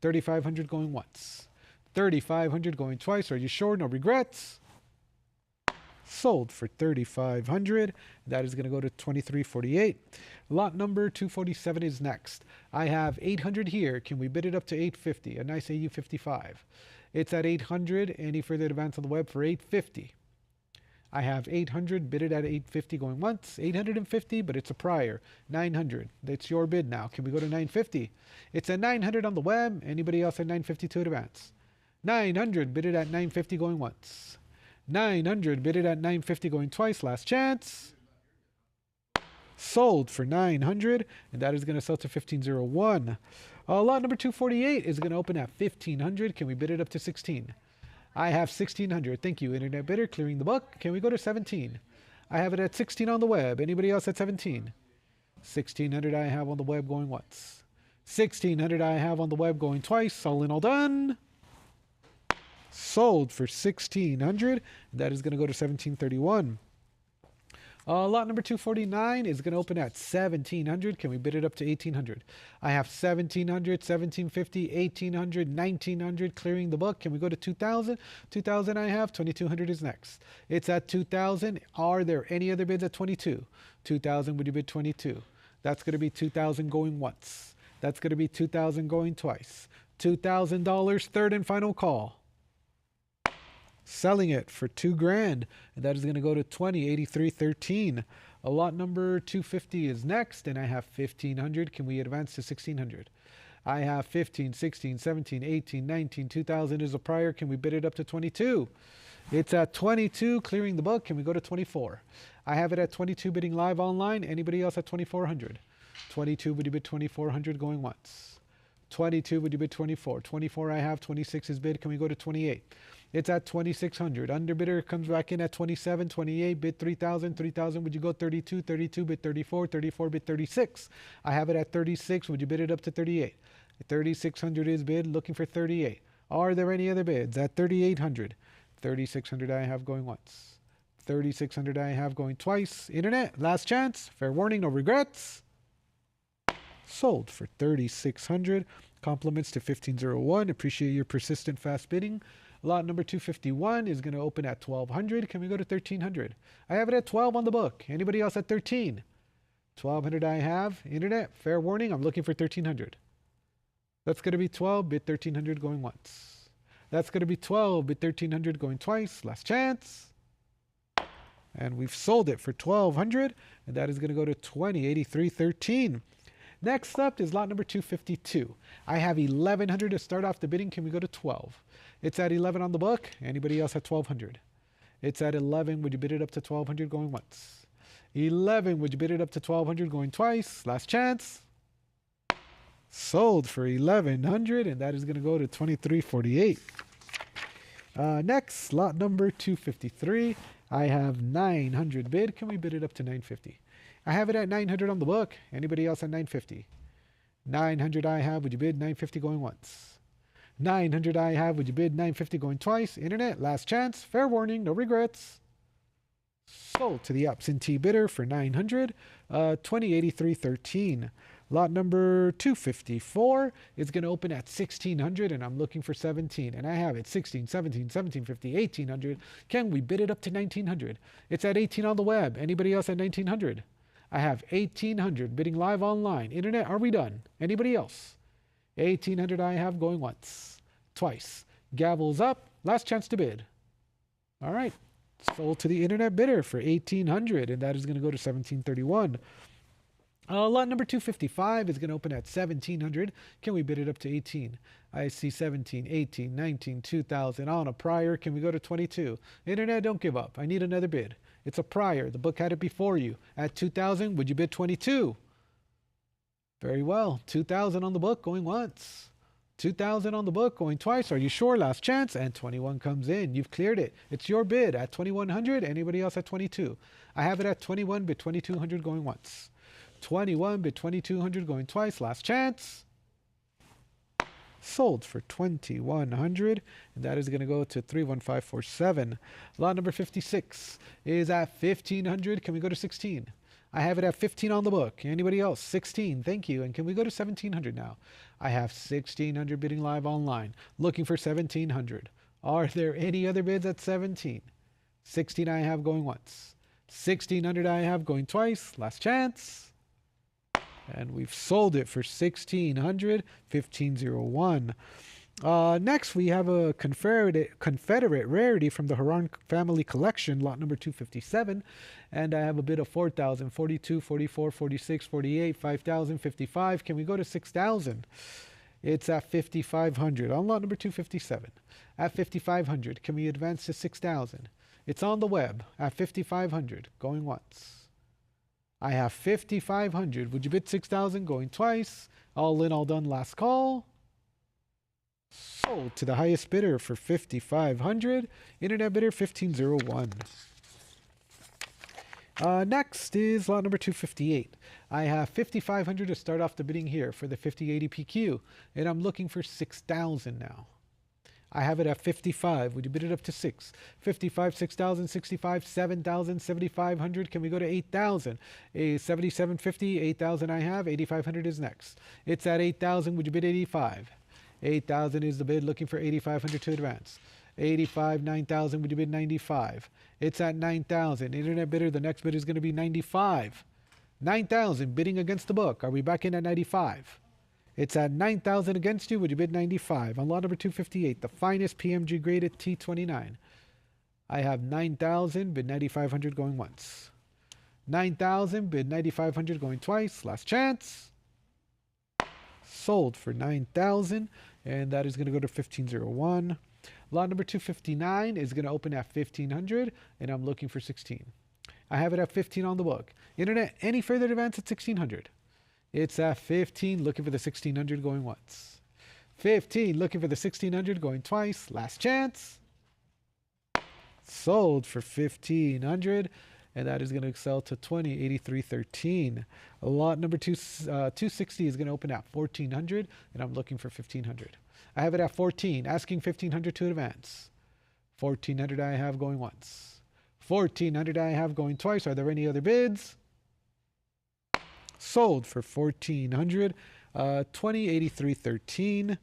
3,500 going once. 3,500 going twice. Are you sure? No regrets. Sold for 3,500. That is going to go to 2348. Lot number 247 is next. I have 800 here. Can we bid it up to 850? A nice AU55. It's at 800. Any further advance on the web for 850? I have 800, bid it at 850 going once, 850, but it's a prior. 900, that's your bid now. Can we go to 950? It's at 900 on the web. Anybody else at 950 to advance? 900, bid it at 950 going once. 900, bid it at 950 going twice. Last chance. Sold for 900, and that is going to sell to 1501. Lot number 248 is going to open at 1500. Can we bid it up to 16? I have 1,600. Thank you, internet bidder. Clearing the book. Can we go to 17? I have it at 16 on the web. Anybody else at 17? 1,600 I have on the web going once. 1,600 I have on the web going twice. All in, all done. Sold for 1,600. That is going to go to 1731. Lot number 249 is going to open at 1,700. Can we bid it up to 1,800? I have 1,700, 1,750, 1,800, 1,900. Clearing the book. Can we go to 2,000? 2,000 I have. 2,200 is next. It's at 2,000. Are there any other bids at 22? 2,000, would you bid 22? That's going to be 2,000 going once. That's going to be 2,000 going twice. $2,000, third and final call. Selling it for $2,000, and that is going to go to 2083.13. A lot number 250 is next, and I have 1,500. Can we advance to 1,600? I have 15, 16, 17, 18, 19, 2,000 is a prior. Can we bid it up to 22? It's at 22, clearing the book. Can we go to 24? I have it at 22, bidding live online. Anybody else at 2,400? 22, would you bid 2,400 going once? 22, would you bid 24? 24 I have, 26 is bid. Can we go to 28? It's at 2,600. Underbidder comes back in at 27, 28, bid 3,000, 3,000, would you go 32, 32, bid 34, 34, bid 36. I have it at 36, would you bid it up to 38? 3,600 is bid, looking for 38. Are there any other bids? At 3,800. 3,600 I have going once. 3,600 I have going twice. Internet, last chance. Fair warning, no regrets. Sold for 3,600. Compliments to 1501. Appreciate your persistent fast bidding. Lot number 251 is going to open at 1,200. Can we go to 1,300? I have it at 12 on the book. Anybody else at 13? 1,200 I have. Internet, fair warning, I'm looking for 1,300. That's going to be 12, bid 1,300 going once. That's going to be 12, bid 1,300 going twice. Last chance. And we've sold it for 1,200, and that is going to go to 2083.13. Next up is lot number 252. I have 1,100 to start off the bidding. Can we go to 12? It's at 11 on the book. Anybody else at 1,200? It's at 11. Would you bid it up to 1,200 going once? 11. Would you bid it up to 1,200 going twice? Last chance. Sold for 1,100, and that is going to go to 23.48. Next, lot number 253. I have 900 bid. Can we bid it up to 950? I have it at 900 on the book. Anybody else at 950? 900 I have. Would you bid 950 going once? 900 I have. Would you bid 950 going twice? Internet, last chance. Fair warning, no regrets. Sold to the absentee bidder for 900. 2083.13. Lot number 254 is going to open at 1,600, and I'm looking for 17. And I have it 16, 17, 1750, 1,800. Can we bid it up to 1,900? It's at 18 on the web. Anybody else at 1,900? I have 1,800 bidding live online. Internet, are we done? Anybody else? 1,800 I have going once, twice. Gavel's up. Last chance to bid. All right. Sold to the internet bidder for 1,800, and that is going to go to 1731. Lot number 255 is going to open at 1,700. Can we bid it up to 18? I see 17, 18, 19, 2,000 on a prior. Can we go to 22? Internet, don't give up. I need another bid. It's a prior. The book had it before you. At 2,000, would you bid 22? Very well. 2,000 on the book going once. 2,000 on the book going twice. Are you sure? Last chance. And 21 comes in. You've cleared it. It's your bid at 2,100. Anybody else at 22? I have it at 21, bid 2,200 going once. 21, bid 2,200 going twice. Last chance. Sold for 2,100, and that is going to go to 31547. Lot number 56 is at 1,500. Can we go to 16? I have it at 15 on the book. Anybody else? 16. Thank you. And can we go to 1,700 now? I have 1,600 bidding live online. Looking for 1,700. Are there any other bids at 17? 16 I have going once. 1,600 I have going twice. Last chance. And we've sold it for 1,600, 1501. Next, we have a Confederate rarity from the Haran family collection, lot number 257. And I have a bid of 4,000, 42, 44, 46, 48, 5,000, 55. Can we go to 6,000? It's at 5,500 on lot number 257. At 5,500, can we advance to 6,000? It's on the web at 5,500, going once. I have 5,500. Would you bid 6,000 going twice? All in, all done, last call. Sold to the highest bidder for 5,500. Internet bidder 1501. Next is lot number 258. I have 5,500 to start off the bidding here for the 5080 PQ, and I'm looking for 6,000 now. I have it at 55. Would you bid it up to 6? 55, 6,000, 65, 7,000, 7,500. Can we go to 8,000? 7,750, 8,000 I have. 8,500 is next. It's at 8,000. Would you bid 85? 8,000 is the bid. Looking for 8,500 to advance. 85, 9,000. Would you bid 95? It's at 9,000. Internet bidder, the next bid is going to be 95. 9,000 bidding against the book. Are we back in at 95? It's at 9,000 against you. Would you bid 95? On lot number 258, the finest PMG graded T29. I have 9,000, bid 9,500 going once. 9,000, bid 9,500 going twice. Last chance. Sold for 9,000, and that is going to go to 1501. Lot number 259 is going to open at 1,500, and I'm looking for 16. I have it at 15 on the book. Internet, any further advance at 1,600? It's at 15, looking for the 1,600 going once. 15, looking for the 1,600 going twice. Last chance. Sold for 1,500, and that is going to sell to 2083.13. Lot number 260 is going to open at 1,400, and I'm looking for 1,500. I have it at 14, asking 1,500 to advance. 1,400 I have going once. 1,400 I have going twice. Are there any other bids? Sold for 1,400. 2083.13.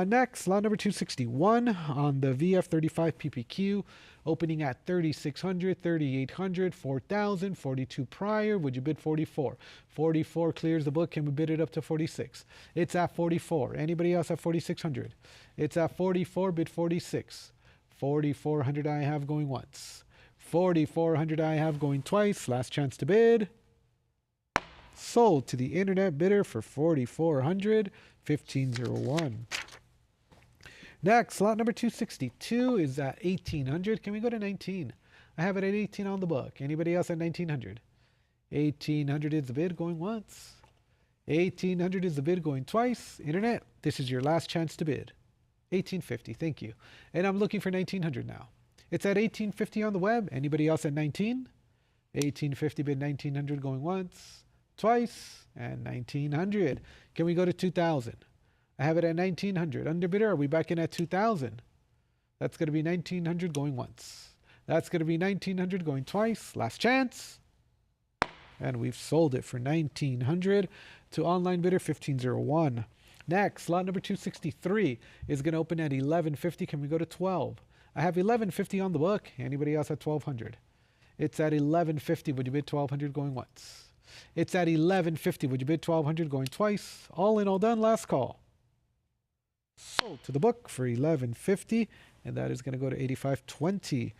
Next, lot number 261 on the VF35 PPQ, opening at 3,600, 3,800, 4,000, 42 prior. Would you bid 44? 44 clears the book. Can we bid it up to 46? It's at 44. Anybody else at 4,600? It's at 44. Bid 46. 4,400 I have going once. 4,400 I have going twice. Last chance to bid. Sold to the internet bidder for 4,400, 1501. Next, lot number 262 is at 1,800. Can we go to 19? I have it at 18 on the book. Anybody else at 1,900? 1,800 is the bid going once. 1,800 is the bid going twice. Internet, this is your last chance to bid. 1,850, thank you. And I'm looking for 1,900 now. It's at 1,850 on the web. Anybody else at 19? 1,850 bid 1,900 going once. Twice, and 1,900. Can we go to 2,000? I have it at 1,900. Underbidder, are we back in at 2,000? That's going to be 1,900 going once. That's going to be 1,900 going twice. Last chance. And we've sold it for 1,900 to online bidder 1501. Next, lot number 263 is going to open at 1,150. Can we go to 12? I have 1,150 on the book. Anybody else at 1,200? It's at 1,150. Would you bid 1,200 going once? It's at 1,150. Would you bid 1,200 going twice? All in, all done. Last call. Sold to the book for 1,150, and that is going to go to 85.20.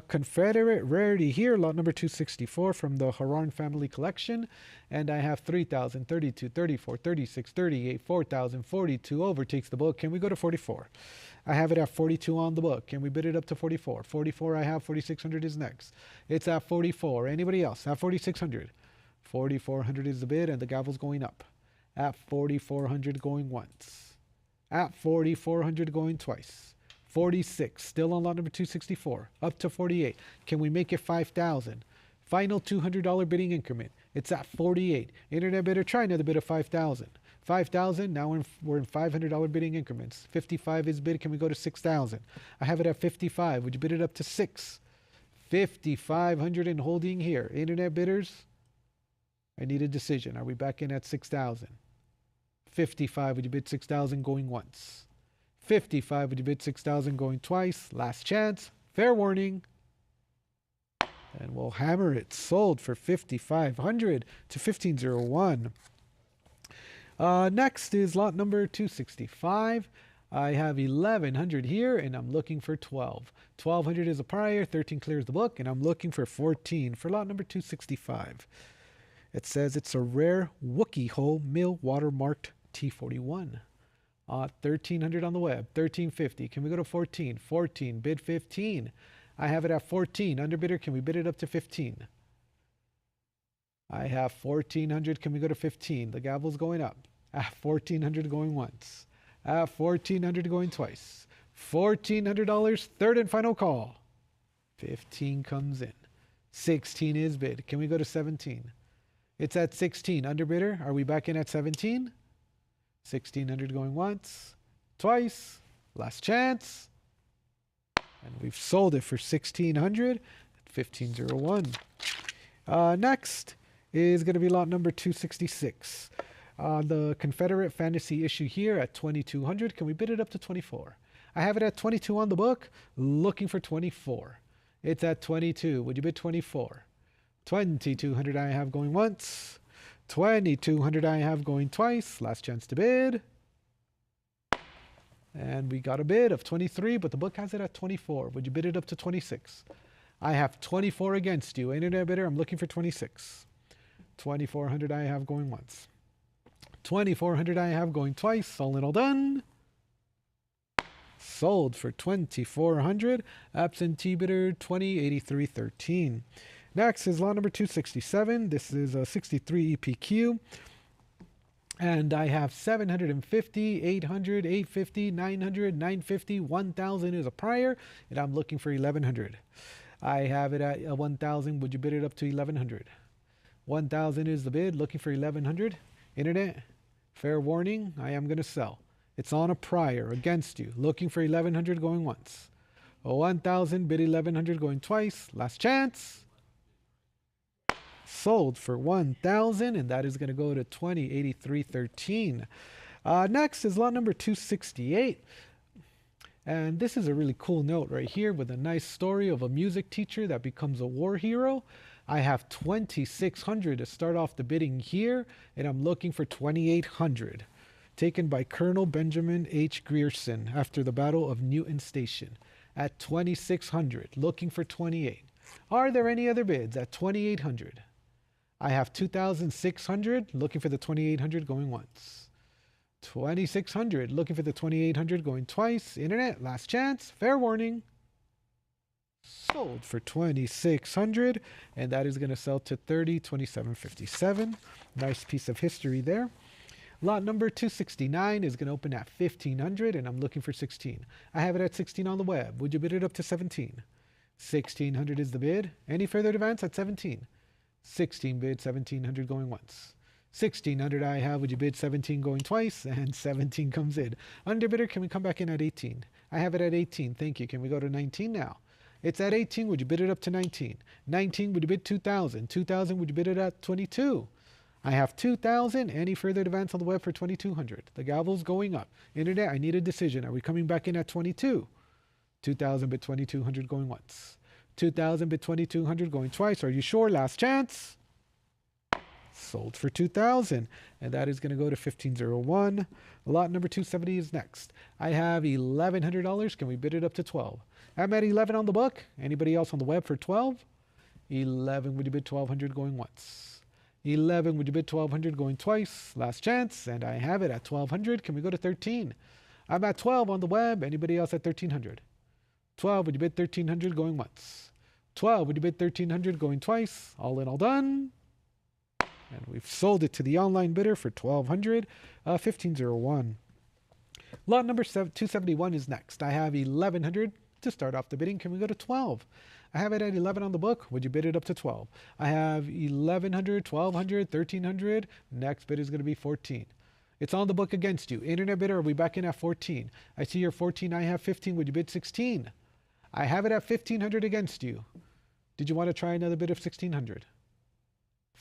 Confederate rarity here, lot number 264 from the Haran family collection, and I have 3,000, 32, 34, 36, 38, 4,000, 42 overtakes the book. Can we go to 44? I have it at 42 on the book. Can we bid it up to 44? 44 I have, 4,600 is next. It's at 44. Anybody else at 4,600? 4,400 is the bid, and the gavel's going up. At 4,400 going once. At 4,400 going twice. 46, still on lot number 264. Up to 48. Can we make it 5,000? Final $200 bidding increment. It's at 48. Internet bidder, try another bid of 5,000. 5,000, now we're in $500 bidding increments. 55 is bid. Can we go to 6,000? I have it at 55. Would you bid it up to 6? 5,500 and holding here. Internet bidders, I need a decision. Are we back in at 6,000? 55, would you bid 6,000 going once? 55, would you bid 6,000 going twice? Last chance. Fair warning. And we'll hammer it. Sold for 5,500 to 1501. Next is lot number 265. I have 1,100 here, and I'm looking for 12. 1,200 is a prior. 13 clears the book, and I'm looking for 14 for lot number 265. It says it's a rare Wookiee Hole mill watermarked T41. 1,300 on the web. 1,350. Can we go to 14? 14. Bid 15. I have it at 14. Underbidder, can we bid it up to 15? I have 1,400. Can we go to 15? The gavel's going up. At 1,400 going once. At 1,400 going twice. $1,400. Third and final call. 15 comes in. 16 is bid. Can we go to 17? It's at 16. Underbidder, are we back in at 17? 1,600 going once, twice, last chance. And we've sold it for 1,600 at 1501. Next is going to be lot number 266. The Confederate fantasy issue here at 2,200. Can we bid it up to 24? I have it at 22 on the book, looking for 24. It's at 22. Would you bid 24? 2,200 I have going once. $2,200 I have going twice. Last chance to bid. And we got a bid of 23, but the book has it at 24. Would you bid it up to 26? I have 24 against you. Internet bidder, I'm looking for 26. 2,400 I have going once. 2,400 I have going twice. All in all done. Sold for 2,400. Absentee bidder 2083.13. Next is lot number 267. This is a 63 EPQ. And I have 750, 800, 850, 900, 950, 1,000 is a prior, and I'm looking for 1,100. I have it at 1,000. Would you bid it up to 1,100? 1,000 is the bid. Looking for 1,100. Internet, fair warning. I am going to sell. It's on a prior against you. Looking for 1,100 going once. 1,000 bid 1,100 going twice. Last chance. Sold for 1,000, and that is going to go to 2083.13. Next is lot number 268. And this is a really cool note right here with a nice story of a music teacher that becomes a war hero. I have 2,600 to start off the bidding here, and I'm looking for 2,800. Taken by Colonel Benjamin H. Grierson after the Battle of Newton Station at 2,600, looking for 28. Are there any other bids at 2,800? I have 2,600, looking for the 2,800 going once. 2,600, looking for the 2,800 going twice. Internet, last chance, fair warning. Sold for 2,600, and that is going to sell to 3027.57. Nice piece of history there. Lot number 269 is going to open at 1,500, and I'm looking for 16. I have it at 16 on the web. Would you bid it up to 17? 1,600 is the bid. Any further advance at 17? 16 bid, 1,700 going once. 1,600 I have. Would you bid 17 going twice? And 17 comes in. Underbidder, can we come back in at 18? I have it at 18. Thank you. Can we go to 19 now? It's at 18. Would you bid it up to 19? 19, would you bid 2,000? 2,000, would you bid it at 22? I have 2,000. Any further advance on the web for 2,200? The gavel's going up. Internet, I need a decision. Are we coming back in at 22? 2,000 bid 2,200 going once. 2,000 bid 2,200 going twice. Are you sure? Last chance. Sold for 2,000, and that is going to go to 1501. Lot number 270 is next. I have $1,100. Can we bid it up to 12? I'm at 11 on the book. Anybody else on the web for 12? 11, would you bid 1,200 going once? 11, would you bid 1,200 going twice? Last chance, and I have it at 1,200. Can we go to 13? I'm at 12 on the web. Anybody else at 1,300? 12, would you bid 1,300 going once? 12, would you bid 1,300 going twice? All in, all done. And we've sold it to the online bidder for 1,200, 1501. Lot number 271 is next. I have 1,100 to start off the bidding. Can we go to 12? I have it at 11 on the book. Would you bid it up to 12? I have 1,100, 1,200, 1,300. Next bid is going to be 14. It's on the book against you. Internet bidder, are we back in at 14? I see your 14. I have 15. Would you bid 16? I have it at 1,500 against you. Did you want to try another bid of 1,600?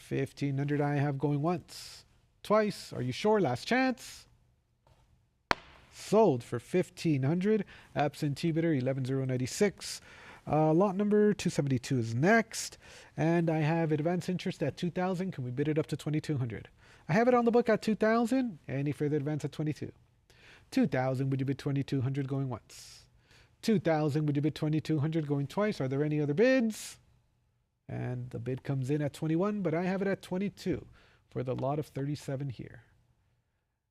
1,500 I have going once. Twice. Are you sure? Last chance. Sold for 1,500. Absentee bidder 11,096. Lot number 272 is next. And I have advance interest at 2,000. Can we bid it up to 2,200? I have it on the book at 2,000. Any further advance at 22? 2,000. Would you bid 2,200 going once? 2,000. Would you bid 2,200 going twice? Are there any other bids? And the bid comes in at 21, but I have it at 22 for the lot of 37 here.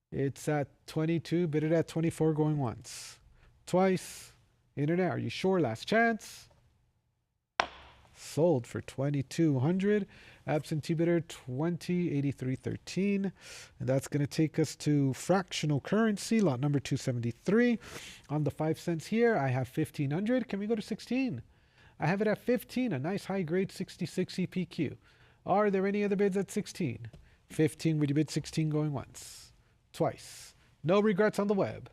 It's at 22, bid it at 24 going once. Twice. Internet, are you sure? Last chance. Sold for 2,200. Absentee bidder 2083.13. And that's going to take us to fractional currency, lot number 273. On the 5 cents here, I have 1,500. Can we go to 16? I have it at 15, a nice high grade 66 EPQ. Are there any other bids at 16? 15, would you bid 16 going once? Twice. No regrets on the web.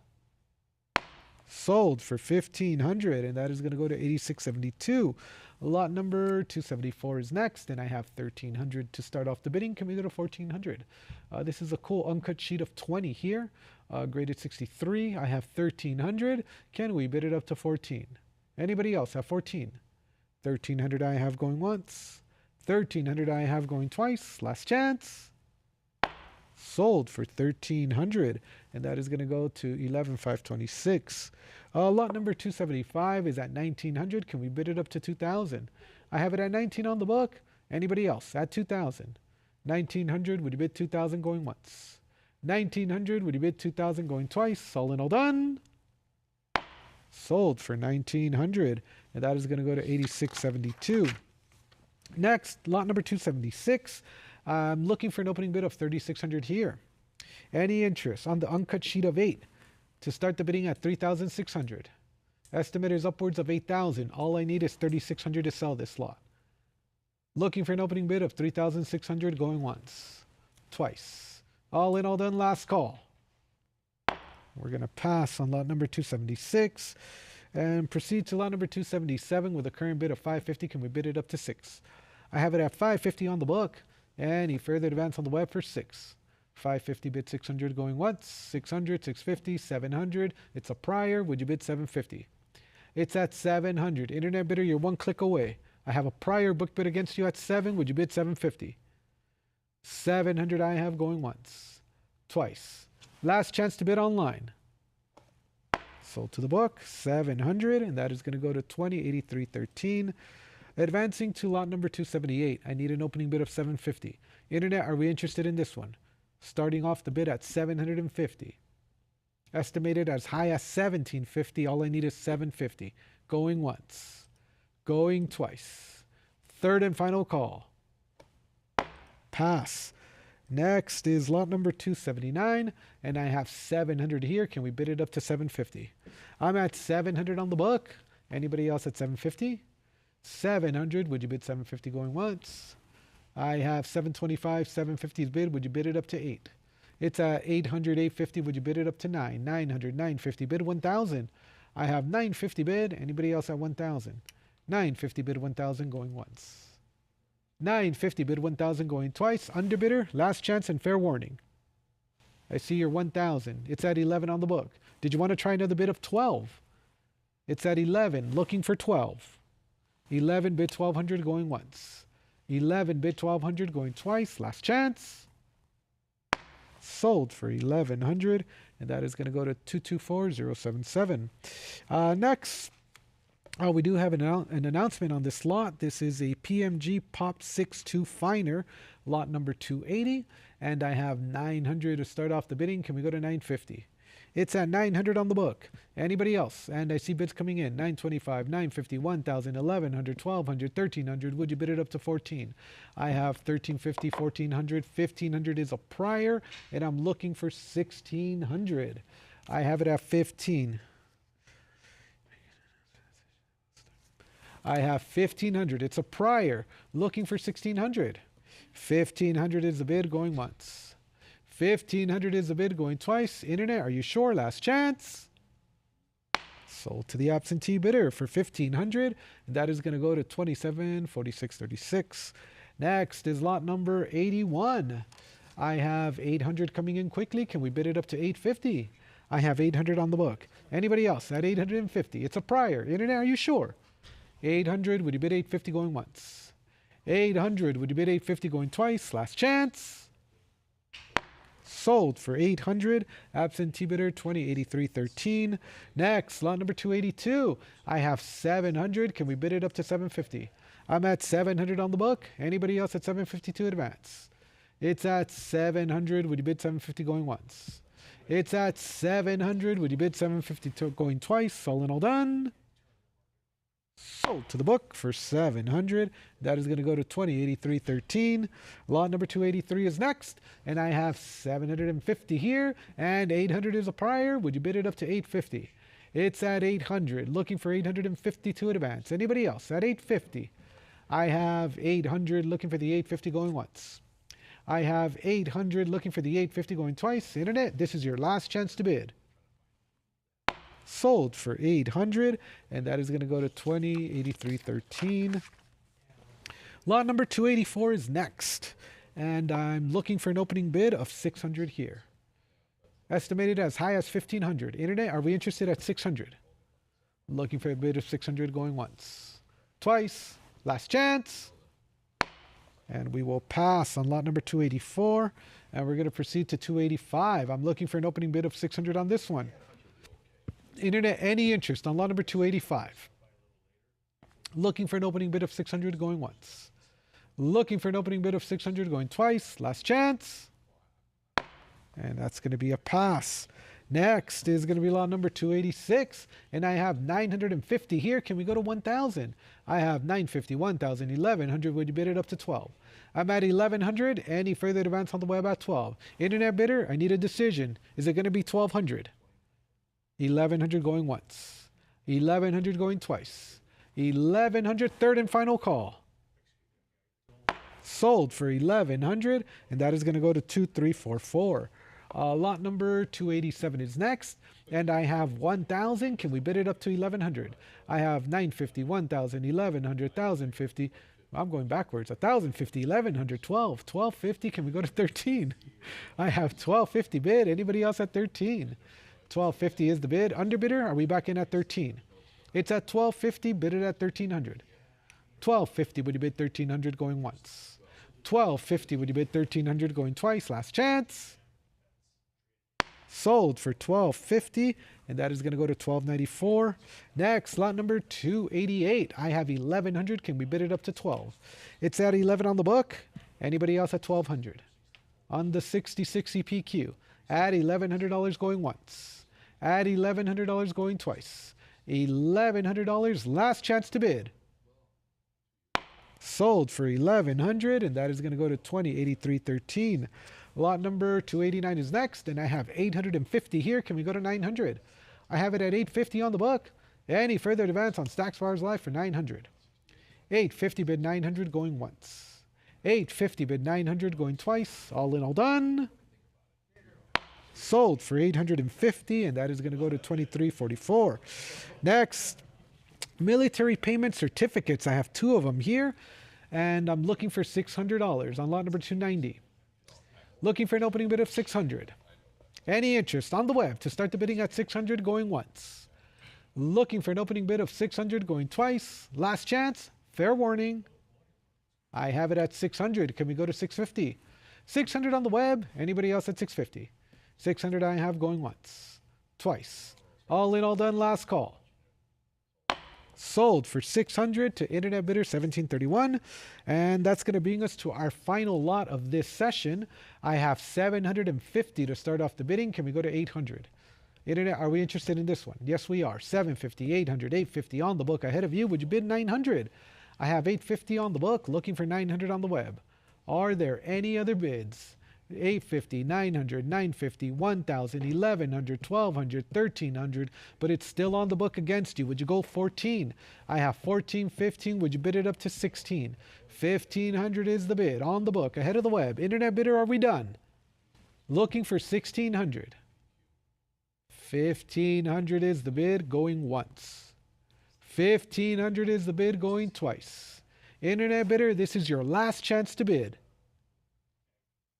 Sold for 1,500, and that is going to go to 86.72. Lot number 274 is next, and I have 1,300 to start off the bidding. Can we go to 1,400? This is a cool uncut sheet of 20 here, graded 63. I have 1,300. Can we bid it up to 14? Anybody else have 14? 1,300 I have going once. 1,300 I have going twice. Last chance. Sold for 1,300, and that is going to go to 11,526. Lot number 275 is at 1,900. Can we bid it up to 2,000? I have it at 19 on the book. Anybody else at 2,000? 1,900. Would you bid 2,000 going once? 1,900. Would you bid 2,000 going twice? All in all done. Sold for 1,900, and that is going to go to 86.72. Next, lot number 276. I'm looking for an opening bid of 3,600 here. Any interest on the uncut sheet of 8 to start the bidding at 3,600. Estimate is upwards of 8,000. All I need is 3,600 to sell this lot. Looking for an opening bid of 3,600 going once, twice. All in, all done, last call. We're going to pass on lot number 276 and proceed to lot number 277 with a current bid of 550. Can we bid it up to 6? I have it at 550 on the book. Any further advance on the web for 6. 550 bid 600 going once, 600, 650, 700. It's a prior. Would you bid 750? It's at 700. Internet bidder, you're one click away. I have a prior book bid against you at 7. Would you bid 750? 700 I have going once, twice. Last chance to bid online. Sold to the book, 700, and that is going to go to 2083.13. Advancing to lot number 278, I need an opening bid of 750. Internet, are we interested in this one? Starting off the bid at 750. Estimated as high as 1750. All I need is 750. Going once. Going twice. Third and final call. Pass. Next is lot number 279, and I have 700 here. Can we bid it up to 750? I'm at 700 on the book. Anybody else at 750? 700. Would you bid 750 going once? I have 725. 750's bid. Would you bid it up to 8? It's at 800. 850. Would you bid it up to 9? 900. 950 bid 1,000. I have 950 bid. Anybody else at 1,000? 950 bid 1,000 going once. 950 bid 1,000 going twice. Underbidder, last chance and fair warning. I see your 1,000. It's at 11 on the book. Did you want to try another bid of 12? It's at 11. Looking for 12. 11 bid 1,200 going once. 11 bid 1,200 going twice. Last chance. Sold for 1,100, and that is going to go to 224077. Next, we do have an announcement on this lot. This is a PMG Pop 6.2 Finer, lot number 280, and I have 900 to start off the bidding. Can we go to 950? It's at 900 on the book. Anybody else? And I see bids coming in. 925, 950, 1,000, 1,100, 1,200, 1,300. Would you bid it up to 14? I have 1,350, 1,400. 1,500 is a prior, and I'm looking for 1,600. I have it at 15. I have 1,500. It's a prior. Looking for 1,600. 1,500 is the bid going once. 1,500 is the bid going twice. Internet, are you sure? Last chance. Sold to the absentee bidder for 1,500. And that is going to go to 2746.36. Next is lot number 81. I have 800 coming in quickly. Can we bid it up to 850? I have 800 on the book. Anybody else at 850? It's a prior. Internet, are you sure? 800, would you bid 850 going once? 800, would you bid 850 going twice? Last chance. Sold for 800. Absentee bidder 2083.13. Next, lot number 282. I have 700. Can we bid it up to 750? I'm at 700 on the book. Anybody else at 750 to advance? It's at 700. Would you bid 750 going once? It's at 700. Would you bid 750 going twice? All in, all done. Sold to the book for 700. That is going to go to 2083.13. Lot number 283 is next, and I have 750 here, and 800 is a prior. Would you bid it up to 850? It's at 800. Looking for 850 to advance. Anybody else at 850? I have 800. Looking for the 850 going once. I have 800. Looking for the 850 going twice. Internet, this is your last chance to bid. Sold for 800, and that is going to go to 2083.13. Lot number 284 is next, and I'm looking for an opening bid of 600 here. Estimated as high as 1,500. Internet, are we interested at 600? Looking for a bid of 600 going once. Twice. Last chance. And we will pass on lot number 284. And we're going to proceed to 285. I'm looking for an opening bid of 600 on this one. Internet, any interest on lot number 285? Looking for an opening bid of 600 going once. Looking for an opening bid of 600 going twice. Last chance. And that's going to be a pass. Next is going to be lot number 286. And I have 950 here. Can we go to 1,000? I have 950, 1,000, 1,100. Would you bid it up to 12? I'm at 1,100. Any further advance on the web at 12? Internet bidder, I need a decision. Is it going to be 1,200? 1,100 going once. 1,100 going twice. 1,100, third and final call. Sold for 1,100, and that is going to go to 2,344. Lot number 287 is next, and I have 1,000. Can we bid it up to 1,100? I have 950, 1,000, 1,100, 1,050. I'm going backwards. 1,050, 1,100, 12, 1,250. Can we go to 13? I have 1,250 bid. Anybody else at 13? 1,250 is the bid. Underbidder, are we back in at 13? It's at 1,250. Bid it at 1,300. 1,250. Would you bid 1,300 going once? 1,250. Would you bid 1,300 going twice? Last chance. Sold for 1,250, and that is going to go to 1,294. Next, lot number 288. I have 1,100. Can we bid it up to 12? It's at 11 on the book. Anybody else at 1,200? On the 60/60 PQ. At $1,100 going once. At $1,100 going twice. $1,100. Last chance to bid. Sold for 1,100, and that is going to go to 2083.13. Lot number 289 is next, and I have 850 here. Can we go to 900? I have it at 850 on the book. Any further advance on Stacks Bowers Live for 900? 850 bid 900 going once. 850 bid 900 going twice. All in, all done. Sold for 850, and that is going to go to 2344. Next, military payment certificates. I have 2 of them here, and I'm looking for $600 on lot number 290. Looking for an opening bid of 600. Any interest on the web to start the bidding at 600 going once. Looking for an opening bid of 600 going twice. Last chance. Fair warning. I have it at 600. Can we go to 650? 600 on the web. Anybody else at 650? 600 I have going once. Twice. All in, all done. Last call. Sold for 600 to internet bidder 1731, and that's going to bring us to our final lot of this session. I have 750 to start off the bidding. Can we go to 800? Internet, are we interested in this one? Yes, we are. 750, 800, 850 on the book. Ahead of you, would you bid 900? I have 850 on the book, looking for 900 on the web. Are there any other bids? 850, 900, 950, 1,000, 1,100, 1,200, 1,300, but it's still on the book against you. Would you go 14? I have 14, 15. Would you bid it up to 16? 1,500 is the bid on the book, ahead of the web. Internet bidder, are we done? Looking for 1,600. 1,500 is the bid going once. 1,500 is the bid going twice. Internet bidder, this is your last chance to bid.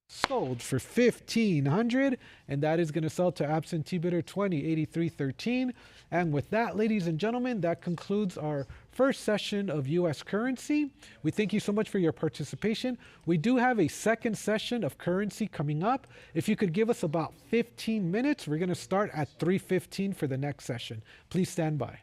Sold for 1,500, and that is going to sell to absentee bidder 2083.13. And with that, ladies and gentlemen, that concludes our first session of U.S. currency. We thank you so much for your participation. We do have a second session of currency coming up. If you could give us about 15 minutes, we're going to start at 3:15 for the next session. Please stand by.